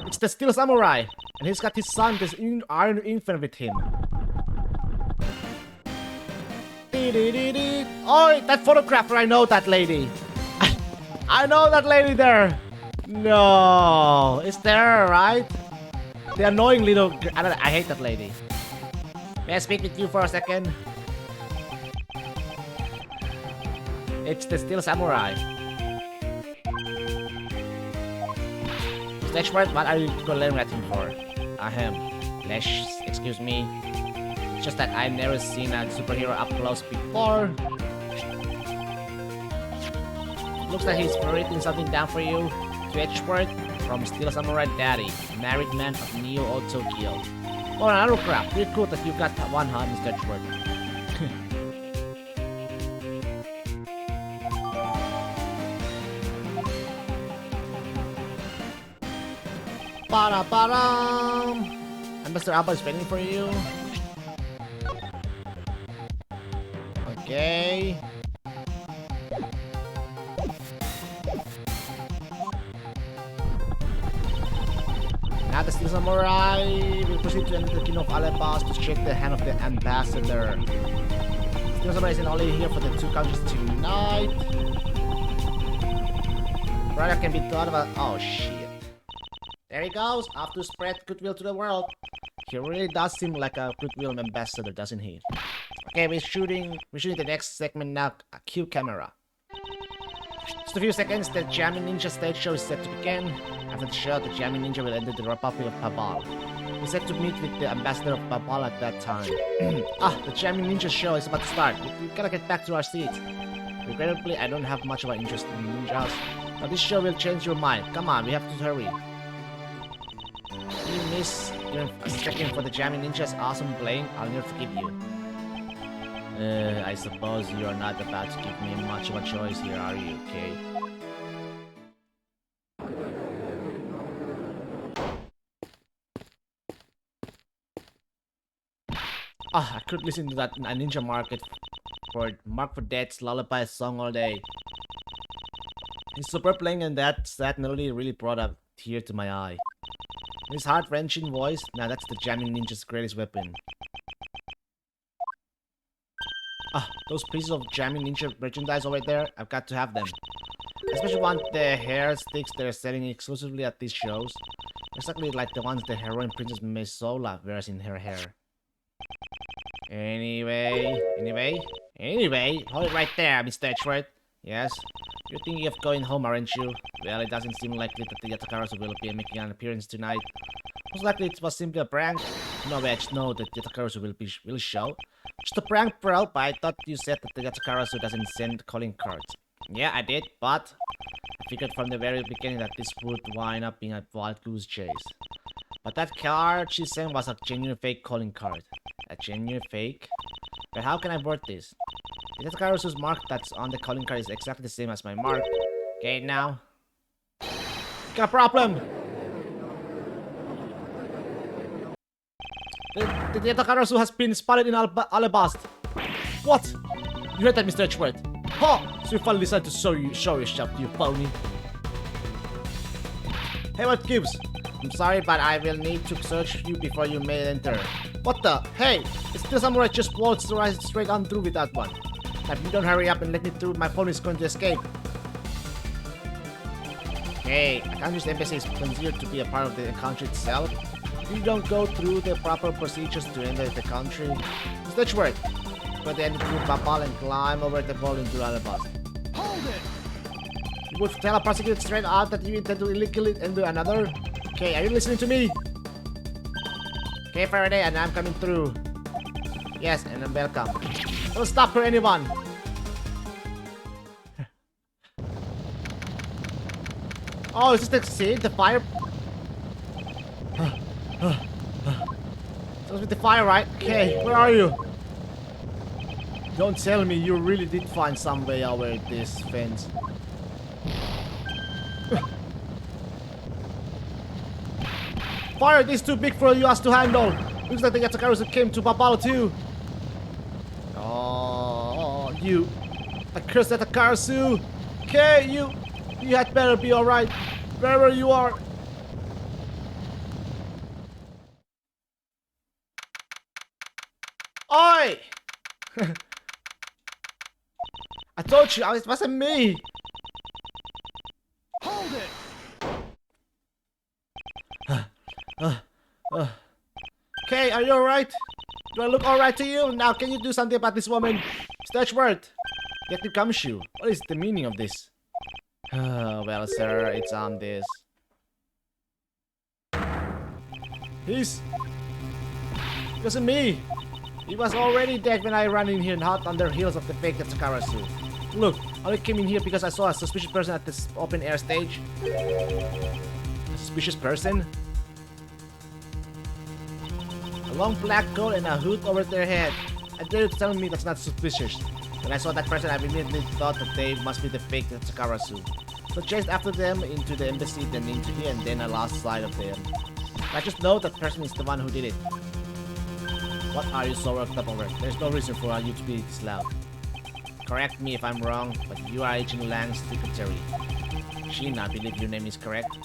It's the Steel Samurai. And he's got his son, this Iron Infant with him. Oh, that photographer, I know that lady. I know that lady there. No, it's there, right? The annoying little... I hate that lady. May I speak with you for a second? It's the Steel Samurai. Mr. Edgeworth, what are you glaring at him for? Excuse me. It's just that I've never seen a superhero up close before. Looks like he's written something down for you. To Edgeworth, from Steel Samurai Daddy, married man of Neo Old Tokyo. Oh, another crap. Pretty cool that you got one, huh, Mr. Edgeworth? Ba-da-ba-dum! And Mr. Alba is waiting for you. Okay. Now the Steel Samurai will proceed to enter the Kingdom of Alabas to shake the hand of the ambassador. Steel Samurai isn't only here for the two countries tonight. Brother can be thought about. Oh shit. There he goes, off to spread goodwill to the world. He really does seem like a goodwill ambassador, doesn't he? Okay, we're shooting the next segment now. A cue camera. Just a few seconds, the Jamming Ninja stage show is set to begin. After the show, the Jamming Ninja will enter the Republic of Babal. We're set to meet with the ambassador of Babal at that time. The Jamming Ninja show is about to start. We gotta get back to our seats. Regrettably, I don't have much of an interest in ninjas. But this show will change your mind. Come on, we have to hurry. You miss even a second for the Jamming Ninja's awesome playing, I'll never forgive you. I suppose you're not about to give me much of a choice here, are you, okay? I could listen to that Ninja Mark for Dead's Lullaby song all day. His super playing and that sad melody really brought a tear to my eye. His heart-wrenching voice, now that's the Jamming Ninja's greatest weapon. Those pieces of Jamming Ninja merchandise over there, I've got to have them. Especially want the hair sticks they're selling exclusively at these shows. Exactly like the ones the heroine Princess Mesola wears in her hair. Anyway, hold it right there, Mr. Edgeworth. Yes? You're thinking of going home, aren't you? Well, it doesn't seem likely that the Yatakarasu will be making an appearance tonight. Most likely it was simply a prank. No, Edge, no, the Yatakarasu will show. Just a prank, bro, but I thought you said that the Yatakarasu doesn't send calling cards. Yeah, I did, but I figured from the very beginning that this would wind up being a wild goose chase. But that card she sent was a genuine fake calling card. A genuine fake? But how can I word this? The Yatakarasu's mark that's on the calling card is exactly the same as my mark. Okay, now. Got a problem! The Yatakarasu has been spotted in Alabast. What? You heard that, Mr. Edgeworth? Ha! So you finally decided to show yourself, you phony. Hey, what gives? I'm sorry, but I will need to search you before you may enter. What the? Hey! It's still samurai just waltzed right straight on through with that one. If you don't hurry up and let me through, my phone is going to escape. Hey, a country's embassy is considered to be a part of the country itself. You don't go through the proper procedures to enter the country. It's Edgeworth. But then through Babal and climb over the wall into the bus. Hold it! You would tell a prosecutor straight out that you intend to illegally enter another? Okay, are you listening to me? Okay, Faraday, and I'm coming through. Yes, and I'm welcome. Don't stop for anyone. Oh, is this the scene? The fire? So with the fire, right? Okay, where are you? Don't tell me you really did find some way over this fence. Fire, this is too big for you us to handle. Looks like the Yatsakaros came to Babalo too. Oh, you. I cursed at the Karasu. Okay, you had better be alright. Wherever you are. Oi! I told you, it wasn't me. Hold it! Okay, are you alright? Do I look alright to you? Now, can you do something about this woman? Detective Gumshoe, what is the meaning of this? Well, sir, it's on this. It wasn't me. He was already dead when I ran in here and hot on the heels of the fake Yatsukarasu. Look, I only came in here because I saw a suspicious person at this open air stage. A suspicious person? A long black coat and a hood over their head. I dare you to tell me that's not suspicious. When I saw that person, I immediately thought that they must be the fake Yatsukarasu. So chased after them into the embassy, then into here, and then I lost sight of them. I just know that person is the one who did it. What are you so worked up over? There's no reason for you to be this loud. Correct me if I'm wrong, but you are Agent Lang's secretary. Shin, I believe your name is correct.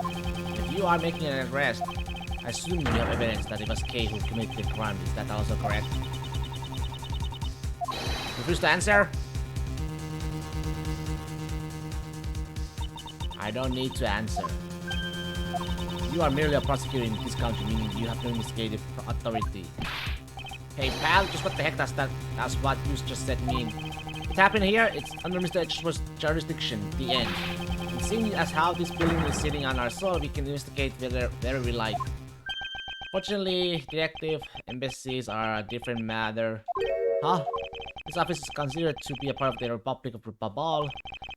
If you are making an arrest, I assume you have evidence that it was Kay who committed the crime. Is that also correct? Refuse to answer? I don't need to answer. You are merely a prosecutor in this country, meaning you have no investigative authority. Hey pal, just what the heck does what you just said mean? It happened here, it's under Mr. Edgeworth's jurisdiction, the end. And seeing as how this building is sitting on our soil, we can investigate whether we like. Fortunately, detective embassies are a different matter. Huh? This office is considered to be a part of the Republic of Babal,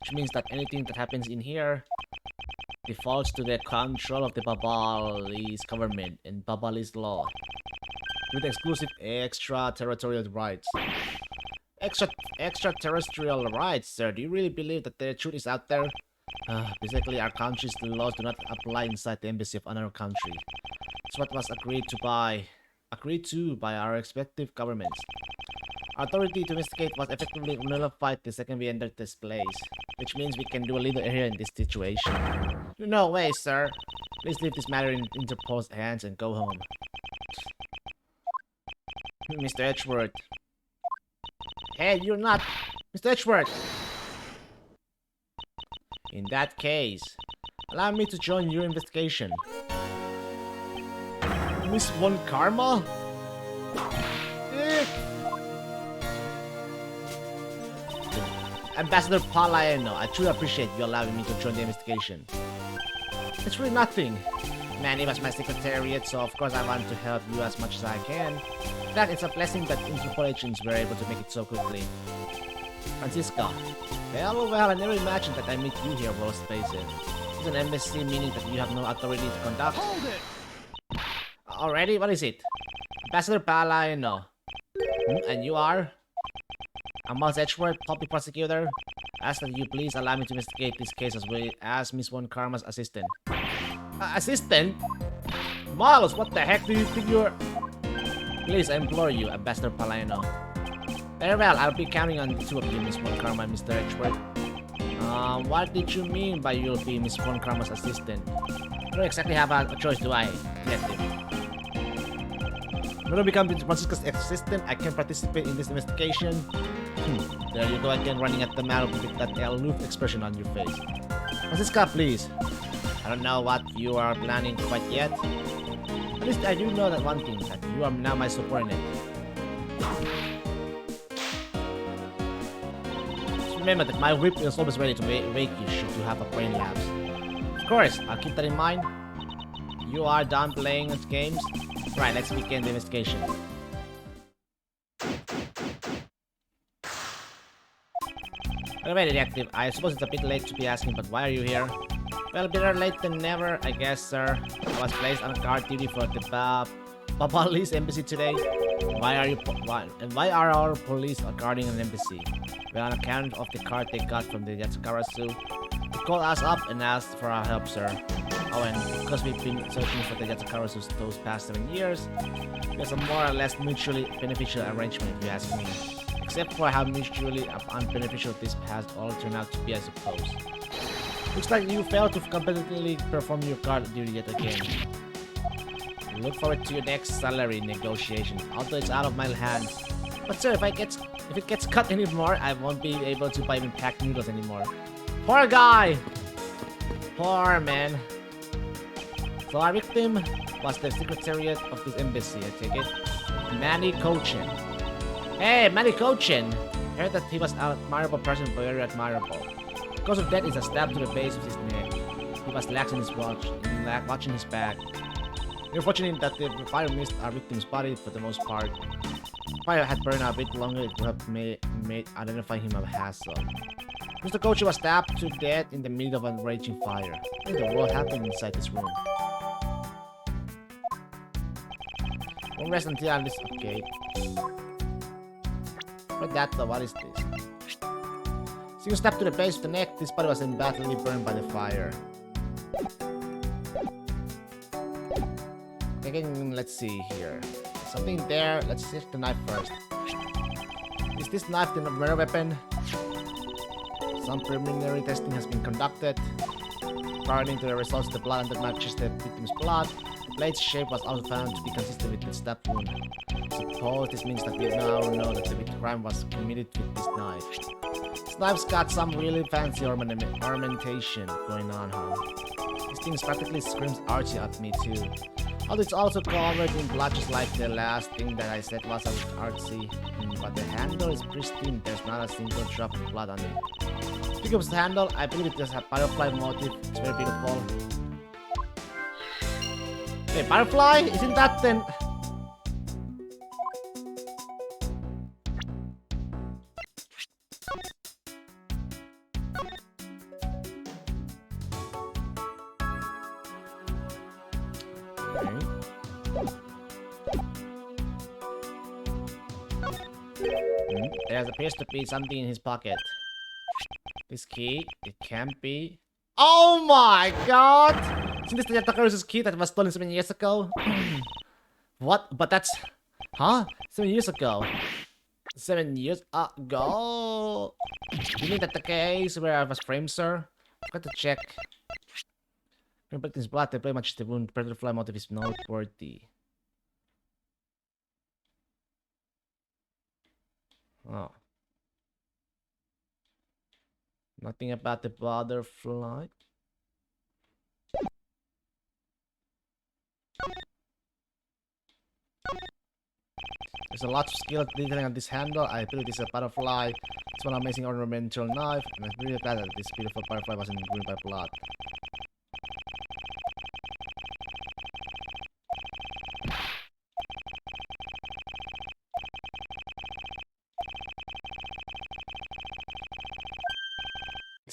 which means that anything that happens in here defaults to the control of the Babalese government and Babalese law. With exclusive extraterritorial rights. Extraterrestrial rights, sir? Do you really believe that the truth is out there? Basically, our country's laws do not apply inside the embassy of another country. It's what was agreed to by our respective governments. Our authority to investigate was effectively nullified the second we entered this place, which means we can do a little here in this situation. No way, sir. Please leave this matter in Interpol's hands and go home. Mr. Edgeworth. Hey, you're not... Mr. Edgeworth! In that case, allow me to join your investigation. Miss Von Karma? Ambassador Palaeno, I truly appreciate you allowing me to join the investigation. It's really nothing. Man, it was my secretariat, so of course I want to help you as much as I can. That it's a blessing that Interpol agents were able to make it so quickly. Francisca. Well, I never imagined that I meet you here, World Spaces. It's an embassy, meaning that you have no authority to conduct. Hold it! Already? What is it? Ambassador Palaeno. And you are? Amos Edgeworth, public prosecutor. Ask that you please allow me to investigate this case as Miss Von Karma's assistant. Assistant? Miles, what the heck do you think you're... Please, I implore you, Ambassador Palaeno. Very well, I'll be counting on the two of you, Miss Von Karma and Mr. Edgeworth. What did you mean by you'll be Miss Von Kramer's assistant? I don't exactly have a choice, do I, detective? When I become Francisca's assistant, I can participate in this investigation. There you go again, running at the mouth with that aloof expression on your face. Francisca, please. I don't know what you are planning quite yet. At least I do know that one thing, that you are now my subordinate. Just remember that my whip is always ready to wake you should you have a brain lapse. Of course, I'll keep that in mind. You are done playing games? Right, let's begin the investigation. Alright, detective, I suppose it's a bit late to be asking, but why are you here? Well, better late than never, I guess, sir. I was placed on guard duty for the Papali's embassy today. Why are our police guarding an embassy? Well, on account of the card they got from the Yatsukara Zoo. They called us up and asked for our help, sir. Oh, and because we've been searching for the Yatsukara Zoo those past 7 years, there's a more or less mutually beneficial arrangement, if you ask me. Except for how mutually unbeneficial this past all turned out to be, I suppose. Looks like you failed to competently perform your guard duty yet again. Look forward to your next salary negotiation, although it's out of my hands. But sir, if it gets cut anymore, I won't be able to buy even packed noodles anymore. Poor guy! Poor man. So our victim was the secretariat of this embassy, I take it. Manny Cochin. Hey, Manny Cochin! Heard that he was an admirable person, very admirable. Because of that, it's a stab to the base of his neck. He was lax in his watching his back. We're fortunate that the fire missed our victim's body for the most part. If fire had burned a bit longer, it would have made identifying him a hassle. Mr. Kochi was stabbed to death in the middle of a raging fire. What in the world happened inside this room? Won't rest until I list. Okay. But that though, what is this? Single stab to the base of the neck, this body was badly burned by the fire. Again, let's see here. Something there. Let's check the knife first. Is this knife the murder weapon? Some preliminary testing has been conducted. According to the results, the blood that matches the victim's blood. The blade's shape was also found to be consistent with the stab wound. Suppose this means that we now know that the crime was committed with this knife. This knife's got some really fancy ornamentation going on, huh? This thing practically screams artsy at me too. Although it's also covered in blood just like the last thing that I said was artsy. But the handle is pristine, there's not a single drop of blood on it. Speaking of the handle, I believe it has a butterfly motif. It's very beautiful. Hey, butterfly? Isn't that then... There appears to be something in his pocket. This key, it can't be. Oh my god! Isn't this the Yatakara's key that was stolen 7 years ago? What? But that's... Huh? 7 years ago? 7 years ago? You mean that the case where I was framed, sir? I've got to check. His blood, they pretty much the wound. Butterfly motif is noteworthy. Oh. Nothing about the butterfly. There's a lot of skill detailing on this handle. I believe this is a butterfly. It's one amazing ornamental knife, and I'm really glad that this beautiful butterfly wasn't ruined by blood.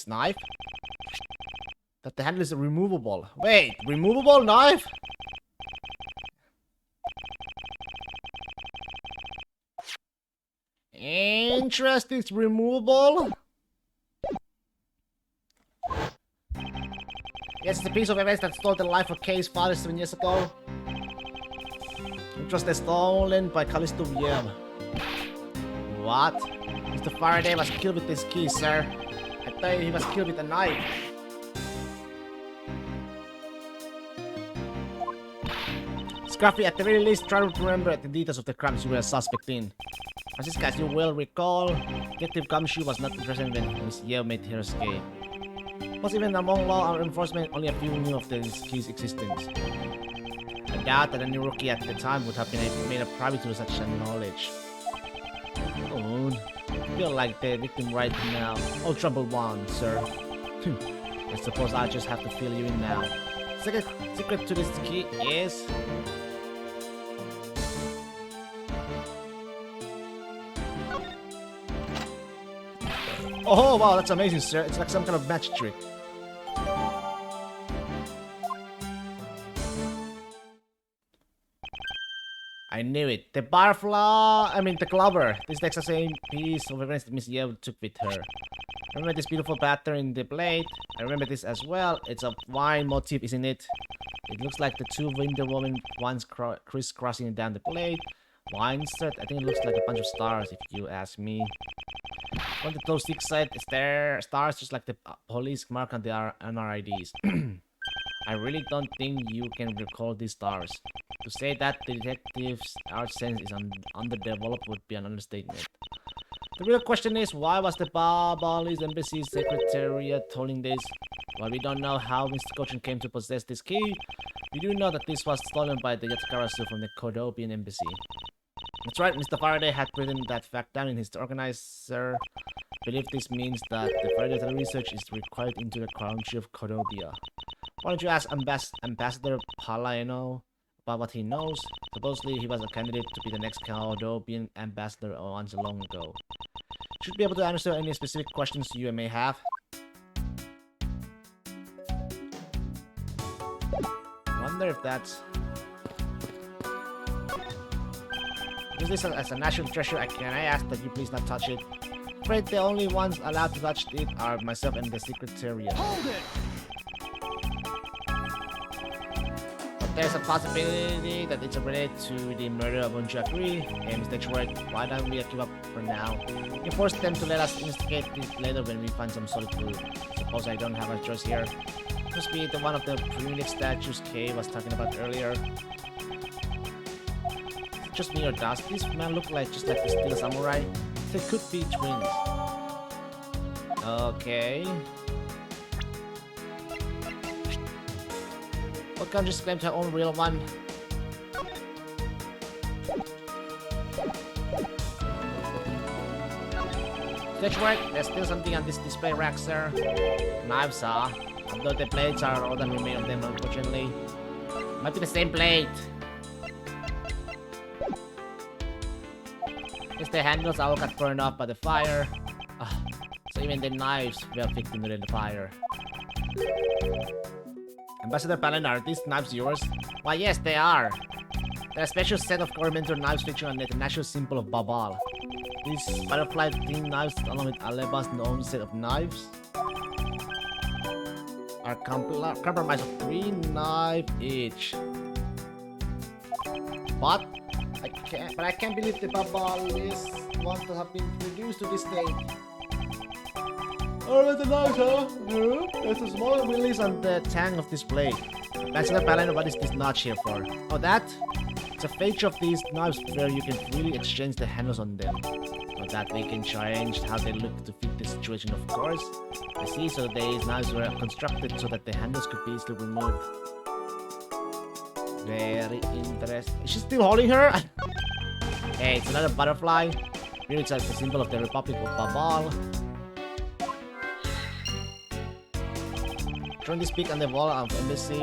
Knife? That the handle is removable. Wait, removable knife? Interesting, it's removable. Yes, it's a piece of evidence that stole the life of Kay's father 7 years ago. It was stolen by Callisto Viev. What? Mr. Faraday was killed with this key, sir. I thought he was killed with a knife. Scruffy, at the very least, try to remember the details of the crimes you were a suspect in. Francisca, as you will recall, Detective Gumshoe was not present when Miss Yeo made her escape. Plus, even among law enforcement, only a few knew of this key's existence. I doubt that any rookie at the time would have been made a private to such knowledge. Oh, I feel like the victim right now. Oh, trouble one, sir. I suppose I'll just have to fill you in now. Secret to this key is... Oh wow, that's amazing, sir. It's like some kind of magic trick. I knew it. The butterfly, the clover. This is the exact same piece of evidence that Miss Yeo took with her. Remember this beautiful pattern in the blade? I remember this as well. It's a wine motif, isn't it? It looks like the two window women once crisscrossing down the blade. Wine set? I think it looks like a bunch of stars, if you ask me. On the those six side, is there stars just like the police mark on our IDs? I really don't think you can recall these stars. To say that the detective's art sense is underdeveloped would be an understatement. The real question is, why was the Babalese Embassy Secretariat holding this? While we don't know how Mr. Cochin came to possess this key, we do know that this was stolen by the Yatakarasu from the Kodobian Embassy. That's right, Mr. Faraday had written that fact down in his organizer. I believe this means that the further research is required into the country of Kodobia. Why don't you ask Ambassador Palaeno about what he knows? Supposedly he was a candidate to be the next Kodobian ambassador once long ago. Should be able to answer any specific questions you may have. Wonder if that's... Use this as a national treasure. Can I ask that you please not touch it? I'm afraid the only ones allowed to touch it are myself and the Secretariat. Hold it! But there's a possibility that it's related to the murder of Unjakri and Mr. Edgeworth. Why don't we give up for now? You force them to let us investigate this later when we find some solid clue. Suppose I don't have a choice here. Must be the one of the primitive statues Kay was talking about earlier. Just me or does this man look like just like the Steel Samurai? They could be twins. Okay. What can't just claim to her own real one? Edgeworth, there's still something on this display rack, sir. Knives, although the blades are all that remain of them, unfortunately. Might be the same blade. Just the handles all got burned off by the fire. So even the knives were victim to the fire. Ambassador Palin, are these knives yours? Why yes, they are. They're a special set of ornamental knives featuring on the national symbol of Babal. These butterfly-themed knives, along with Aleba's own set of knives, are comprised of 3 knives each. But I can't believe the Babalese ones that have been reduced to this state. Oh, the knives, huh? Yeah. There's a small release on the tang of this blade. Ambassador Palin, what is this notch here for? Oh, that? It's a feature of these knives where you can freely exchange the handles on them. So that they can change how they look to fit the situation, of course. I see, so these knives were constructed so that the handles could be easily removed. Very interesting. Is she still holding her? Hey, it's another butterfly. Here it's like the symbol of the Republic of Babal. Showing this peak on the wall of embassy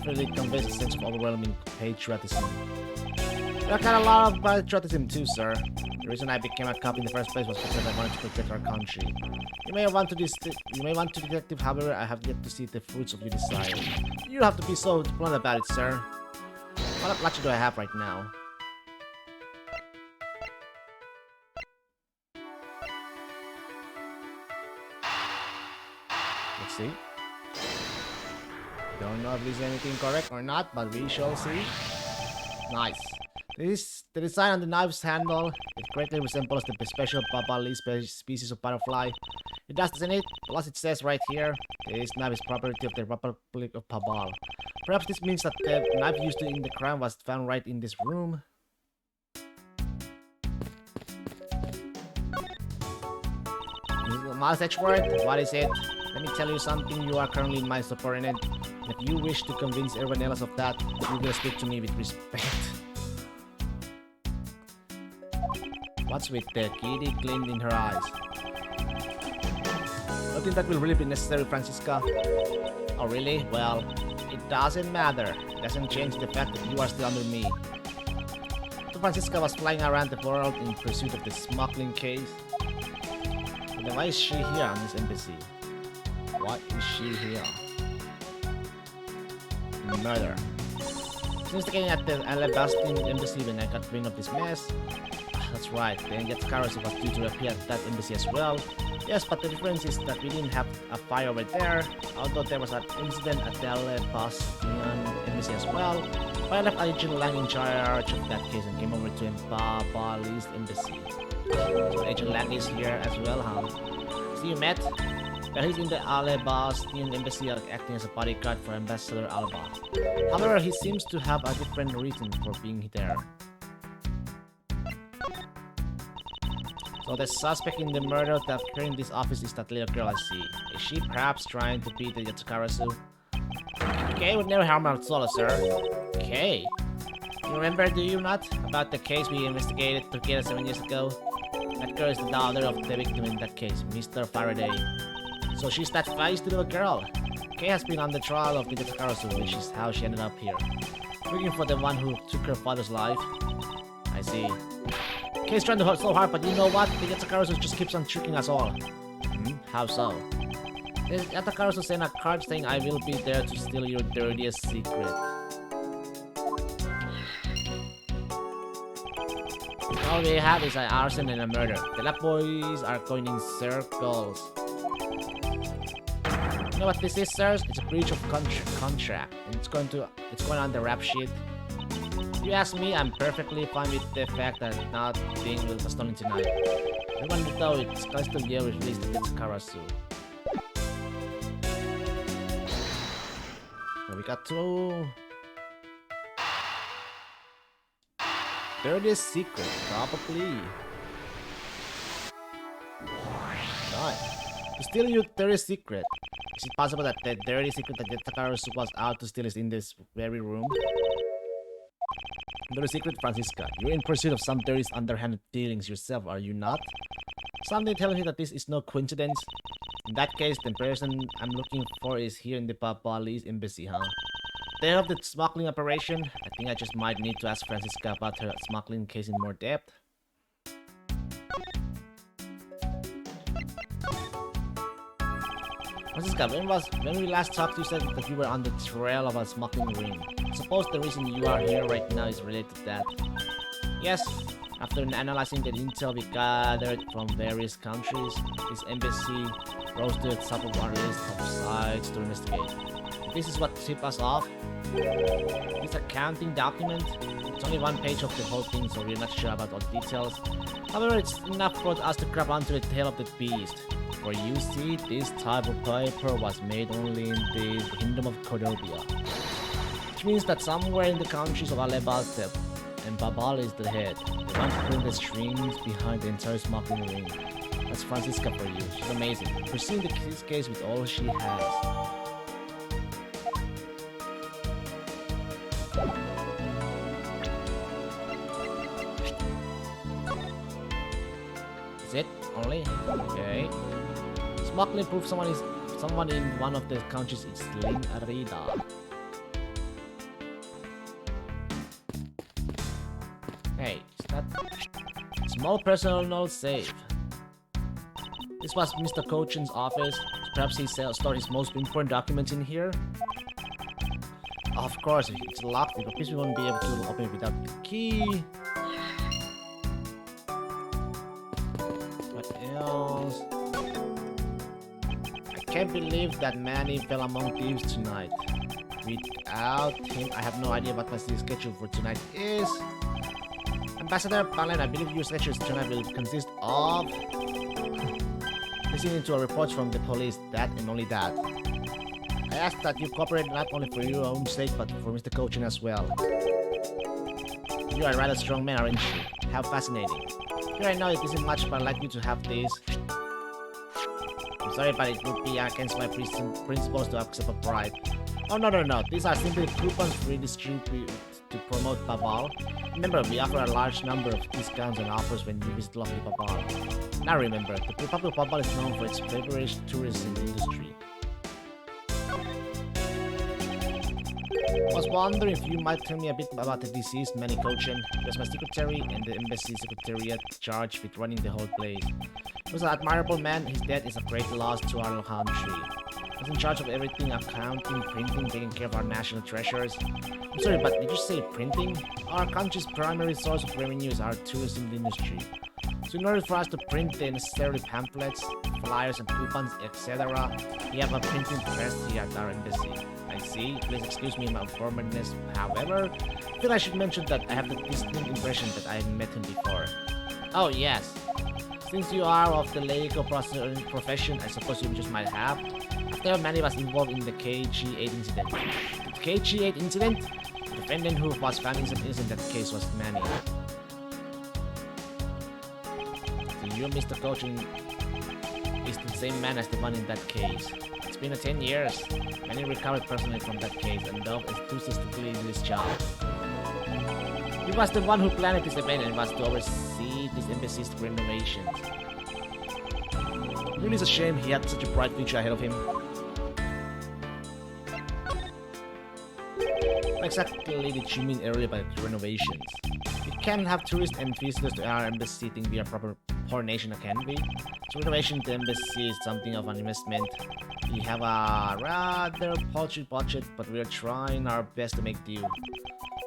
really conveys a sense of overwhelming patriotism. There are kind of a lot of patriotism too, sir. The reason I became a cop in the first place was because I wanted to protect our country. You may want to detective, however, I have yet to see the fruits of your desire. You have to be so blunt about it, sir. What luxury do I have right now? Let's see. Don't know if this is anything correct or not, but we shall see. Nice. The design on the knife's handle, it greatly resembles the special Babalese species of butterfly. It does, doesn't it? Plus it says right here, this knife is property of the Republic of Pabal. Perhaps this means that the knife used in the crime was found right in this room. Miles Edgeworth, what is it? Let me tell you something, you are currently my subordinate. If you wish to convince everyone else of that, you will speak to me with respect. What's with the kitty gleamed in her eyes? I think that will really be necessary, Francisca. Oh really? Well, it doesn't matter. It doesn't change the fact that you are still under me. So Francisca was flying around the world in pursuit of the smuggling case. But then why is she here on this embassy? Why is she here? Murder. Since the getting at the Alabastin embassy when I got wind of this mess. That's right, the Yatsukarasu was due to appear at that embassy as well. Yes, but the difference is that we didn't have a fire over there, although there was an incident at the Alabastin embassy as well. But I left Agent Lang in charge of that case and came over to Mbabali's embassy. So Agent Lang is here as well, huh? See, you met? Well, he's in the Alabastin embassy acting as a bodyguard for Ambassador Alba. However, he seems to have a different reason for being there. So the suspect in the murder that occurred in this office is that little girl I see. Is she perhaps trying to beat the Yatsukarasu? Okay, would never harm our soul, sir. Okay. You remember, do you not, about the case we investigated together 7 years ago? That girl is the daughter of the victim in that case, Mr. Faraday. So she's that feisty little girl. Kay has been on the trial of the Yatsukarasu, which is how she ended up here. Looking for the one who took her father's life. I see. Kay's trying to hurt so hard, but you know what? The Yatsukarasu just keeps on tricking us all. How so? The Yatsukarasu sent a card saying I will be there to steal your dirtiest secret. All we have is an arson and a murder. The lab boys are going in circles. You know what this is, sirs? It's a breach of contract, and it's going on the rap sheet. If you ask me, I'm perfectly fine with the fact that nothing will be stolen tonight. Everyone will know it's Castillo released the Yatsukarasu. So we got two. Dirtiest secret, probably. Nice. To steal your dirty secret. Is it possible that the dirty secret that Yatsukarasu was out to steal is in this very room? Dirty secret, Francisca. You're in pursuit of some dirty underhanded dealings yourself, are you not? Something tells me that this is no coincidence. In that case, the person I'm looking for is here in the Papali's embassy, huh? The head of the smuggling operation. I think I just might need to ask Francisca about her smuggling case in more depth. Francisca, when we last talked, you said that you were on the trail of a smuggling ring. I suppose the reason you are here right now is related to that. Yes, after analyzing the intel we gathered from various countries, this embassy rose to the top of our list of sites to investigate. This is what tipped us off. This accounting document. It's only one page of the whole thing, so we're not sure about all the details. However, it's enough for us to grab onto the tail of the beast. For you see, this type of paper was made only in the Kingdom of Cordovia. Which means that somewhere in the countries of Alabastep, and Babal is the head, the one pulling the strings behind the entire smuggling ring. That's Francisca for you. She's amazing. Pursuing this case with all she has. Is it? Only? Okay. Smuggling proof someone in one of the countries is Lin Arida. Hey, is that small personal note safe? This was Mr. Cochin's office. Perhaps he stored his most important documents in here. Of course, it's locked because we won't be able to open it without the key. What else? I can't believe that Manny fell among thieves tonight. Without him, I have no idea what my schedule for tonight is. Ambassador Palen, I believe your schedule tonight will consist of... listening to a report from the police, that and only that. I ask that you cooperate not only for your own sake, but for Mr. Coaching as well. You are a rather strong man, aren't you? How fascinating. Here I know it isn't much, but I'd like you to have this. I'm sorry, but it would be against my principles to accept a bribe. Oh, no. These are simply coupons redistributed to promote Babal. Remember, we offer a large number of discounts and offers when you visit lovely Babal. Now remember, the Republic of Babal is known for its feverish tourism industry. I was wondering if you might tell me a bit about the deceased Manny Kochan. There's my secretary and the embassy secretariat charged with running the whole place. He was an admirable man. His death is a great loss to our country. He was in charge of everything: accounting, printing, taking care of our national treasures. I'm sorry, but did you say printing? Our country's primary source of revenue is our tourism industry. So in order for us to print the necessary pamphlets, flyers and coupons, etc., we have a printing press here at our embassy. I see. Please excuse me my forwardness. However, I feel I should mention that I have the distinct impression that I have met him before. Oh yes. Since you are of the legal profession, I suppose you just might have. After Manny was involved in the KG8 incident. The KG8 incident? The defendant who was found innocent in that case was Manny. So you, Mr. Coaching, is the same man as the one in that case. It's been 10 years. Manny recovered personally from that case and dove enthusiastically into his job. He was the one who planned this event and was to oversee this embassy's renovations. Really is a shame he had such a bright future ahead of him. What exactly did you mean earlier by renovations? We can't have tourists and visitors to our embassy think we are proper poor nation, can we? So renovation to the embassy is something of an investment. We have a rather paltry budget, but we are trying our best to make do.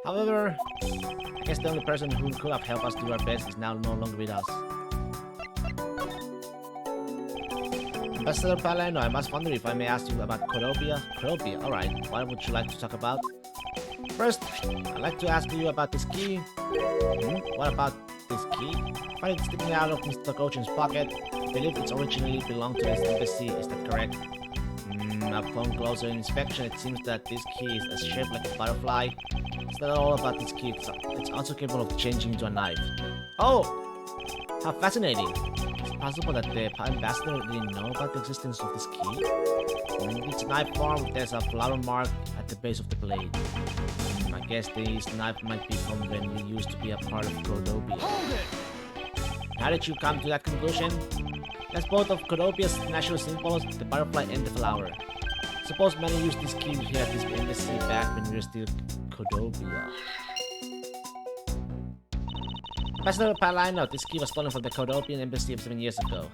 However, I guess the only person who could have helped us do our best is now no longer with us. Ambassador Paleno, I must wonder if I may ask you about Codopia. Codopia, alright. What would you like to talk about? First, I'd like to ask you about this key. What about this key? Find it sticking out of Mr. Kochan's pocket. I believe it's originally belonged to his embassy, is that correct? Upon closer inspection, it seems that this key is shaped like a butterfly. It's not all about this key, it's also capable of changing into a knife. Oh! How fascinating! It's possible that the ambassador didn't know about the existence of this key. In its knife form, there's a flower mark at the base of the blade. I guess this knife might be from when we used to be a part of Codopia. How did you come to that conclusion? That's both of Codopia's national symbols, the butterfly and the flower. Suppose many used this key here at this embassy back when we were still Codopia. Ambassador Palino, this key was stolen from the Codopian embassy 7 years ago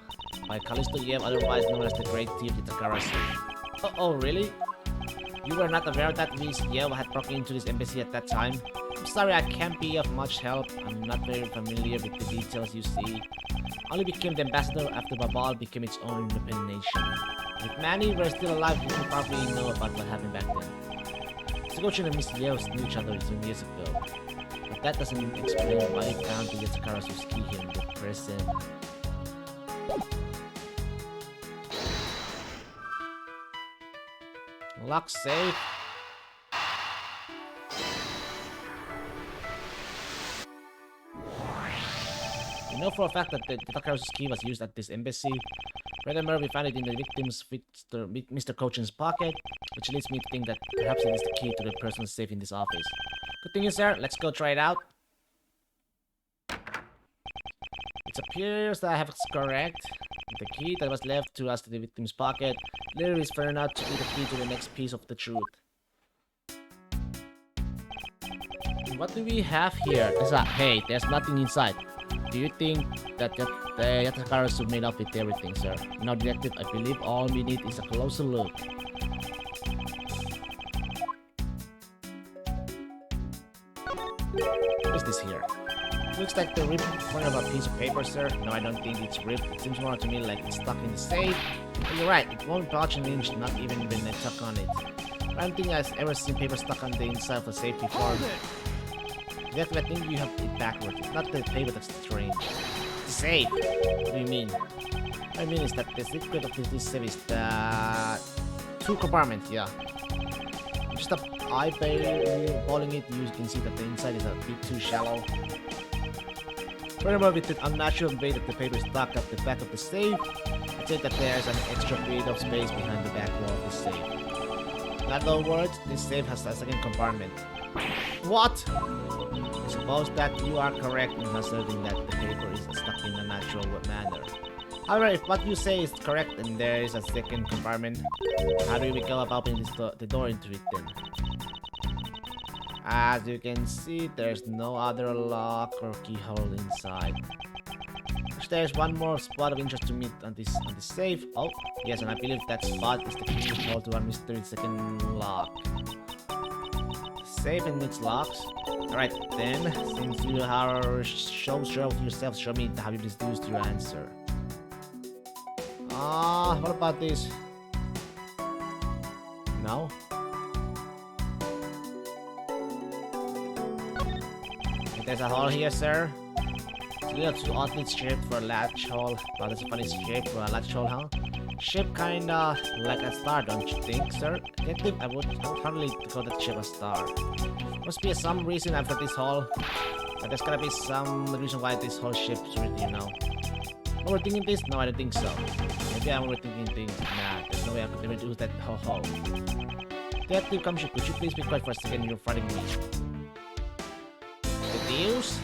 by Callisto Yev, otherwise known as the Great Thief Itakarasu. Oh, really? You were not aware that Ms. Yev had broken into this embassy at that time? I'm sorry, I can't be of much help. I'm not very familiar with the details, you see. Only became the ambassador after Babal became its own independent nation. If Manny were still alive, he would probably know about what happened back then. Mr. Gochan and Miss Yeo knew each other 7 years ago. But that doesn't explain why he found the Yatakarasu's key here in the present. Lock safe. We know for a fact that the Takarasu's key was used at this embassy. Furthermore, we found it in the victim's Mr. Kochan's pocket, which leads me to think that perhaps it is the key to the personal safe in this office. Continue, sir. Let's go try it out. It appears that I have correct. The key that was left to us in the victim's pocket literally is fair enough to be the key to the next piece of the truth. What do we have here? Hey, there's nothing inside. Do you think that the Yatakarasu made up with everything, sir? No, detective, I believe all we need is a closer look. What is this here? Looks like the ripped corner of a piece of paper, sir. No, I don't think it's ripped. It seems more to me like it's stuck in the safe. But you're right, it won't budge an inch, not even when I tuck on it. I don't think I've ever seen paper stuck on the inside of a safe before. Detective, I think you have it backwards. It's not the paper that's strange. It's the safe! What do you mean? I mean is that the secret of this safe is the 2 compartments, yeah. Just eyeballing it, you can see that the inside is a bit too shallow. Furthermore, with the unnatural way that the paper is stuck at the back of the safe, I'd say that there's an extra bit of space behind the back wall of the safe. In other words, this safe has a second compartment. What? I suppose that you are correct in asserting that the paper is stuck in a natural manner. However, if what you say is correct and there is a second compartment, how do we go about opening the door into it then? As you can see, there's no other lock or keyhole inside. There's one more spot of interest to me on this safe. Oh, yes, and I believe that spot is the keyhole to our mystery second lock. Safe and its locks. Alright then, since you are so sure of yourself, show me how you deduced your answer. What about this? No? There's a hole here, sir. It's a little too oddly shaped for a latch hole. Wow, that's a funny shape for a latch hole, huh? Shaped kinda like a star, don't you think, sir? I can't think I would hardly call that shape a star. Must be some reason after this hole. But there's gotta be some reason why this whole shape's weird, you know. Overthinking this? No, I don't think so. Maybe I'm overthinking things. Nah, there's no way I could ever do that. Ho ho. Detective Kamshi, could you please be quiet for a second? You're frightening me. The deals?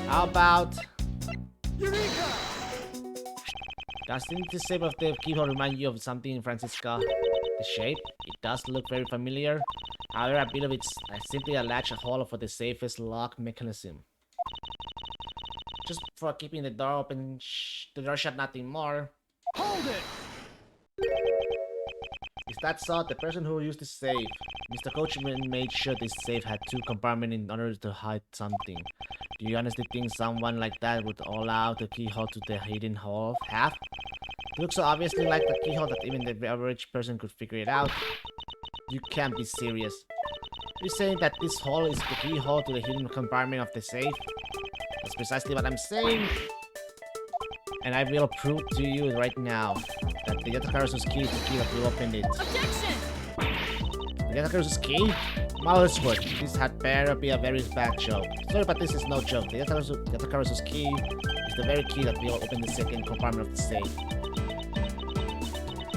How about... Eureka! Doesn't the shape of the keyhole remind you of something, Francisca? The shape? It does look very familiar. However, I believe it's simply a latch hole for the safest lock mechanism. Just for keeping the door open, the door shut, nothing more. Hold it! Is that so? The person who used the safe, Mr. Coachman, made sure this safe had 2 compartments in order to hide something. Do you honestly think someone like that would allow the keyhole to the hidden hole half? It looks so obviously like the keyhole that even the average person could figure it out. You can't be serious. You're saying that this hole is the keyhole to the hidden compartment of the safe? That's precisely what I'm saying. And I will prove to you right now that the Yatakaru's key is the key that will open it. Objection! The Yatakaru's key? Edgeworth, this had better be a very bad joke. Sorry, but this is no joke. The Yatakaru's key is the very key that will open the second compartment of the safe.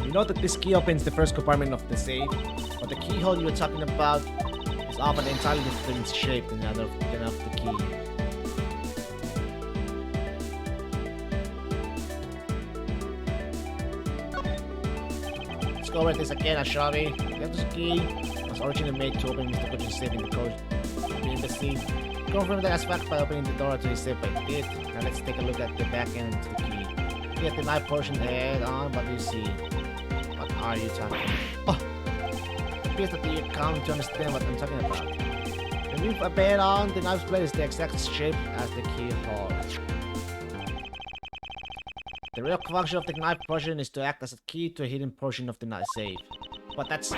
You know that this key opens the first compartment of the safe, but the keyhole you were talking about is of an entirely different shape than of the key. Let's go over this again, shall we? The key was originally made to open Mr. Coach's safe in the coach embassy. Confirm that as fact by opening the door to his safe by it. Now let's take a look at the back end of the key. Get the knife portion head on, but you see. What are you talking about? Oh! It appears that you come to understand what I'm talking about. And with a bed on, the knife's blade is the exact shape as the keyhole. The real function of the knife portion is to act as a key to a hidden portion of the knife safe. But that's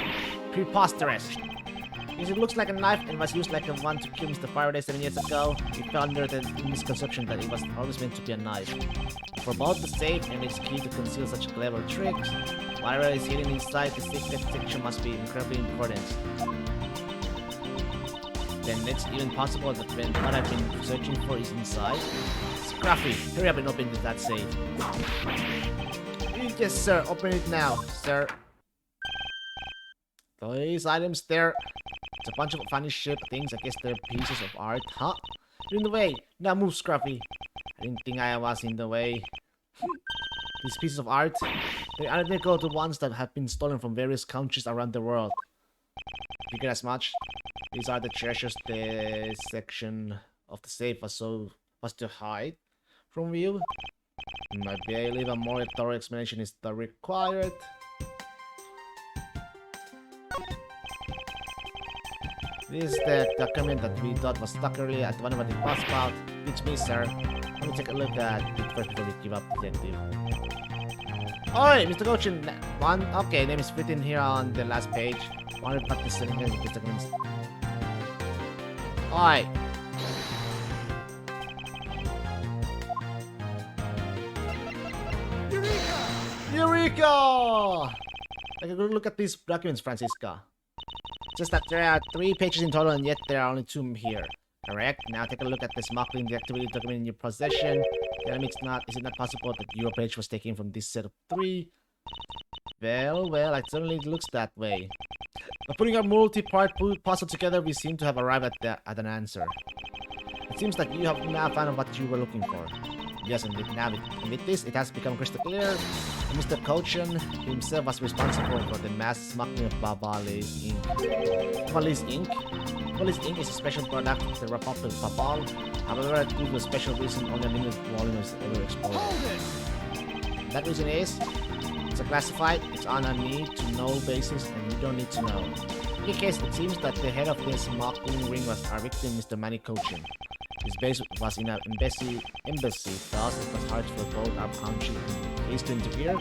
preposterous. Because it looks like a knife and was used like a one to kill Mr. Faraday 7 years ago, we fell under the misconception that it was always meant to be a knife. For both the safe and its key to conceal such clever tricks, whatever is hidden inside the secret section must be incredibly important. Then it's even possible that when what I've been searching for is inside. Scruffy, hurry up and open that safe. Yes, sir. Open it now, sir. These items there. It's a bunch of funny shaped things. I guess they're pieces of art, huh? You're in the way. Now move, Scruffy. I didn't think I was in the way. These pieces of art, they're identical to ones that have been stolen from various countries around the world. Figure as much. These are the treasures the section of the safe was to hide from view. I believe a more thorough explanation is required. This is the document that we thought was stuck earlier at one of the bus spout. It's me, sir. Let me take a look at it first before we give up, detective. Oi, Mr. Gochin! One, okay, name is written here on the last page. Wanted back this documents. Oi! Eureka! Take a good look at these documents, Francisca. Just that there are 3 pages in total and yet there are only 2 here. Correct? Now take a look at the smuggling activity document in your possession. Tell me is it not possible that your page was taken from this set of 3? Well, it certainly looks that way. By putting our multi-part puzzle together, we seem to have arrived at an answer. It seems that you have now found what you were looking for. Yes, and with this, it has become crystal clear that Mr. Cochin himself was responsible for the mass smuggling of Babali's ink. Babali's ink? Babali's ink is a special product of the Republic of Babal. However, due to a special reason, only a limited volume is ever exported. That reason is, it's a classified, it's on a need-to-know basis, and you don't need to know. In any case, it seems that the head of this smuggling ring was our victim, Mr. Manny Cochin. His base was in an embassy, thus it was hard for both our countries to interfere.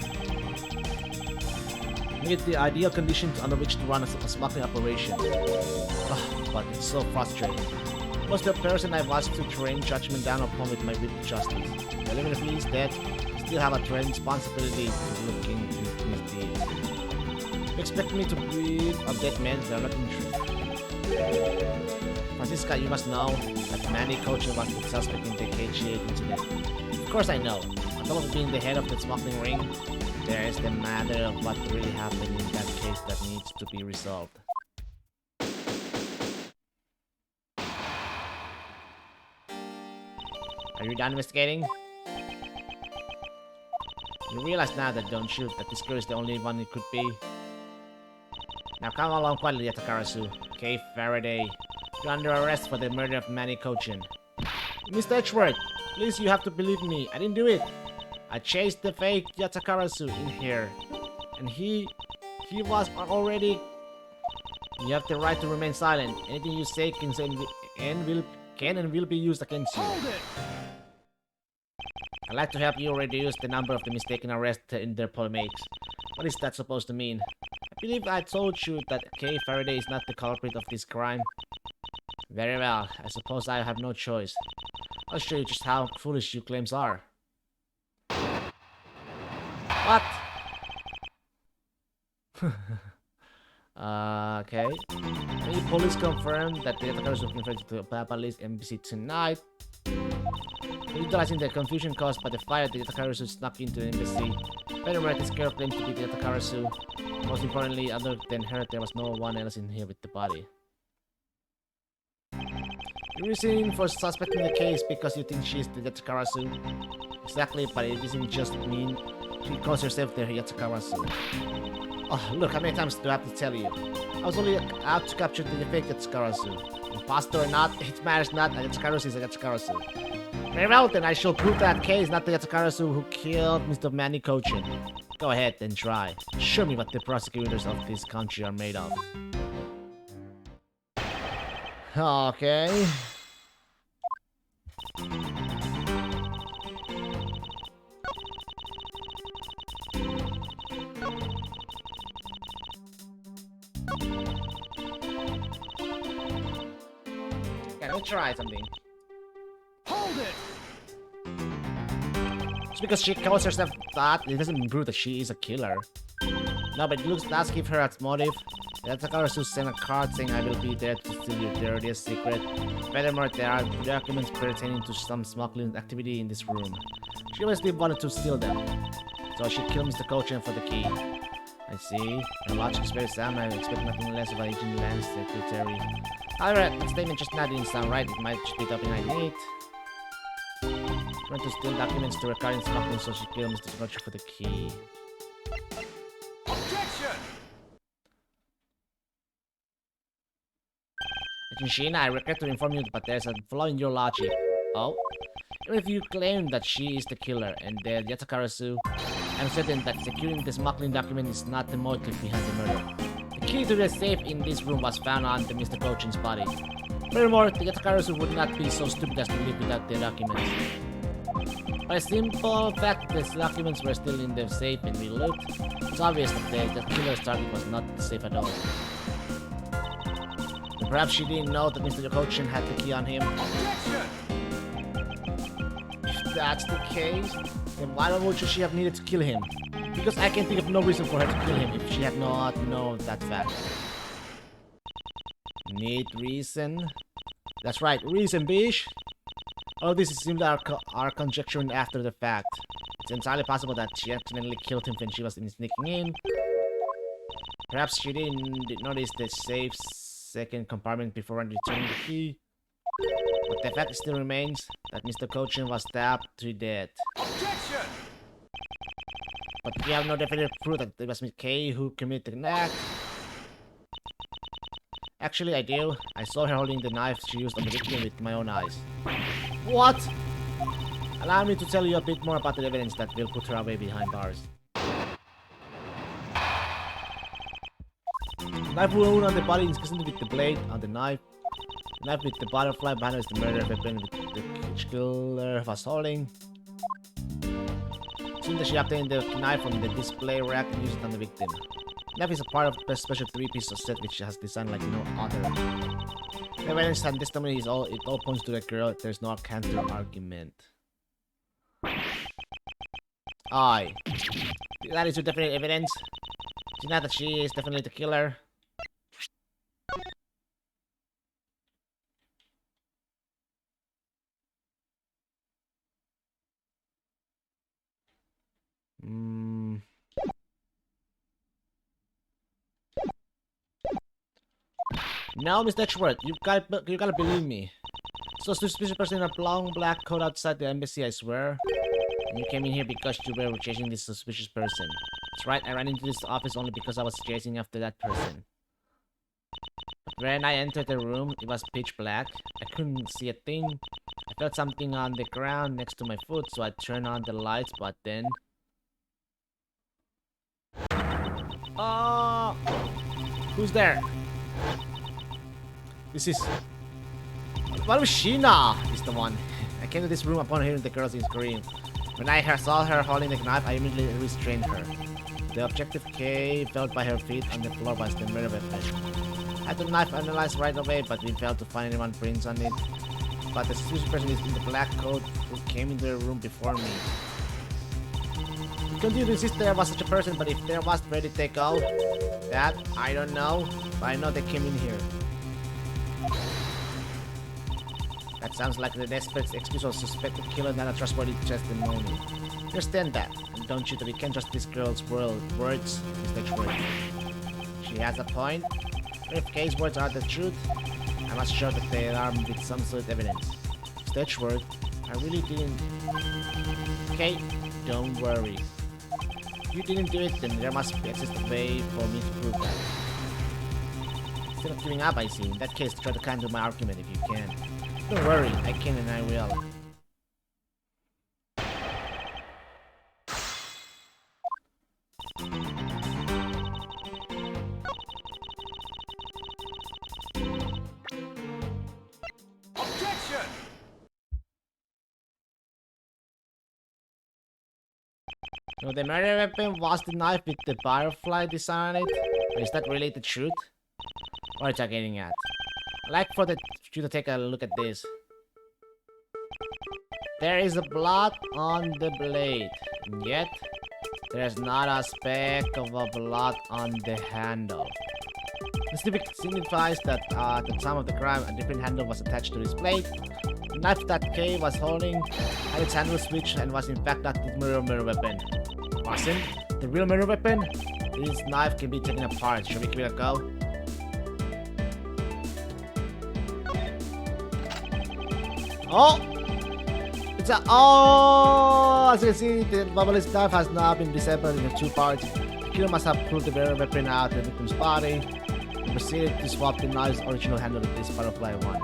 Made the ideal conditions under which to run a smuggling operation. But it's so frustrating. Was the person I was to train judgment down upon with my wit justice. Well, even if he is dead, I still have a responsibility to look into his deeds. You expect me to believe a dead man that are not interested? Francisca, you must know that Manny Cochin was the suspect in the KGA incident. Of course I know. On top of being the head of the smuggling ring, there is the matter of what really happened in that case that needs to be resolved. Are you done investigating? You realize now that, don't you, that this girl is the only one it could be? Now come along quietly, Yatakarasu. Kay Faraday. You're under arrest for the murder of Manny Cochin. Mr. Edgeworth, please, you have to believe me. I didn't do it. I chased the fake Yatakarasu in here. And he was already... You have the right to remain silent. Anything you say can and will be used against you. I'd like to help you reduce the number of the mistaken arrests in their polymates. What is that supposed to mean? I believe I told you that Kay Faraday is not the culprit of this crime. Very well, I suppose I have no choice. I'll show you just how foolish your claims are. What? Okay. The police confirmed that the attackers were infected to Papali's embassy tonight. Utilizing the confusion caused by the fire, the Yatakarasu snuck into the embassy. Furthermore, this girl claimed to be the Yatakarasu. Most importantly, other than her, there was no one else in here with the body. You're reasoning for suspecting the case because you think she's the Yatakarasu. Exactly, but it doesn't just mean she calls herself the Yatakarasu. Oh, look, how many times do I have to tell you? I was only out to capture the fake Yatakarasu. Imposter or not, it matters not. A Yatakarasu is a Yatakarasu. Very well, then I shall prove that Kay is not the Yatakarasu who killed Mr. Manny Cochin. Go ahead and try. Show me what the prosecutors of this country are made of. Okay. Can we try something? Hold it! Just because she calls herself that, it doesn't prove that she is a killer. No, but it does give her a motive. The Yatakarasu sent a card saying I will be there to steal your dirtiest secret. Furthermore, there are documents pertaining to some smuggling activity in this room. She obviously wanted to steal them. So she killed Mr. Cochin for the key. I see. Her logic is very sound. I expect nothing less of an agent land secretary. However, that statement just now didn't sound right. It might just be something I need. She went to steal documents to record in smuggling, so she killed Mr. Cochin for the key. Objection! Agent Sheena, I regret to inform you, but there's a flaw in your logic. Oh? Even if you claim that she is the killer and the Yatakarasu, I'm certain that securing the smuggling document is not the motive behind the murder. The key to the safe in this room was found on the Mr. Cochin's body. Furthermore, the Yatakarasu would not be so stupid as to leave without the documents. By a simple fact that the documents were still in the safe and we looked, it's obvious that the killer's target was not safe at all. And perhaps she didn't know that Mr. Cochin had the key on him. Objection! If that's the case, then why would she have needed to kill him? Because I can think of no reason for her to kill him if she had not known that fact. Need reason? That's right, reason, bitch! All this is simply our conjecturing after the fact. It's entirely possible that she accidentally killed him when she was sneaking in. Perhaps she didn't notice the safe second compartment before returning the key. But the fact still remains that Mr. Cochin was stabbed to death. Objection! But we have no definite proof that it was Miss K who committed the act. Actually, I do. I saw her holding the knife she used on the victim with my own eyes. What? Allow me to tell you a bit more about the evidence that will put her away behind bars. The knife wound on the body is consistent with the blade on the knife. The knife with the butterfly behind is the murder weapon with the killer was holding. It seems that she obtained the knife from the display rack and used it on the victim. The knife is a part of the special 3-piece set which has designed like no other. The evidence and testimony it all points to the girl. There's no counter argument. Aye. That is your definite evidence. It's not that she is definitely the killer. No, Mr. Edgeworth, you gotta believe me. So suspicious person in a long black coat outside the embassy, I swear. And you came in here because you were chasing this suspicious person. That's right, I ran into this office only because I was chasing after that person. But when I entered the room, it was pitch black. I couldn't see a thing. I felt something on the ground next to my foot, so I turned on the lights, but then... Oh! Who's there? This is... What was Sheena? Is the one. I came to this room upon hearing the girl's scream. When I saw her holding the knife, I immediately restrained her. The objective K fell by her feet on the floor was the murder weapon. I had the knife analyzed right away, but we failed to find anyone prints on it. But the suspicious person is in the black coat who came into the room before me. We continue to insist there was such a person, but if there was, where did they go? That, I don't know, but I know they came in here. That sounds like the desperate excuse of suspected killer, not a trustworthy testimony. Understand that, and don't you that we can't trust this girl's words, Mr. Edgeworth. She has a point. If K's words are the truth, I must show that they are armed with some sort of evidence. Mr. Edgeworth, I really didn't... Okay, don't worry. If you didn't do it, then there must exist a way for me to prove that. Instead of giving up, I see. In that case, try to counter my argument if you can. Don't worry, I can and I will. Objection! So the murder weapon was the knife with the butterfly design on it? Or is that really the truth? What are you getting at? I'd like for you to take a look at this. There is a blot on the blade, and yet there's not a speck of a blot on the handle. This signifies that at the time of the crime, a different handle was attached to this blade. The knife that Kay was holding had its handle switched and was in fact not the real murder weapon. Wasn't the real murder weapon? This knife can be taken apart. Shall we give it a go? Oh! It's a... Oh! As you can see, the bubbly knife has now been disassembled into two parts. The killer must have pulled the murder weapon out of the victim's body and proceeded to swap the knife's original handle with this butterfly one.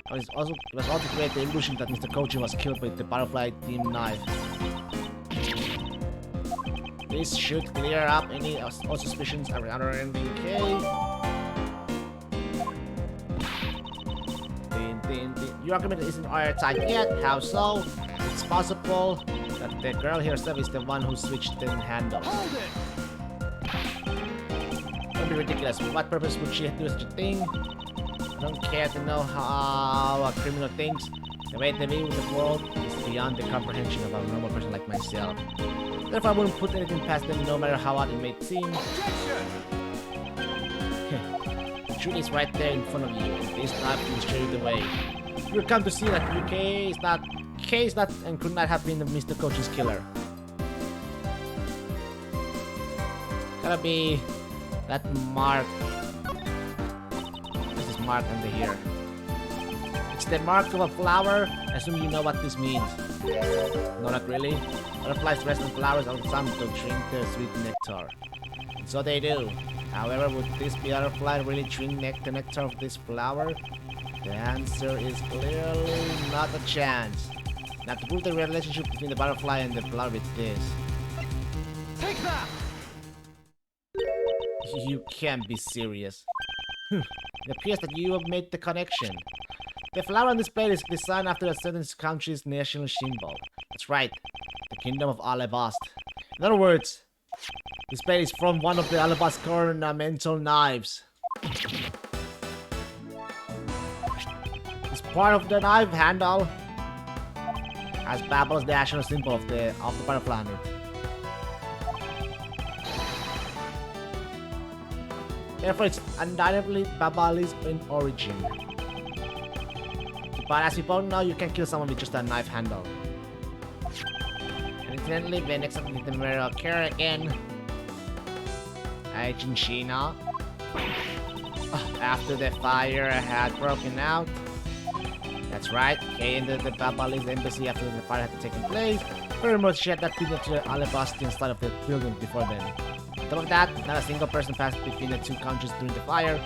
It was also to create the illusion that Mr. Cochin was killed with the butterfly-themed knife. This should clear up any all suspicions around MBK. Your argument isn't airtight yet. How so? It's possible that the girl herself is the one who switched the handle. Hold it! Don't be ridiculous. For what purpose would she do such a thing? I don't care to know how a criminal thinks. The way they view the world is beyond the comprehension of a normal person like myself. Therefore, I wouldn't put anything past them, no matter how odd it may seem. Objection! The truth is right there in front of you, and this knife will show you the way. You'll come to see that K is not and could not have been the Mr. Coach's killer. Gotta be that mark. This is mark under here. It's the mark of a flower. I assume you know what this means. No, not really. Butterflies rest on flowers all the time to drink the sweet nectar. And so they do. However, would this butterfly really drink the nectar of this flower? The answer is clearly not a chance. Now to prove the relationship between the butterfly and the flower with this. Take that! You can't be serious. It appears that you have made the connection. The flower on this plate is designed after a certain country's national symbol. That's right, the Kingdom of Alabast. In other words, this plate is from one of the Alabast ornamental knives. It's part of the knife handle as Babel's national symbol of the butterfly on it. Therefore, it's undeniably Babali's in origin. But as you both know, you can kill someone with just a knife handle. And incidentally, the next time the mirror occur again, Agent Sheena, after the fire had broken out. That's right, Kay entered the Babali's embassy after the fire had taken place. Furthermore, she had not been to the Alabastian side of the building before then. On top of that, not a single person passed between the two countries during the fire,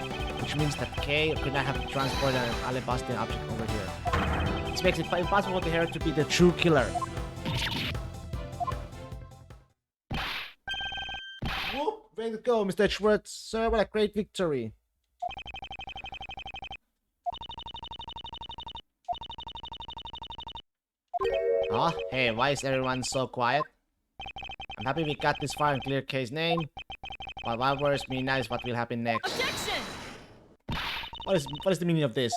which means that Kay could not have transported an Alabastian object over here. This makes it impossible for her to be the true killer. Whoop! Way to go, Mr. Edgeworth. Sir, what a great victory. Huh? Hey, why is everyone so quiet? I'm happy we got this far and clear Kay's name. But what worries me now is what will happen next. Objection! What is the meaning of this?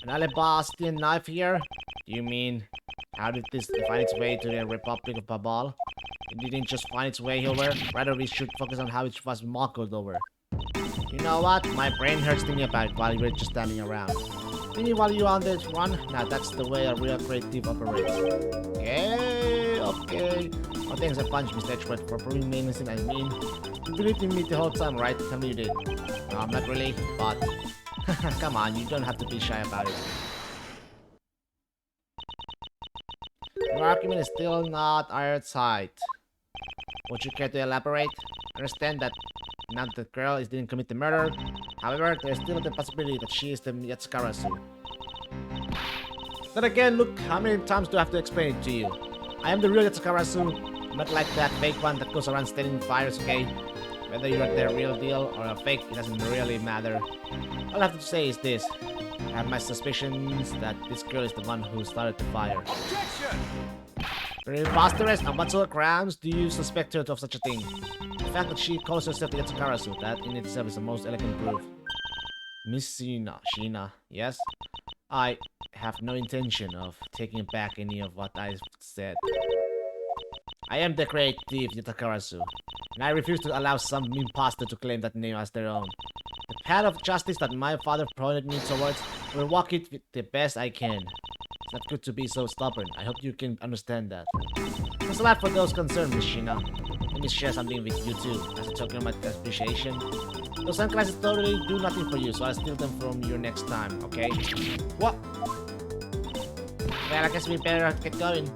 An Alabastian knife here? Do you mean, how did this find its way to the Republic of Babal? It didn't just find its way over, rather we should focus on how it was smuggled over. You know what? My brain hurts thinking about it while we're just standing around. Thinking while you're on this one? Now that's the way a real creative operates. Okay. Well, thanks a bunch, Mr. Edgeworth, for proving me innocent. I mean, you believed in me the whole time, right? Tell me you did. No, I'm not really, but come on, you don't have to be shy about it. Your argument is still not airtight. Would you care to elaborate? Understand that now the girl didn't commit the murder. However, there's still the possibility that she is the Yatsukarasu. Then again, look, how many times do I have to explain it to you? I am the real Yatsukarasu, not like that fake one that goes around stealing fires, okay? Whether you're the real deal or a fake, it doesn't really matter. All I have to say is this. I have my suspicions that this girl is the one who started the fire. Objection! Preposterous! On what sort of grounds do you suspect her of such a thing? The fact that she calls herself the Yatsukarasu, that in itself is the most elegant proof. Miss Sheena, yes? I have no intention of taking back any of what I said. I am the creative Yatsukarasu, and I refuse to allow some imposter to claim that name as their own. The path of justice that my father pointed me towards, will walk it with the best I can. It's not good to be so stubborn. I hope you can understand that. Thanks a lot for those concerned, Miss Sheena. Let me share something with you too, as a token of my appreciation. Those sunglasses totally do nothing for you, so I'll steal them from you next time, okay? What? Well, I guess we better get going.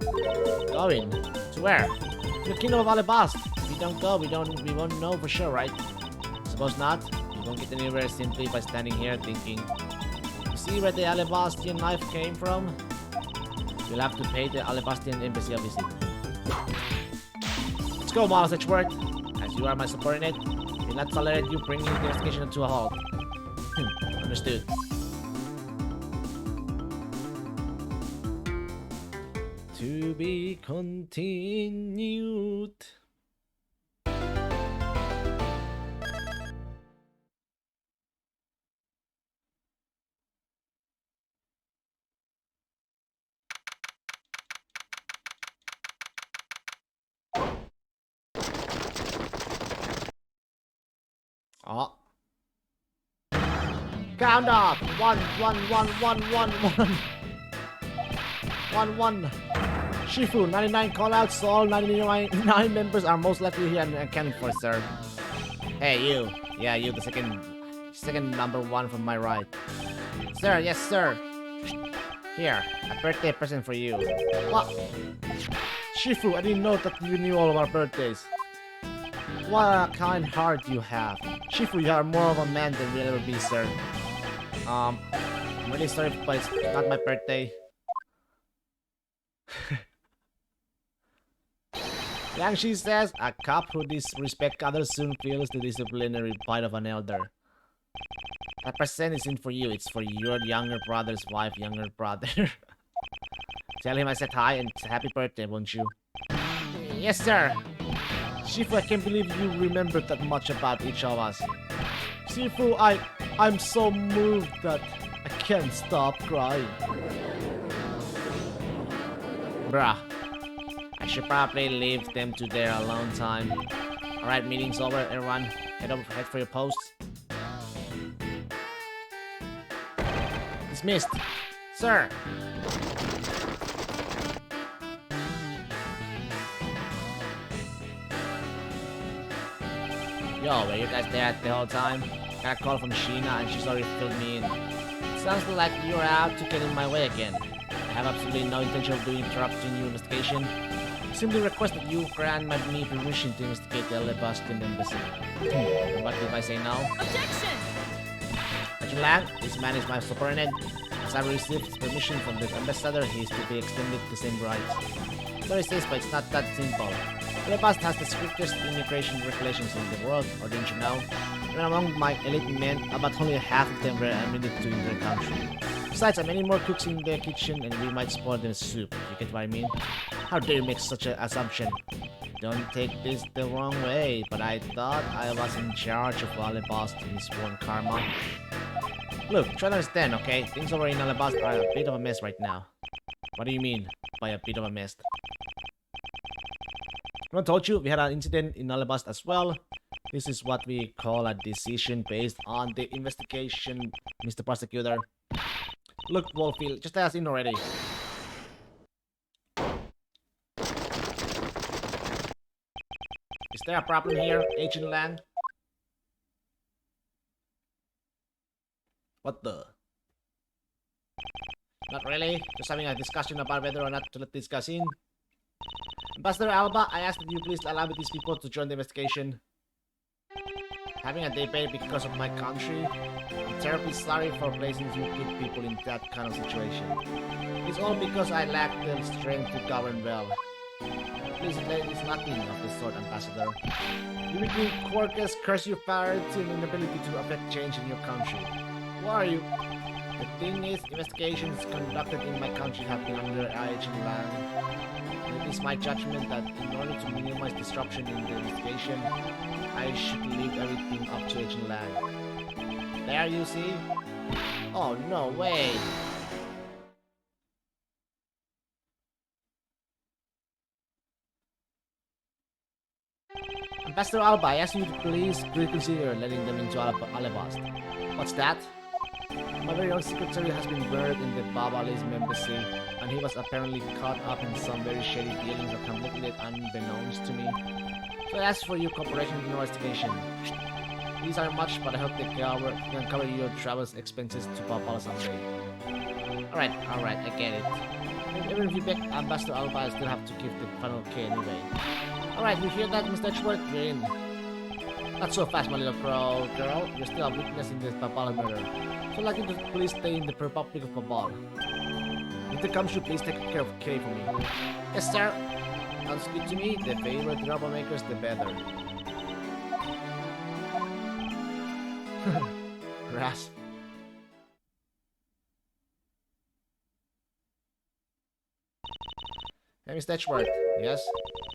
Going? To where? To the Kingdom of Alabast. If we don't go, we won't know for sure, right? Suppose not. We won't get anywhere simply by standing here thinking. You see where the Alabastian knife came from? You'll have to pay the Alabastian embassy a visit. Let's go, Miles Edgeworth. As you are my subordinate, we'll not tolerate you bringing the investigation to a halt. Understood. To be continued. Oh. Count off! 1, 1, 1, 1, 1, 1. 1, 1. Shifu, 99 callouts, all 99 members are most likely here and accounted for, sir. Hey, you. Yeah, you, the second number 1 from my right. Sir, yes, sir. Here, a birthday present for you. What? Shifu, I didn't know that you knew all of our birthdays. What a kind heart you have. Shifu, you are more of a man than we'll ever be, sir. I'm really sorry, but it's not my birthday. Yangshi says, a cop who disrespects others soon feels the disciplinary bite of an elder. That present isn't for you, it's for your younger brother's wife, younger brother. Tell him I said hi and happy birthday, won't you? Yes, sir. Shifu, I can't believe you remembered that much about each of us. Shifu, I'm so moved that I can't stop crying. Bruh. I should probably leave them to their alone time. Alright, meeting's over, everyone. Head for your posts. Dismissed. Sir! Yo, were you guys there the whole time? Got a call from Sheena and she's already filled me in. Sounds like you're out to get in my way again. I have absolutely no intention of interrupting your investigation. Simply request that you grant me permission to investigate the Alabastan embassy. What if I say no? Objection! Agent Lang, please manage my subordinate. As I received permission from the ambassador, he is to be extended the same rights. Sorry sis, but it's not that simple. Alabast has the strictest immigration regulations in the world, or didn't you know? Even among my elite men, about only half of them were admitted to enter the country. Besides, many more cooks in their kitchen and we might spoil their soup. You get what I mean? How dare you make such an assumption? Don't take this the wrong way, but I thought I was in charge of Alabast and his one karma. Look, try to understand, okay? Things over in Alabast are a bit of a mess right now. What do you mean by a bit of a mess? I told you we had an incident in Alabast as well. This is what we call a decision based on the investigation, Mr. Prosecutor. Look, Wolfie, just let us in already. Is there a problem here, Agent Lang? What the? Not really. Just having a discussion about whether or not to let this guys in. Ambassador Alba, I ask that you please allow these people to join the investigation. Having a debate because of my country? I'm terribly sorry for placing you good people in that kind of situation. It's all because I lack the strength to govern well. Please, there is nothing of the sort, Ambassador. You will be Quirkus, curse your power and inability to affect change in your country. Who are you? The thing is, investigations conducted in my country have been under Agent Lang. It is my judgment that in order to minimize disruption in the investigation, I should leave everything up to Agent Lang. There you see? Oh, no way! Ambassador Alba, I ask you to please reconsider letting them into Alabast. What's that? My very own secretary has been buried in the Babalism embassy, and he was apparently caught up in some very shady dealings that completely unbeknownst to me. So I ask for your cooperation in the investigation. These are much, but I hope they can cover your travel expenses to Babala someday. Alright, I get it. Even if you beg Ambassador Alba, I still have to give the final okay anyway. Alright, you hear that, Mr. Edgeworth? You're in. Not so fast, my little girl. You're still a witness in this Babala murder. So I'd like you to please stay in the Republic of Babal. If the comes, you please take care of Kay for me. Yes, sir. Sounds good to me. The favorite troublemakers, the better. Rasp. Hey, Mr. Edgeworth. Yes?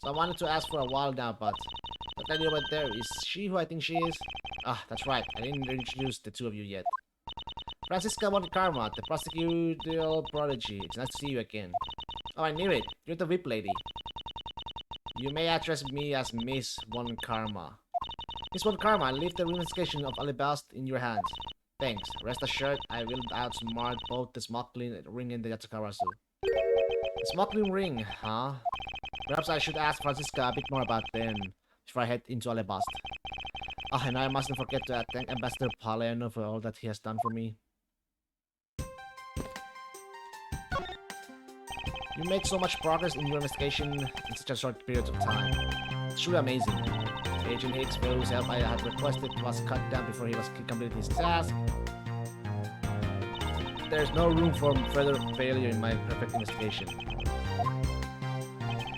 So I wanted to ask for a while now, but that lady over there, is she who I think she is? Ah, that's right. I didn't introduce the two of you yet. Francisca Von Karma, the prosecutorial prodigy. It's nice to see you again. Oh, I knew it. You're the whip lady. You may address me as Miss Von Karma. Miss Von Karma, I leave the investigation of Alibast in your hands. Thanks. Rest assured, I will outsmart both the smuggling ring and the Yatsukarasu. The smuggling ring, huh? Perhaps I should ask Francisca a bit more about them before I head into Alabast. Ah, and I mustn't forget to thank Ambassador Palermo for all that he has done for me. You made so much progress in your investigation in such a short period of time. It's truly amazing. Agent Hicks, for whose help I had requested, was cut down before he completed his task. There's no room for further failure in my perfect investigation.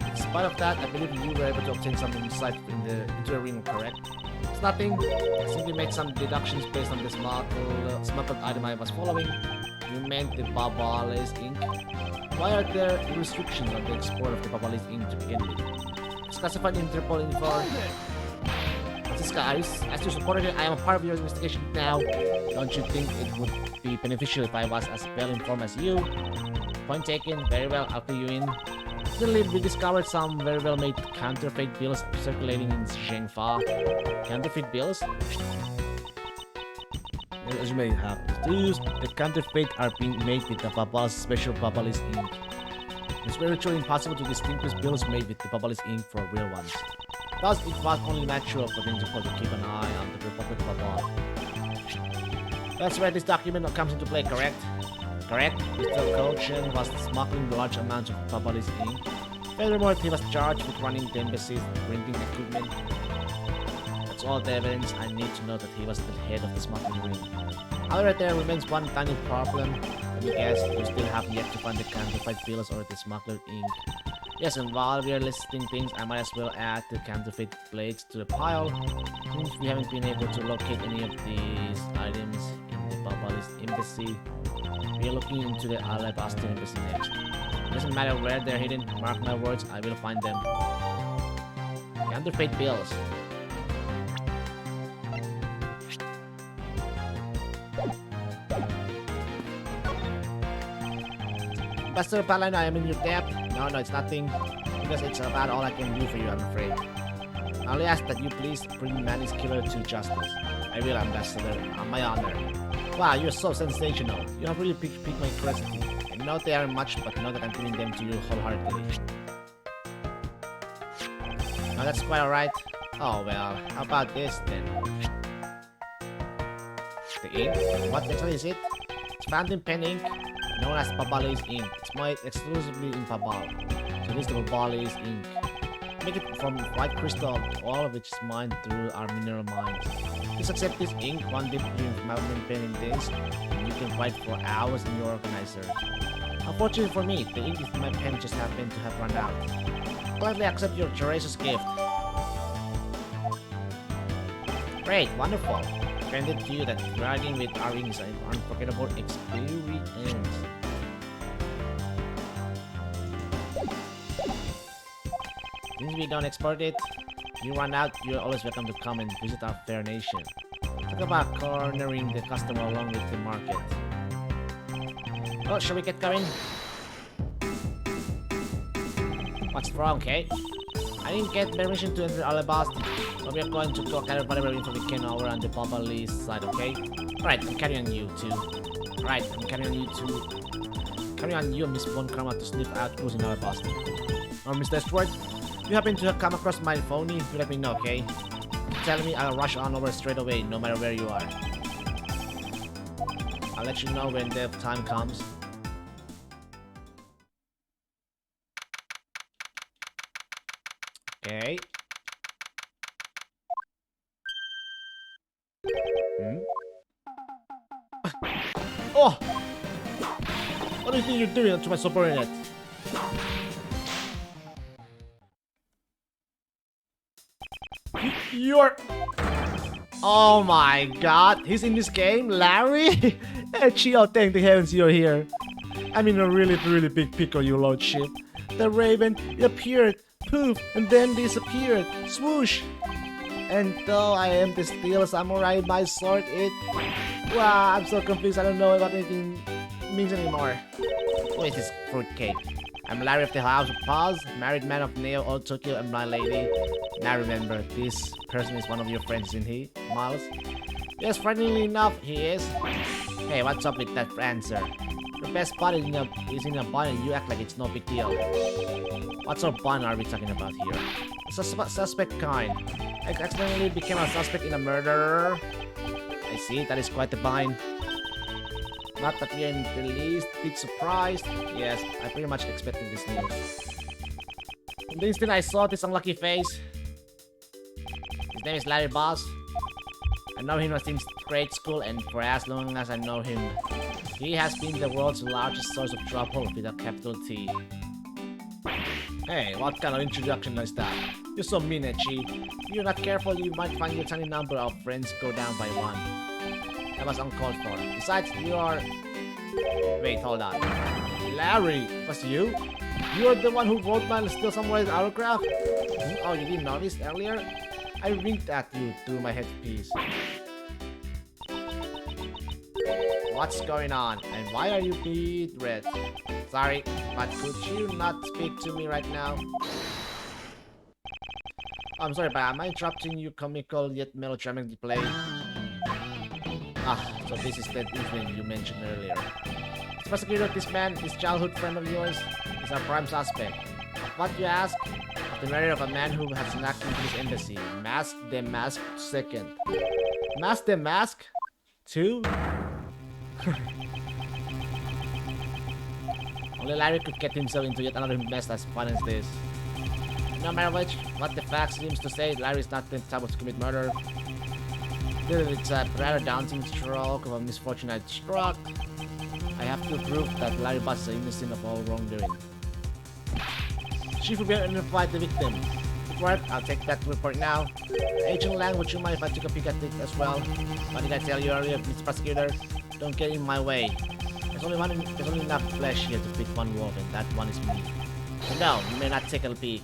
In spite of that, I believe you were able to obtain some insight into the ring, correct? It's nothing. I simply made some deductions based on the smuggled item I was following. You meant the Babales ink? Why are there restrictions on the export of the Babales ink to begin with? It's classified Interpol info. Francisca, as your supporter, I am a part of your investigation now. Don't you think it would be beneficial if I was as well informed as you? Point taken. Very well, I'll fill you in. Recently, we discovered some very well-made counterfeit bills circulating in Zhengfa. Counterfeit bills? As you may have deduced, the counterfeit are being made with the Babal's special Babalis ink. It's virtually impossible to distinguish bills made with the Babalis ink from real ones. Thus, it was only natural for the Interpol to keep an eye on the Republic of Babal. That's where this document comes into play, correct? Correct? Mr. Kochan was smuggling large amounts of Babalis ink. Furthermore, he was charged with running the embassy's printing equipment. That's all the evidence I need to know that he was the head of the smuggling ring. However, there remains one tiny problem. Let me guess, you still have yet to find the counterfeit bills or the smuggler ink. Yes, and while we are listing things, I might as well add the counterfeit blades to the pile. Since we haven't been able to locate any of these items in the Babalis embassy, we are looking into the Alabasta embassy next. It doesn't matter where they're hidden, mark my words, I will find them. Counterfeit bills. Ambassador Palermo, I am in your debt. No, it's nothing. Because it's about all I can do for you, I'm afraid. I only ask that you please bring Manny's killer to justice. I will, Ambassador, on my honor. Wow, you're so sensational. You have really piqued my curiosity. I know they aren't much, but know that I'm giving them to you wholeheartedly. Now that's quite alright. Oh well, how about this then? The ink? What exactly is it? It's fountain pen ink, known as Babales ink. It's made exclusively in Babal. So this is the Babales ink. Make it from white crystal, all of which is mined through our mineral mines. Please accept this ink, one dip in fountain pen in this, and you can write for hours in your organizer. Unfortunately for me, the ink in my pen just happened to have run out. Gladly accept your gracious gift. Great, wonderful. Granted to you that writing with our ink is an unforgettable experience. Since we don't export it, you run out, you're always welcome to come and visit our fair nation. Talk about cornering the customer along with the market. Well, shall we get going? What's wrong, Kate? I didn't get permission to enter Alabasta, but we are going to go gather whatever info we can over on the Babali side, okay? Alright, I'm carrying on you too. Alright, I'm carrying on you too. Carrying on you and Miss Von Karma to sniff out who's in Alabasta. Or Mr. Edgeworth, if you happen to come across my phony, you let me know, okay? Tell me, I'll rush on over straight away, no matter where you are. I'll let you know when the time comes. Okay. Oh! What do you think you're doing to my subordinate? You're... Oh my god, he's in this game? Larry? Chill, thank the heavens you're here. I'm in a really big pickle, your lordship. The raven, it appeared, poof, and then disappeared, swoosh. And though I am the steel samurai, my sword, it... Wow, I'm so confused, I don't know what anything means anymore. Who is this fruitcake? I'm Larry of the House of Paz, married man of Neo Old Tokyo and my lady. Now remember, this person is one of your friends, isn't he, Miles? Yes, friendly enough, he is. Hey, what's up with that answer? Your best buddy is in a bun and you act like it's no big deal. What sort of bun are we talking about here? It's a suspect kind. I accidentally became a suspect in a murder. I see, that is quite the bind. Not that we are in the least bit surprised. Yes, I pretty much expected this news. From the instant I saw this unlucky face. His name is Larry Boss. I know him since grade school, and for as long as I know him, he has been the world's largest source of trouble with a capital T. Hey, what kind of introduction is that? You're so mean, Echi. If you're not careful, you might find your tiny number of friends go down by one. That was uncalled for. Besides, you are... Wait, hold on. Larry, was you? You're the one who wrote my Still Samurai's autograph? Oh, you didn't notice earlier? I winked at you through my headpiece. What's going on? And why are you beat red? Sorry, but could you not speak to me right now? I'm sorry, but am I interrupting your comical yet melodramatic play? Ah, so this is that evening you mentioned earlier. This prosecutor, this man, this childhood friend of yours, is our prime suspect. What you ask? The murder of a man who has snuck into his embassy. Mask the mask second. Mask the mask? Two? Only Larry could get himself into yet another mess as fun as this. No matter what the facts seems to say, Larry is not the type to commit murder. Still, it's a rather daunting stroke of a misfortune I struck. I have to prove that Larry Boss is innocent of all wrongdoing. Chief will be able to identify the victim. Report, I'll take that report now. Agent Lang, would you mind if I took a peek at it as well? What did I tell you earlier, Mr. Prosecutor? Don't get in my way. There's only enough flesh here to fit one wolf, and that one is me. So no, you may not take a peek.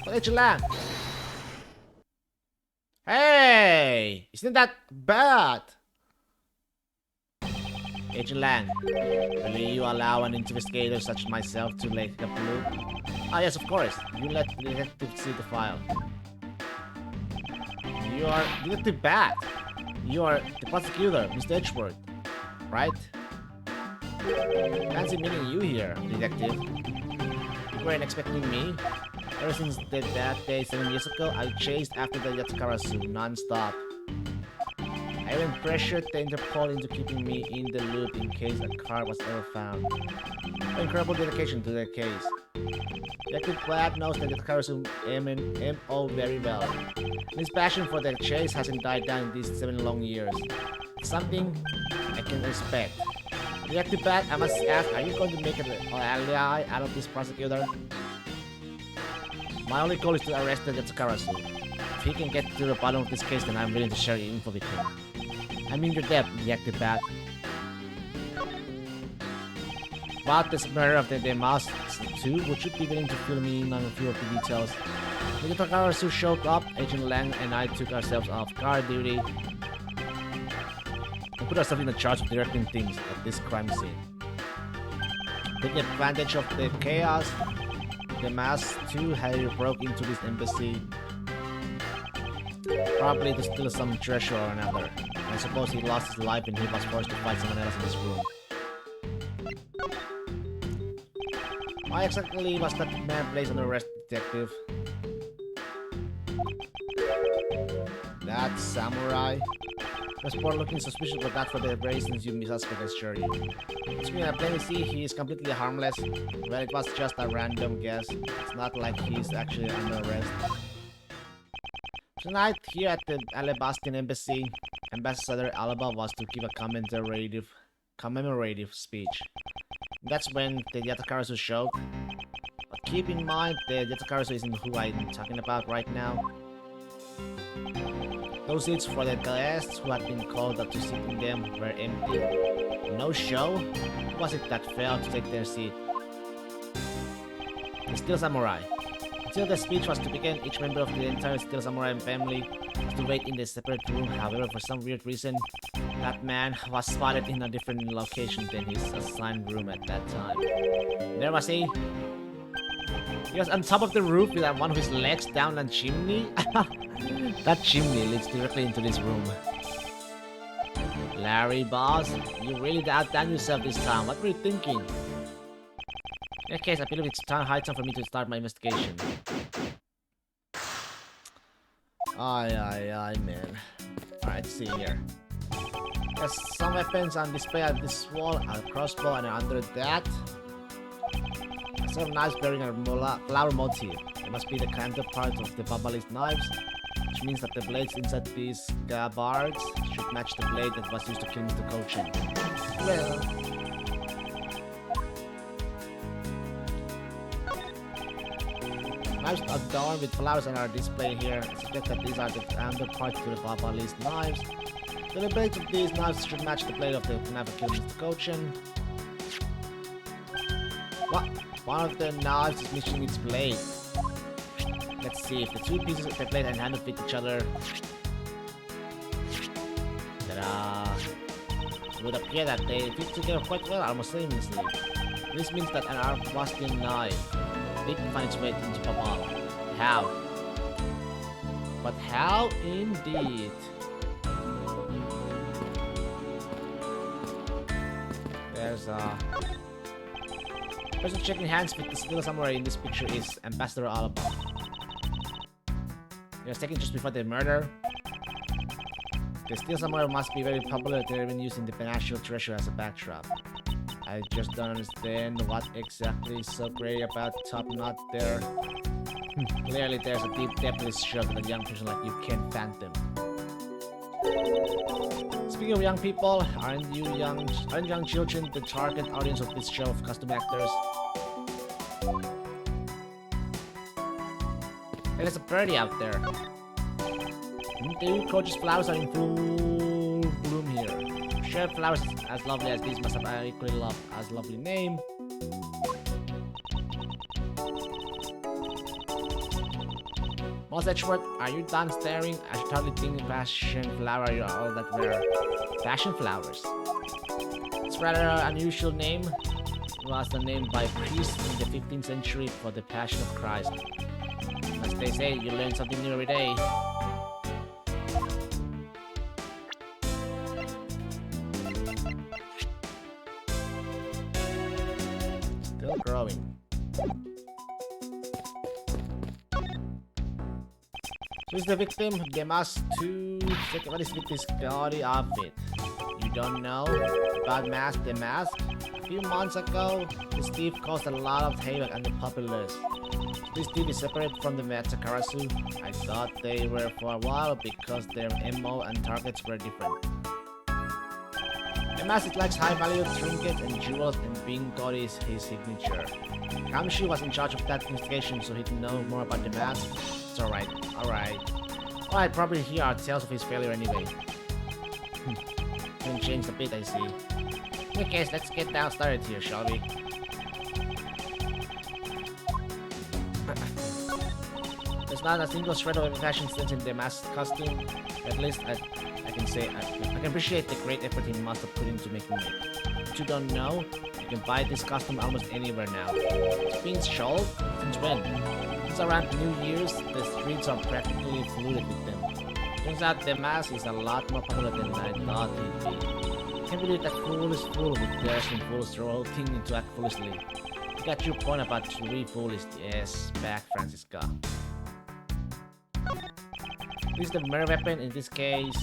But Agent Lang! Hey! Isn't that bad? Agent Lang, will you allow an investigator such as myself to take a look? Ah yes, of course. You let the detective see the file. You are Detective Bat. You are the prosecutor, Mr. Edgeworth, right? Fancy meeting you here, detective. You weren't expecting me? Ever since that day 7 years ago, I chased after the Yatsukarasu non-stop. I even pressured the Interpol into keeping me in the loop in case a car was ever found. Incredible dedication to their case. Detective Platt knows that Yatsukarasu M.O. very well. And his passion for the chase hasn't died down in these 7 long years. It's something I can respect. Detective Platt, I must ask, are you going to make an ally out of this prosecutor? My only goal is to arrest the Yatsukarasu. If he can get to the bottom of this case, then I'm willing to share your info with him. I'm in your debt, Detective Bat. About this murder of the Masks too, would you be willing to fill me in on a few of the details? When the Yatsukarasu showed up, Agent Lang and I took ourselves off guard duty and put ourselves in the charge of directing things at this crime scene. Taking advantage of the chaos, the Masks too had broke into this embassy. Probably to steal some treasure or another. I suppose he lost his life and he was forced to fight someone else in this room. Why exactly was that man placed under arrest, detective? That samurai? Was poor looking suspicious, but not for the reasons you suspect, I assure you. It's me, I plainly see he is completely harmless. Well, it was just a random guess. It's not like he's actually under arrest. Tonight, here at the Alabastan Embassy, Ambassador Alaba was to give a commemorative speech. That's when the Yatsukarasu showed. But keep in mind, the Yatsukarasu isn't who I'm talking about right now. Those seats for the guests who had been called up to sit in them were empty. No show? Who was it that failed to take their seat? The Steel Samurai. Until the speech was to begin, each member of the entire Steel Samurai family was to wait in a separate room. However, for some weird reason, that man was spotted in a different location than his assigned room at that time. There was he. He was on top of the roof with one of his legs down a chimney. That chimney leads directly into this room. Larry, boss, you really outdone yourself this time. What were you thinking? In that case, I believe it's high time for me to start my investigation. Aye, man. Alright, see here. There's some weapons on display at this wall, a crossbow, and under that, a set of knives bearing a flower motif. It must be the counterpart of the Babalist knives, which means that the blades inside these scabbards should match the blade that was used to kill Mr. Cochin. Well, knives adorned with flowers and are displayed here. I suspect that these are the counterparts to the Babalist knives. The blades of these knives should match the blade of the knife that killed Mr. Cochin. What? One of the knives is missing its blade. Let's see if the two pieces of the blade and handle fit each other. Ta-da! It would appear that they fit together quite well, almost seamlessly. This means that an Arbastian knife did find its way into Babal. How? But how indeed? There's a person checking hands with the Steel Samurai in this picture is Ambassador Alaba. He was taken just before the murder. The Steel Samurai must be very popular. They've been using the National Treasure as a backdrop. I just don't understand what exactly is so great about Top Knot there. Clearly there's a deep depth to this show that a young person like you can't fathom. Speaking of young people, aren't young children the target audience of this show of costume actors? There's a birdie out there. The gorgeous flowers are in full bloom here. Sure, flowers as lovely as these must have an equally as lovely name. Boss Edgeworth, are you done staring? I should hardly think passion flower are all that rare. Passion flowers. It's rather an unusual name. It was the name by priests in the 15th century for the Passion of Christ. As they say, you learn something new every day. Still growing. Who is the victim? They must too. What is with this gaudy outfit? You don't know about the mask? A few months ago, this thief caused a lot of havoc on the populace. This thief is separate from the Matakarasu. I thought they were for a while because their MO and targets were different. The mask likes high-value trinkets and jewels, and being gaudy is his signature. Kamshi was in charge of that investigation, so he'd know more about the mask. It's alright. Alright, probably hear our tales of his failure anyway. Can change a bit, I see. In any case, let's get down started here, shall we? There's not a single shred of fashion sense in the mask costume. At least I can say I can appreciate the great effort he must have put into making it. If you don't know, you can buy this costume almost anywhere now. It's being sold? Since when? Since around New Year's, the streets are practically flooded with them. Turns out the mask is a lot more popular than I thought it'd be. Can't believe that foolish fool who dares and fools throw whole thing into act foolishly. You got your point about to be foolish. Yes, back Francisca. This is the murder weapon in this case.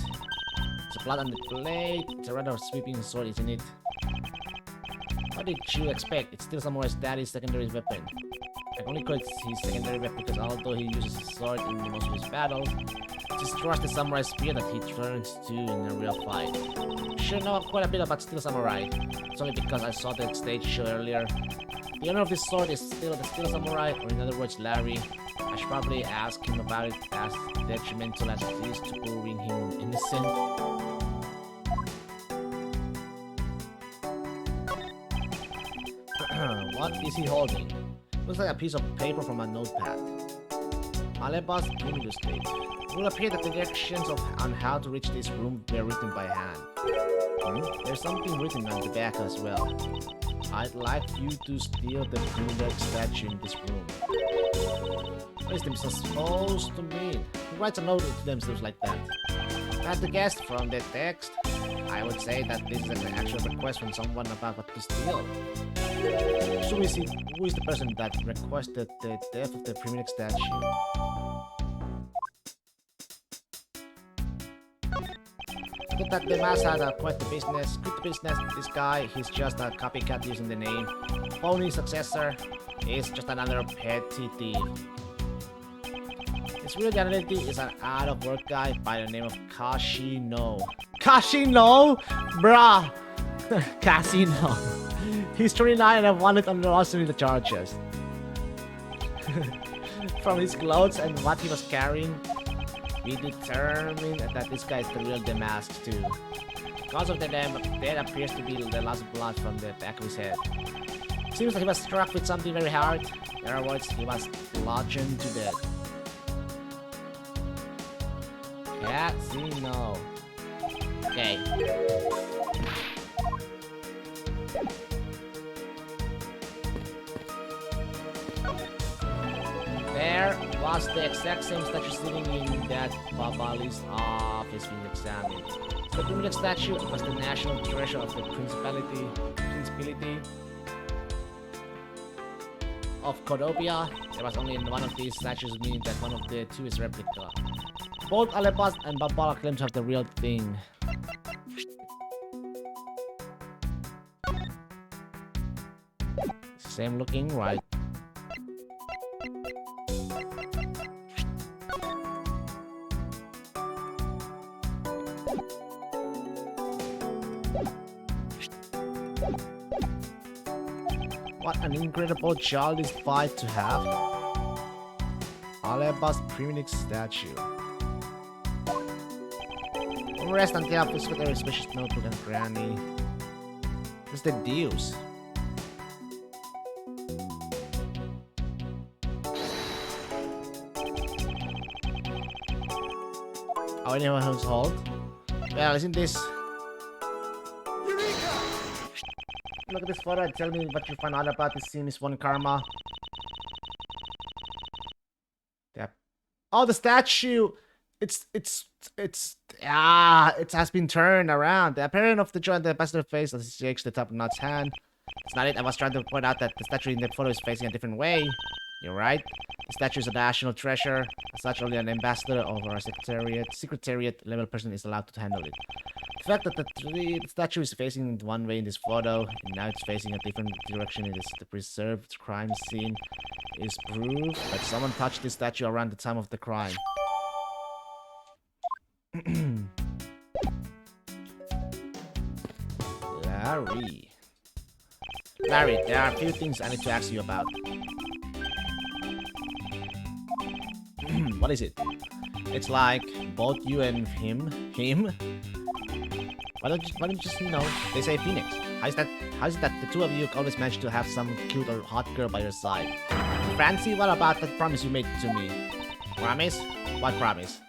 It's blood on the blade. It's a rather sweeping sword, isn't it? What did you expect? It's still Samurai's daddy's secondary weapon. I only call it his secondary weapon because although he uses his sword in most of his battles, it destroys the samurai spear that he turns to in a real fight. I should know quite a bit about Steel Samurai. It's only because I saw the stage show earlier. The owner of this sword is still the Steel Samurai, or in other words, Larry. I should probably ask him about it as detrimental as it is to proving him innocent. What is he holding? Looks like a piece of paper from a notepad. Aleba's Windows state. It will appear that the directions on how to reach this room were written by hand. There's something written on the back as well. I'd like you to steal the Kruger statue in this room. What is this supposed to mean? Who writes a note to themselves like that? I had to guess from the text. I would say that this is an actual request from someone about what to steal. So who is the person that requested the death of the Primitive statue? I thought that the mask had quite the business. Quit the business. This guy, he's just a copycat using the name. Phony successor is just another petty thief. His real identity is an out-of-work guy by the name of Kashino. Kashino? Bruh! Casino. He's 29 and I wanted under larceny the charges. From his clothes and what he was carrying, we determined that this guy is the real Damask too. Because of the name, there appears to be the loss of blood from the back of his head. Seems like he was struck with something very hard. In other words, he was bludgeoned to death. Casino. Okay. There was the exact same statue sitting in that Babali's office being examined. The primitive statue was the national treasure of the Principality of Cordovia. There was only one of these statues, meaning that one of the two is replica. Both Alepas and Babala claim to have the real thing. Same looking, right? What an incredible childish fight to have. Alepa's primitive statue. Rest until I put with a suspicious notebook and granny. It's the deuce. Oh, anyone who's hold? Well, isn't this? Look at this photo and tell me what you find out about this scene, Miss One Karma. Yep. Oh, the statue! It has been turned around. The appearance of the joint ambassador face as he shakes the top of Nut's hand. It's not it. I was trying to point out that the statue in the photo is facing a different way. You're right. The statue is a national treasure. As such, only an ambassador or a secretariat level person is allowed to handle it. The fact that the statue is facing one way in this photo, and now it's facing a different direction in the preserved crime scene, is proof that someone touched this statue around the time of the crime. Larry, there are a few things I need to ask you about. What is it? It's like both you and him. Why don't you just, they say Phoenix. How is it that the two of you always manage to have some cute or hot girl by your side? Francie, what about that promise you made to me? Promise? What promise?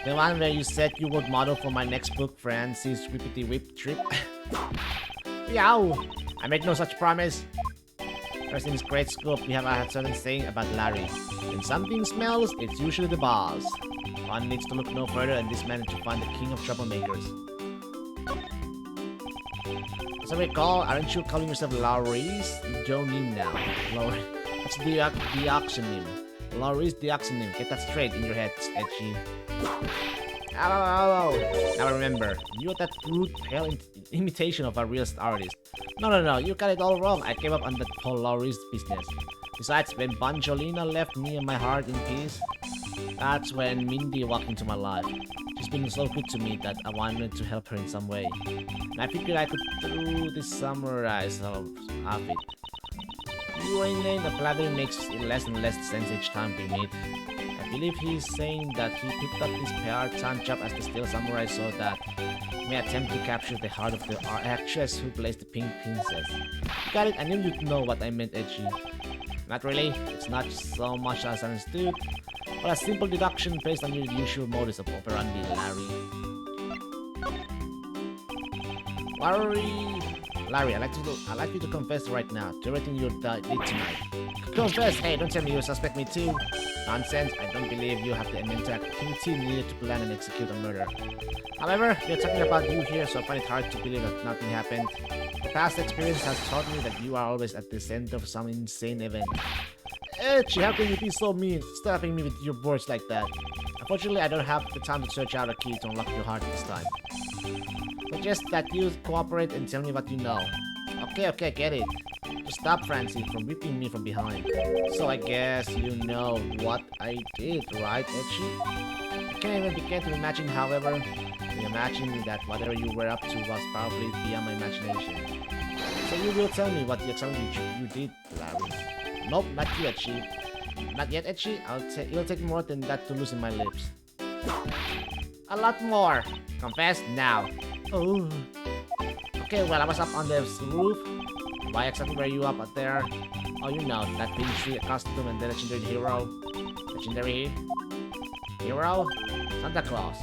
The one where you said you would model for my next book, Francie's Whippity Whip Trip? Yow! I made no such promise. First in this great scope, we have a certain saying about Larry. When something smells, it's usually the boss. One needs to look no further than this man to find the king of troublemakers. As I recall, aren't you calling yourself Laurice? Your name now. That's the deoxynym. Laurice deoxynym. Get that straight in your head, Edgy. Hello. Now remember, you're that rude, pale imitation of a real artist. No, you got it all wrong. I gave up on that whole Laurice business. Besides, when Banjolina left me and my heart in peace, that's when Mindy walked into my life. She's been so good to me that I wanted to help her in some way. And I figured I could do this summarize of it. You were in lane, the flattery makes less and less sense each time we meet. I believe he's saying that he picked up this part-time job as the Steel Samurai so that he may attempt to capture the heart of the actress who plays the Pink Princess. Got it, I knew you'd know what I meant, Edgy. Not really, it's not so much as understood, but a simple deduction based on your usual modus of operandi, Larry, I'd like you to confess right now to everything you did tonight. Confess! Hey, don't tell me you suspect me too. Nonsense, I don't believe you have the mental activity needed to plan and execute a murder. However, we're talking about you here, so I find it hard to believe that nothing happened. The past experience has taught me that you are always at the center of some insane event. Edgy, how can you be so mean, stopping me with your words like that? Unfortunately, I don't have the time to search out a key to unlock your heart this time. Suggest that you cooperate and tell me what you know. Okay, get it. Just stop Francie from whipping me from behind. So I guess you know what I did, right, Edgy? I can't even begin to imagine, however, that whatever you were up to was probably beyond my imagination. So you will tell me what exactly you did, Larry. Nope, not you, Edgy. Not yet, Edgy. It'll take more than that to loosen my lips. A lot more. Confess now. Oh. Okay, well, I was up on the roof. Why exactly were you up there? Oh, you know, that pin tree, a costume, and the legendary hero. Legendary hero? Santa Claus.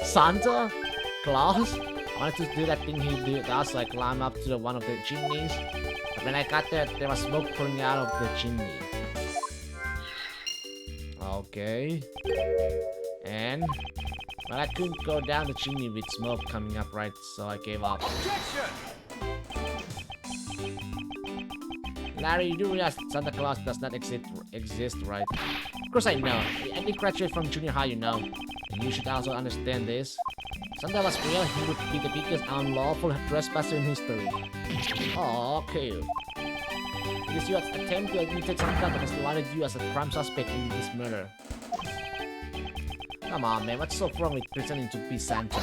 Santa Claus? I wanted to do that thing he does, so I climb up to one of the chimneys. But when I got there was smoke pouring out of the chimney. Okay. And... well, I couldn't go down the chimney with smoke coming up, right? So I gave up. Objection! Larry, you do realize Santa Claus does not exist, right? Of course I know. I did graduate from junior high, you know. And you should also understand this. If Santa was real, he would be the biggest unlawful trespasser in history. Oh, okay. It is your attempt to admit Santa because he wanted you as a crime suspect in this murder. Come on, man, what's so wrong with pretending to be Santa?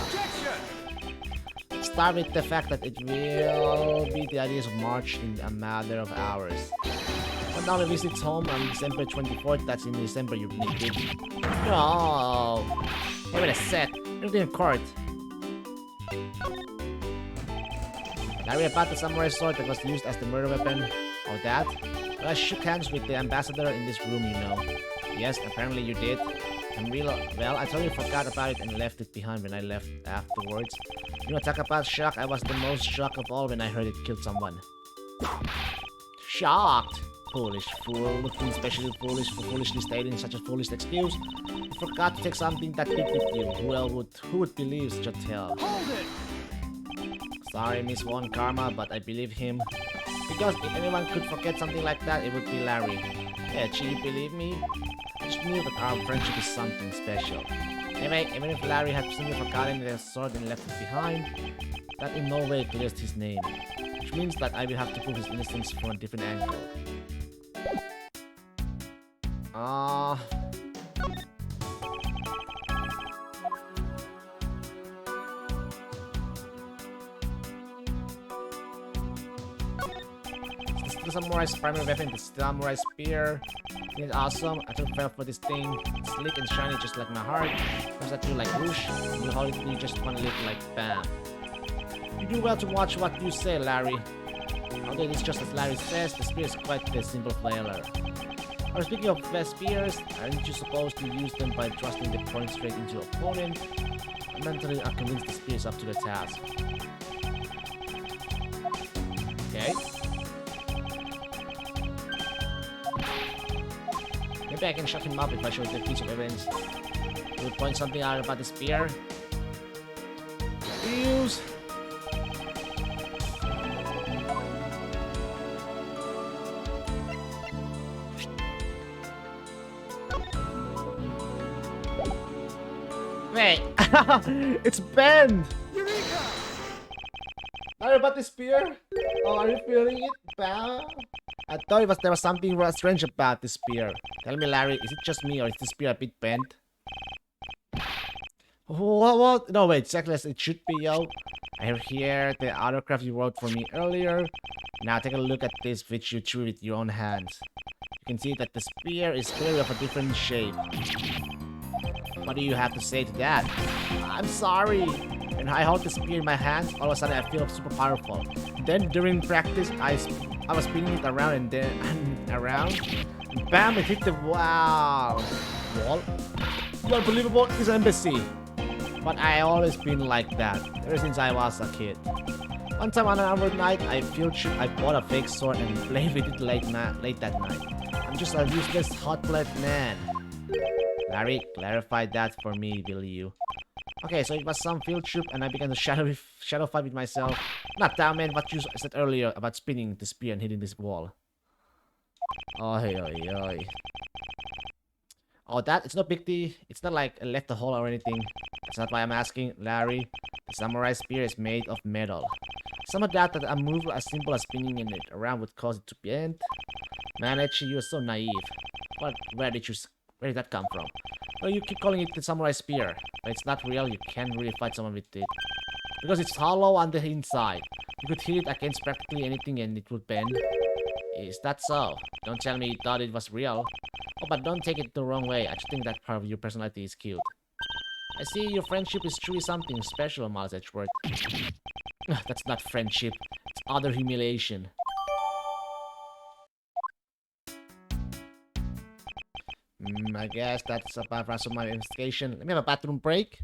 Start with the fact that it will be the ideas of March in a matter of hours. When Dolly visits home on December 24th, that's in December, you naked. No! Hey, wait a sec. You're in court. Larry about the samurai sword that was used as the murder weapon. Oh, that? Well, I shook hands with the ambassador in this room, you know. Yes, apparently you did. Well, I totally forgot about it and left it behind when I left afterwards. You know, talk about shock, I was the most shocked of all when I heard it killed someone. Shocked! Foolish fool, looking especially foolish for foolishly stating such a foolish excuse. You forgot to take something that big with you. Who would believe such a tale? Hold it! Sorry, Miss Von Karma, but I believe him. Because if anyone could forget something like that, it would be Larry. Yeah, you believe me? I just knew that our friendship is something special. Anyway, even if Larry had simply forgotten the sword and left it behind, that in no way clears his name. Which means that I will have to prove his innocence from a different angle. The samurai's primary weapon, the samurai spear. It's awesome. I took fell for this thing. It's slick and shiny just like my heart. Comes at you like whoosh. You hold it and you just want to live like bam. You do well to watch what you say, Larry. Although it is just as Larry says, the spear is quite the simple flailer. Or speaking of spears, aren't you supposed to use them by thrusting the point straight into your opponent? I'm mentally convinced the spear is up to the task. Okay. Maybe I can shut him up if I show the piece of evidence. He would point something out about the spear. Use. Wait, it's bent. Eureka! Sorry about the spear. Oh, are you feeling it? Bam. I thought there was something strange about the spear. Tell me, Larry, is it just me or is the spear a bit bent? What? No, wait, exactly as it should be, yo. I have here the autograph you wrote for me earlier. Now take a look at this which you drew with your own hands. You can see that the spear is clearly of a different shape. What do you have to say to that? I'm sorry. When I hold the spear in my hands, all of a sudden I feel super powerful. Then during practice, I was spinning it around and then around. And bam! It hit the wall. It's unbelievable. It's an embassy. But I always been like that ever since I was a kid. One time on an hour night, I bought a fake sword and played with it late that night. I'm just a useless hot-blooded man. Larry, clarify that for me, will you? Okay, so it was some field trip and I began to shadow fight with myself. Not that man, what you said earlier about spinning the spear and hitting this wall. Oi, oi, oi. Oh, it's no big deal. It's not like I left a hole or anything. That's not why I'm asking, Larry. The samurai spear is made of metal. Someone doubt that a move as simple as spinning it around would cause it to bend. Man, actually, you're so naive. Where did that come from? Well, you keep calling it the samurai spear, but it's not real. You can't really fight someone with it. Because it's hollow on the inside. You could hit it against practically anything and it would bend. Is that so? Don't tell me you thought it was real. Oh, but don't take it the wrong way. I just think that part of your personality is cute. I see your friendship is truly something special, Miles Edgeworth. That's not friendship. It's utter humiliation. I guess that's about the rest of my investigation. Let me have a bathroom break.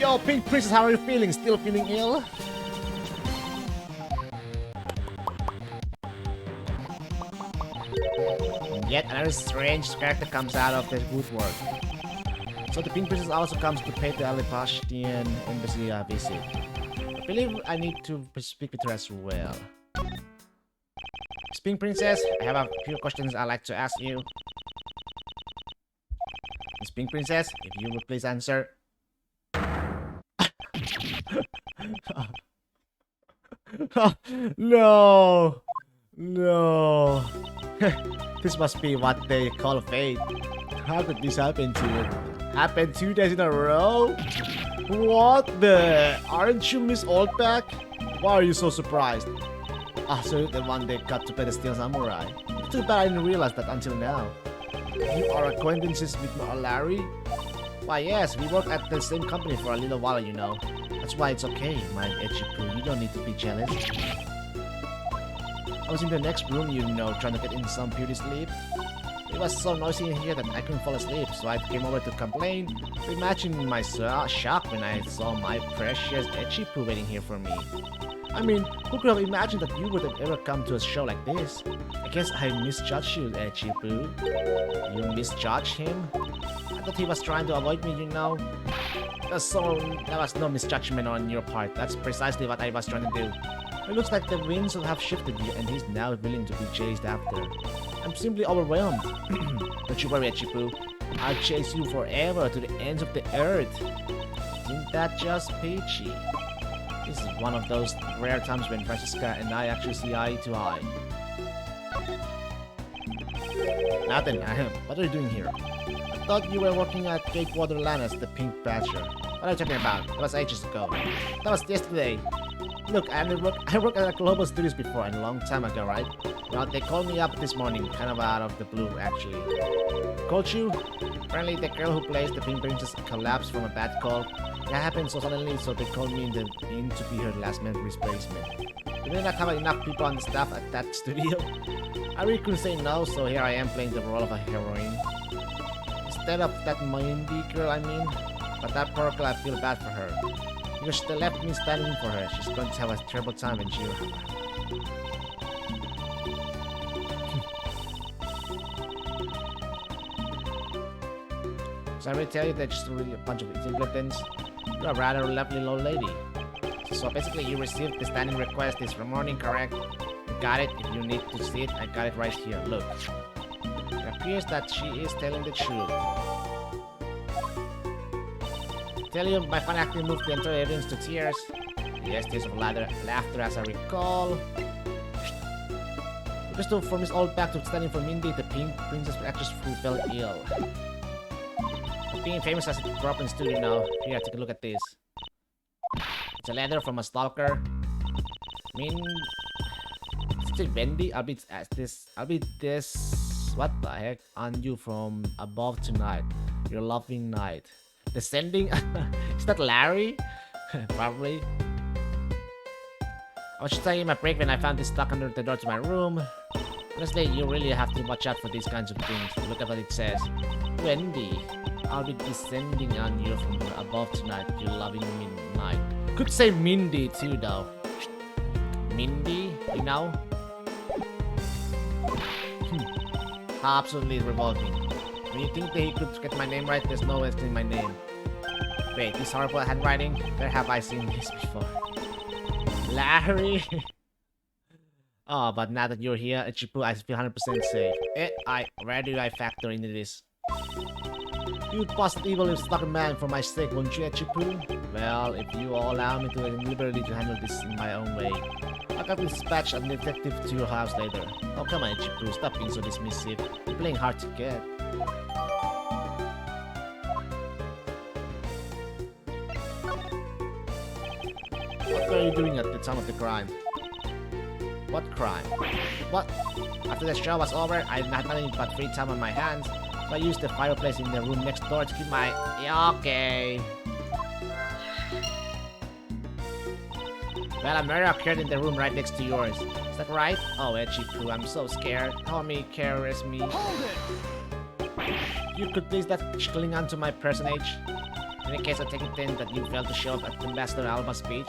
Yo, Pink Princess, how are you feeling? Still feeling ill? Yet another strange character comes out of the woodwork. So the Pink Princess also comes to pay the Alipashtian embassy a visit. I believe I need to speak with her as well. Miss Pink Princess, I have a few questions I'd like to ask you. Miss Pink Princess, if you would please answer. No! No! This must be what they call fate. How could this happen to you? Happened 2 days in a row? What the? Aren't you Miss Oldback? Why are you so surprised? Ah, so the one they got to play the Steel Samurai. Too bad I didn't realize that until now. You are acquaintances with Larry? Why yes, we work at the same company for a little while, you know. That's why it's okay, my Edgeworth. You don't need to be jealous. I was in the next room, you know, trying to get in some beauty sleep. It was so noisy in here that I couldn't fall asleep, so I came over to complain. Imagine my shock when I saw my precious Edgeworth waiting here for me. I mean, who could have imagined that you would have ever come to a show like this? I guess I misjudged you, Edgeworth. You misjudged him? I thought he was trying to avoid me, you know. That was no misjudgment on your part. That's precisely what I was trying to do. It looks like the winds have shifted you and he's now willing to be chased after. I'm simply overwhelmed. Don't you worry, Edgeworth. I'll chase you forever to the ends of the earth. Isn't that just peachy? This is one of those rare times when Francisca and I actually see eye to eye. Nothing. What are you doing here? I thought you were working at Cape Waterland as the Pink Badger. What are you talking about? That was ages ago. That was yesterday. Look, I worked at Global Studios before, and a long time ago, right? Well, they called me up this morning, kind of out of the blue, actually. Called you? Apparently, the girl who plays the Pink Princess collapsed from a bad cold. That happened so suddenly, so they called me in to be her last minute replacement. Do they not have enough people on the staff at that studio? I really couldn't say no, so here I am playing the role of a heroine. Instead of that Mindy girl, I mean. But that poor girl, I feel bad for her. Because they left me standing for her. She's going to have a terrible time when she... So I really tell you that just really a bunch of simpletons. You're a rather lovely old lady. So basically you received the standing request this morning, correct? You got it. If you need to see it, I got it right here. Look. It appears that she is telling the truth. Tell you, my fun acting moved the entire audience to tears. Yes, tears of laughter as I recall. Because for Miss Oldback to standing for Mindy, the pink princess actress who fell ill. Being famous as a drop in studio now. Here, take a look at this. It's a letter from a stalker. Is it Wendy? I'll be this. What the heck? On you from above tonight. Your loving night. Descending? Is that Larry? Probably. I was just taking my break when I found this stuck under the door to my room. Honestly, you really have to watch out for these kinds of things. Look at what it says. Wendy, I'll be descending on you from above tonight, you loving midnight. Could say Mindy too, though. Mindy, you know? Absolutely revolting. When you think that he could get my name right, there's no way it's my name. Wait, this horrible handwriting? Where have I seen this before? Larry? Oh, but now that you're here, Ichipu, I feel 100% safe. Where do I factor into this? You busted evil stuck man for my sake, won't you, Ichipu? Well, if you allow me to liberty to handle this in my own way, I'll have to dispatch a detective to your house later. Oh, come on, Ichipu, stop being so dismissive. You're playing hard to get. What were you doing at the time of the crime? What crime? What? After the show was over, I had nothing but free time on my hands, so I used the fireplace in the room next door to keep my... Yeah, okay. Well, a murder occurred in the room right next to yours. Is that right? Oh, Ichipu, I'm so scared. Help me, caress me. Hold it! You could please that cling on to my personage? In any case, I take it then that you failed to show up at Ambassador Alba's speech.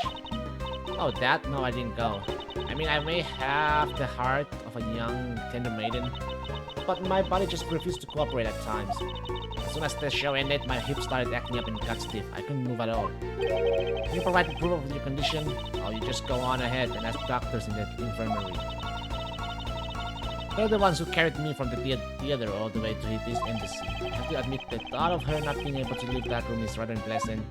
Oh, that? No, I didn't go. I mean, I may have the heart of a young, tender maiden, but my body just refused to cooperate at times. As soon as the show ended, my hips started acting up and got stiff. I couldn't move at all. Can you provide proof of your condition? Or you just go on ahead and ask doctors in the infirmary. They're the ones who carried me from the theater all the way to this embassy. I have to admit the thought of her not being able to leave that room is rather unpleasant.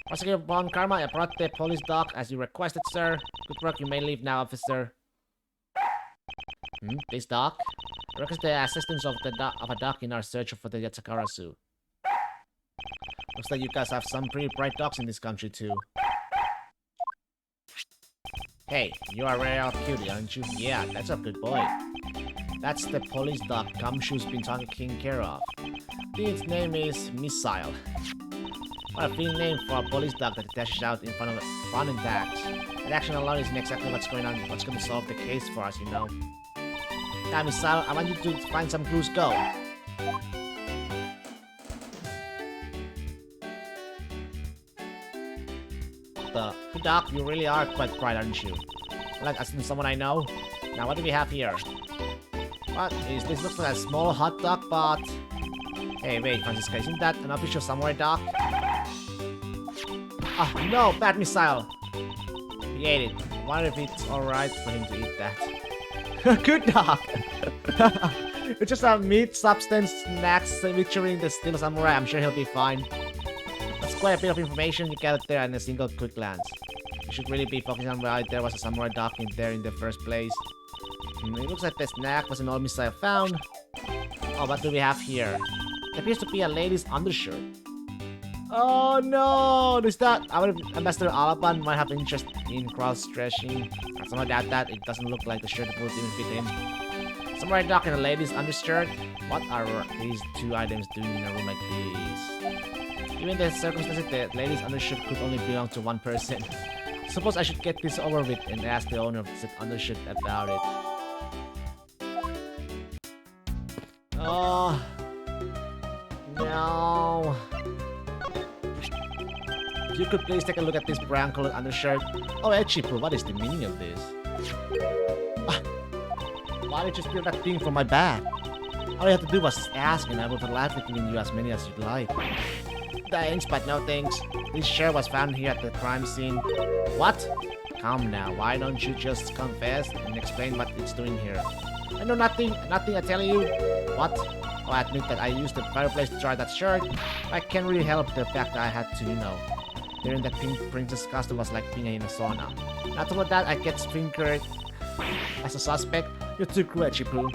Prosecutor Von Karma, I brought the police doc as you requested, sir. Good work, you may leave now, officer. This doc? I request the assistance of a doc in our search for the Yatsukarasu. Looks like you guys have some pretty bright docs in this country, too. Hey, you are a real cutie, aren't you? Yeah, that's a good boy. That's the police doc Gumshoe's been taking care of. Its name is Missile. What a fitting name for a police dog that dashes out in front of fun and tax. That action alone isn't exactly what's going to solve the case for us, you know. Now, Missile, I want you to find some clues. Go. Good doc, you really are quite bright, aren't you? Like as in someone I know. Now, what do we have here? What is this? Looks like a small hot dog, but... Hey, wait, Francisca, isn't that an official samurai doc? Oh, no, bad Missile. He ate it. I wonder if it's alright for him to eat that. Good dog. It's just a meat substance snacks featuring the steel samurai. I'm sure he'll be fine. That's quite a bit of information you get there in a single quick glance. You should really be focusing on why there was a samurai doc in there in the first place. It looks like the snack was an old Missile found. Oh, what do we have here? It appears to be a lady's undershirt. Oh no! Is that our Ambassador Alapan might have interest in cross-dressing? I somehow doubt that. It doesn't look like the shirt would even fit him. Samurai doc and a lady's undershirt? What are these two items doing in a room like this? Given the circumstances, the lady's undershirt could only belong to one person. Suppose I should get this over with and ask the owner of the undershirt about it. Oh no. If you could please take a look at this brown colored undershirt. Oh, Echipu, what is the meaning of this? Ah, why did you steal that thing from my bag? All you had to do was ask and I would gladly give you as many as you'd like. Thanks, but no thanks. This shirt was found here at the crime scene. What? Come now, why don't you just confess and explain what it's doing here? I know nothing I tell you. What? Oh, I admit that I used the fireplace to dry that shirt. I can't really help the fact that I had to, you know. Wearing that pink princess costume was like being in a sauna. Not about that, I get fingered as a suspect. You're too cruel, Chipu.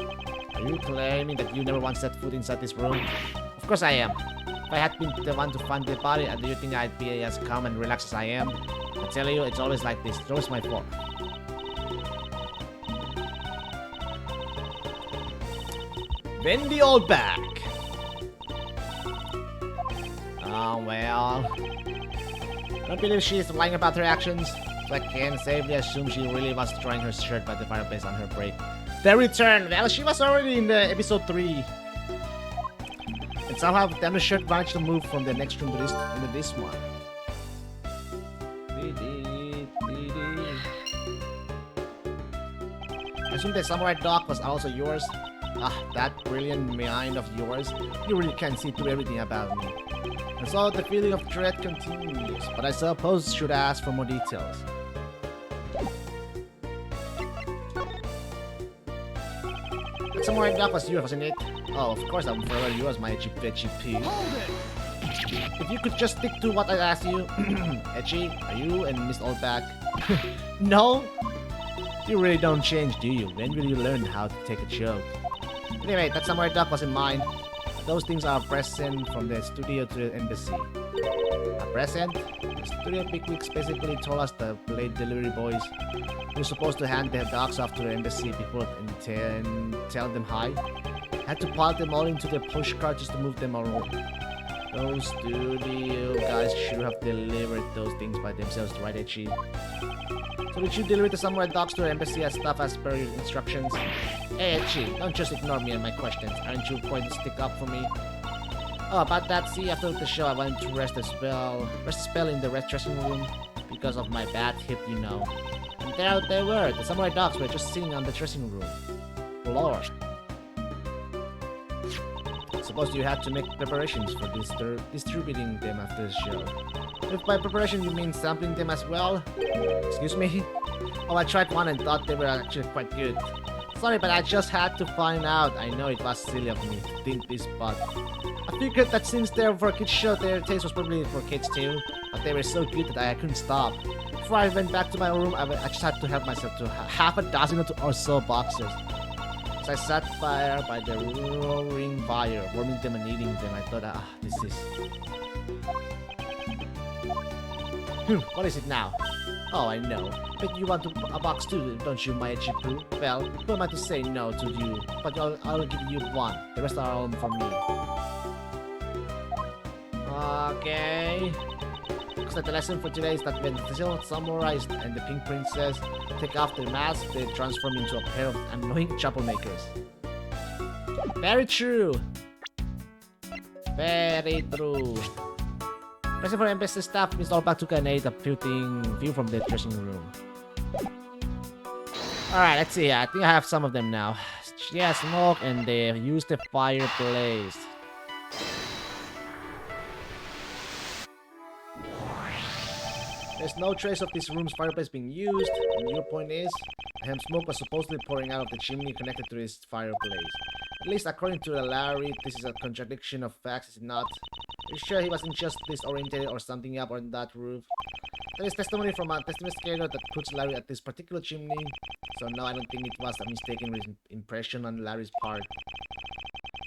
Are you claiming that you never once set foot inside this room? Of course I am. If I had been the one to find the body, do you think I'd be as calm and relaxed as I am? I tell you, it's always like this. It's always my fault. Then the old back. Oh well. I don't believe she is lying about her actions, so I can safely assume she really was drying her shirt by the fireplace on her break. The return! Well, she was already in the episode 3. And somehow the undershirt managed to move from the next room to this, into this one. I assume the samurai dog was also yours. Ah, that brilliant mind of yours. You really can't see through everything about me. And so the feeling of dread continues, but I suppose should ask for more details. That samurai dog was yours, wasn't it? Oh, of course I'm forever yours, my Echi. Hold it! If you could just stick to what I asked you. Echi, are you and Miss Oldback? No? You really don't change, do you? When will you learn how to take a joke? Anyway, that samurai dog wasn't mine. Those things are a present from the studio to the embassy. A present? The studio bigwigs basically told us the late delivery boys were supposed to hand their dogs off to the embassy before and tell them hi. Had to pile them all into the pushcart just to move them around. Those studio guys sure have delivered those things by themselves, right, Echi? So did you deliver the samurai dogs to the embassy as stuff as per your instructions? Hey, Echi, don't just ignore me and my questions. Aren't you going to stick up for me? Oh, about that, see, after the show I wanted to rest a spell in the dressing room because of my bad hip, you know. And there they were, the samurai dogs were just sitting on the dressing room floor. Suppose you had to make preparations for distributing them after the show. If by preparation you mean sampling them as well? Excuse me? Oh, I tried one and thought they were actually quite good. Sorry, but I just had to find out. I know it was silly of me to think this, but I figured that since they're for a kids show, their taste was probably for kids too. But they were so good that I couldn't stop. Before I went back to my room, I just had to help myself to half a dozen or so boxes. As I sat by the roaring fire, warming them and eating them, I thought, this is... what is it now? Oh, I know. But you want a box too, don't you, my Echipu? Well, who am I to say no to you? But I'll give you one. The rest are all from me. Okay. Looks like the lesson for today is that when the Silver Samurai and the Pink Princess take off their masks, they transform into a pair of annoying troublemakers. Very true. Very true. Present for embassy staff, Miss Allback took an aid of view from the dressing room. Alright, let's see. I think I have some of them now. She has smoke and they use the fireplace. There's no trace of this room's fireplace being used, and your point is, the smoke was supposedly pouring out of the chimney connected to this fireplace. At least according to Larry, this is a contradiction of facts, is it not? Are you sure he wasn't just disoriented or something up on that roof? There is testimony from a investigator that puts Larry at this particular chimney, so no, I don't think it was a mistaken impression on Larry's part.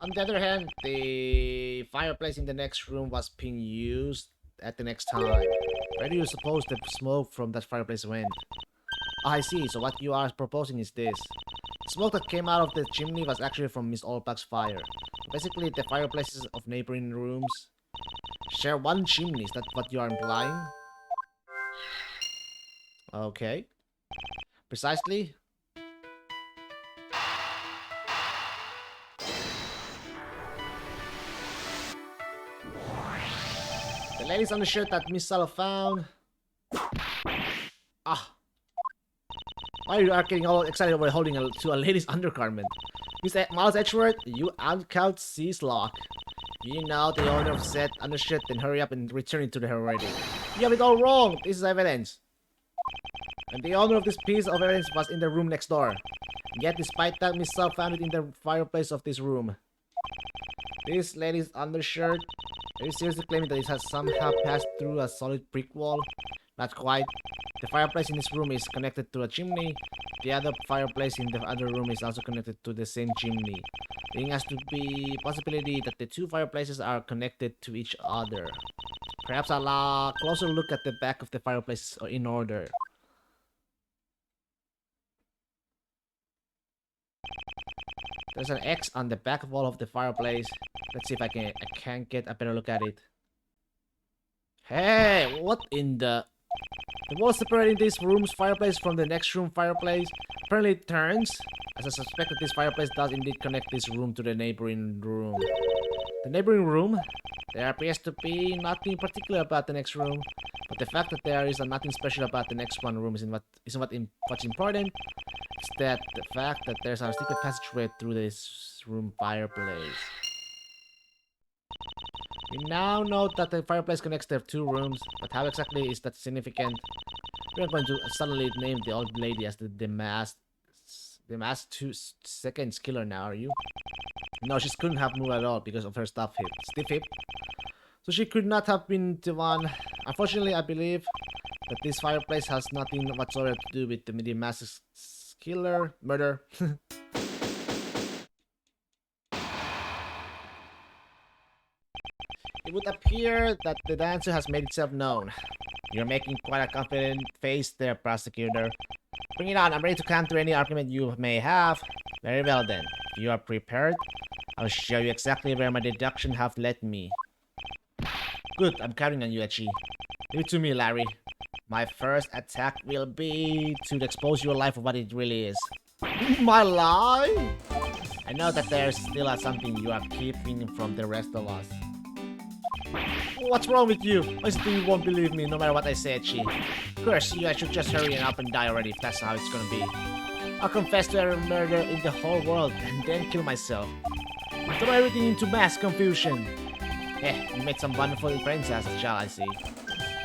On the other hand, the fireplace in the next room was being used at the next time. Where do you suppose the smoke from that fireplace went? Oh, I see, so what you are proposing is this. The smoke that came out of the chimney was actually from Miss Allback's fire. Basically, the fireplaces of neighboring rooms share one chimney, is that what you are implying? Okay. Precisely. The ladies on the shirt that Miss Salo found. Ah. Why are you getting all excited over holding to a lady's undergarment? Miss Miles Edgeworth, you uncouth seas lock. You know the owner of said undershirt, then hurry up and return it to her already. You have it all wrong. This is evidence. And the owner of this piece of evidence was in the room next door. Yet despite that, Miss Sal found it in the fireplace of this room. This lady's undershirt. Are you seriously claiming that it has somehow passed through a solid brick wall? Not quite. The fireplace in this room is connected to a chimney. The other fireplace in the other room is also connected to the same chimney. There has to be a possibility that the two fireplaces are connected to each other. Perhaps a closer look at the back of the fireplace in order. There's an X on the back wall of the fireplace. Let's see if I can get a better look at it. Hey, what in the... The wall separating this room's fireplace from the next room fireplace apparently turns, as I suspect that this fireplace does indeed connect this room to the neighboring room. The neighboring room? There appears to be nothing particular about the next room, but the fact that there is nothing special about the next one room isn't what's important. It's that the fact that there's a secret passageway through this room fireplace. We now know that the fireplace connects the two rooms, but how exactly is that significant? We're not going to suddenly name the old lady as the masked 2 seconds killer now, are you? No, she couldn't have moved at all because of her stiff hip. So she could not have been the one. Unfortunately, I believe that this fireplace has nothing whatsoever to do with the masked killer murder. It would appear that the answer has made itself known. You're making quite a confident face there, prosecutor. Bring it on, I'm ready to counter any argument you may have. Very well then, if you are prepared, I'll show you exactly where my deduction have led me. Good, I'm counting on you, Echi. Leave it to me, Larry. My first attack will be to expose your life for what it really is. My lie? I know that there's still something you are keeping from the rest of us. What's wrong with you? Why is it you won't believe me no matter what I say, Chi? Curse you, I should just hurry up and die already if that's how it's gonna be. I'll confess to every murder in the whole world and then kill myself. Throw everything into mass confusion. You made some wonderful friends as a child, I see.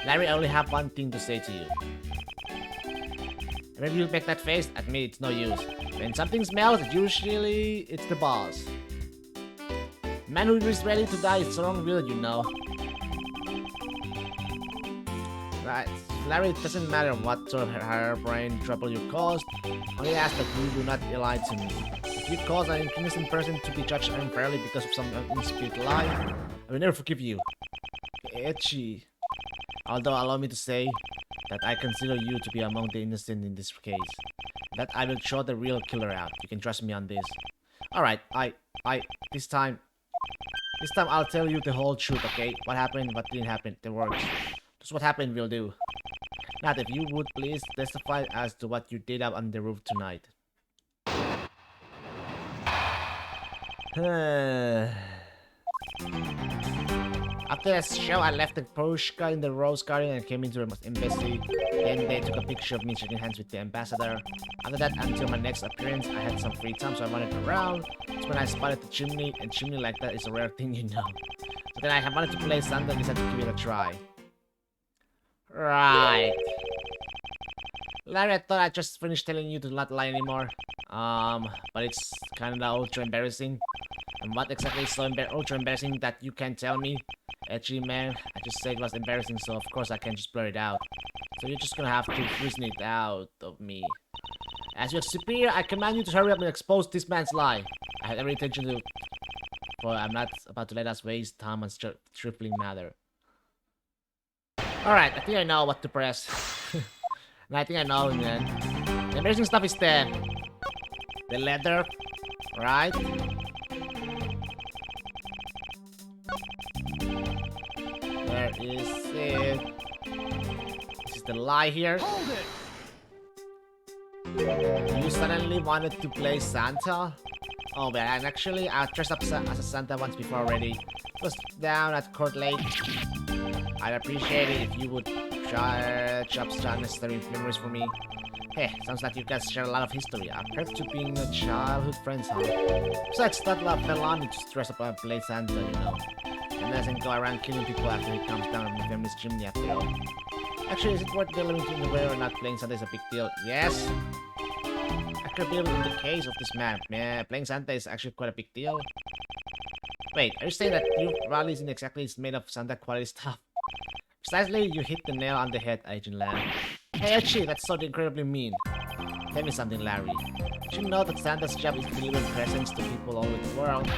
Larry, I only have one thing to say to you. And if you make that face, admit it's no use. When something smells, usually it's the boss. Man who is ready to die is strong-willed, you know. Right, Larry, it doesn't matter what sort of harebrained trouble you caused. Only ask that you do not lie to me. If you cause an innocent person to be judged unfairly because of some insipid lie, I will never forgive you. Echi. Although allow me to say that I consider you to be among the innocent in this case. That I will show the real killer out. You can trust me on this. Alright, this time I'll tell you the whole truth, okay? What happened, what didn't happen, the works. Just what happened will do. Now, if you would please testify as to what you did up on the roof tonight. After the show, I left the Porsche in the Rose Garden and came into the embassy. Then they took a picture of me shaking hands with the ambassador. After that, until my next appearance, I had some free time, so I wandered around. That's when I spotted the chimney, and chimney like that is a rare thing, you know. So then I wanted to play something and decided to give it a try. Right. Larry, I thought I just finished telling you to not lie anymore. But it's kinda ultra embarrassing. And what exactly is so ultra embarrassing that you can't tell me? Edgy man, I just said it was embarrassing, so of course I can't just blur it out. So you're just gonna have to reason it out of me. As your superior, I command you to hurry up and expose this man's lie. I had every intention to, but I'm not about to let us waste time on trifling matter. Alright, I think I know what to press. And I think I know, man. The embarrassing stuff is the leather, right? Where is it? This is the lie here. Hold it! You suddenly wanted to play Santa? Oh man, and actually I dressed up as a Santa once before already. It was down at court late. I'd appreciate it if you would try up some necessary memories for me. Hey, sounds like you guys share a lot of history. I've heard to being a childhood friends, huh? Besides, that love fell on me to dress up and play Santa, you know. And doesn't go around killing people after he comes down on my family's chimney after all. Actually, is it worth dealing with the way or not playing Santa is a big deal? Yes! I could be in the case of this man. Yeah, playing Santa is actually quite a big deal. Wait, are you saying that your rally isn't exactly made of Santa quality stuff? Precisely, you hit the nail on the head, Agent Lam. Hey, Archie, that's so incredibly mean. Tell me something, Larry. Did you know that Santa's job is to deliver presents to people all over the world?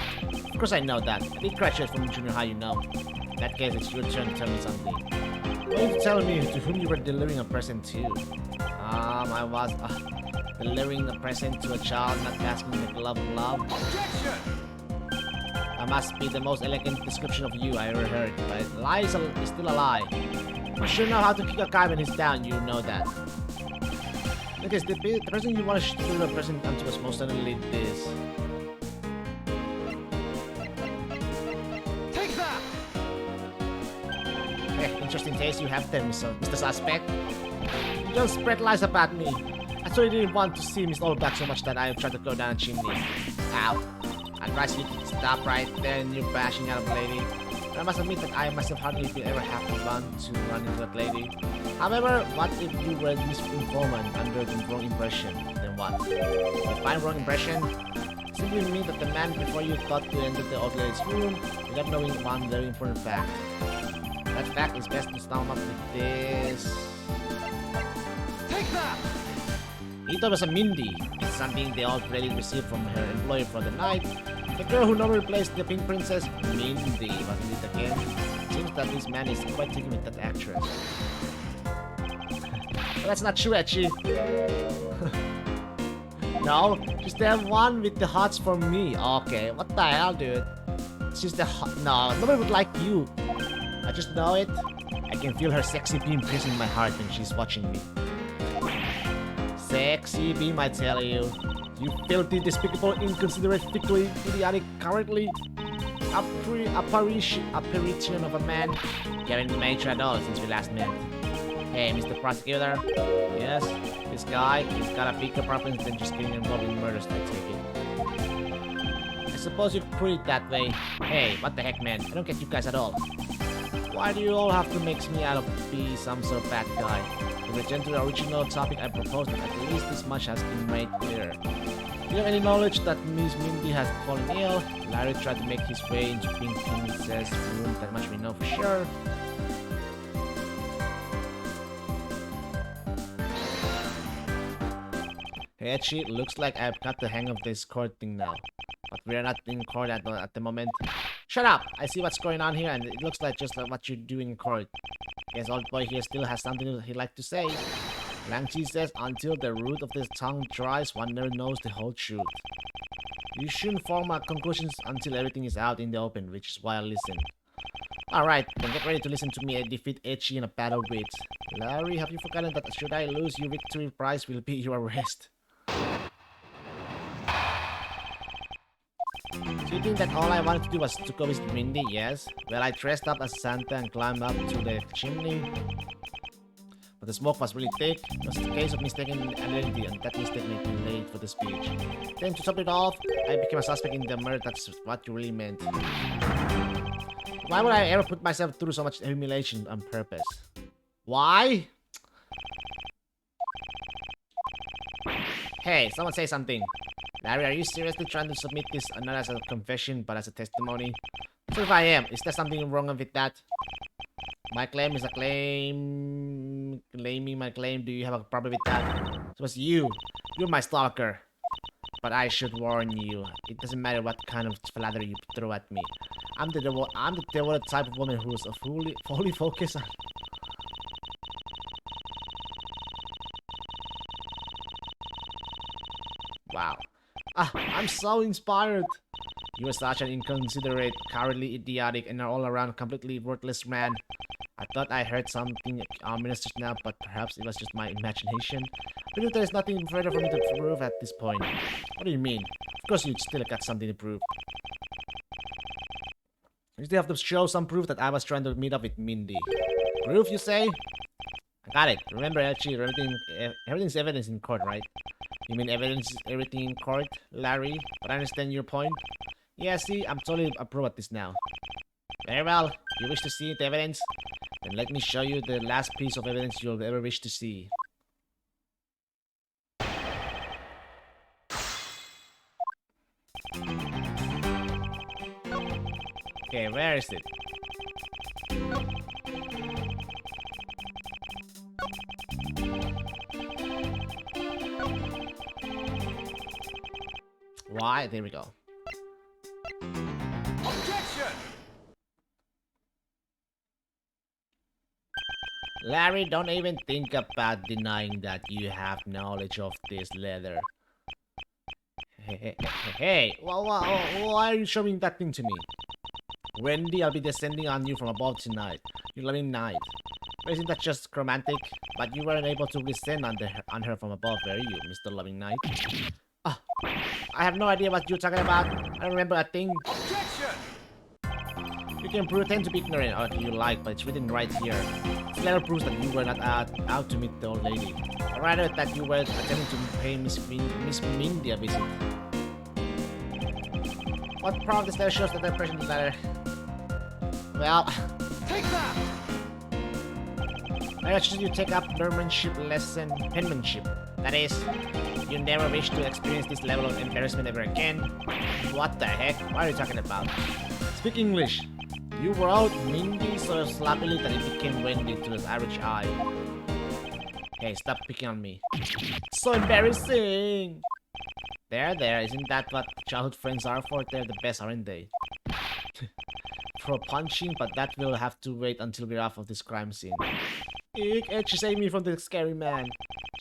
Of course I know that. I did graduate from junior high, you know. In that case, it's your turn to tell me something. Why are you telling me to whom you were delivering a present to? I was delivering a present to a child, not asking the glove of love. Objection! That must be the most elegant description of you I ever heard, but lie is still a lie. You sure know how to kick a guy when he's down, you know that. Because the person you want to do the present unto was most certainly this. Take that! Interesting taste you have there, Mr. Suspect. You just spread lies about me. I truly didn't want to see Miss Oldback so much that I tried to go down a chimney. Ow. I advise you to stop right there and you're bashing out of a lady. But I must admit that I myself hardly feel ever have to run into that lady. However, what if you were this informant under the wrong impression? Then what? The fine wrong impression simply means that the man before you thought to enter the old lady's room without knowing one very important fact. That fact is best to sum up with this. Take that! He thought it was a Mindy. It's something the old lady received from her employer for the night. The girl who normally plays the Pink Princess, Mindy, wasn't it again? Seems that this man is quite taken with that actress. But that's not true, Etchy. No, she's the one with the hots for me. Okay, what the hell, dude? She's the hot. No, nobody would like you. I just know it. I can feel her sexy beam piercing my heart when she's watching me. Sexy beam, I tell you. You filthy, despicable, inconsiderate, fickly, idiotic, cowardly apparition of a man. You haven't been mature at all since we last met. Hey, Mr. Prosecutor. Yes, this guy, he's got a bigger problem than just getting involved in murders, I take it. I suppose you put it that way. Hey, what the heck, man? I don't get you guys at all. Why do you all have to make me out of be some sort of bad guy? To return to the original topic I proposed, at least this much has been made clear. Do you have any knowledge that Miss Mindy has fallen ill? Larry tried to make his way into Pink Princess' room, that much we know for sure. Hey, Etchy, looks like I've got the hang of this court thing now. But we're not in court at the moment. Shut up! I see what's going on here and it looks like just like what you do in court. Guess old boy here still has something he'd like to say. Langchi says, until the root of the tongue dries, one never knows the whole truth. You shouldn't form conclusions until everything is out in the open, which is why I listen. Alright, then get ready to listen to me defeat Etchy in a battle with... Larry, have you forgotten that should I lose, your victory prize will be your arrest? Do you think that all I wanted to do was to go visit Mindy? Yes. Well, I dressed up as Santa and climbed up to the chimney. But the smoke was really thick. It was a case of mistaken identity, and that mistake made me late for the speech. Then to top it off, I became a suspect in the murder. That's what you really meant. Why would I ever put myself through so much humiliation on purpose? Why? Hey, someone say something. Larry, are you seriously trying to submit this not as a confession, but as a testimony? So if I am, is there something wrong with that? My claim is a claim. Claiming my claim, do you have a problem with that? So it's you. You're my stalker. But I should warn you, it doesn't matter what kind of flattery you throw at me. I'm the devoted type of woman who's fully focused on... Wow. I'm so inspired. You are such an inconsiderate, cowardly, idiotic, and all-around completely worthless man. I thought I heard something ominous just now, but perhaps it was just my imagination. I believe there is nothing further for me to prove at this point. What do you mean? Of course you still got something to prove. You still have to show some proof that I was trying to meet up with Mindy. Proof, you say? I got it. Remember, actually, everything's evidence in court, right? You mean evidence is everything in court, Larry? But I understand your point. Yeah, see, I'm totally approve at this now. Very well. You wish to see the evidence? Then let me show you the last piece of evidence you'll ever wish to see. Okay, where is it? Why? There we go. Objection! Larry, don't even think about denying that you have knowledge of this letter. Hey, why are you showing that thing to me? Wendy, I'll be descending on you from above tonight. You loving night. Isn't that just romantic? But you weren't able to descend on her from above, were you, Mr. Loving Knight? Ah, I have no idea what you're talking about. I don't remember a thing. Objection! You can pretend to be ignorant if you like, but it's written right here. This letter proves that you were not out to meet the old lady. Or rather, that you were attempting to pay Miss Mindy a visit. What part of this letter shows that the impression of the letter? Well, Take that! I suggest you take up penmanship. That is, you never wish to experience this level of embarrassment ever again. What the heck? What are you talking about? Speak English. You wrote Mindy so sloppily that it became Wendy to the average eye. Hey, stop picking on me. So embarrassing! There, isn't that what childhood friends are for? They're the best, aren't they? For punching, but that will have to wait until we're off of this crime scene. Eek, Edge, save me from the scary man.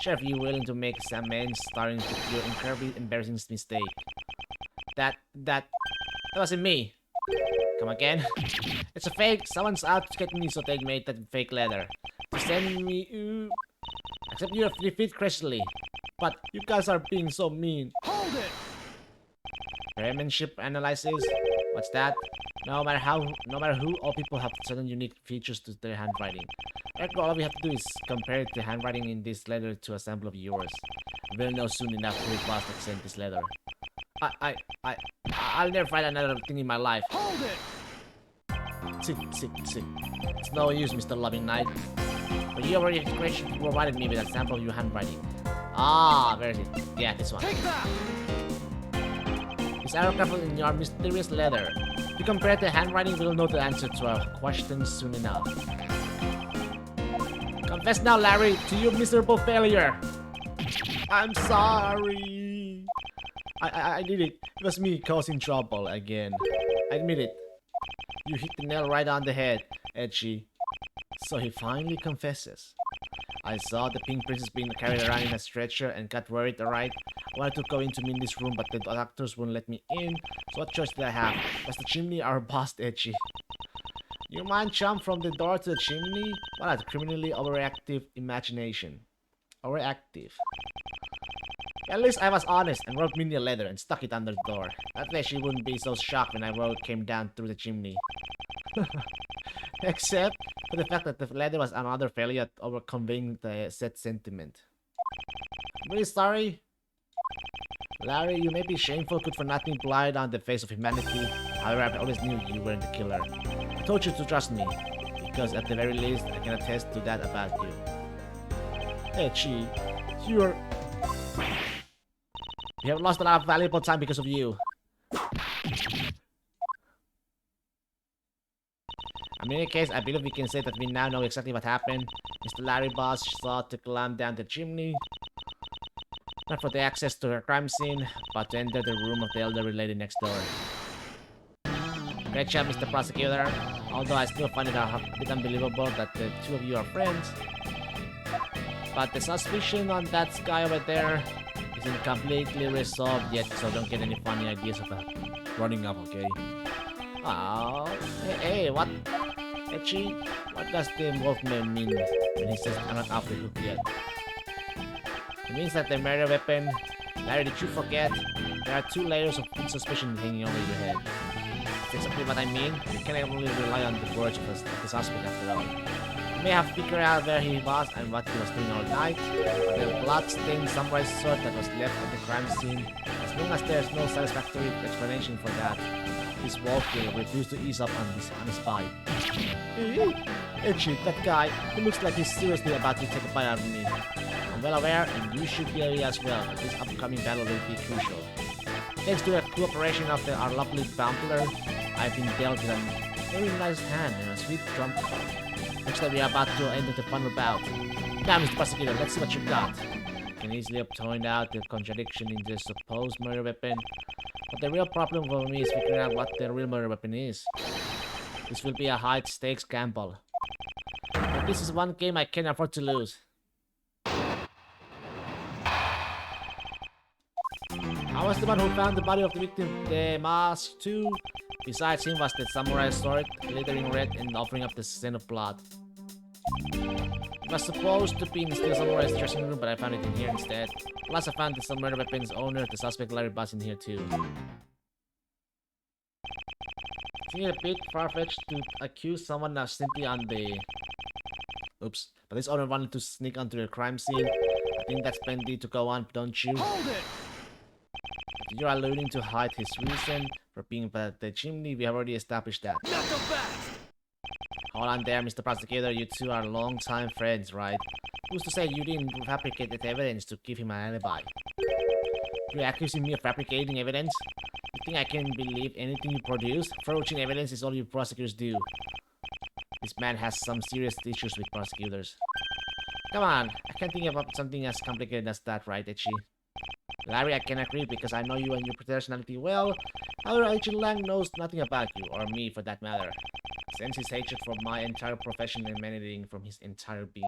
Sure, if you're willing to make amends starting with your incredibly embarrassing mistake. That wasn't me. Come again? It's a fake. Someone's out to get me, so they made that fake letter. To send me, Except you have defeated Cressley. But you guys are being so mean. Hold it! Penmanship analysis? What's that? No matter who, all people have certain unique features to their handwriting. All we have to do is compare the handwriting in this letter to a sample of yours. We'll know soon enough who it was that sent this letter. I'll never find another thing in my life. Hold it! Sick. It's no use, Mr. Loving Knight. But you already provided me with a sample of your handwriting. Ah, where is it? Yeah, this one. Take that! This paragraph in your mysterious letter. If you compare the handwriting, we'll know the answer to our questions soon enough. Confess now, Larry, to your miserable failure. I'm sorry. I did it. It was me causing trouble again. I admit it. You hit the nail right on the head, Edgy. So he finally confesses. I saw the pink princess being carried around in a stretcher and got worried, alright? I wanted to go into Mindy's room, but the doctors wouldn't let me in. So what choice did I have? Was the chimney our boss, Edgy? You mind jump from the door to the chimney? What a criminally overactive imagination. Overactive. At least I was honest and wrote Mindy a letter and stuck it under the door. That way she wouldn't be so shocked when I came down through the chimney. Except for the fact that the letter was another failure at over conveying the said sentiment. I'm really sorry. Larry, you may be shameful good for nothing blind on the face of humanity. However, I always knew you weren't the killer. I told you to trust me, because at the very least, I can attest to that about you. Hey, Chi, we have lost a lot of valuable time because of you. In any case, I believe we can say that we now know exactly what happened. Mr. Larry Boss sought to climb down the chimney. Not for the access to her crime scene, but to enter the room of the elderly lady next door. Great job, Mr. Prosecutor. Although I still find it a bit unbelievable that the two of you are friends. But the suspicion on that guy over there isn't completely resolved yet, so don't get any funny ideas about running up, okay? Oh, hey, what? Echi, what does the wolfman mean when he says I'm not off the hook yet? It means that the murder weapon... Larry, did you forget? There are 2 layers of suspicion hanging over your head. That's exactly what I mean. You cannot only rely on the words of the suspect after all. You may have figured out where he was and what he was doing all night. The blood-stained samurai sword that was left at the crime scene. As long as there's no satisfactory explanation for that, this wolf will refuse to ease up on his bite. Edgy, that guy, he looks like he's seriously about to take a bite out of me. I'm well aware, and you should be aware as well, that this upcoming battle will be crucial. Thanks to the cooperation of our lovely Bountler, I've been dealt with a very nice hand and a sweet trump card. Looks like we are about to enter the final bout. Now, Mr. Prosecutor, let's see what you got. You can easily have pointed out the contradiction in the supposed murder weapon, but the real problem for me is figuring out what the real murder weapon is. This will be a high-stakes gamble. But this is one game I can't afford to lose. I was the one who found the body of the victim, the mask too. Besides him was the samurai sword, glittering red and offering up the scent of blood. It was supposed to be in the Steel Samurai's dressing room, but I found it in here instead. Plus I found the murder weapon's owner, the suspect Larry Bass, in here too. Isn't it a bit far-fetched to accuse someone now simply on the... Oops. But this owner wanted to sneak onto the crime scene. I think that's plenty to go on, don't you? Hold it! You're alluding to hide his reason for being by the chimney. We have already established that. Not so fast! Hold on there, Mr. Prosecutor. You two are long-time friends, right? Who's to say you didn't fabricate that evidence to give him an alibi? You're accusing me of fabricating evidence? You think I can believe anything you produce? Forging evidence is all you prosecutors do. This man has some serious issues with prosecutors. Come on, I can't think about something as complicated as that, right, Echi? Larry, I can agree because I know you and your personality well. However, Agent Lang knows nothing about you, or me for that matter. Sends his hatred for my entire profession emanating from his entire being.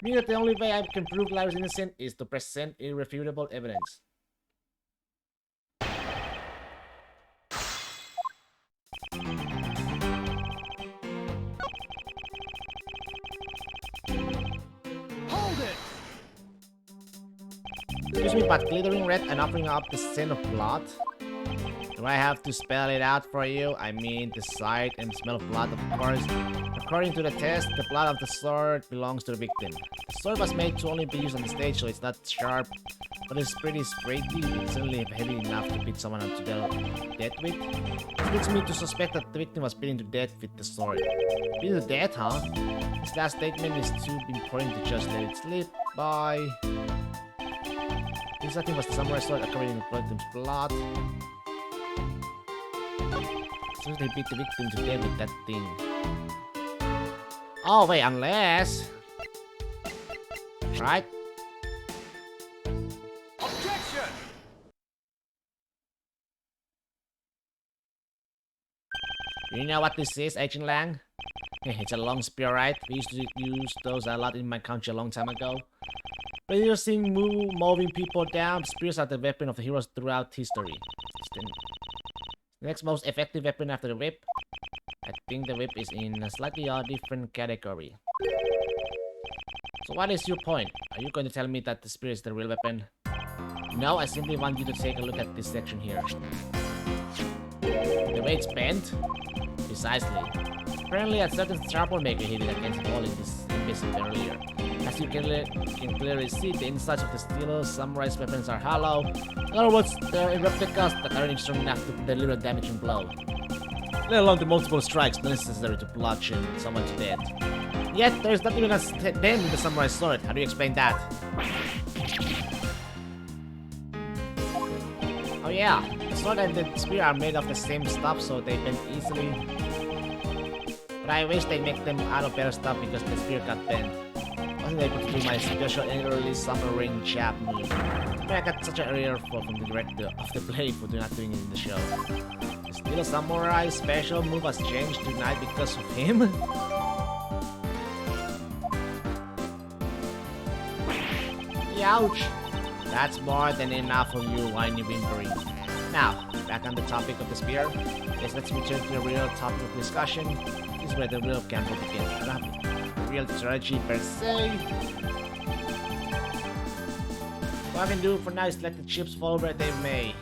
Meaning that the only way I can prove Larry's innocent is to present irrefutable evidence. Hold it! Excuse me, but glittering red and offering up the scent of blood? Do I have to spell it out for you? I mean, the sight and smell of blood, of course. According to the test, the blood of the sword belongs to the victim. The sword was made to only be used on the stage, so it's not sharp, but it's pretty spratey. It's certainly heavy enough to beat someone up to death with. This leads me to suspect that the victim was beaten to death with the sword. Beaten to death, huh? His last statement is too important to just let it slip by. This I think was the samurai sword accommodating the victim's blood. Seems they beat the victim to death with that thing. Oh wait, unless... Right? Objection! You know what this is, Agent Lang? It's a long spear, right? We used to use those a lot in my country a long time ago. Reducing, moving people down, spears are the weapon of the heroes throughout history. The next most effective weapon after the whip? I think the whip is in a slightly different category. So what is your point? Are you going to tell me that the spear is the real weapon? No, I simply want you to take a look at this section here. The way it's bent? Precisely. Apparently a certain troublemaker hit it against the wall in this episode earlier. As you can clearly see, the insides of the steel samurai's weapons are hollow. In other words, they're replicas that aren't strong enough to deliver a damaging blow. Let alone the multiple strikes necessary to bludgeon someone to death. Yet, there is not even a dent in the samurai sword. How do you explain that? Oh yeah, the sword and the spear are made of the same stuff, so they bend easily. But I wish they make them out of better stuff because the spear got bent. Wasn't able to do my special early summer rain jab move. But I got such an earful from the director of the play for not doing it in the show. The Steel Samurai special move was changed tonight because of him? Ouch! That's more than enough of you whiny whimpering. Now, back on the topic of the spear. Yes, let's return to the real topic of discussion. This is where the real gamble begins. I don't have a real strategy per se. What I can do for now is let the chips fall where they may.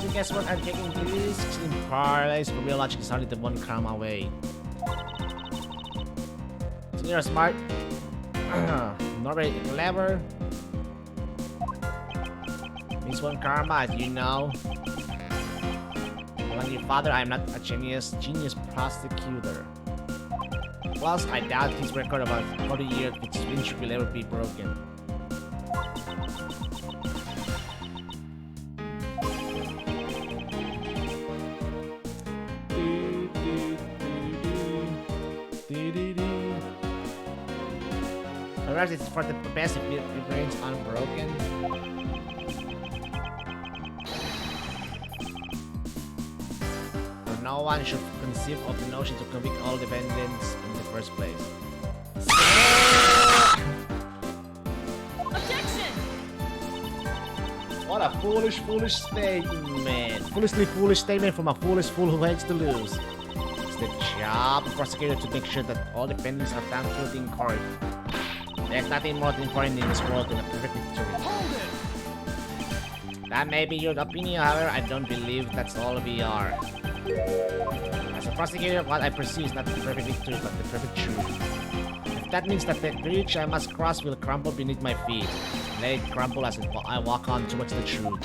So guess what? I'm taking these 16 parlays for real logic is only the one crown away. So you're smart. Not very clever. Means one karma, as you know. Like your father, I am not a genius prosecutor. Whilst I doubt his record of about 40 years with Lynch will ever be broken. Perhaps it's for the best if it remains unbroken. But no one should conceive of the notion to convict all defendants in the first place. Objection! What a foolish statement. Foolish statement from a foolish fool who hates to lose. It's the job of the prosecutor to make sure that all defendants are found guilty in court. There's nothing more important in this world than a perfect victory. That may be your opinion, however, I don't believe that's all we are. As a prosecutor, what I pursue is not the perfect victory, but the perfect truth. If that means that the bridge I must cross will crumble beneath my feet, let it crumble as I walk on towards the truth.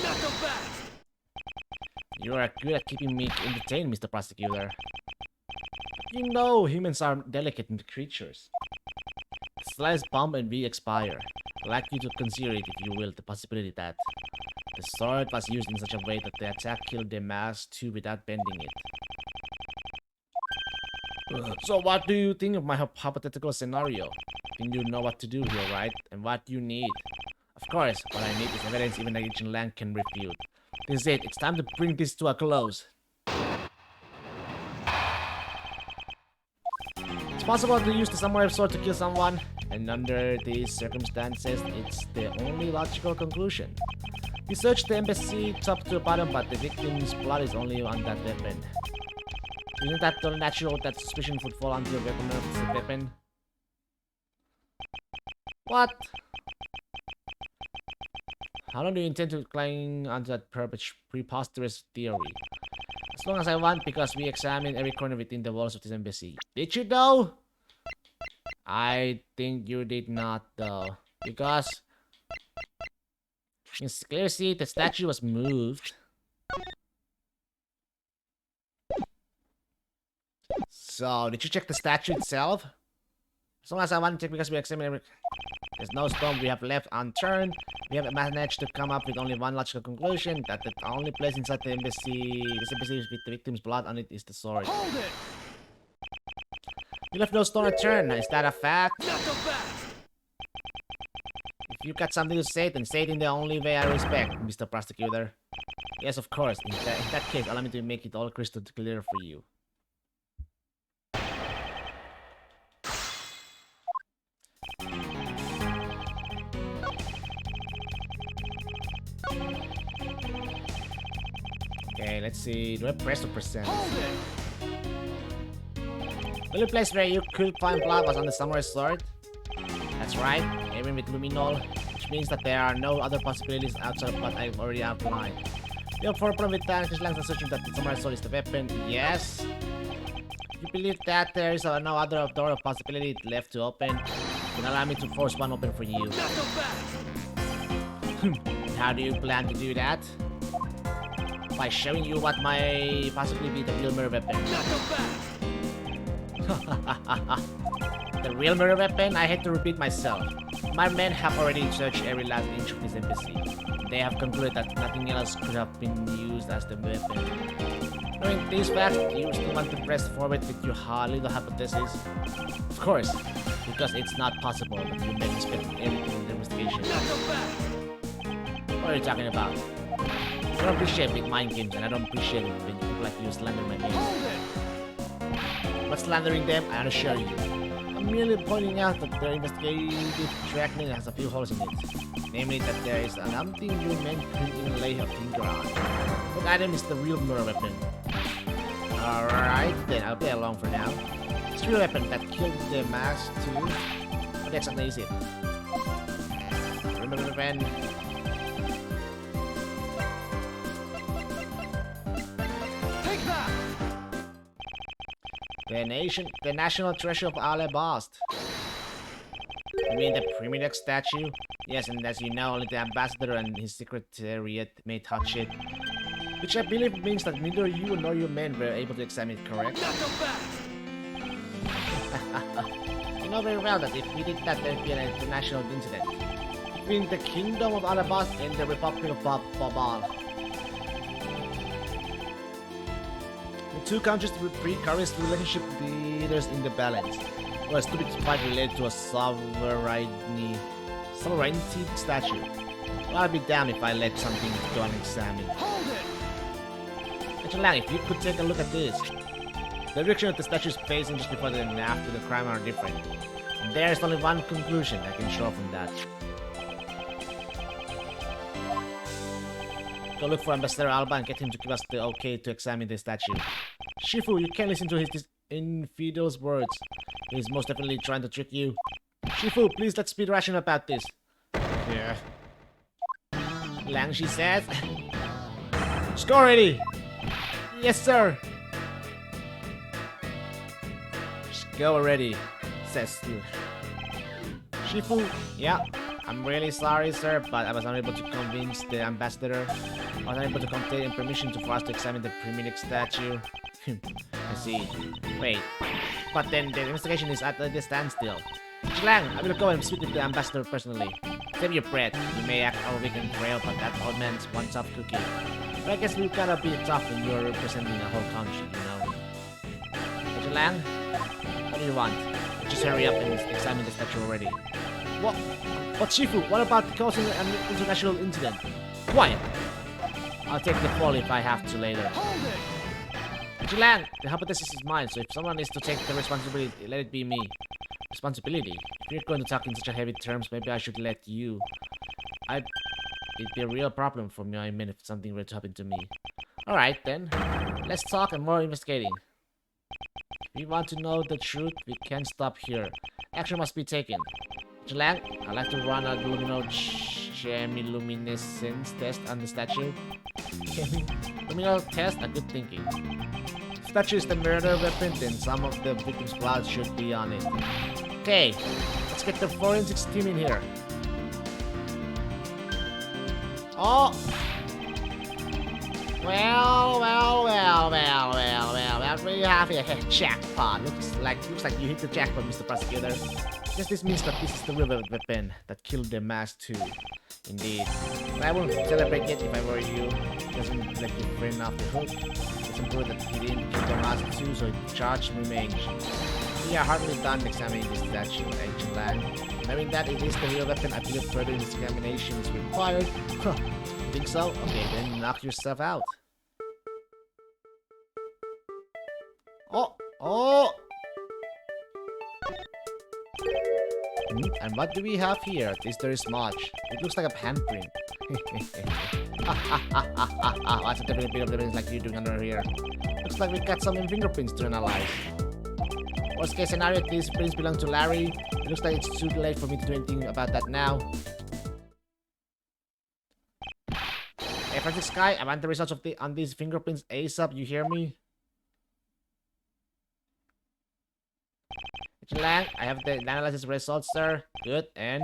You are good at keeping me entertained, Mr. Prosecutor. You know, humans are delicate creatures. The slightest bump and we expire. I'd like you to consider it, if you will, the possibility that the sword was used in such a way that the attack killed the mass too without bending it. So what do you think of my hypothetical scenario? I think you know what to do here, right? And what you need. Of course, what I need is evidence even the ancient land can refute. This is it. It's time to bring this to a close. It's possible to use the samurai sword to kill someone, and under these circumstances, it's the only logical conclusion. We searched the embassy top to bottom, but the victim's blood is only on that weapon. Isn't that the natural that suspicion would fall onto the weapon of the weapon? What? How long do you intend to cling onto that preposterous theory? As long as I want, because we examined every corner within the walls of this embassy. Did you though? I think you did not though. Because you can clearly see the statue was moved. So, did you check the statue itself? As long as I want to check, because we examined every... There's no stone we have left unturned. We have managed to come up with only one logical conclusion, that the only place inside the embassy, this embassy with the victim's blood on it, is the sword. Hold it! You left no stone unturned. Is that a fact? Not so fast! If you got something to say, then say it in the only way I respect, Mr. Prosecutor. Yes, of course. In that case, allow me to make it all crystal clear for you. Okay, let's see. Do I press or percent? Hold it! The only place where you could find blood was on the samurai sword. That's right, even with luminol, which means that there are no other possibilities outside of what I've already outlined. You have for problem with that, just lang assertion that the samurai sword is the weapon. Yes. You believe that there is no other door of possibility left to open? Then allow me to force one open for you. Not so fast! How do you plan to do that? By showing you what might possibly be the real murder weapon. Not so fast! The real murder weapon? I hate to repeat myself. My men have already searched every last inch of this embassy. They have concluded that nothing else could have been used as the weapon. Knowing these facts, do you still want to press forward with your little hypothesis? Of course, because it's not possible that you may respect everything in the investigation. Not so fast! What are you talking about? I don't appreciate big mind games, and I don't appreciate it when people like you slander my name. Hold it! Not slandering them, I assure you. I'm merely pointing out that their investigative tracking has a few holes in it. Namely that there is something you men couldn't even lay a finger on. What item is the real murder weapon? Alright, then I'll play along for now. It's the real weapon that killed the mask too. What exactly is it? Remember the weapon? Take that! The national treasure of Alabast. You mean the primitive statue? Yes, and as you know, only the ambassador and his secretariat may touch it. Which I believe means that neither you nor your men were able to examine it, correct? Not so fast! You know very well that if we did that, there'd be an international incident between the Kingdom of Alabast and the Republic of Babal. The two countries with precarious relationship leaders in the balance. Well, a stupid fight related to a sovereignty statue. Well, I'll be damned if I let something go unexamined. Hold it! Mr. Lang, if you could take a look at this. The direction of the statue's facing just before and after the crime are different. There's only one conclusion I can show from that. Go look for Ambassador Alba and get him to give us the okay to examine the statue. Shifu, you can't listen to his infidel's words. He's most definitely trying to trick you. Shifu, please let's be rational about this. Yeah. Lang, she says. Score ready! Yes, sir! Just go already, says Steve. Shifu, yeah, I'm really sorry, sir, but I was unable to convince the ambassador. I was unable to obtain permission for us to examine the primitive statue. I see. Wait, but then the investigation is at a standstill. Lang, I will go and speak with the ambassador personally. Save your breath. You may act our weekend trail, but that old man's one tough cookie. But I guess we gotta be tough when you're representing a whole country, you know. Mr. Lang, what do you want? Just hurry up and examine the statue already. What? But Shifu, what about causing an international incident? Quiet! I'll take the fall if I have to later. Hold it! Mr. Lang, the hypothesis is mine, so if someone is to take the responsibility, let it be me. Responsibility? If you're going to talk in such a heavy terms, maybe I should let you. It'd be a real problem for me, I mean, if something were to happen to me. Alright then, let's talk and more investigating. If we want to know the truth, we can't stop here. Action must be taken. Mr. Lang, I'd like to run a chemiluminescence test on the statue. Luminal test? A good thinking. Statue is the murder weapon, then some of the victim's blood should be on it. Okay, let's get the forensics team in here. Oh! Well, we have a jackpot. Looks like you hit the jackpot, Mr. Prosecutor. Guess this means that this is the real weapon that killed the mask too. Indeed. But I won't celebrate yet if I were you. It doesn't let your friend off the hook. It's important that he didn't kill the mask too, so the charge remains. We are hardly done examining this statue, Agent Lang. Knowing that it is the real weapon, I believe further examination is required. Huh. Think so? Okay, then knock yourself out. Oh! And what do we have here? At least there is much. It looks like a handprint. That's a different bit of evidence like you're doing under here. Looks like we've got some fingerprints to analyze. Worst case scenario, these prints belong to Larry. It looks like it's too late for me to do anything about that now. Hey, Francis Sky, I want the results of on these fingerprints ASAP, you hear me? Lang, I have the analysis results, sir. Good, and...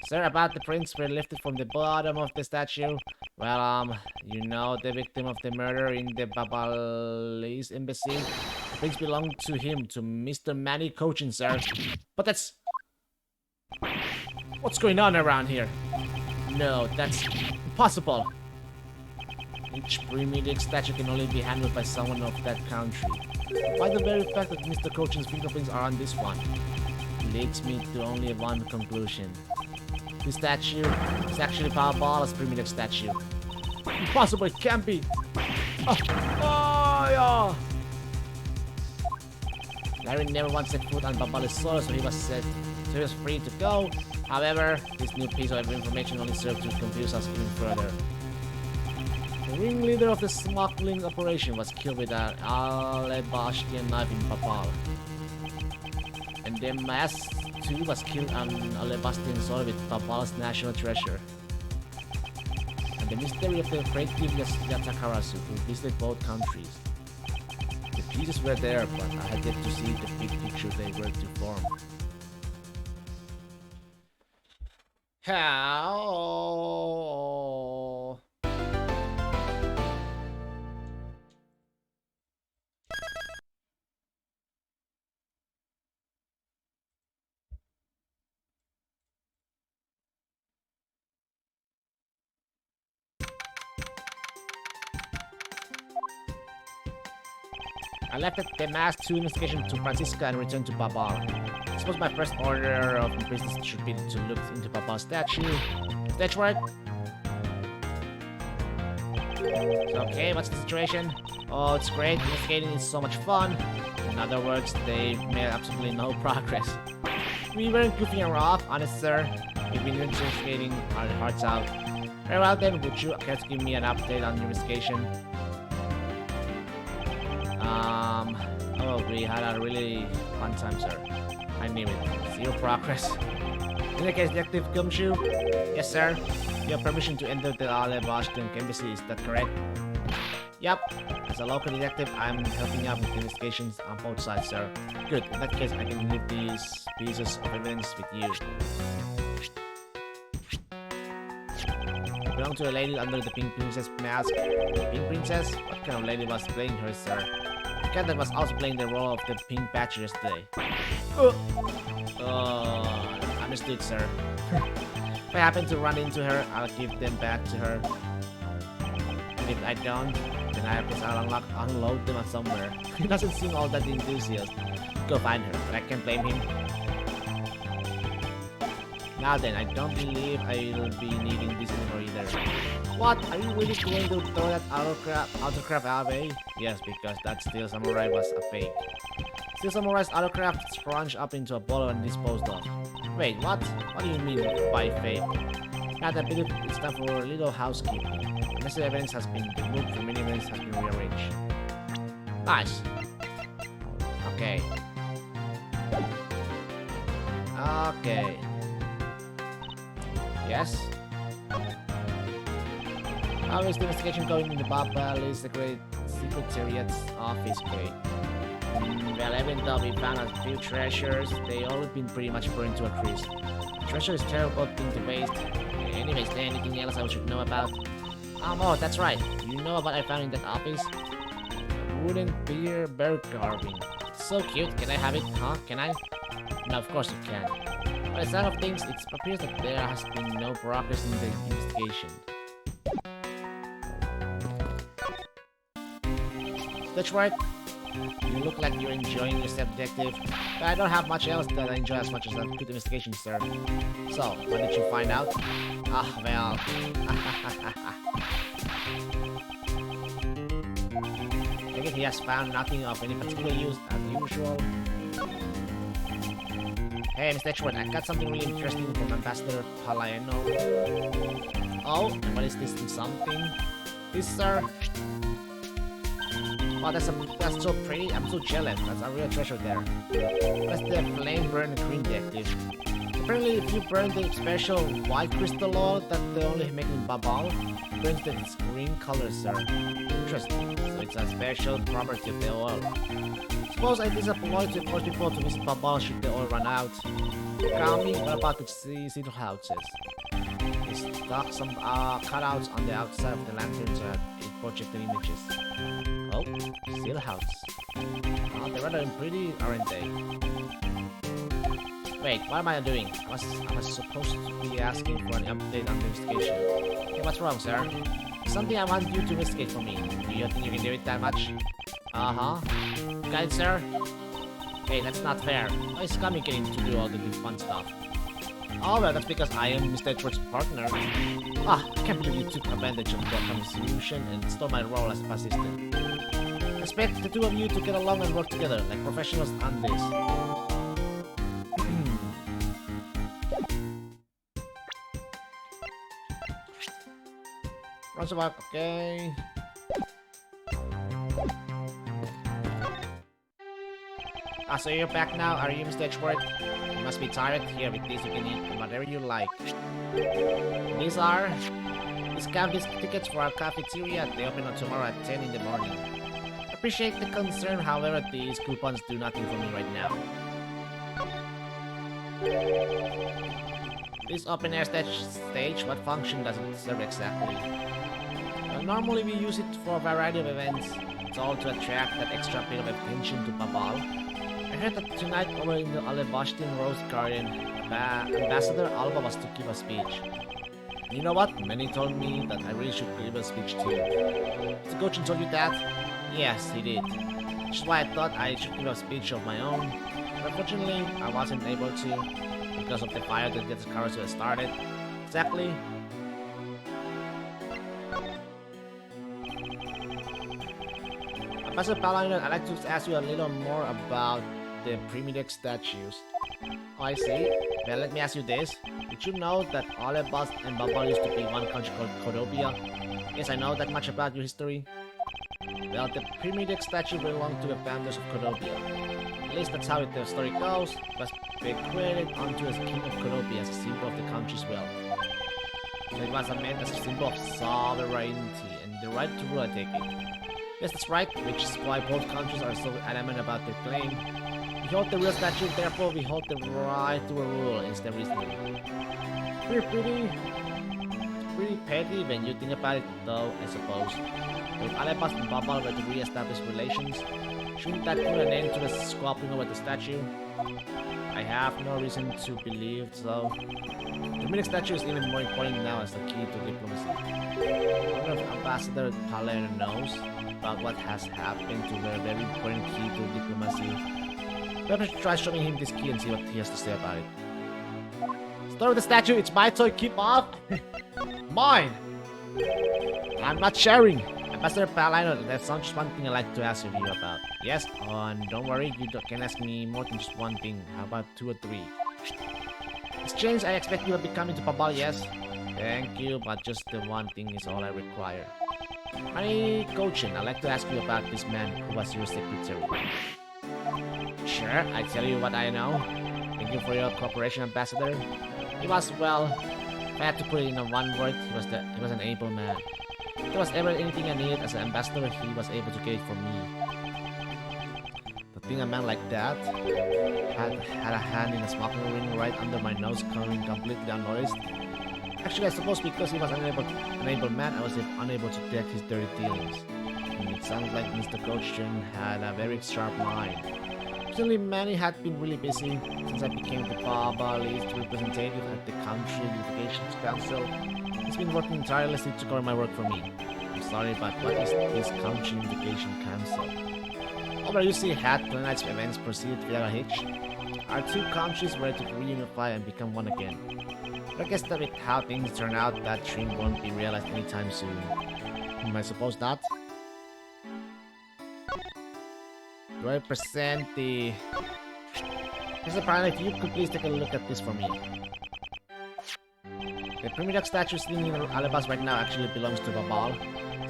Sir, about the prints were lifted from the bottom of the statue. Well, you know the victim of the murder in the Babalese embassy? The prints belong to him, to Mr. Manny Cochin, sir. But that's... What's going on around here? No, that's impossible. Each primitive statue can only be handled by someone of that country. By the very fact that Mr. Cochin's fingerprints are on this one, leads me to only one conclusion. This statue is actually Babala's primitive statue. Impossible, it can't be! Yeah. Larry never once set foot on Babala's soil, so he was free to go. However, this new piece of information only served to confuse us even further. The ringleader of the smuggling operation was killed with an alabastrian knife in Papal. And the mask too was killed on alabastrian sword with Papal's national treasure. And the mystery of the great king Yatakarasu, who visited both countries. The pieces were there, but I had yet to see the big picture they were to form. How? I left the Mass 2 investigation to Francisca and returned to Babal. I suppose my first order of business should be to look into Babal's statue. Is that right? So, okay, what's the situation? Oh, it's great. Investigating is so much fun. In other words, they made absolutely no progress. We weren't goofing around, honest sir. We've been investigating our hearts out. Very well then, would you care to give me an update on your investigation? Oh, we had a really fun time, sir. I knew it. Zero progress. In the case, Detective Gumshoe? Yes, sir. You have permission to enter the Washington embassy, is that correct? Yup. As a local detective, I'm helping out with investigations on both sides, sir. Good. In that case, I can leave these pieces of evidence with you. They belong to a lady under the Pink Princess mask. Pink Princess? What kind of lady was playing her, sir? The cat that was also playing the role of the Pink Badger yesterday. Understood, sir. If I happen to run into her, I'll give them back to her. And if I don't, then I guess I'll unload them somewhere. He doesn't seem all that enthusiastic. Go find her, but I can't blame him. Now then, I don't believe I'll be needing this anymore either. What? Are you really going to throw that autograph away? Yes, because that Steel Samurai was a fake. Steel Samurai's autograph scrunched up into a bottle and disposed of. Wait, what? What do you mean by fake? Now I believe it's time for a little housekeeping. The necessary evidence has been removed from many evidence has been rearranged. Nice. Okay. Okay. Yes? How is the investigation going in the Babal Secretariat's office, Kate? Well, even though we found a few treasures, they all have been pretty much burned to a crisp. Treasure is a terrible thing to waste. Anyways, is there anything else I should know about? Oh, that's right. You know what I found in that office? A wooden bear carving. It's so cute. Can I have it? Huh? Can I? No, of course you can. By the sound of things, it appears that there has been no progress in the investigation. That's right. You look like you're enjoying yourself, detective. But I don't have much else that I enjoy as much as a good investigation, sir. So, what did you find out? Ah, well... I guess he has found nothing of any particular use as usual. Hey, Mr. Edgeworth, I got something really interesting from Ambassador Palaeno. Oh, and what is this something? This, sir? Wow, that's so pretty. I'm so jealous. That's a real treasure there. That's the flame burn green detective. Apparently, if you burn the special white crystal oil that they only make in Babal, it burns the green color, sir. Interesting. So it's a special property of the oil. Suppose it is a ploy to force people to visit Babal should the oil run out. Kami, what about the cedar houses? They stuck some cutouts on the outside of the lantern so that it projected images. Oh, steel house. Oh, they're rather pretty, aren't they? Wait, what am I doing? I was supposed to be asking for an update on the investigation. Hey, what's wrong, sir? Something I want you to investigate for me. Do you think you can do it that much? Uh-huh. Got it, sir? Hey, that's not fair. Why is Kami getting to do all the fun stuff? Oh, well, that's because I am Mr. Edgeworth's partner. Ah, I can't believe you took advantage of that confusion and stole my role as a assistant. I expect the two of you to get along and work together, like professionals on this. Close the walk, okay. Ah, so you're back now, are you, Mr. Edgeworth? You must be tired. Here, with this you can eat whatever you like. These are discount tickets for our cafeteria. They open on tomorrow at 10 in the morning. Appreciate the concern, however, these coupons do nothing for me right now. This open air stage, what function does it serve exactly? Well, normally we use it for a variety of events. It's all to attract that extra bit of attention to Babal. I heard that tonight over in the Alebashtin Rose Garden, Ambassador Alba was to give a speech. And you know what? Many told me that I really should give a speech too. Has the coach told you that? Yes, he did. Which is why I thought I should give a speech of my own. But unfortunately, I wasn't able to because of the fire that the carousel started. Exactly. Ambassador Paladin, I'd like to ask you a little more about the primitive statues. Oh, I see. Well, let me ask you this. Did you know that Alebas and Babal used to be one country called Codobia? Yes, I know that much about your history. Well, the primitive statue belonged to the founders of Codobia. At least that's how the story goes. It was bequeathed onto as king of Codobia as a symbol of the country's wealth. So it was meant as a symbol of sovereignty and the right to rule, I take it. Yes, that's right, which is why both countries are so adamant about their claim. We hold the real statue, therefore we hold the right to rule, is the reasoning. Pretty petty when you think about it, though, I suppose. If Alebas and Babal were to re-establish relations, shouldn't that put an end to the squabbling over the statue? I have no reason to believe so. The Munich statue is even more important now as the key to diplomacy. I wonder if Ambassador Paler knows about what has happened to their very important key to diplomacy. Perhaps try showing him this key and see what he has to say about it. Story with the statue, it's my toy, keep off! Mine! I'm not sharing! Ambassador Paladin, that's not just one thing I'd like to ask you about. Yes? Oh, and don't worry, you can ask me more than just one thing. How about 2 or 3? Exchange, I expect you will be coming to Babal, yes? Thank you, but just the one thing is all I require. Honey Gochin, I'd like to ask you about this man who was your secretary. Sure, I tell you what I know. Thank you for your cooperation, Ambassador. He was, well, if I had to put it in one word, he was an able man. If there was ever anything I needed as an ambassador, he was able to get it for me. To think a man like that had a hand in a smoking ring right under my nose, coming completely unnoticed. Actually, I suppose because he was an able man, I was unable to detect his dirty dealings. And it sounds like Mr. Gochin had a very sharp mind. Certainly, many had been really busy since I became the Babalist representative at the Country Unification Council. He's been working tirelessly to cover my work for me. I'm sorry, but what is this Country Unification Council? Although you see had tonight's events proceeded without a hitch, our two countries were to reunify and become one again. But I guess that with how things turn out, that dream won't be realized anytime soon. I suppose not. Do I present the... Mr. Pilot, if you could please take a look at this for me. The primitive statue sitting in Alebas right now actually belongs to Babal,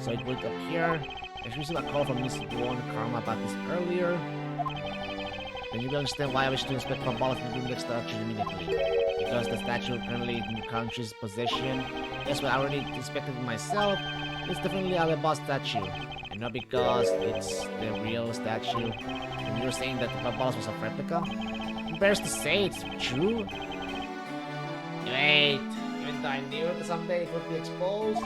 so it would appear I received a call from Miss Duan Karma about this earlier. Then you will understand why I wish to inspect Babal of the primitive statue immediately. Because the statue currently in the country's possession. Yes, well, I already inspected it myself. It's definitely Alebas statue. And not because it's the real statue. And you're saying that the Babal was a replica? Embarrassed to say it's true? Wait. Even though I knew that someday it would be exposed.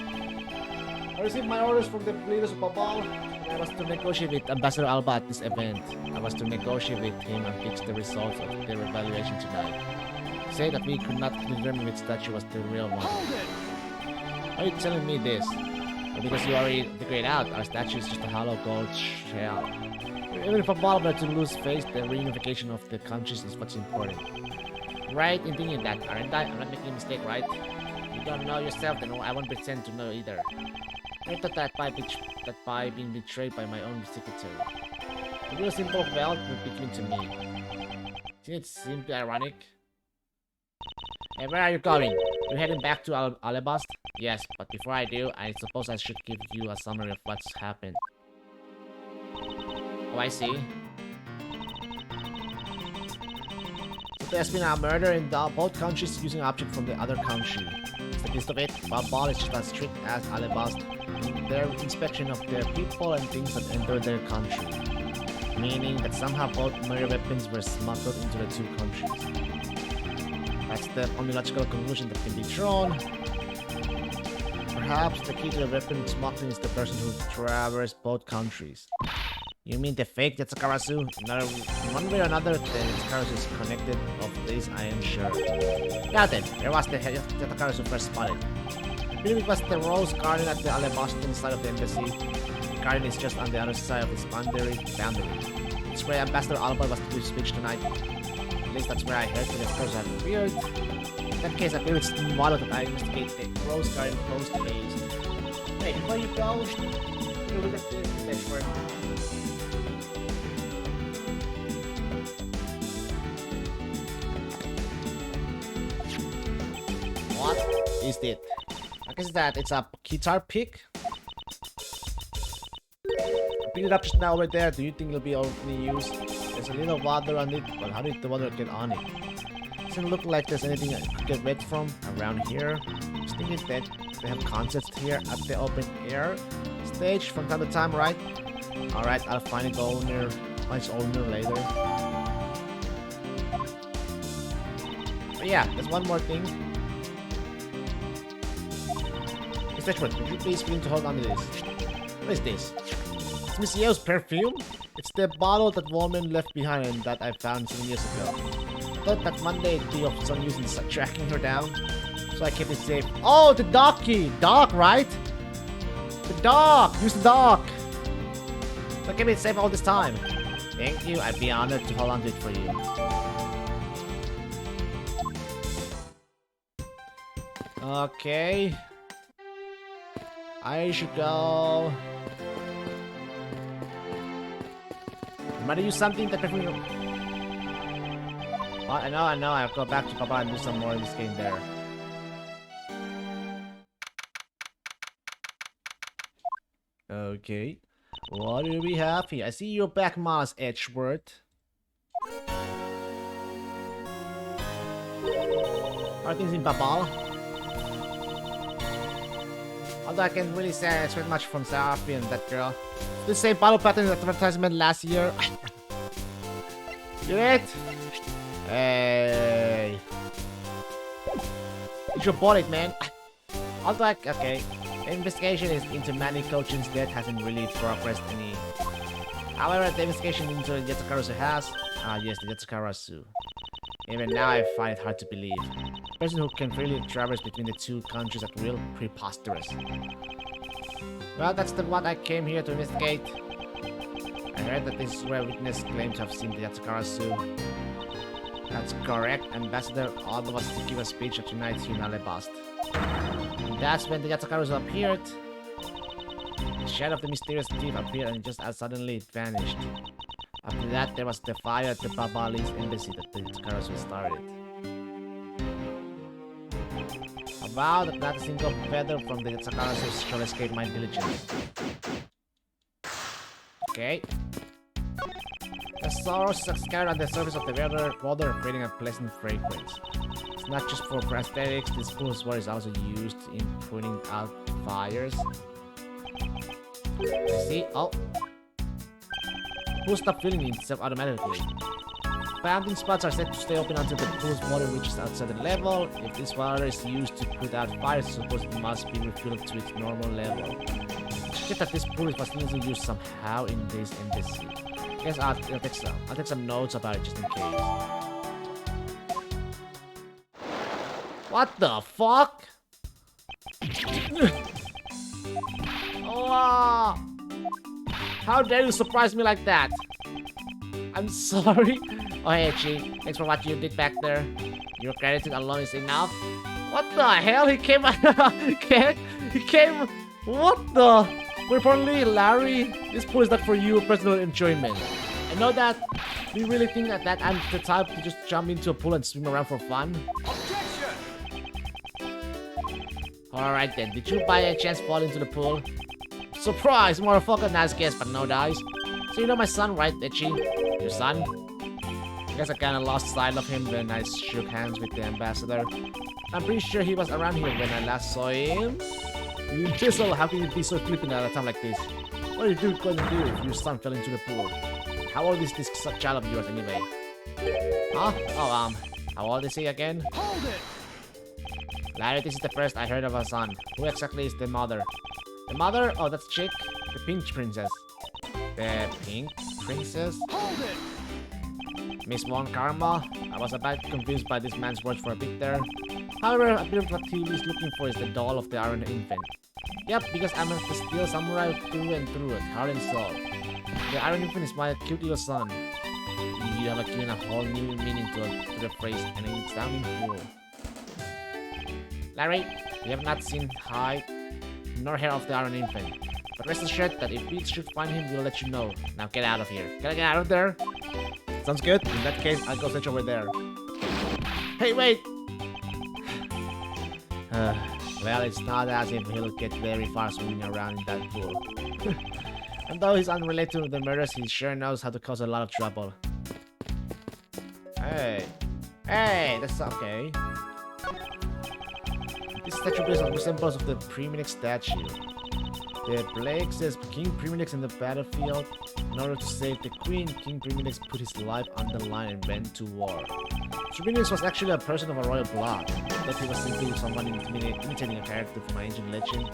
I received my orders from the leaders of Babal, and I was to negotiate with Ambassador Alba at this event. I was to negotiate with him and fix the results of their evaluation tonight. Say that we could not determine which statue was the real one. Why are you telling me this? Or because you already figured out our statue is just a hollow gold shell. Even if Babal were to lose face, the reunification of the countries is what's important. Right in thinking that, aren't I? I'm not making a mistake, right? You don't know yourself, then I won't pretend to know either. I thought that by being betrayed by my own secretary. The real symbol of wealth would be given to me. Isn't it simply ironic? Hey, where are you going? You're heading back to Alabast? Yes, but before I do, I suppose I should give you a summary of what's happened. Oh, I see. So there's been a murder in both countries using object from the other country. It's the gist of it. Babal is just as strict as Alabast in their inspection of their people and things that enter their country. Meaning that somehow both murder weapons were smuggled into the two countries. That's the only logical conclusion that can be drawn. Perhaps the key to the weapon smuggling is the person who traversed both countries. You mean the fake Yatsukarasu? No, one way or another, the Yatsukarasu is connected. Of this, I am sure. Now then, there was the Yatsukarasu first spotted. I believe it was the Rose Garden at the Alabaston side of the embassy. The garden is just on the other side of its boundary. It's where Ambassador Alba was to do speech tonight. At least that's where I heard the Yatsukarasu had appeared. In that case, I believe it's model that I investigate the Rose Garden post haste. Hey, before you go, you look at this Edgeworth. What is it? I guess that it's a guitar pick. I picked it up just now over there. Do you think it'll be of any use? There's a little water on it, but how did the water get on it? Doesn't look like there's anything I could get wet from around here. I was thinking that they have concerts here at the open air stage from time to time, right? Alright, I'll find its owner later. But yeah, there's one more thing. Edgeworth, would you please begin to hold on to this? What is this? It's Miss Yeo's perfume? It's the bottle that woman left behind and that I found 7 years ago. I thought that Monday it'd be of some use in tracking her down, so I kept it safe. Oh, the dock key! Dock, right? The dock! Use the dock! So I kept it safe all this time. Thank you, I'd be honored to hold on to it for you. Okay. I should go. I'm gonna use something that definitely. Oh, I know. I'll go back to Papa and do some more in this game there. Okay. What do we have here? I see you're back, Mars Edgeworth. How are things in Babal? Although I can't really say I expect much from Seraphie and that girl. The same battle pattern as advertisement last year. Get it? Hey. You should bought it, man. Although okay. The investigation into Manny Cochin's death hasn't really progressed any. However, the investigation into the Yatsukarasu has. Ah, yes, the Yatsukarasu. Even now, I find it hard to believe. A person who can freely traverse between the two countries is real preposterous. Well, that's what I came here to investigate. I heard that this is where witness claimed to have seen the Yatsukarasu. That's correct. Ambassador Alba was to give a speech at Unite in Alabast. And that's when the Yatsukarasu appeared. The shadow of the mysterious thief appeared and just as suddenly it vanished. After that, there was the fire at the Babali's embassy that the Yatsukarasu started. A vow that not a single feather from the Yatsukarasu shall escape my diligence. Okay. The sorrows are scattered on the surface of the water, creating a pleasant fragrance. It's not just for prosthetics, this fool's water is also used in putting out fires. I see. Oh. Pool stop filling itself automatically. Fountain spots are set to stay open until the pool's water reaches outside the level. If this water is used to put out fires, suppose it must be refilled to its normal level. Just that this pool was easily used somehow in this embassy. Guess I'll take some notes about it just in case. What the fuck? Oh, how dare you surprise me like that? I'm sorry. Oh hey Chi, thanks for what you did back there. Your gratitude alone is enough. What the hell? He came he came. What the? More importantly, Larry, this pool is not for your personal enjoyment. I know that. Do you really think that I'm the type to just jump into a pool and swim around for fun? Objection! Alright then, did you by any chance fall into the pool? Surprise, motherfucker, nice guess, but no dice. So you know my son, right, Itchy? Your son? I guess I kinda lost sight of him when I shook hands with the ambassador. I'm pretty sure he was around here when I last saw him. You chisel, how can you be so flippant at a time like this? What are you going to do if your son fell into the pool? How old is this child of yours anyway? Huh? Oh, how old is he again? Hold it! Larry, this is the first I heard of a son. Who exactly is the mother? The mother? Oh, that's Chick. The pink princess. The pink princess? Hold it! Miss Von Karma? I was a bit confused by this man's words for a bit there. However, a bit of what he is looking for is the doll of the Iron Infant. Yep, because I'm a steel samurai through and through it, heart and soul. The Iron Infant is my cute little son. You have given a whole new meaning to the phrase, and it's sounding cool. Larry, we have not seen hide nor hair of the Iron Infant. But rest assured that if we should find him, we'll let you know. Now get out of here. Can I get out of there? Sounds good. In that case, I'll go search over there. Hey, wait! Well, it's not as if he'll get very far swimming around in that pool. And though he's unrelated to the murders, he sure knows how to cause a lot of trouble. Hey. Hey, that's okay. This statue bears resemblance of the Priminix statue. The plague says King Priminix in the battlefield. In order to save the Queen, King Priminix put his life on the line and went to war. Priminix was actually a person of a royal blood, but he was simply someone imitating a character from an ancient legend.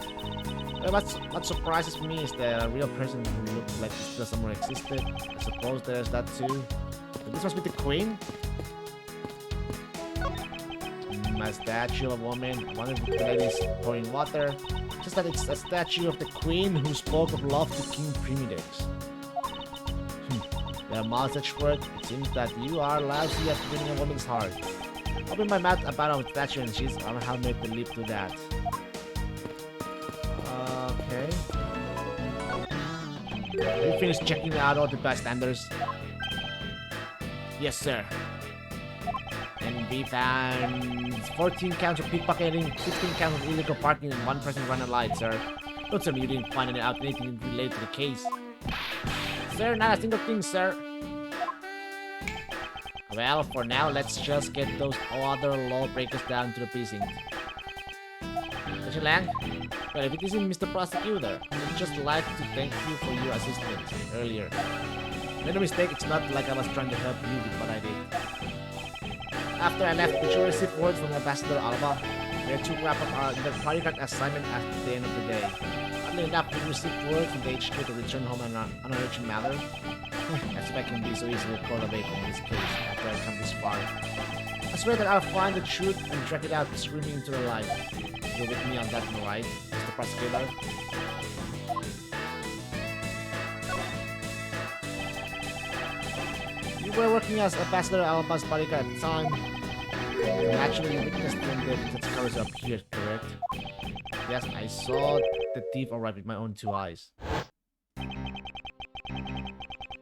What surprises me is that a real person who looked like this still somewhere existed. I suppose there's that too. But this must be the Queen? A statue of a woman. I wonder if the lady's pouring water. Just that it's a statue of the Queen who spoke of love to King Priminix. Well, Miles Edgeworth, it seems that you are lousy at winning a woman's heart. Open my mouth about a statue and she's on how to make the leap to that. Okay. You finished checking out all the bystanders? Yes, sir. And we found 14 counts of pickpocketing, 16 counts of illegal parking, and 1 person running a light, sir. Don't tell me you didn't find anything related to the case. Sir, not a single thing, sir. Well, for now, let's just get those other lawbreakers down to the precinct. Mr. Lang? Well, if it isn't Mr. Prosecutor, I'd just like to thank you for your assistance earlier. Made no mistake, it's not like I was trying to help you with what I did. After I left, did you receive word from Ambassador Alba? There are 2 wrap-up the bodyguard assignment at the end of the day. Oddly enough, we received word from the HQ to return home on an urgent matter. As if I can be so easily called away from this case after I come this far. I swear that I'll find the truth and drag it out screaming into the light. You're with me on that, right, Mr. Prosecutor? You were working as Ambassador Alba's bodyguard at the time. And actually, you witnessed when the scars appeared, correct? Yes, I saw the thief arrive with my own 2 eyes.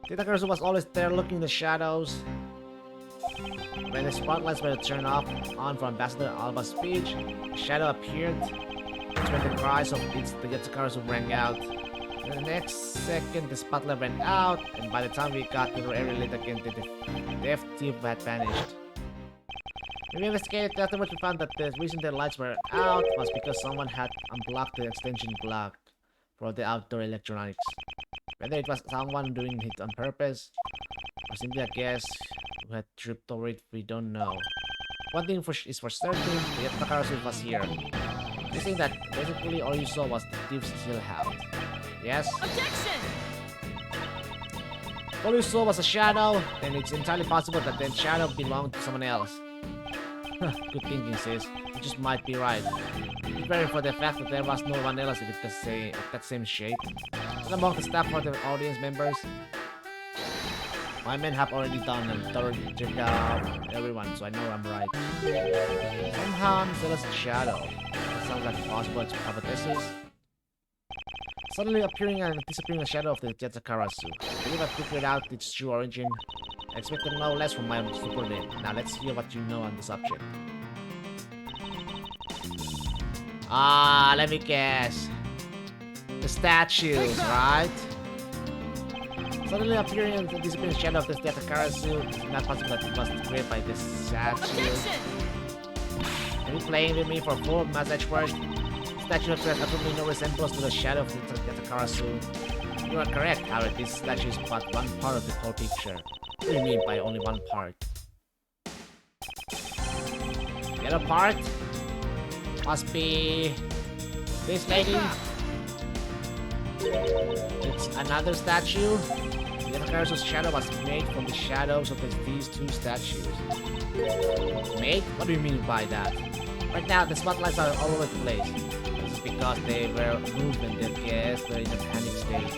Titakaru was always there looking in the shadows. When the spotlights were turned on for Ambassador Alba's speech, a shadow appeared. That's when the cries of the Yatsukaru rang out. And the next second, the spotlight went out, and by the time we got to the area lit again, the deaf thief had vanished. When we investigated afterwards, we found that the reason the lights were out was because someone had unblocked the extension block for the outdoor electronics. Whether it was someone doing it on purpose, or simply a guest who had tripped over it, we don't know. One thing is for certain, the Yatsukaru was here. They say that basically all you saw was the thief's still out. Yes? Objection! All you saw was a shadow, and it's entirely possible that the shadow belonged to someone else. Good thinking, sis. You just might be right. Preparing for the fact that there was no one else with that same shape. And among the staff or the audience members, my men have already done a thorough check out everyone, so I know I'm right. Somehow there was a shadow. That sounds like a possible hypothesis. Suddenly appearing and disappearing a shadow of the Yatsukaru. I believe I figured out its true origin. I expect to know less from my subordinate. Now let's hear what you know on the subject. Let me guess. The statues, right? Suddenly appearing in the disappearing shadow of the Yatakara suit. It's not possible that it was created by this statue. Are you playing with me for full message work? Statue bears absolutely no resemblance to the shadow of the Yatakara suit. You are correct, however, this statue is but one part of the whole picture. What do you mean by only one part? The other part must be this lady. It's another statue. The Yatakara's shadow was made from the shadows of these two statues. Made? What do you mean by that? Right now, the spotlights are all over the place. This is because they were moved and their guests were in a panic state.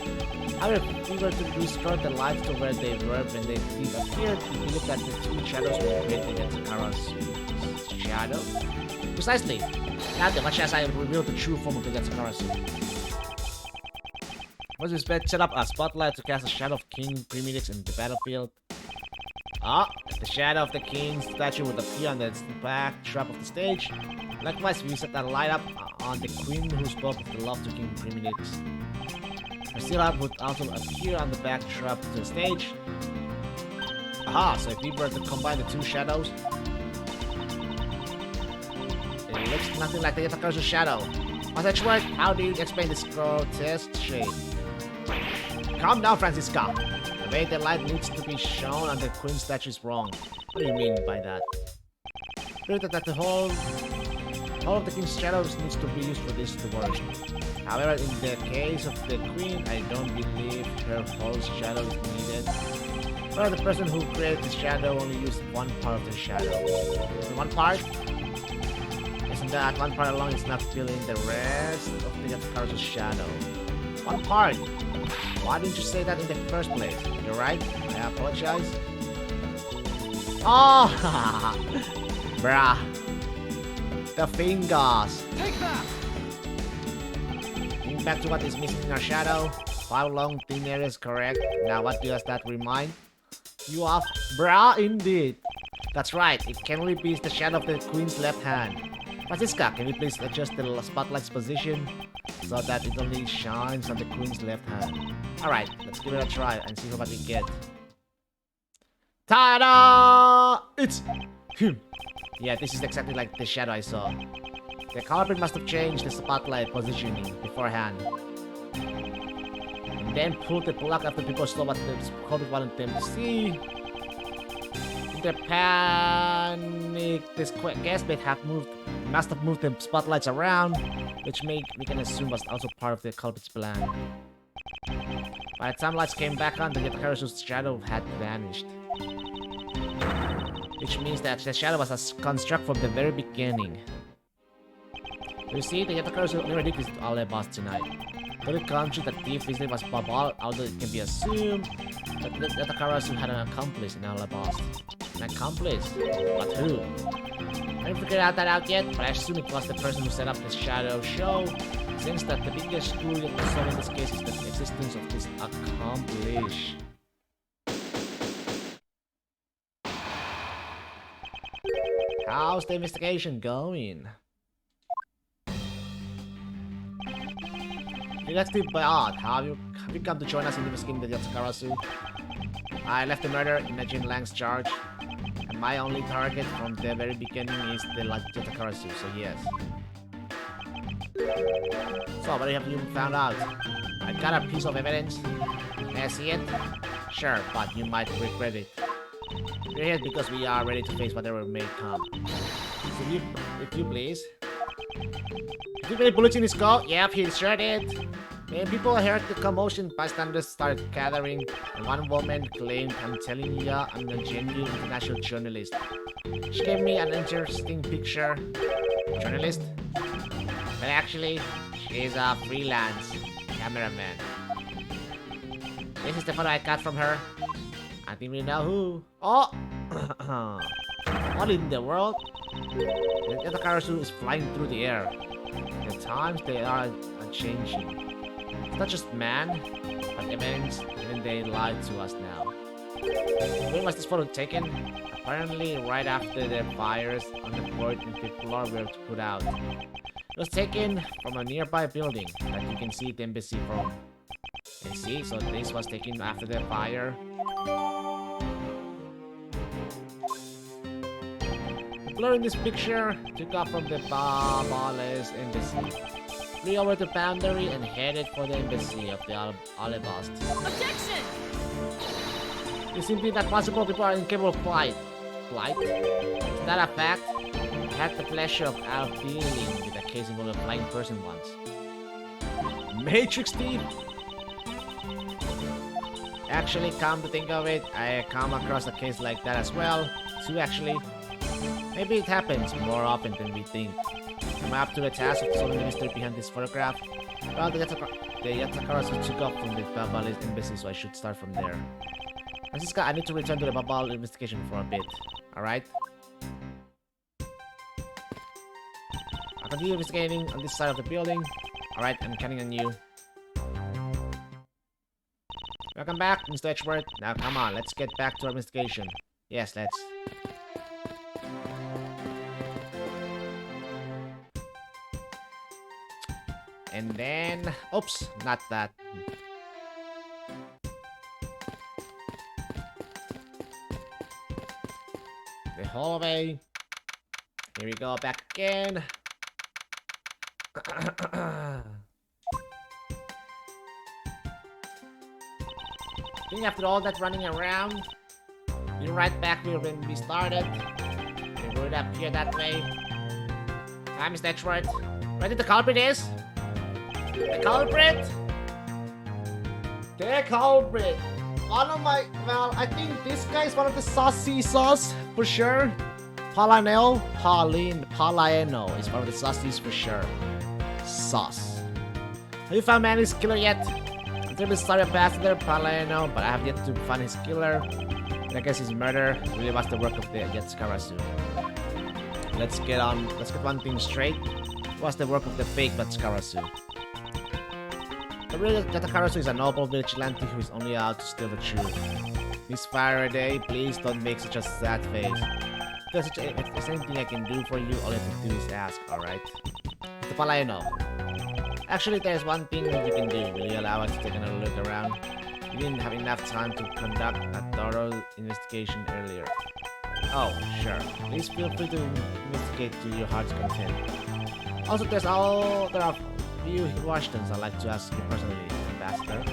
However, if we were to restore the lights to where they were when they appeared, we believe that the two shadows will create the Yatakara's shadow. Precisely. Now then, watch as I reveal the true form of the Yatakara suit. Was this bed set up a spotlight to cast a shadow of King Primidix in the battlefield? The shadow of the king's statue would appear on the backdrop of the stage. Likewise, we set that light up on the queen who spoke of the love to King Primidix. Her silhouette would also appear on the backdrop of the stage. So if we were to combine the two shadows, it looks nothing like the Yatakara's shadow. Edgeworth, how do you explain this grotesque shape? Calm down, Francisca. The way the light needs to be shown on the queen statue is wrong. What do you mean by that? Prove that the whole of the king's shadows needs to be used for this to work. However, in the case of the queen, I don't believe her whole shadow is needed. Or the person who created the shadow only used one part of the shadow. One part? Isn't that one part alone is not filling the rest of the Yatakara's shadow? One part! Why didn't you say that in the first place? You're right, I apologize. Bruh. The fingers. Take that! Getting back to what is missing in our shadow. 5 long thin areas, correct. Now what does that remind you of? Bruh, indeed. That's right, it can only be the shadow of the queen's left hand. Francisca, can you please adjust the spotlight's position so that it only shines on the queen's left hand? Alright, let's give it a try and see what we get. Ta-da! It's him! Yeah, this is exactly like the shadow I saw. The culprit must have changed the spotlight positioning beforehand. And then pulled the plug after people saw what the culprit wanted them to see. In their panic, this guest must have moved the spotlights around, which we can assume was also part of the culprit's plan. By the time lights came back on, the Yatakara's shadow had vanished. Which means that the shadow was a construct from the very beginning. You see, the Yatakara's never did visit all their boss tonight. To the country, the thief visit was Babal, although it can be assumed that the Yatakara's had an accomplice in our boss. An accomplice? But who? I haven't figured that out yet, but I assume it was the person who set up the shadow show, since that the biggest clue that was solved in this case is the existence of this accomplice. How's the investigation going? Detective Bayard, have you come to join us in investigating the Yatakara suit? I left the murder in Najin Lang's charge, and my only target from the very beginning is the Yatakara suit, so yes. So, what have you found out? I got a piece of evidence. May I see it? Sure, but you might regret it. We're here because we are ready to face whatever may come. So if you please. Did you really bullets in his skull? Yep, he sure did. When people heard the commotion, bystanders started gathering, and one woman claimed, "I'm telling ya, I'm a genuine international journalist." She gave me an interesting picture. Journalist? But actually, she's a freelance cameraman. This is the photo I got from her. I think we know who. Oh! What in the world? The Yatakara is flying through the air. The times they are changing. It's not just man, but events, even they lie to us now. When was this photo taken? Apparently right after the fires on the port in Piccolo were put out. It was taken from a nearby building that you can see the embassy from. You see, so this was taken after the fire. The blur in this picture took off from the Babales embassy, flew over the boundary and headed for the embassy of the Alabast. Objection! It's simply not possible. People are incapable of flight. Flight? Is that a fact? I had the pleasure of dealing with a case involving a flying person once. Matrix Thief? Actually, come to think of it, I come across a case like that as well. Too, actually. Maybe it happens more often than we think. Am I up to the task of solving the mystery behind this photograph? Well, the Yatakarasu took off from the Babal embassy, so I should start from there. Francisca, I need to return to the Babal investigation for a bit. Alright? I'll continue investigating on this side of the building. Alright, I'm counting on you. Welcome back, Mr. Edgeworth. Now come on, let's get back to our investigation. Yes, let's. And then... Oops, not that. The hallway. Here we go, back again. I think after all that running around, we're right back where when we started. We would appear that way. Hi, Mr. Edgeworth. Where did the culprit is? The culprit? The culprit. One of my... Well, I think this guy is one of the saucy sauce, for sure. Palano is one of the saucies for sure. Sauce. Have you found Manny's killer yet? I'm terribly sorry Ambassador Palano, but I have yet to find his killer. And I guess his murder really was the work of the Yatsukarasu. Let's get one thing straight. It was the work of the fake Yatsukarasu. The real Yatsukarasu is a noble vigilante who is only out to steal the truth. Miss Faraday, please don't make such a sad face. If there's anything I can do for you, all you have to do is ask, alright? Mr. Palano. Actually, there's one thing that you can do. Will you allow us to take another look around? We didn't have enough time to conduct a thorough investigation earlier. Oh, sure. Please feel free to investigate to your heart's content. Also, there are a few questions I'd like to ask you personally, Ambassador.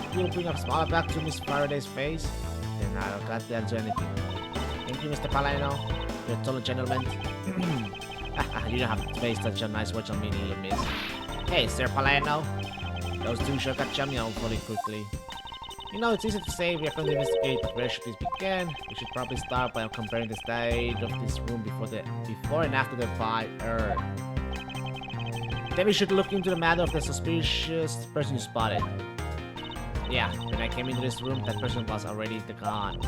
If you'll bring a smile back to Miss Faraday's face, then I'll gladly answer anything. Thank you, Mr. Palano. You're a total gentleman. You don't have to face such a nice words on me, little miss. Hey, Sir Palano. Those two sure got chummy hopefully quickly. You know, it's easy to say we are going to investigate, but where should this begin? We should probably start by comparing the state of this room before and after the fire. Then we should look into the matter of the suspicious person you spotted. Yeah, when I came into this room, that person was already gone.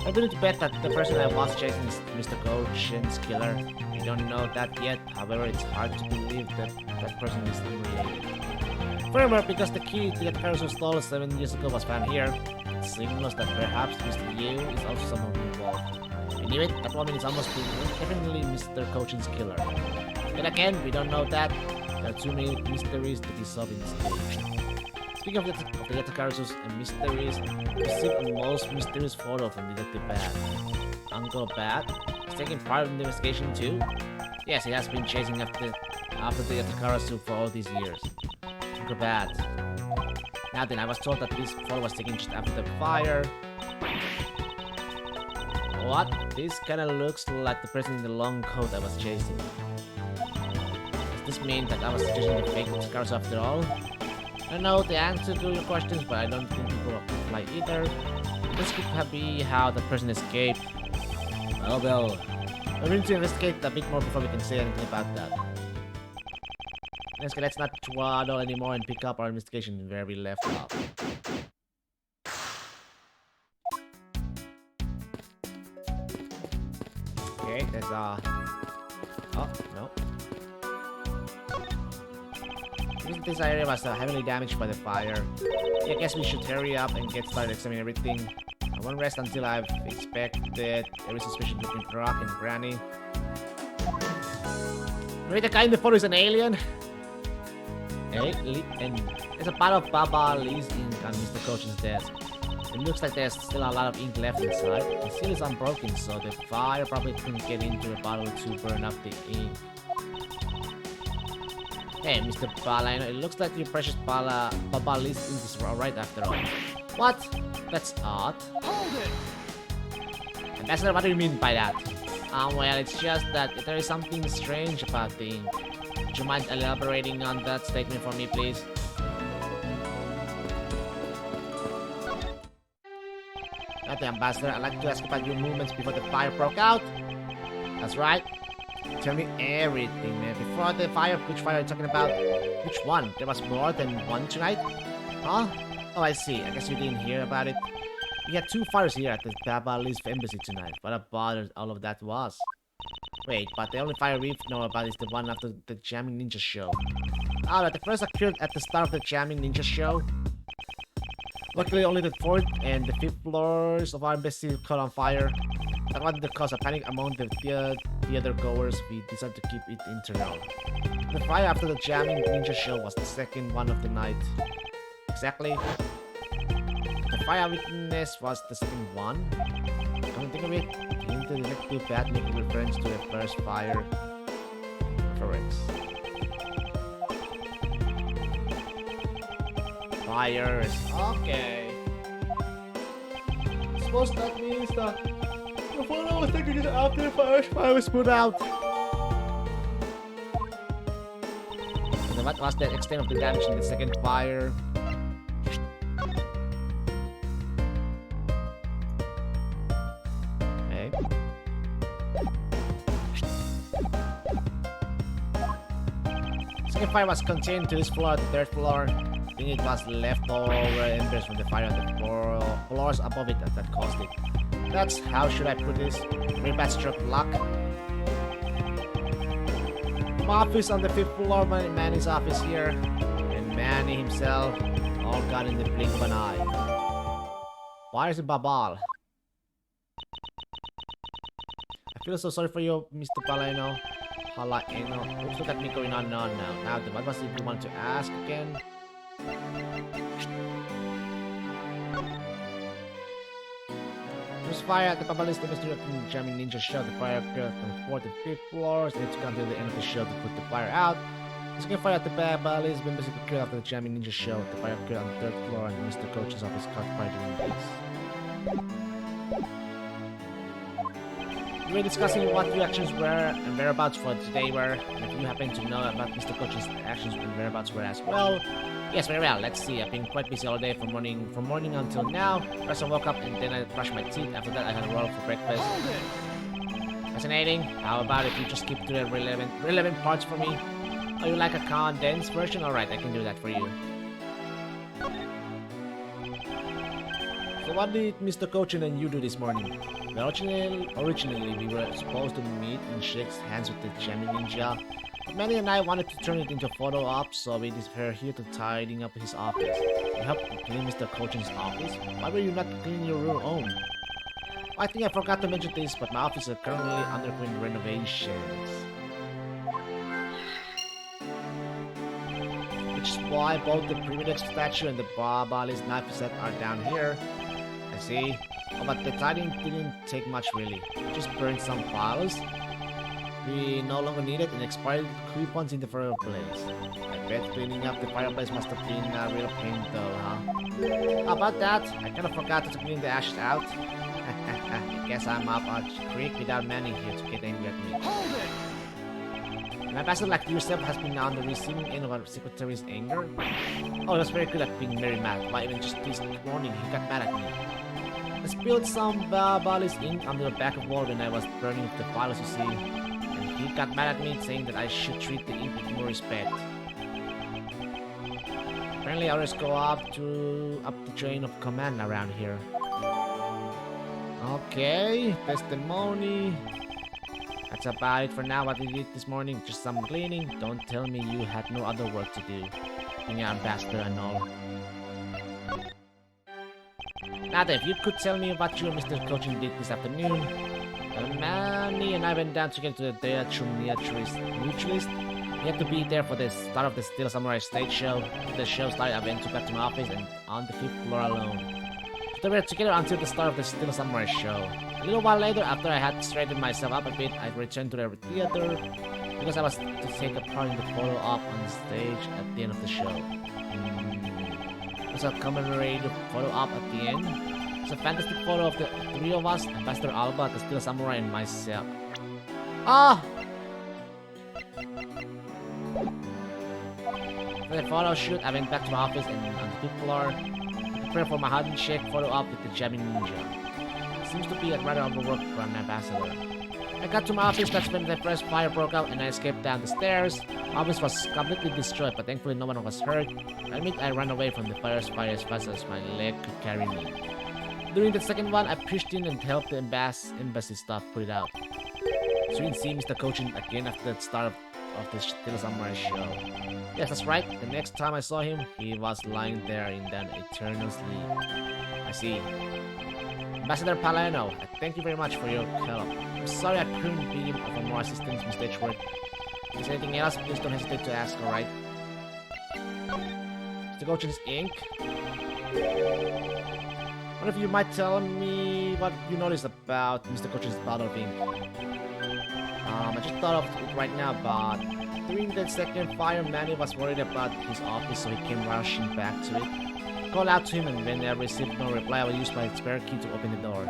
I'm willing to bet that the person I was chasing is Mr. Goshen's killer. We don't know that yet, however, it's hard to believe that that person is unrelated. Furthermore, because the key to the Yatsukarasu stole 7 years ago was found here, it signals that perhaps Mr. Yu is also someone involved. I knew it, that woman is almost definitely Mr. Goshen's killer. Then again, we don't know that. There are too many mysteries to be solved in this case. Speaking of the Yatsukarasus and mysteries, we received a most mysterious photo from Detective Bat. Uncle Bat is taking part in the investigation too? Yes, he has been chasing after the Yatsukarasu for all these years. Uncle Bat. Now then, I was told that this photo was taken just after the fire. What? This kinda looks like the person in the long coat I was chasing. Does this mean that I was chasing the fake Yatsukarasu after all? I don't know the answer to your questions, but I don't think people will fly either. This could be how the person escaped. Well, we need to investigate a bit more before we can say anything about that. Let's not twaddle anymore and pick up our investigation where we left off. Okay, there's oh, no. This area was heavily damaged by the fire. I guess we should hurry up and get started examining everything. I won't rest until I've inspected every suspicious looking rock and granny. Maybe the guy in the photo is an alien? And there's a pile of Baba Lee's ink on Mr. Coachen's desk. It looks like there's still a lot of ink left inside. The seal is unbroken, so the fire probably couldn't get into a bottle to burn up the ink. Hey, Mr. Balino, it looks like your precious Baba Lee's ink is alright after all. What? That's odd. Hold it! Ambassador, what do you mean by that? Well, it's just that there is something strange about the ink. Would you mind elaborating on that statement for me, please? At the Ambassador, I'd like to ask about your movements before the fire broke out. That's right. Tell me everything, man. Before the fire, which fire are you talking about? Which one? There was more than one tonight? Huh? Oh, I see. I guess you didn't hear about it. We had 2 fires here at the Baba Lee's embassy tonight. What a bother all of that was. Wait, but the only fire we know about is the one after the Jamming Ninja show. Alright, the first occurred at the start of the Jamming Ninja show. Luckily, only the 4th and the 5th floors of our embassy caught on fire. That wanted to cause a panic among the theater goers. We decided to keep it internal. The fire after the Jamming Ninja show was the 2nd one of the night. Exactly. The fire witness was the 2nd one. Come to think of it, the interactive bad make reference to the first fire reference. Fires. Okay. I suppose that means that the photo was taken just after the first fire was put out. And what was the extent of the damage in the 2nd fire? The fire was contained to this floor, the 3rd floor. Then it was leftover embers from the fire on the floors above it that caused it. That's, how should I put this, very bad stroke of luck. My office on the 5th floor, Manny's office here, and Manny himself, all gone in the blink of an eye. Why is it Babal? I feel so sorry for you, Mr. Paleno. Oops, look at me going on now. Now, what was it you want to ask again? There's fire at the Babali's Mystery of the Jamming Ninja show. The fire occurred on the 4th and 5th floors. They need to come to the end of the show to put the fire out. The second fire at the Babali's members occurred after the Jamming Ninja show. The fire occurred on the 3rd floor, and Mr. Coach's office caught fire during this. We were discussing what your actions were and whereabouts for today were, and if you happen to know about Mr. Coach's actions and whereabouts were as well. Yes, very well. Let's see. I've been quite busy all day from morning until now. First I woke up and then I brushed my teeth. After that I had a roll for breakfast. Fascinating. How about if you just keep to the relevant parts for me? Oh, you like a condensed version? Alright, I can do that for you. So what did Mr. Cochin and you do this morning? Well, originally we were supposed to meet and shake hands with the Jamming Ninja. Manny and I wanted to turn it into a photo op, so we were here to tidying up his office. We helped clean Mr. Cochin's office. Why were you not cleaning your own? I think I forgot to mention this, but my office is currently undergoing renovations. Which is why both the primitive statue and the Babali's knife set are down here. I see. Oh, but the tidying didn't take much really. We just burned some files. We no longer needed and expired coupons in the fireplace. I bet cleaning up the fireplace must have been a real pain though, huh? How about that? I kind of forgot to clean the ashes out. I guess I'm up a creek without Manny here to get angry at me. Hold it! An ambassador like yourself has been on the receiving end of our secretary's anger. Oh, that's very good at being very mad. Why even just this morning he got mad at me. I spilled some Babali's ink under the back of wall when I was burning the files, you see. And he got mad at me, saying that I should treat the ink with more respect. Apparently others go up the chain of command around here. Okay, testimony. That's about it for now. What you did this morning, just some cleaning. Don't tell me you had no other work to do. Being an ambassador and all. Now then, if you could tell me what you and Mr. Cochin did this afternoon. Manny and I went down to get to the Deatrum Mutualist. We had to be there for the start of the Steel Samurai stage show. The show started, I went back to my office and on the 5th floor alone. So we were together until the start of the Steel Samurai show. A little while later, after I had straightened myself up a bit, I returned to the theater because I was to take a part in the photo op on the stage at the end of the show. There's a commemorative photo op at the end. It's a fantastic photo of the three of us, Ambassador Alba, the Steel Samurai, and myself. Ah! For the photo shoot, I went back to my office and on the 5th floor to prepare for my hide and shake photo op with the jamming ninja. It seems to be a rather overworked for an ambassador. I got to my office, that's when the first fire broke out and I escaped down the stairs. My office was completely destroyed, but thankfully no one was hurt. I admit I ran away from the fire as fast as my leg could carry me. During the second one, I pushed in and helped the embassy staff put it out. So you didn't see Mr. Cochin again after the start of the Steel Samurai show. Yes, that's right. The next time I saw him, he was lying there in that eternal sleep. I see. Ambassador Palermo, I thank you very much for your help. I'm sorry I couldn't be of more assistance, Mr. Edgeworth. If there's anything else, please don't hesitate to ask, alright? Mr. Cochin's ink. One of you might tell me what you noticed about Mr. Cochin's bottle of ink. I just thought of it right now, but during the second fire, Manny was worried about his office, so he came rushing back to it. I called out to him, and when I received no reply, I used my spare key to open the door.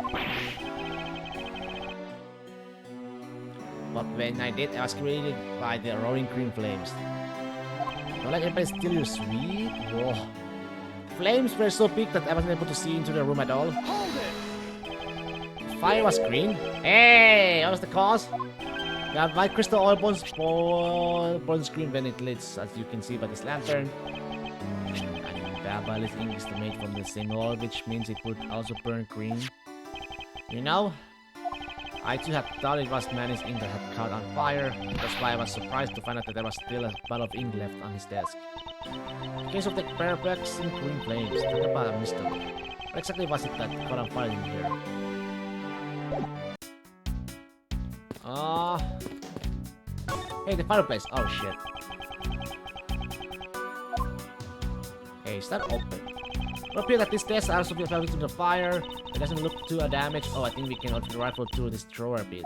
But when I did, I was greeted by the roaring green flames. Don't let anybody steal your sweet. Whoa. Flames were so big that I wasn't able to see into the room at all. Hold it! The fire was green. Hey, what was the cause? Yeah, my crystal oil burns green when it lit, as you can see by this lantern. And Baba's ink is made from the same oil, which means it would also burn green. You know, I too had thought it was Manny's ink that had caught on fire. That's why I was surprised to find out that there was still a bottle of ink left on his desk. In case of the perplexing green flames, talk about a mystery. What exactly was it that caught on fire in here? Hey, the fireplace. Oh shit. Hey, is that open? It appears that this desk also be fell into the fire. It doesn't look too damaged. Oh, I think we can open the rifle through this drawer a bit.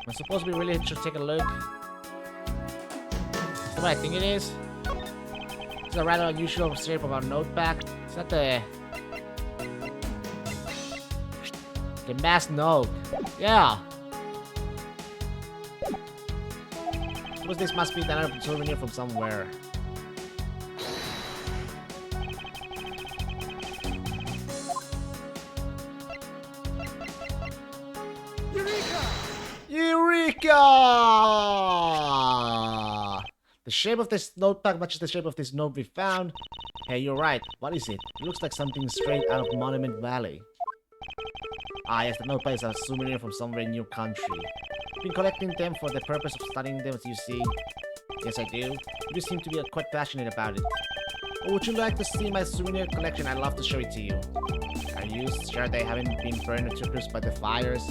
I suppose we really should take a look. Is that what I think it is? It's a rather unusual shape of our notepad. Is that the masked note? Yeah. Suppose this must be another souvenir from somewhere. Eureka! The shape of this notepad matches the shape of this note we found. Hey, you're right. What is it? It looks like something straight out of Monument Valley. Ah, yes, the notepad is a souvenir from somewhere in your country. I've been collecting them for the purpose of studying them, as you see. Yes, I do. You do seem to be quite passionate about it. Oh, would you like to see my souvenir collection? I'd love to show it to you. Are you sure they haven't been burned to crisp by the fires?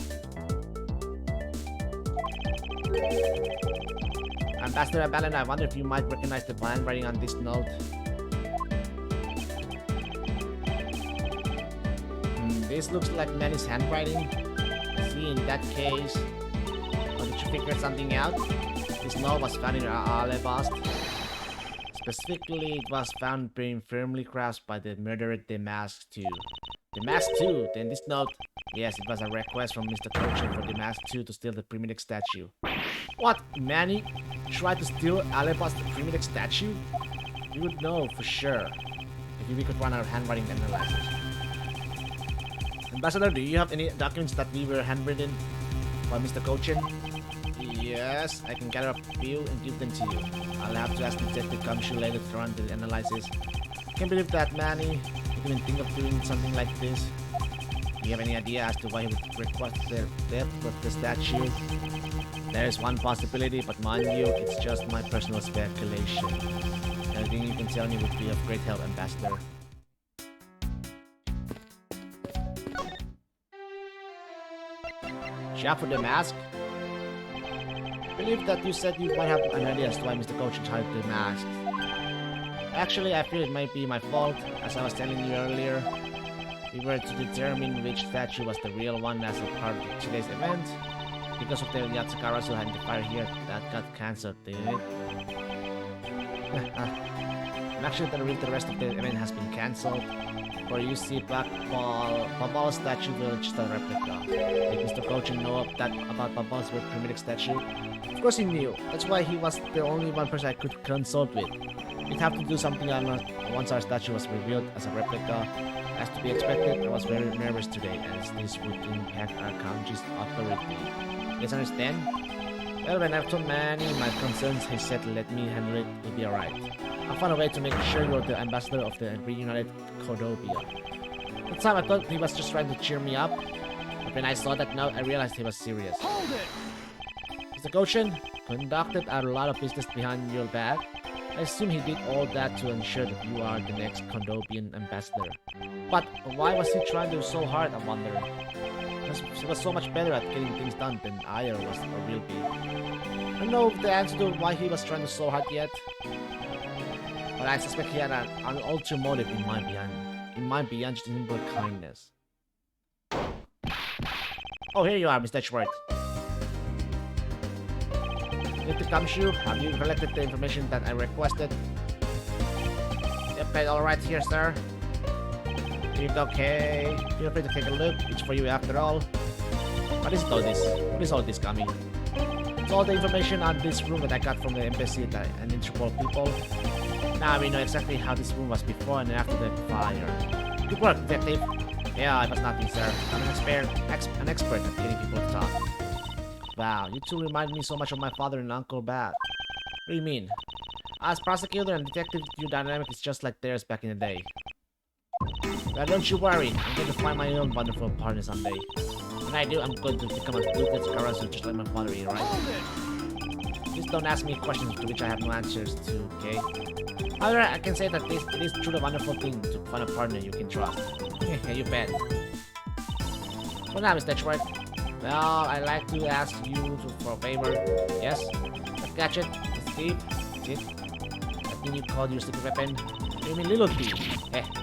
Ambassador Balin, I wonder if you might recognize the handwriting on this note. This looks like Manny's handwriting. See, in that case... Oh, did you figure something out? This note was found in our alabaster. Specifically, it was found being firmly grasped by the murderer Damask 2. Damask 2? Then this note... Yes, it was a request from Mr. Cochin for Damask 2 to steal the primitive statue. What? Manny tried to steal Alabaster primitive statue? You would know for sure if we could run our handwriting analysis. Ambassador, do you have any documents that we were handwritten by Mr. Cochin? Yes, I can gather a few and give them to you. I'll have to ask Detective Gumshoe later to run the analysis. Can't believe that Manny would even think of doing something like this. Do you have any idea as to why he would request the death of the statue? There is one possibility, but mind you, it's just my personal speculation. Anything you can tell me would be of great help, Ambassador. Chef with the mask? I believe that you said you might have an idea as to why Mr. Coach tried the masks. Actually, I feel it might be my fault, as I was telling you earlier. We were to determine which statue was the real one as a part of today's event. Because of the Yatsukarasu and the fire here, that got cancelled, didn't it? I'm actually gonna read the rest of the event has been cancelled. For you see Babal statue village the replica. Did Mr. Coach know about Babal's primitive statue? Of course he knew. That's why he was the only one person I could consult with. We'd have to do something once our statue was revealed as a replica. As to be expected, I was very nervous today, as this would impact our country's authority. Yes, understand? Well, when I've told Manny my concerns, he said let me handle it, it'll be alright. I found a way to make sure you're the ambassador of the reunited Cordobia. At the time I thought he was just trying to cheer me up, but when I saw that note, I realized he was serious. Hold it! Mr. Goshen conducted a lot of business behind your back. I assume he did all that to ensure that you are the next Condobian ambassador. But why was he trying so hard, I wonder? He was so much better at getting things done than I was or will be. I don't know the answer to why he was trying so hard yet. But I suspect he had an ulterior motive in mind beyond just simple kindness. Oh, here you are, Mr. Edgeworth. Mr. Gumshoe, have you collected the information that I requested? Yep, alright here, sir. Here you go, okay. Feel free to take a look. It's for you after all. What is all this? What is all this, Gummy? It's all the information on this room that I got from the embassy and Interpol people. Now we know exactly how this room was before and after the fire. Good work, detective. Yeah, it was nothing, sir. I'm an expert at getting people to talk. Wow, you two remind me so much of my father and Uncle Bat. What do you mean? As prosecutor and detective, your dynamic is just like theirs back in the day. Now don't you worry, I'm going to find my own wonderful partner someday. When I do, I'm going to become a good Yatsukarasu just like my father is, right? Please don't ask me questions to which I have no answers to, okay? However, I can say that it is truly a wonderful thing to find a partner you can trust. Yeah, you bet. Well now, Mr. Edgeworth. Well, I'd like to ask you for a favor. Yes? Catch it. Escape. It. That thing you called your secret weapon. You mean little thief?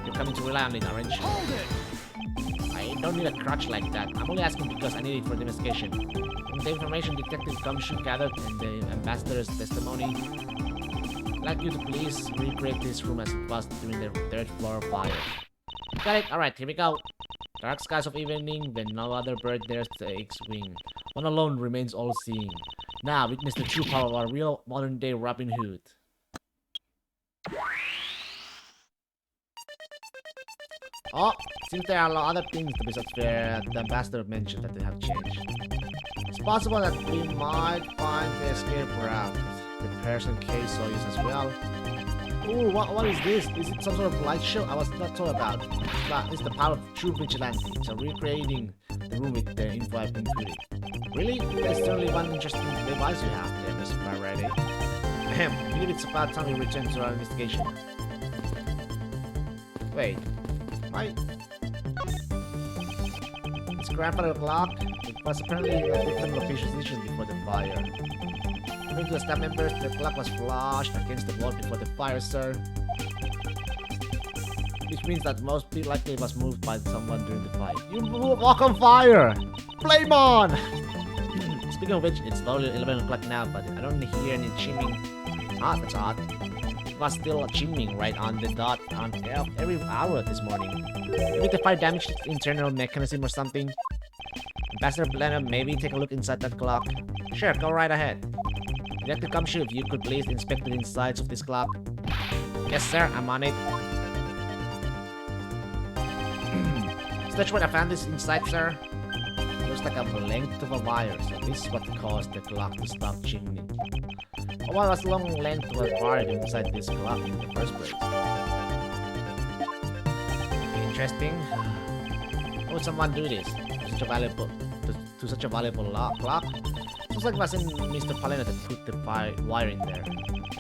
You're coming to rely on it, aren't you? Hold it! I don't need a crutch like that. I'm only asking because I need it for the investigation. From the information Detective Gumshoe gathered and the ambassador's testimony, I'd like you to please recreate this room as it was during the third floor fire. Got it? Alright, here we go. Dark skies of evening, when no other bird dares to takes wing. One alone remains all-seeing. Now witness the true power of our real modern-day Robin Hood. Oh, since there are a lot of other things to be such fair, the ambassador mentioned that they have changed. It's possible that we might find the escape route. The person K saw use as well. Ooh, what is this? Is it some sort of light show? I was not told about. But it's the power of true vigilante. So recreating the room with the info I've included. Really? There's certainly one interesting device you have there, Mr. Faraday. I believe it's about time we return to our investigation. Wait. Why? It's grandfather clock. It was apparently a different location position before the fire. According to the staff members, the clock was flushed against the wall before the fire, sir. Which means that most likely it was moved by someone during the fight. You walk on fire! Flame on! Speaking of which, it's slowly 11 o'clock now, but I don't hear any chiming. Ah, that's odd. It was still chiming right on the dot on every hour this morning. Maybe the fire damaged its internal mechanism or something. Ambassador Blenheim, maybe take a look inside that clock. Sure, go right ahead. Detective Gumshoe, if you could please inspect the insides of this clock. Yes, sir, I'm on it. That's what I found this inside, sir. Looks like a length of a wire, so this is what caused the clock to stop chimney. But what was the long length of a wire inside this clock in the first place? Interesting. Why would someone do this to such a valuable clock? Looks like it wasn't Mr. Palena that put the wire in there.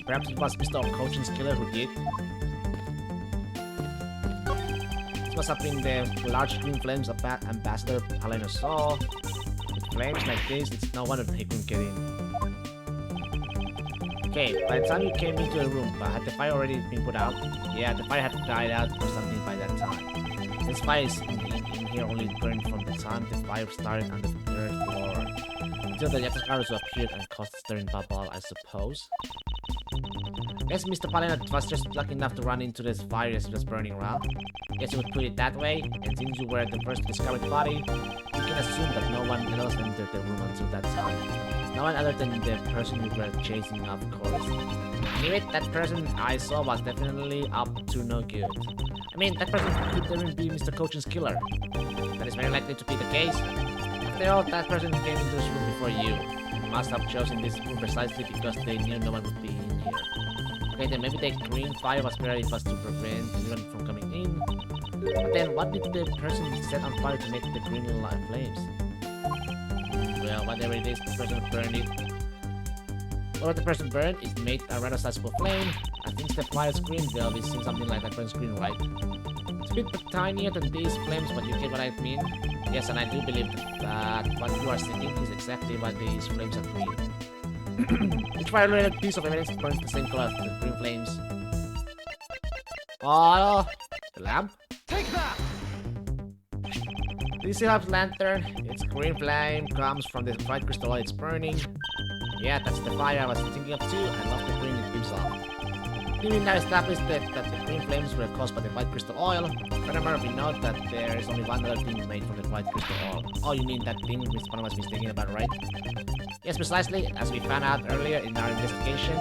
Perhaps it was Mr. Coachin's killer who did. This must have been the large green flames Ambassador Palena saw. It flames like this, it's no wonder he couldn't get in. Okay, by the time you came into the room, had the fire already been put out? Yeah, the fire had died out or something by that time. This fire is in here only burned from the time the fire started on the 3rd floor. Until the Yatakaru appeared and caused a stirring bubble, I suppose. Guess Mr. Palena was just lucky enough to run into this fire as it was burning around. Guess you would put it that way, and since you were the first to discover the body, you can assume that no one else entered the room until that time. No one other than the person you were chasing, of course. Knew it, that person I saw was definitely up to no good. I mean, that person could even be Mr. Cochin's killer. That is very likely to be the case. After all, that person came into this room before you. They must have chosen this room precisely because they knew no one would be in here. Okay, then maybe the green fire was where it was to prevent anyone from coming in. But then what did the person set on fire to make the green flames? Well, whatever it is, the person burned it. Whatever the person burned, it made a rather sizable flame. And since the fire's green, well, we've seen something like that burns green, right? It's a bit tinier than these flames, but you get what I mean? Yes, and I do believe that what you are seeing is exactly why these flames are green. Each fire-related piece of evidence burns the same color as the green flames. Oh, the lamp? Take that! Do you see how the lantern? Its green flame comes from the white crystal oil it's burning. Yeah, that's the fire I was thinking of too. I love the green it gives off. We now established that the green flames were caused by the white crystal oil. Furthermore, we know that there is only one other thing made from the white crystal oil. Oh, you mean that thing Miss Panama was thinking about, right? Yes, precisely, as we found out earlier in our investigation.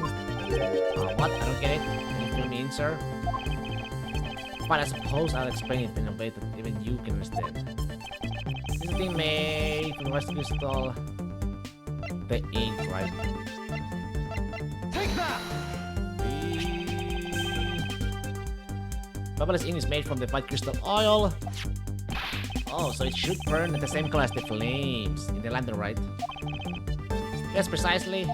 What? I don't get it. Can you fill me in, sir? But I suppose I'll explain it in a way that even you can understand. This is a thing made from the white crystal. The ink, right? Take that! Bubbles ink is made from the white crystal oil. Oh, so it should burn at the same color as the flames in the lantern, right? Yes, precisely.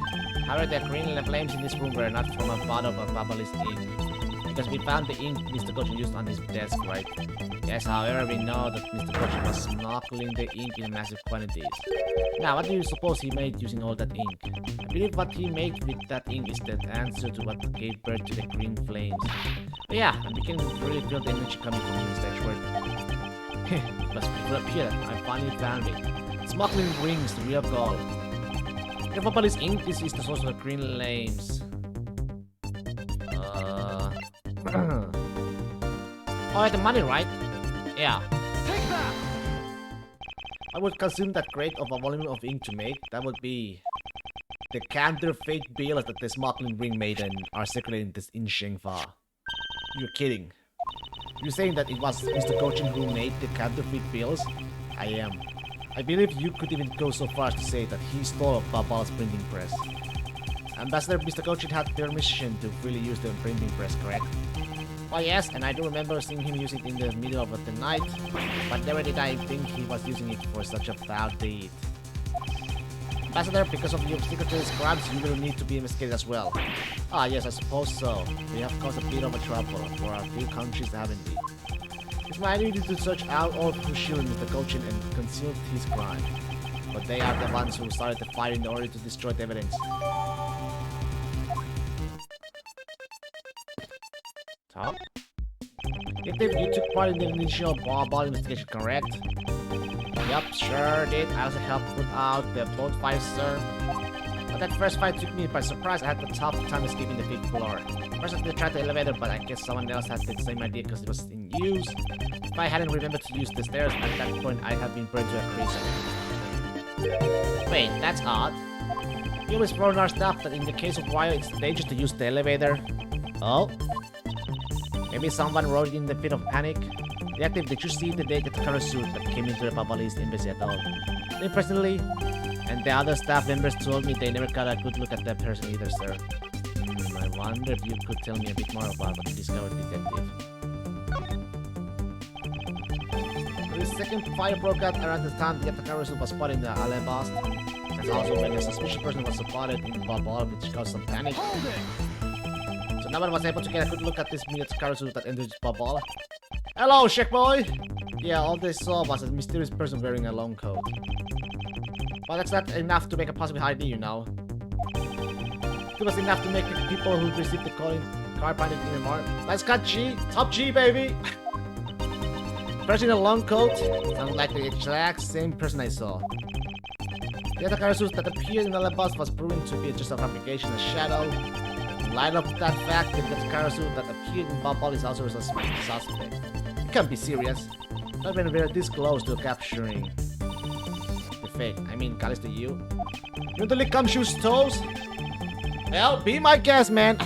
However, the green flames in this room were not from a bottle of Bubbles ink. Because we found the ink Mr. Cochin used on his desk, right? Yes, however, we know that Mr. Cochin was smuggling the ink in massive quantities. Now, what do you suppose he made using all that ink? I believe what he made with that ink is the answer to what gave birth to the green flames. But yeah, I'm beginning to really feel the energy coming from Mr. Edgeworth. It was up here that I finally found it. Smuggling rings, the real goal. If Bubbles ink, this is the source of the green flames. Oh, the money, right? Yeah. Take that! I would consume that great of a volume of ink to make. That would be the counterfeit bills that the smuggling ring made and are circulating this in Shengfa. You're kidding. You're saying that it was Mr. Cochin who made the counterfeit bills? I am. I believe you could even go so far as to say that he stole Babal's printing press. Ambassador Mr. Cochin had permission to freely use the printing press, correct? Oh yes, and I do remember seeing him use it in the middle of the night, but never did I think he was using it for such a foul deed. Ambassador, because of your secretary's crimes, you will need to be investigated as well. Ah yes, I suppose so. We have caused a bit of a trouble for our few countries, haven't we? It's my duty to search out all who shoot Mr. Cochin and conceal his crime. But they are the ones who started the fire in order to destroy the evidence. Top? Detective, you took part in the initial ball investigation, correct? Yup, sure did. I also helped put out the boat fire, sir. But that first fight took me by surprise. I had the tough time escaping the 5th floor. First I tried the elevator, but I guess someone else had the same idea because it was in use. If I hadn't remembered to use the stairs at that point, I'd have been burned to a crisp. Wait, that's odd. We always warn our staff that in the case of fire, it's dangerous to use the elevator. Oh? Maybe someone wrote it in the fit of panic. Detective, did you see the Yatakaru suit that came into the Babalist embassy at all? Me personally, and the other staff members told me they never got a good look at that person either, sir. I wonder if you could tell me a bit more about what you discovered, Detective. The second fire broke out around the time the Yatakaru suit was spotted in the Alabast. That's also when a suspicious person was spotted in Balbal, which caused some panic. Hold it! So no one was able to get a good look at this Yatakaru suit that entered Balbal. Hello, Shek Boy! Yeah, all they saw was a mysterious person wearing a long coat. Well, that's not enough to make a positive ID, you know. It was enough to make the people who received the card panic even more. Let's cut G! Top G, baby! Person in a long coat. Sounds like the exact same person I saw. The other Karasu that appeared in the bus was proven to be just a fabrication, a shadow. In light of that fact, the Karasu that appeared in Bubble is also a suspect. You can't be serious. Not when we're this close to capturing the fake. I mean, Callisto, you? You want to lick Gumshoe's toes? Well, be my guest, man.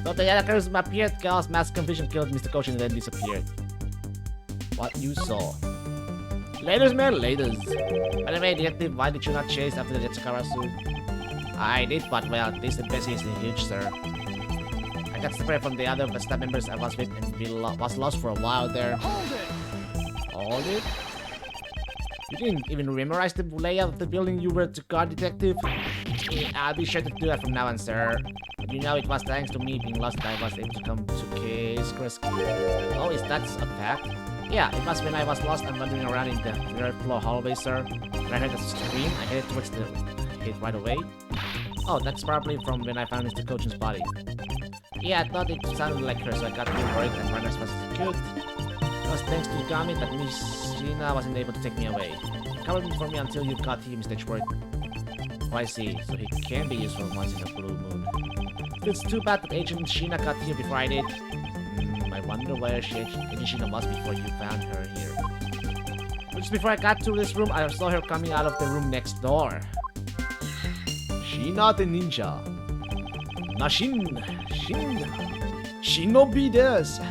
So the other Karasu appeared, chaos, mass confusion killed Mr. Coach and then disappeared. What you saw. Laters, man, laters. By the way, detective, why did you not chase after the Karasu? I did, but well, this embassy is huge, sir. I got separated from the other staff members I was with and was lost for a while there. Hold it! Hold it? You didn't even memorize the layout of the building you were to guard, detective? Yeah, I'll be sure to do that from now on, sir. But you know, it was thanks to me being lost that I was able to come to case rescue. Oh, is that a fact? Yeah, it was when I was lost and wandering around in the third floor hallway, sir. When I heard the scream, I headed towards the gate right away. Oh, that's probably from when I found Mr. Coachin's body. Yeah, I thought it sounded like her, so I got really worried and ran as fast as I could. It was thanks to Gami that Miss Gina wasn't able to take me away. Covered for me until you got here, Mr. Edgeworth. Oh, I see. So he can be useful once in a blue moon. It's too bad that Agent Sheena got here before I did. I wonder where Agent Sheena was before you found her here. Just before I got to this room, I saw her coming out of the room next door. Sheena the ninja. Nashin. Shinobi desu.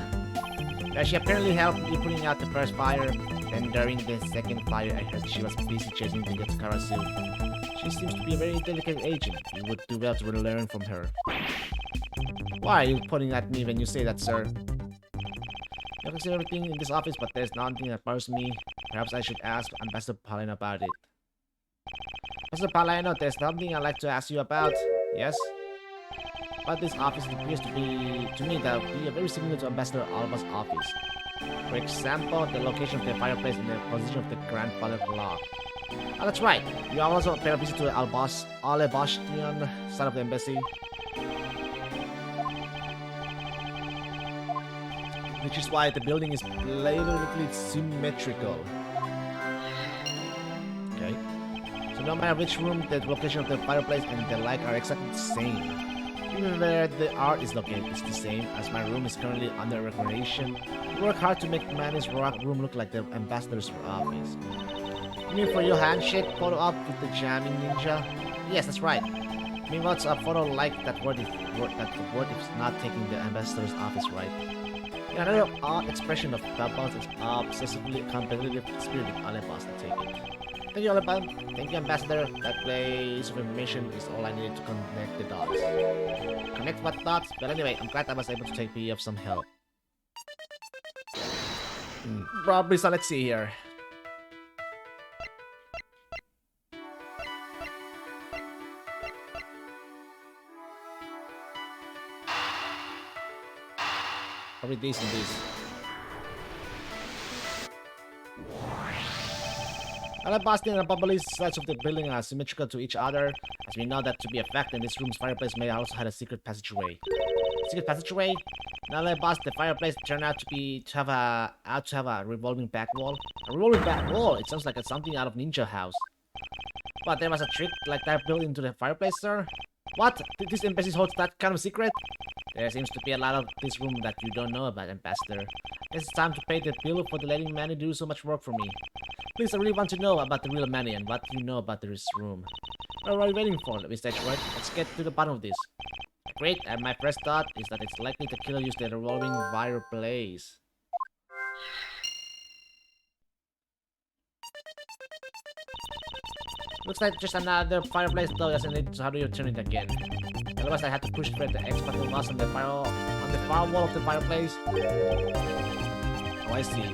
Yeah, she apparently helped me putting out the first fire. Then during the second fire, I heard she was busy chasing the Karasu. She seems to be a very delicate agent. You would do well to learn from her. Why are you pointing at me when you say that, sir? I can see everything in this office, but there's nothing that bothers me. Perhaps I should ask Ambassador Paleno about it. Ambassador Paleno, there's something I'd like to ask you about. Yes? But this office appears to me that would be very similar to Ambassador Alba's office. For example, the location of the fireplace and the position of the grandfather clock. Oh, that's right. You also pay a visit to Alebastion side of the embassy. Which is why the building is blatantly symmetrical. Okay. So no matter which room, the location of the fireplace and the light are exactly the same. Even where the art is located, it's the same, as my room is currently under renovation. We work hard to make Manny's room look like the ambassador's office. You mean for your handshake photo up with the jamming ninja? Yes, that's right. I mean, what's a photo like that word if not taking the ambassador's office, right? Yeah, another odd expression of Babos is obsessively competitive spirit of Alebas, I take it. Thank you, Alebas. Thank you, Ambassador. That place of information is all I needed to connect the dots. Connect what dots? But anyway, I'm glad I was able to take me of some help. Probably, so let's see here. Probably this and this. Alabastion and Bubbly's sides of the building are symmetrical to each other, as we know that to be a fact, and this room's fireplace may also have a secret passageway. Secret passageway? In Alabast, the fireplace turned out to have a revolving back wall. A revolving back wall? It sounds like it's something out of Ninja House. But there was a trick like that built into the fireplace, sir? What? Did this embassy hold that kind of secret? There seems to be a lot of this room that you don't know about, Ambassador. It's time to pay the bill for letting Manny do so much work for me. Please, I really want to know about the real Manny and what you know about this room. What are you waiting for, Mr. Edgeworth? Let's get to the bottom of this. Great, and my first thought is that it's likely the killer used the revolving fireplace. Looks like just another fireplace though, doesn't it? So how do you turn it again? Otherwise I had to push where the X button was on the far wall of the fireplace. Oh, I see.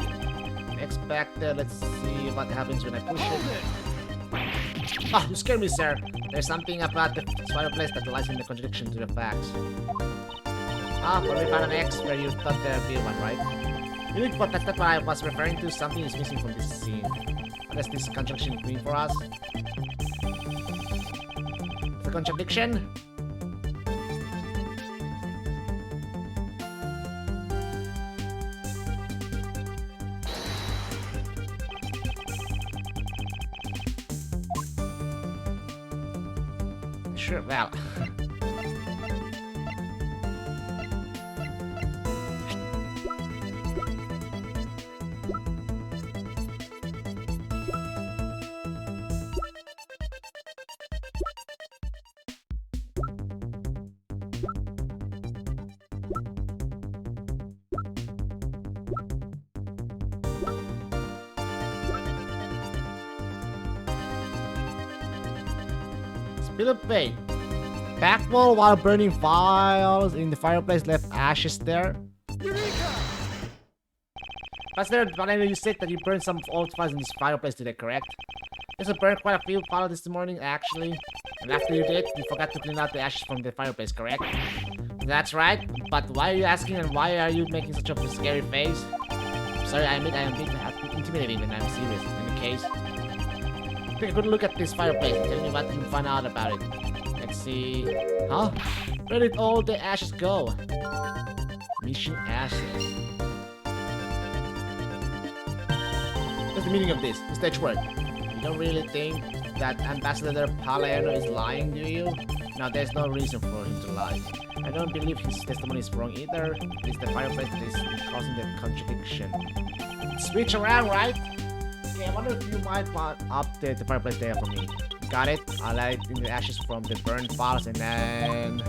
X back there, let's see what happens when I push it. Ah, you scared me, sir. There's something about the fireplace that lies in the contradiction to the facts. Ah, but we found an X where you thought there'd be one, right? Really, but that's not what I was referring to. Something is missing from this scene. What does this contradiction mean for us? The contradiction? Sure, well. Spill of paint. Back wall while burning files in the fireplace left ashes there. Eureka! But Valena, you said that you burned some old files in this fireplace today, correct? Yes, I burned quite a few files this morning, actually. And after you did, you forgot to clean out the ashes from the fireplace, correct? That's right. But why are you asking and why are you making such a scary face? Sorry, I admit I am a bit intimidating when I'm serious. In the case, take a good look at this fireplace and tell me what you find out about it. Let's see. Huh? Where did all the ashes go? Mission ashes. What's the meaning of this? Mr. Edgeworth, you don't really think that Ambassador Palermo is lying, do you? Now, there's no reason for him to lie. I don't believe his testimony is wrong either. It is the fireplace that is causing the contradiction. Switch around, right? Yeah, I wonder if you might want to update the fireplace there for me. Got it? I'll light in the ashes from the burned files and then...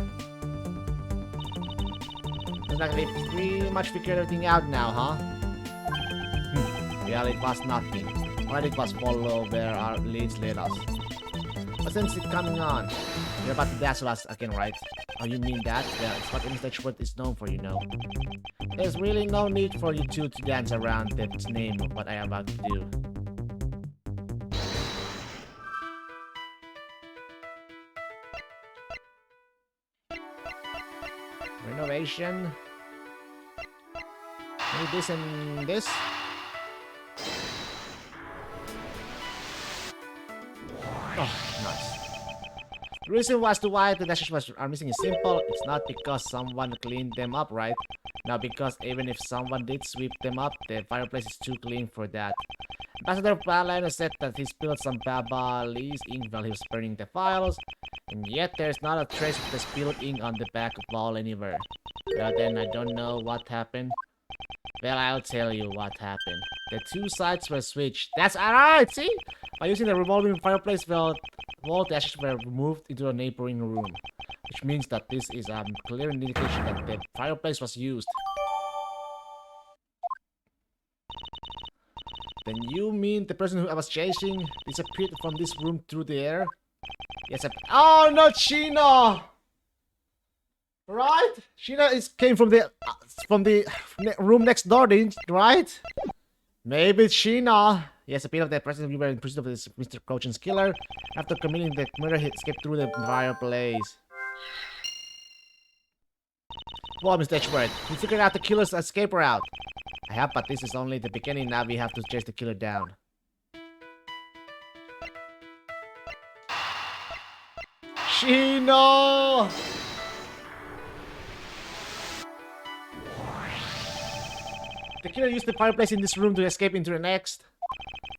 Looks like they pretty much figured everything out now, huh? Well, it was nothing. All I did was follow where our leads led us. But since it's coming on, you're about to dazzle us again, right? Oh, you mean that? Well, it's what Mr. Edgeworth is known for, you know. There's really no need for you two to dance around the name of what I am about to do. Renovation. Maybe this and this. Oh, nice. The reason as to why the dashes are missing is simple. It's not because someone cleaned them up, right? Now, because even if someone did sweep them up, the fireplace is too clean for that. Ambassador Palermo said that he spilled some Babalese ink while he was burning the files, and yet there's not a trace of the spilled ink on the back wall anywhere. Well then, I don't know what happened. Well, I'll tell you what happened. The two sides were switched. That's alright, see? By using the revolving fireplace, well, all the ashes were moved into a neighboring room. Which means that this is a clear indication that the fireplace was used. Then you mean the person who I was chasing disappeared from this room through the air? Yes, oh, not Sheena! Right? Sheena came from the room next door, didn't right? Maybe it's Sheena. Yes, a bit of the person we were in pursuit of this Mr. Cochin's killer. After committing the murder, he escaped through the fireplace. Well, Mr. Edgeworth, you figured out the killer's escape route. I have, but this is only the beginning. Now we have to chase the killer down. Sheena! The killer used the fireplace in this room to escape into the next.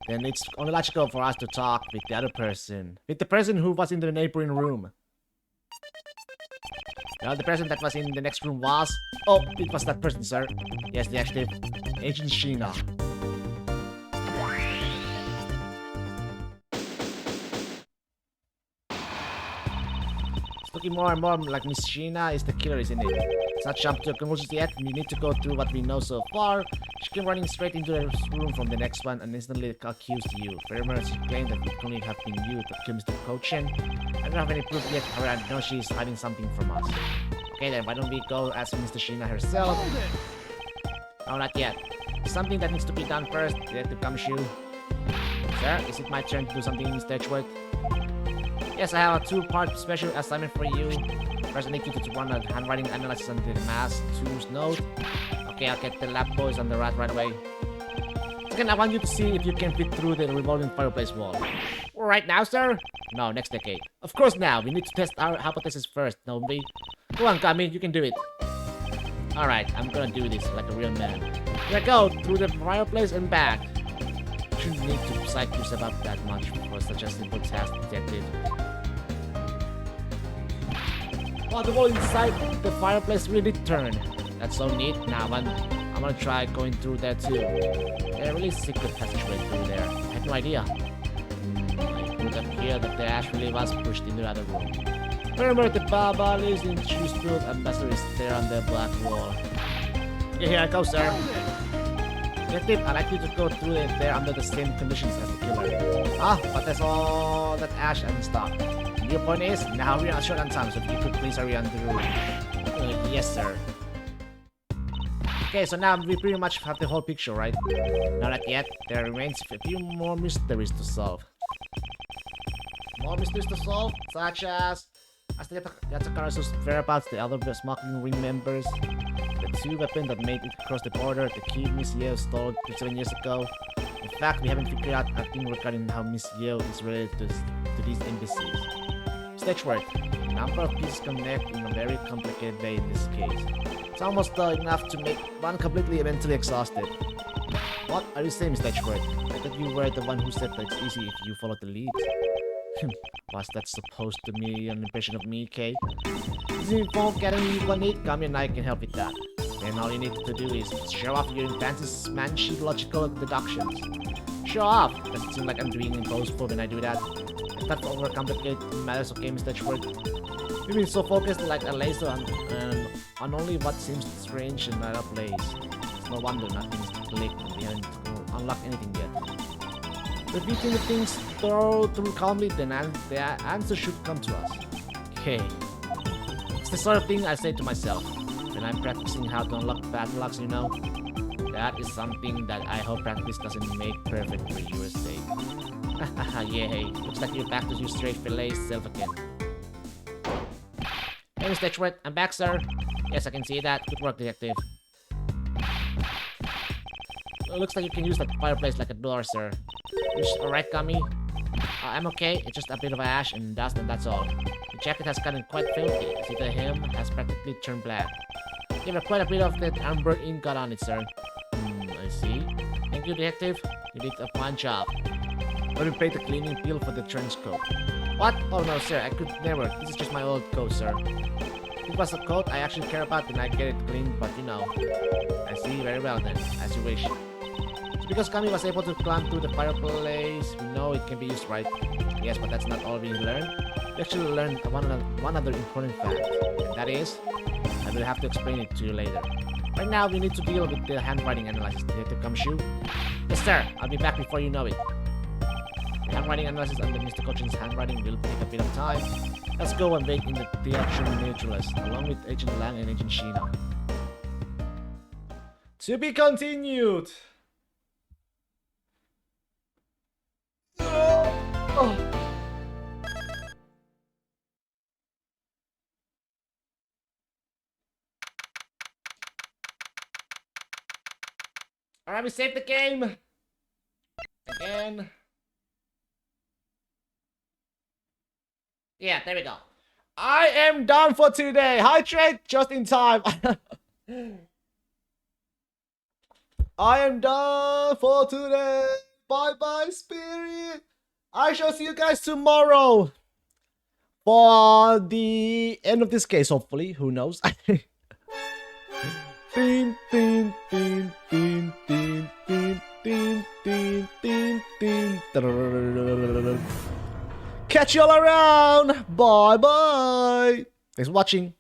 Then it's only logical for us to talk with the other person. With the person who was in the neighboring room. Well, the person that was in the next room was... Oh, it was that person, sir. Yes, the active Agent Sheena. It's looking more and more like Miss Sheena is the killer, isn't it? It's not jumped to conclusions yet. We need to go through what we know so far. She came running straight into the room from the next one and instantly accused you. Furthermore, she claimed that it couldn't have been you that killed Mr. Cochin. I don't have any proof yet, however, I know she's hiding something from us. Okay then, why don't we go ask Mr. Sheena herself? No, not yet. Something that needs to be done first. Let the gumshoe. Sir, is it my turn to do something, Mr. Edgeworth? Yes, I have a two-part special assignment for you. First, I need you to run a handwriting analysis on the mass 2's note. Okay, I'll get the lab boys on the right away. Second, I want you to see if you can fit through the revolving fireplace wall. Right now, sir? No, next decade. Of course now. We need to test our hypothesis first, don't we? Go on, Kami. You can do it. Alright, I'm gonna do this like a real man. Here I go, through the fireplace and back. You shouldn't need to psych yourself up that much for such a simple task, detective. Wow, the wall inside the fireplace really turned. That's so neat. Now I'm gonna try going through there too. There's a really secret passageway through there. I had no idea. It would appear that the ash really was pushed into the other room. Remember, the Baba lives in Shoesfield Ambassador is there on the black wall. Okay, here I go, sir. Detective, I'd like you to go through it there under the same conditions as the killer. Ah, but that's all that ash and stuff. Your point is, now we are short on time, so if you could please hurry on through. Yes, sir. Okay, so now we pretty much have the whole picture, right? Not yet. There remains a few more mysteries to solve. More mysteries to solve, such as the Yatsukara's whereabouts, the other smuggling ring members, the 2 weapons that made it across the border, the key Miss Yeo stole 7 years ago. In fact, we haven't figured out a thing regarding how Miss Yeo is related to these embassies. Edgeworth. A number of pieces connect in a very complicated way in this case. It's almost enough to make one completely mentally exhausted. What are you saying, Mr. Edgeworth? I thought you were the one who said that it's easy if you follow the lead. Was that supposed to be an impression of me, Kate? Does it involve getting you one need? Kami and I can help with that. Then all you need to do is show off your fancy mangy logical deductions. Show off! Does it seem like I'm doing impossible when I do that? It's not to overcomplicate matters, okay, Mr. Edgeworth? You've been so focused like a laser on only what seems strange and out of place. It's no wonder nothing's clicked and we haven't unlocked anything yet. If we think things through calmly, then the answer should come to us. Okay. It's the sort of thing I say to myself when I'm practicing how to unlock padlocks, you know? That is something that I hope practice doesn't make perfect for your sake. Haha, yay. Looks like you're back to your straight fillet self again. Hey, Mr. Edgeworth, I'm back, sir. Yes, I can see that. Good work, detective. It looks like you can use that fireplace like a door, sir. Alright, Kami? I'm okay. It's just a bit of ash and dust and that's all. The jacket has gotten quite filthy. See, the hem has practically turned black. Give it quite a bit of that amber ink got on it, sir. I see. Thank you, detective. You did a fine job. Let me pay the cleaning bill for the trench coat. What? Oh no, sir. I could never. This is just my old coat, sir. If it was a coat I actually care about, then I'd get it cleaned, but you know. I see. Very well then. As you wish. So because Kami was able to climb through the fireplace, we know it can be used, right? Yes, but that's not all we learned. We actually learned one other important fact. And that is, I will have to explain it to you later. Right now, we need to deal with the handwriting analysis. Detective Kamshu? Yes, sir. I'll be back before you know it. The handwriting analysis under Mr. Cochin's handwriting will take a bit of time. Let's go and wait in the theater neutralist, along with Agent Lang and Agent Sheena. To be continued! Oh. Alright, we saved the game! Again. Yeah, there we go. I am done for today. Hydrate just in time. I am done for today. Bye bye, Spirit. I shall see you guys tomorrow for the end of this case, hopefully. Who knows? Ding, ding, ding, ding, ding, ding, ding, ding, ding, ding. Catch you all around. Bye bye. Thanks for watching.